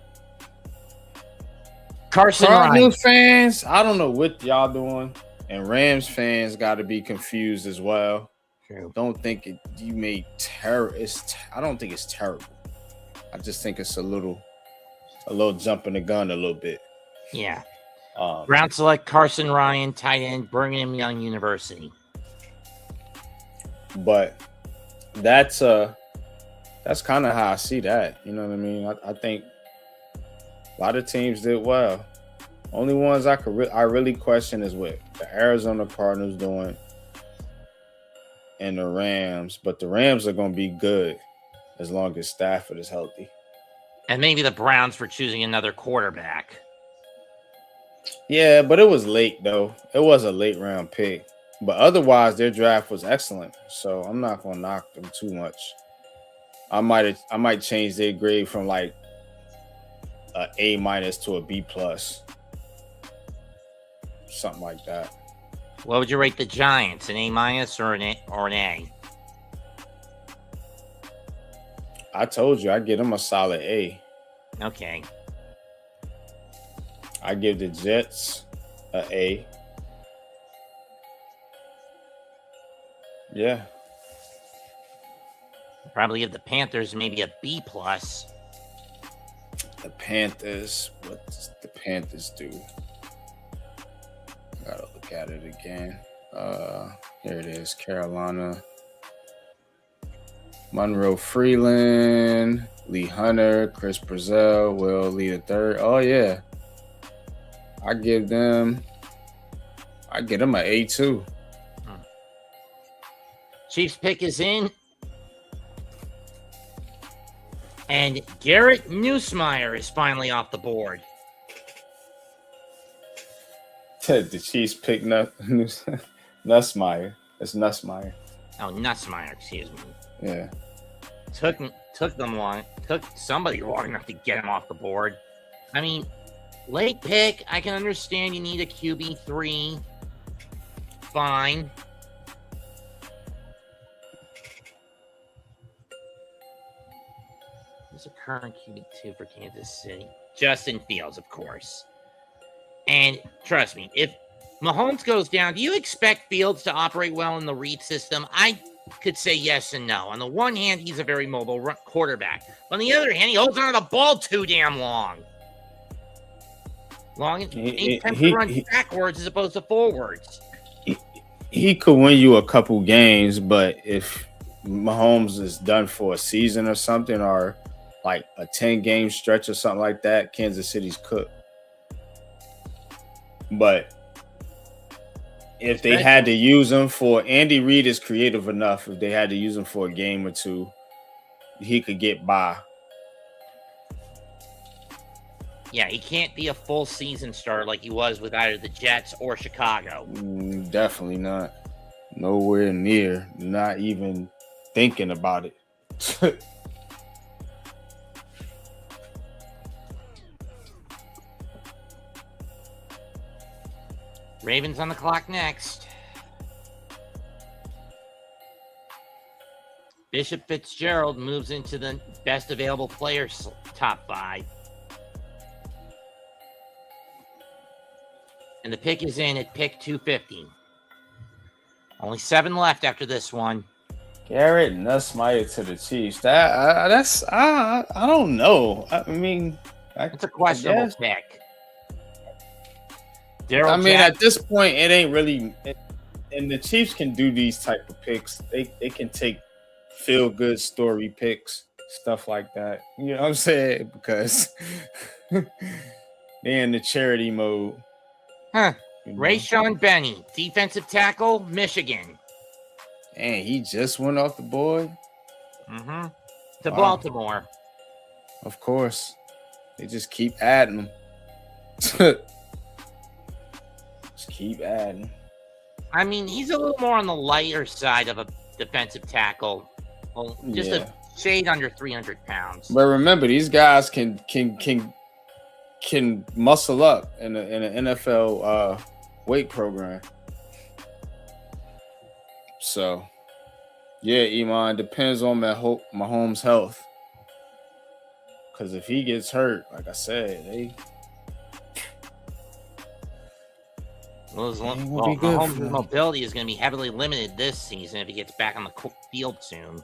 Carson Ryan. Cardinals fans, I don't know what y'all doing, and Rams fans got to be confused as well. True. Don't think you made terror. I don't think it's terrible. I just think it's a little jump in the gun a little bit. Yeah. Browns select Carson Ryan, tight end, Brigham Young University. But that's kind of how I see that. You know what I mean? I think a lot of teams did well. Only ones I really question is what the Arizona Cardinals doing and the Rams. But the Rams are going to be good as long as Stafford is healthy. And maybe the Browns for choosing another quarterback. Yeah, but it was late though. It was a late round pick. But otherwise, their draft was excellent. So I'm not gonna knock them too much. I might change their grade from like a A minus to a B plus, something like that. What would you rate the Giants? An A minus or an A? I told you I give them a solid A. Okay. I give the Jets a A. Yeah. Probably give the Panthers maybe a B plus. The Panthers. What does the Panthers do? Gotta look at it again. Here it is. Carolina. Monroe Freeland, Lee Hunter, Chris Brazil, Will Lee the third. Oh yeah. I give them an A too. Chiefs pick is in. And Garrett Nussmeier is finally off the board. The Chiefs pick Nussmeier. It's Nussmeier. Oh, Nussmeier, excuse me. Yeah. Took somebody long enough to get him off the board. I mean, late pick, I can understand you need a QB3. Fine. Who's a current QB2 for Kansas City? Justin Fields, of course. And trust me, if Mahomes goes down, do you expect Fields to operate well in the read system? I could say yes and no. On the one hand, he's a very mobile quarterback. On the other hand, he holds onto the ball too damn long. He tends to run backwards as opposed to forwards. He could win you a couple games, but if Mahomes is done for a season or something, or like a 10-game stretch or something like that, Kansas City's cooked. But if they had to use him for, Andy Reid is creative enough. If they had to use him for a game or two, he could get by. Yeah, he can't be a full season starter like he was with either the Jets or Chicago. Definitely not. Nowhere near. Not even thinking about it. Ravens on the clock next. Bishop Fitzgerald moves into the best available players top 5. And the pick is in at pick 250. Only 7 left after this one. Garrett Nussmeier to the Chiefs. I don't know. I mean, it's a questionable pick. At this point, it ain't really. And the Chiefs can do these type of picks. They can take feel good story picks, stuff like that. You know what I'm saying? Because they're in the charity mode. Huh. Rayshawn Benny, defensive tackle, Michigan. And he just went off the board. To Baltimore. Of course. They just keep adding them. Just keep adding. I mean, he's a little more on the lighter side of a defensive tackle. Well, just a shade under 300 pounds. But remember, these guys can muscle up in an NFL weight program. So, yeah, Iman, depends on Mahomes' health. Because if he gets hurt, like I said, Mahomes' mobility is going to be heavily limited this season if he gets back on the field soon.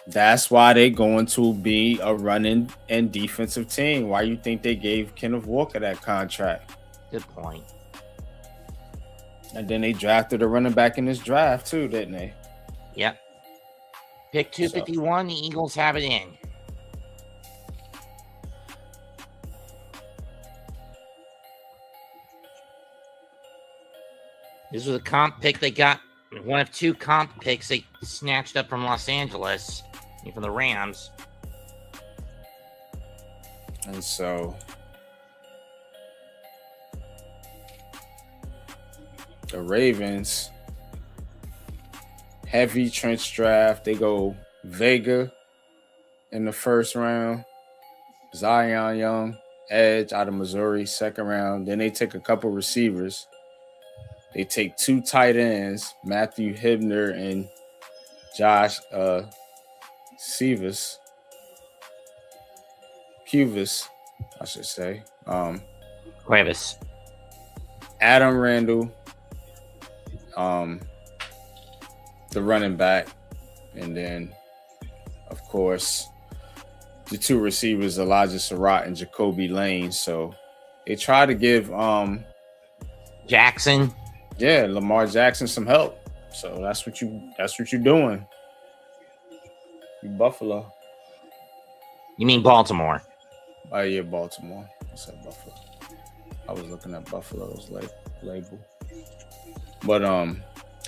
That's why they're going to be a running and defensive team. Why you think they gave Kenneth Walker that contract? Good point. And then they drafted a running back in this draft too, didn't they? Yep. Pick 251, the Eagles have it in. This was a comp pick they got. One of 2 comp picks they snatched up from Los Angeles, from the Rams. And so the Ravens, heavy trench draft. They go Vega in the first round, Zion Young, edge out of Missouri, second round. Then they take a couple receivers. They take 2 tight ends, Matthew Hibner and Josh Puvis, I should say. Cuevas. Adam Randall, the running back, and then, of course, the 2 receivers, Elijah Surratt and Jacoby Lane. So they try to give Jackson. Yeah, Lamar Jackson some help. So that's what you're doing. You Buffalo. You mean Baltimore? Oh yeah, Baltimore. I said Buffalo. I was looking at Buffalo's label. But the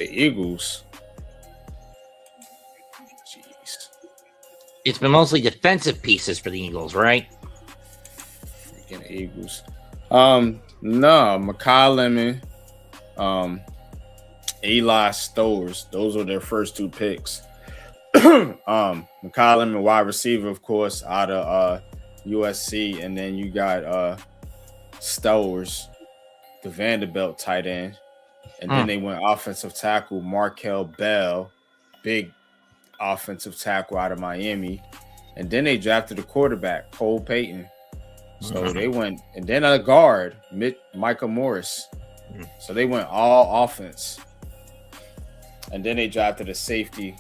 Eagles. Jeez. It's been mostly defensive pieces for the Eagles, right? Freaking Eagles. No, Mekhi Lemon, Eli Stowers. Those are their first 2 picks. Mekhi Lemon, wide receiver, of course, out of USC, and then you got Stowers, the Vanderbilt tight end, and then they went offensive tackle Markel Bell, big offensive tackle out of Miami, and then they drafted a quarterback, Cole Payton. So they went, and then a guard, Michael Morris. So they went all offense, and then they drafted a safety.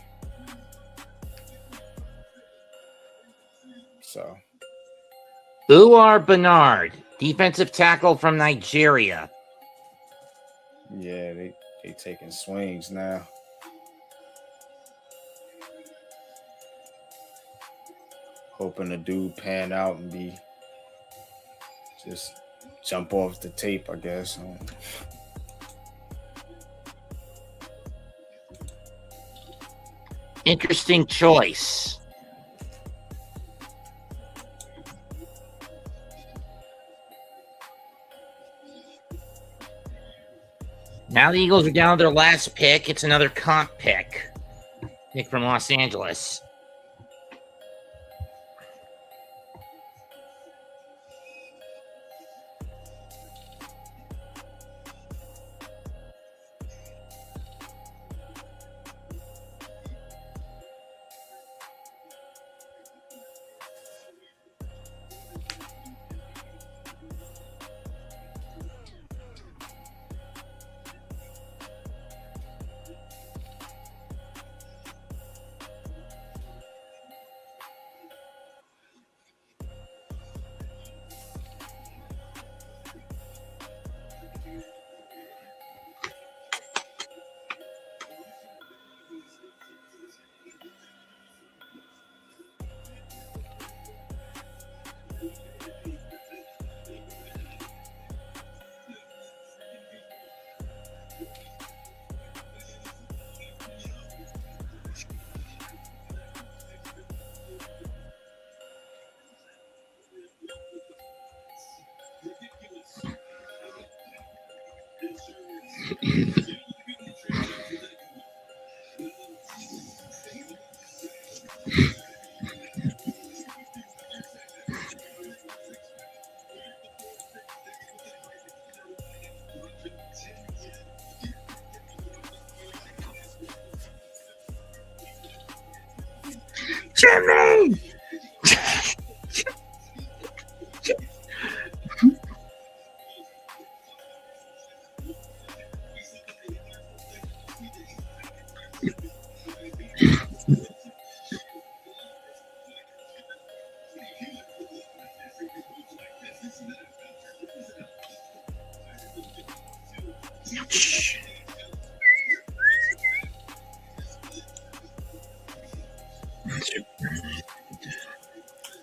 So Uar Bernard, defensive tackle from Nigeria. Yeah, they taking swings now. Hoping the dude pan out and be just jump off the tape, I guess. Interesting choice. Now the Eagles are down to their last pick. It's another comp pick. Pick from Los Angeles. Jimmy!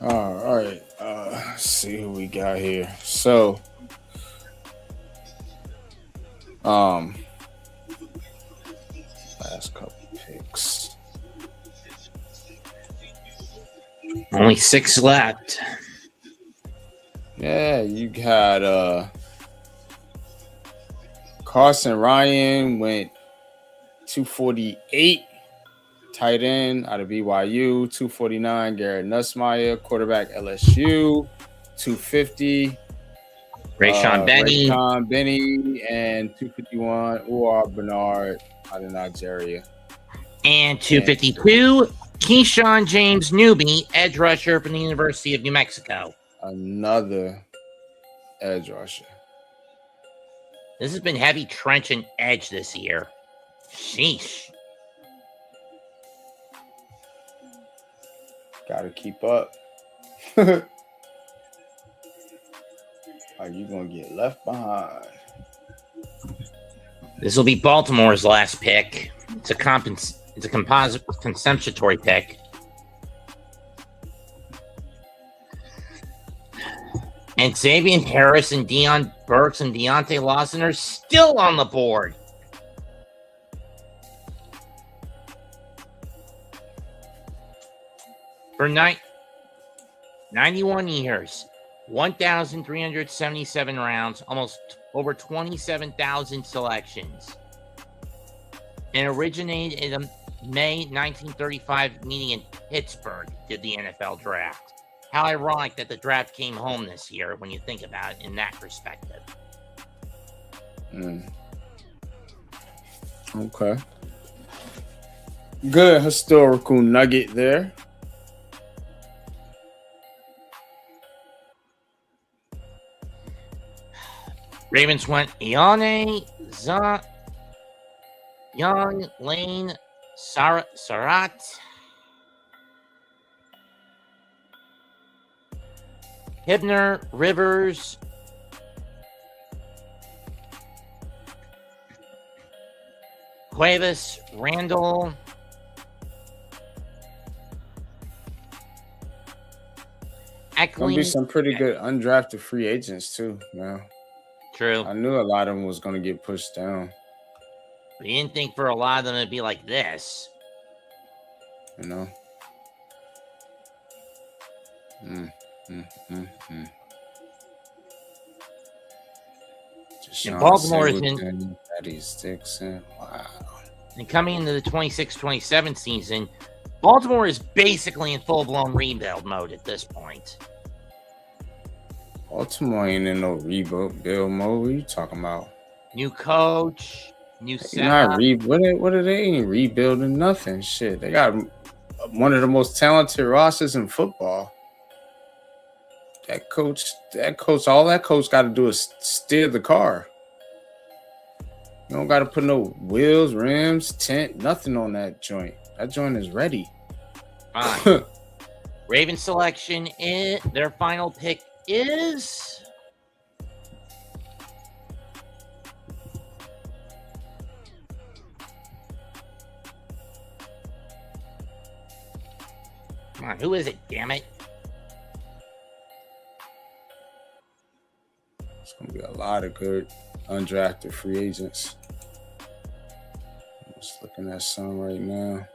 All right. Let's see who we got here. So, last couple picks. Only 6 left. Carson Ryan went 248. Tight end out of BYU, 249. Garrett Nussmeier, quarterback LSU, 250. Rayshon Benny. Rayshon Benny, and 251. Uar Bernard out of Nigeria. And 252. Keyshawn James Newby, edge rusher from the University of New Mexico. Another edge rusher. This has been heavy trench and edge this year. Sheesh. Gotta keep up. Are you gonna get left behind? This will be Baltimore's last pick. It's a composite consumptory pick. And Xavier Harris and Deion Burks and Deontay Lawson are still on the board. For 91 years, 1,377 rounds, almost over 27,000 selections. And originated in a May 1935 meeting in Pittsburgh, did the NFL draft. How ironic that the draft came home this year when you think about it in that perspective. Okay. Good historical nugget there. Ravens went Iane, Young, Lane, Sarat, Hibner, Rivers, Cuevas, Randall, Gonna be some pretty good undrafted free agents too, man. True. I knew a lot of them was gonna get pushed down. We didn't think for a lot of them it'd be like this. You know. And Baltimore is in. Eddie Dixon. Wow. And coming into the 26-27 season, Baltimore is basically in full-blown rebuild mode at this point. Baltimore ain't in no rebuild mode. What are you talking about? New coach, new setup. What are they ain't rebuilding? Nothing. Shit. They got one of the most talented rosters in football. That coach, all that coach got to do is steer the car. You don't got to put no wheels, rims, tent, nothing on that joint. That joint is ready. Fine. Raven selection in their final pick is come on, who is it? Damn it. It's gonna be a lot of good undrafted free agents. I'm just looking at some right now.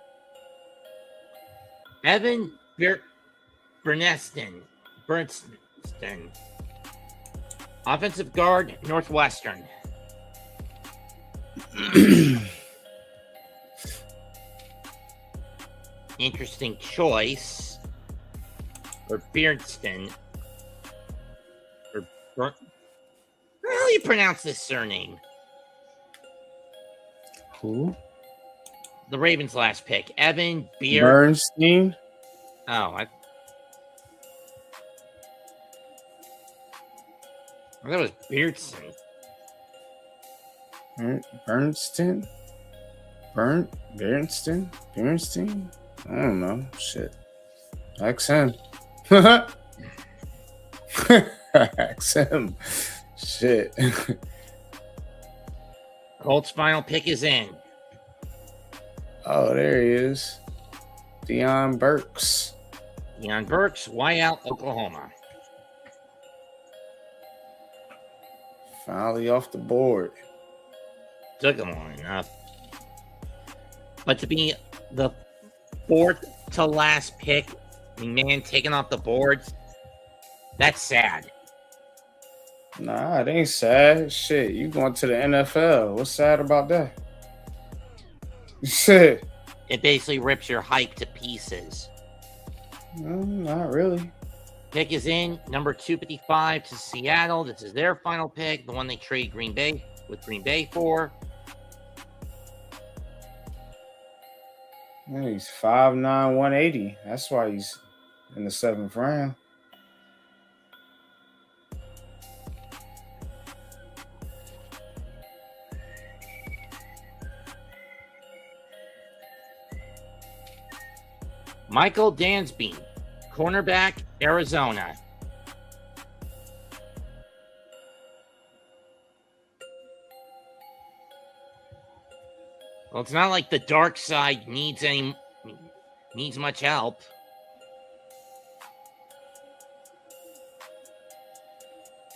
Evan Bernston. Offensive guard, Northwestern. Interesting choice for Beardston. How do you pronounce this surname? Who? The Ravens' last pick. Evan Bernstein. Oh, I thought it was Beardson. Bernstein? Bernstein? I don't know. Shit. Ask him. Ask him. Shit. Colts' final pick is in. Oh, there he is. Deion Burks. Deion Burks, Wyout, Oklahoma. Finally off the board. Took him long enough. But to be the fourth to last pick, McMahon taken off the board, that's sad. Nah, it ain't sad. Shit, you going to the NFL. What's sad about that? Shit. It basically rips your hype to pieces. Not really. Pick is in, number 255 to Seattle. This is their final pick, the one they trade Green Bay for. Man, he's 5'9", 180. That's why he's in the 7th round. Michael Dansby, cornerback, Arizona. Well, it's not like the dark side needs much help.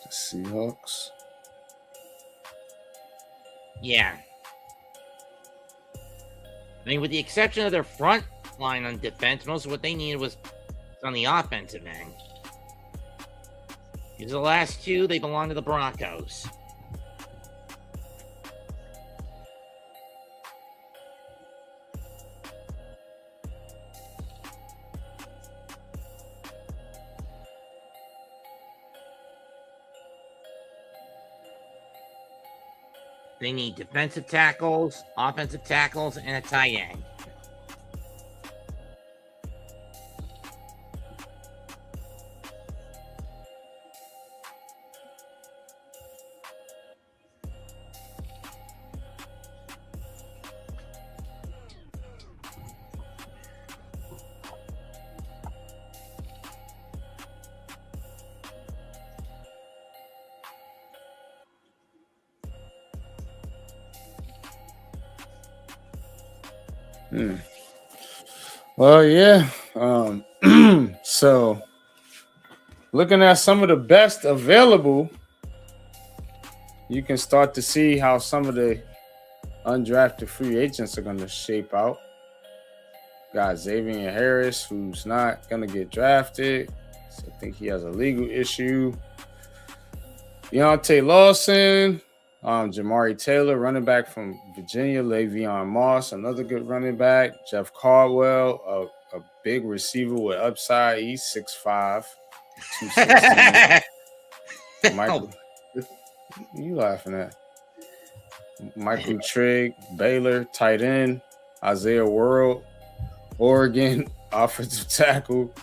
The Seahawks. Yeah. I mean, with the exception of their front line on defense, most of what they needed was on the offensive end. Because the last two, they belong to the Broncos. They need defensive tackles, offensive tackles, and a tight end. Well, yeah. So, looking at some of the best available, you can start to see how some of the undrafted free agents are going to shape out. Got Xavier Harris, who's not going to get drafted. So I think he has a legal issue. Deontay Lawson, Jamari Taylor, running back from Virginia, Le'Veon Moss, another good running back. Jeff Caldwell, a big receiver with upside. He's 6'5", 216. Michael, you laughing at? Michael Trigg, Baylor, tight end. Isaiah World, Oregon, offensive tackle.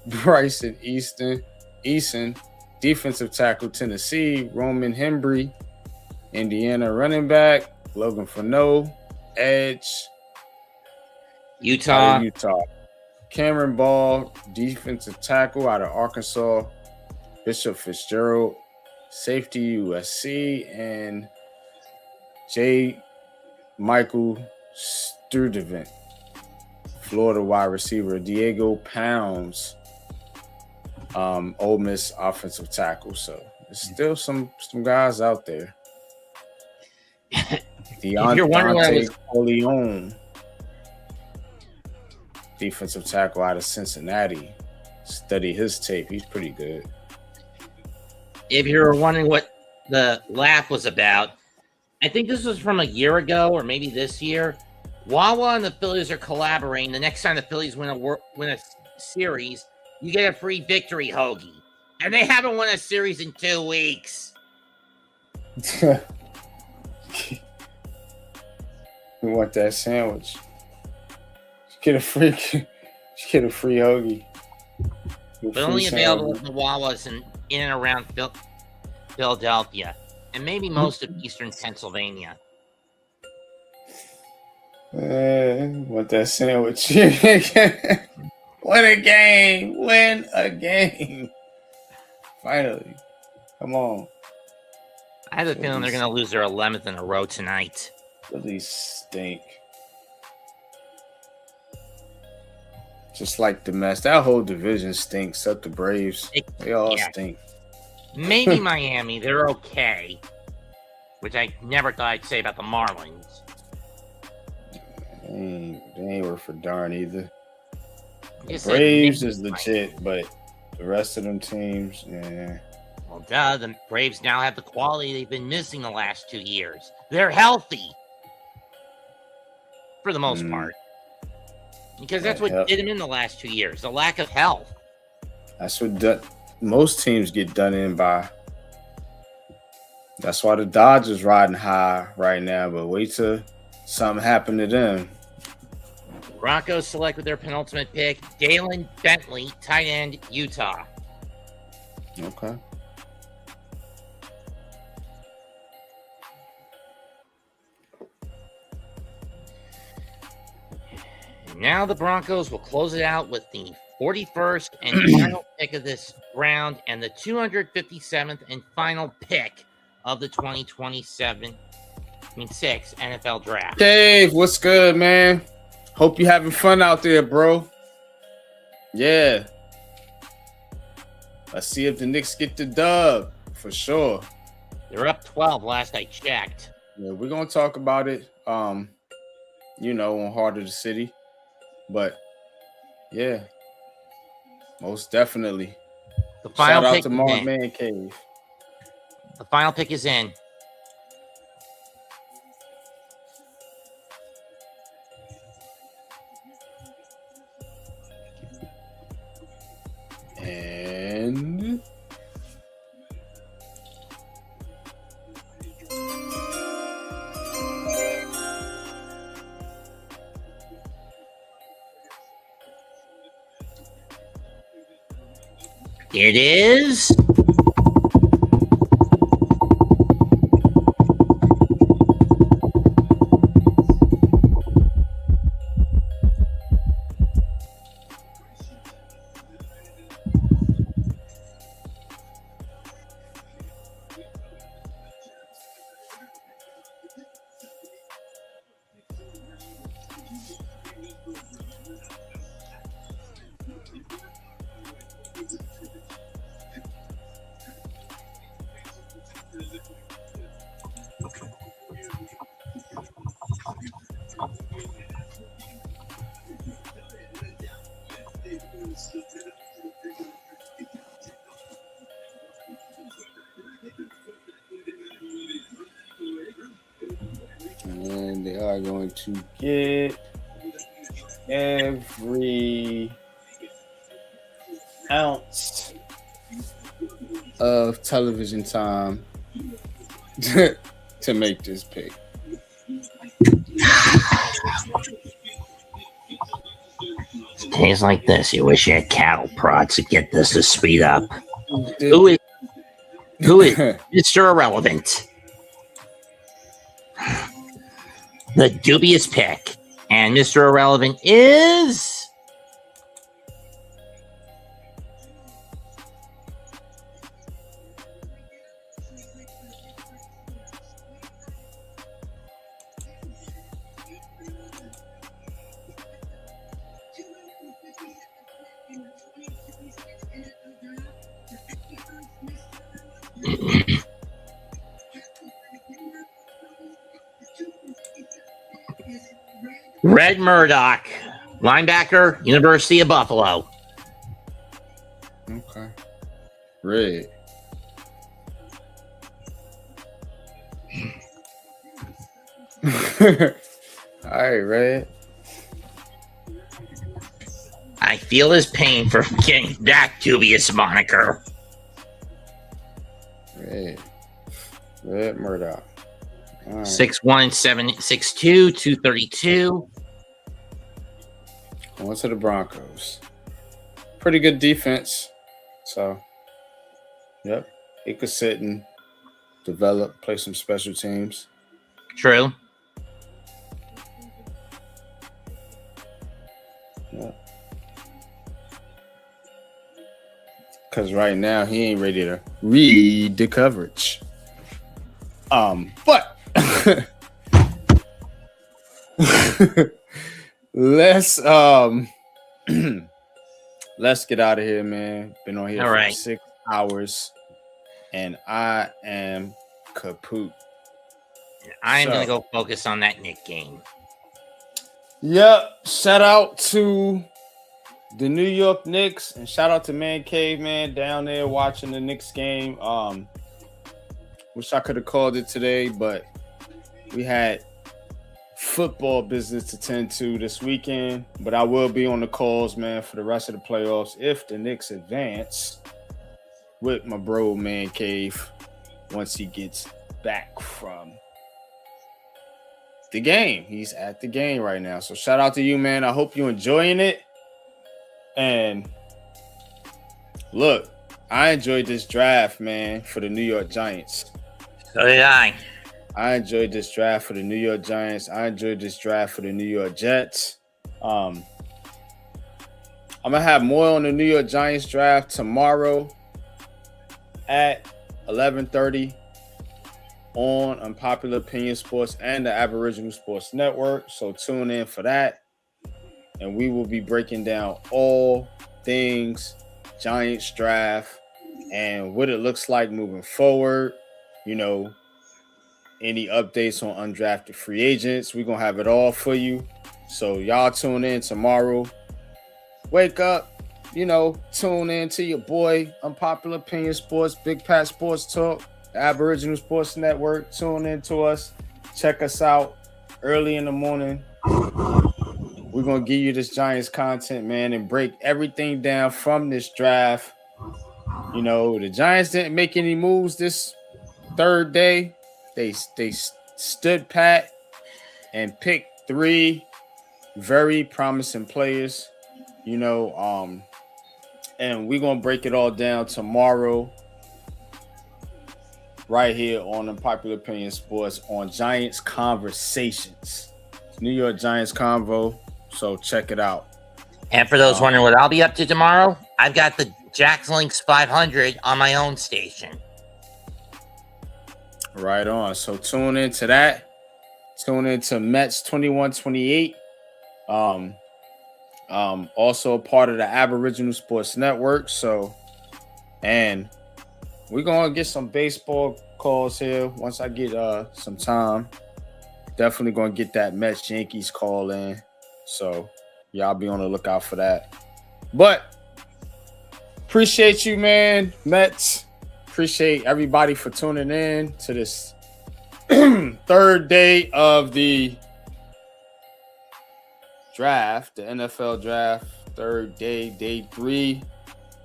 Bryson Eason, defensive tackle, Tennessee. Roman Hembry, Indiana running back. Logan Fano, edge. Utah. Cameron Ball, defensive tackle out of Arkansas. Bishop Fitzgerald, safety, USC. And J. Michael Sturdivant, Florida wide receiver. Diego Pounds, Ole Miss offensive tackle. So there's still some guys out there. Deontay Leon, defensive tackle out of Cincinnati. Study his tape. He's pretty good. If you're wondering what the laugh was about, I think this was from a year ago or maybe this year. Wawa and the Phillies are collaborating. The next time the Phillies win a series, you get a free victory hoagie. And they haven't won a series in 2 weeks. We want that sandwich. Get a free hoagie. But only available at the Wawas in and around Philadelphia, and maybe most of eastern Pennsylvania. Want that sandwich. Win a game. Finally. Come on. I have a feeling they're going to lose their 11th in a row tonight. Phillies stink. Just like the mess. That whole division stinks, except the Braves. They all stink. Maybe Miami. They're okay. Which I never thought I'd say about the Marlins. They ain't worth for darn either. The Braves is legit, but the rest of them teams, yeah. Well, duh. The Braves now have the quality they've been missing the last 2 years. They're healthy for the most part. Because that's what did them in the last 2 years, the lack of health. That's what most teams get done in by. That's why the Dodgers riding high right now, but wait till something happen to them. Broncos select with their penultimate pick, Dalen Bentley, tight end, Utah. Okay. Now the Broncos will close it out with the 41st and final pick of this round and the 257th and final pick of the 6 NFL draft. Dave, what's good, man? Hope you having fun out there, bro. Yeah. Let's see if the Knicks get the dub for sure. They're up 12 last I checked. Yeah, we're gonna talk about it. On Heart of the City. But yeah, most definitely. The final Shout out pick to Mark Man Cave. The final pick is in. And it is and they are going to get every ounce of television time to make this pick. days like this, you wish you had cattle prods to get this to speed up. Who is Mr. Irrelevant? The dubious pick. And Mr. Irrelevant is Red Murdoch, linebacker, University of Buffalo. Okay. Red. All right, Red. I feel his pain for getting that dubious moniker. Red Murdoch. All right. 6'1", 6'2", 232. Going to the Broncos. Pretty good defense. So, yep. He could sit and develop, play some special teams. True. Yep. Because right now, he ain't ready to read the coverage. But let's get out of here, man. Been on here All for right. 6 hours, and I am kaput. I'm going to go focus on that Nick game. Yep. Shout out to the New York Knicks, and shout out to Man Cave, man, down there watching the Knicks game. Wish I could have called it today, but we had football business to tend to this weekend. But I will be on the calls, man, for the rest of the playoffs if the Knicks advance with my bro Man Cave once he gets back from the game. He's at the game right now. So shout out to you, man. I hope you're enjoying it. And look, I enjoyed this draft, man, for the New York Giants. So did I. I enjoyed this draft for the New York Giants. I enjoyed this draft for the New York Jets. I'm going to have more on the New York Giants draft tomorrow at 11:30 on Unpopular Opinion Sports and the Aboriginal Sports Network. So tune in for that. And we will be breaking down all things Giants draft and what it looks like moving forward. You know, any updates on undrafted free agents. We're going to have it all for you. So y'all tune in tomorrow. Wake up, you know, tune in to your boy, Unpopular Opinion Sports, Big Pat Sports Talk, the Aboriginal Sports Network. Tune in to us. Check us out early in the morning. We're going to give you this Giants content, man, and break everything down from this draft. You know, the Giants didn't make any moves this third day. They stood pat and picked 3 very promising players, you know, and we're going to break it all down tomorrow right here on Unpopular Opinion Sports on Giants Conversations. New York Giants Convo. So check it out. And for those wondering what I'll be up to tomorrow, I've got the Jack's Links 500 on my own station. Right on. So tune into that. Tune into Mets 2128. Also part of the Aboriginal Sports Network. So, and we're gonna get some baseball calls here once I get some time. Definitely gonna get that Mets Yankees call in. So y'all be on the lookout for that. But appreciate you, man, Mets. Appreciate everybody for tuning in to this third day of the draft, the NFL draft. Third day, day 3.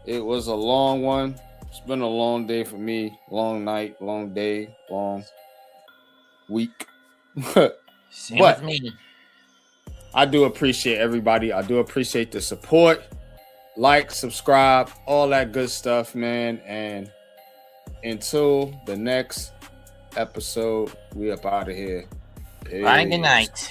It was a long one. It's been a long day for me. Long night, long day, long week. Same with me. I do appreciate everybody. I do appreciate the support. Like, subscribe, all that good stuff, man. And until the next episode, we up out of here. Bye, good night.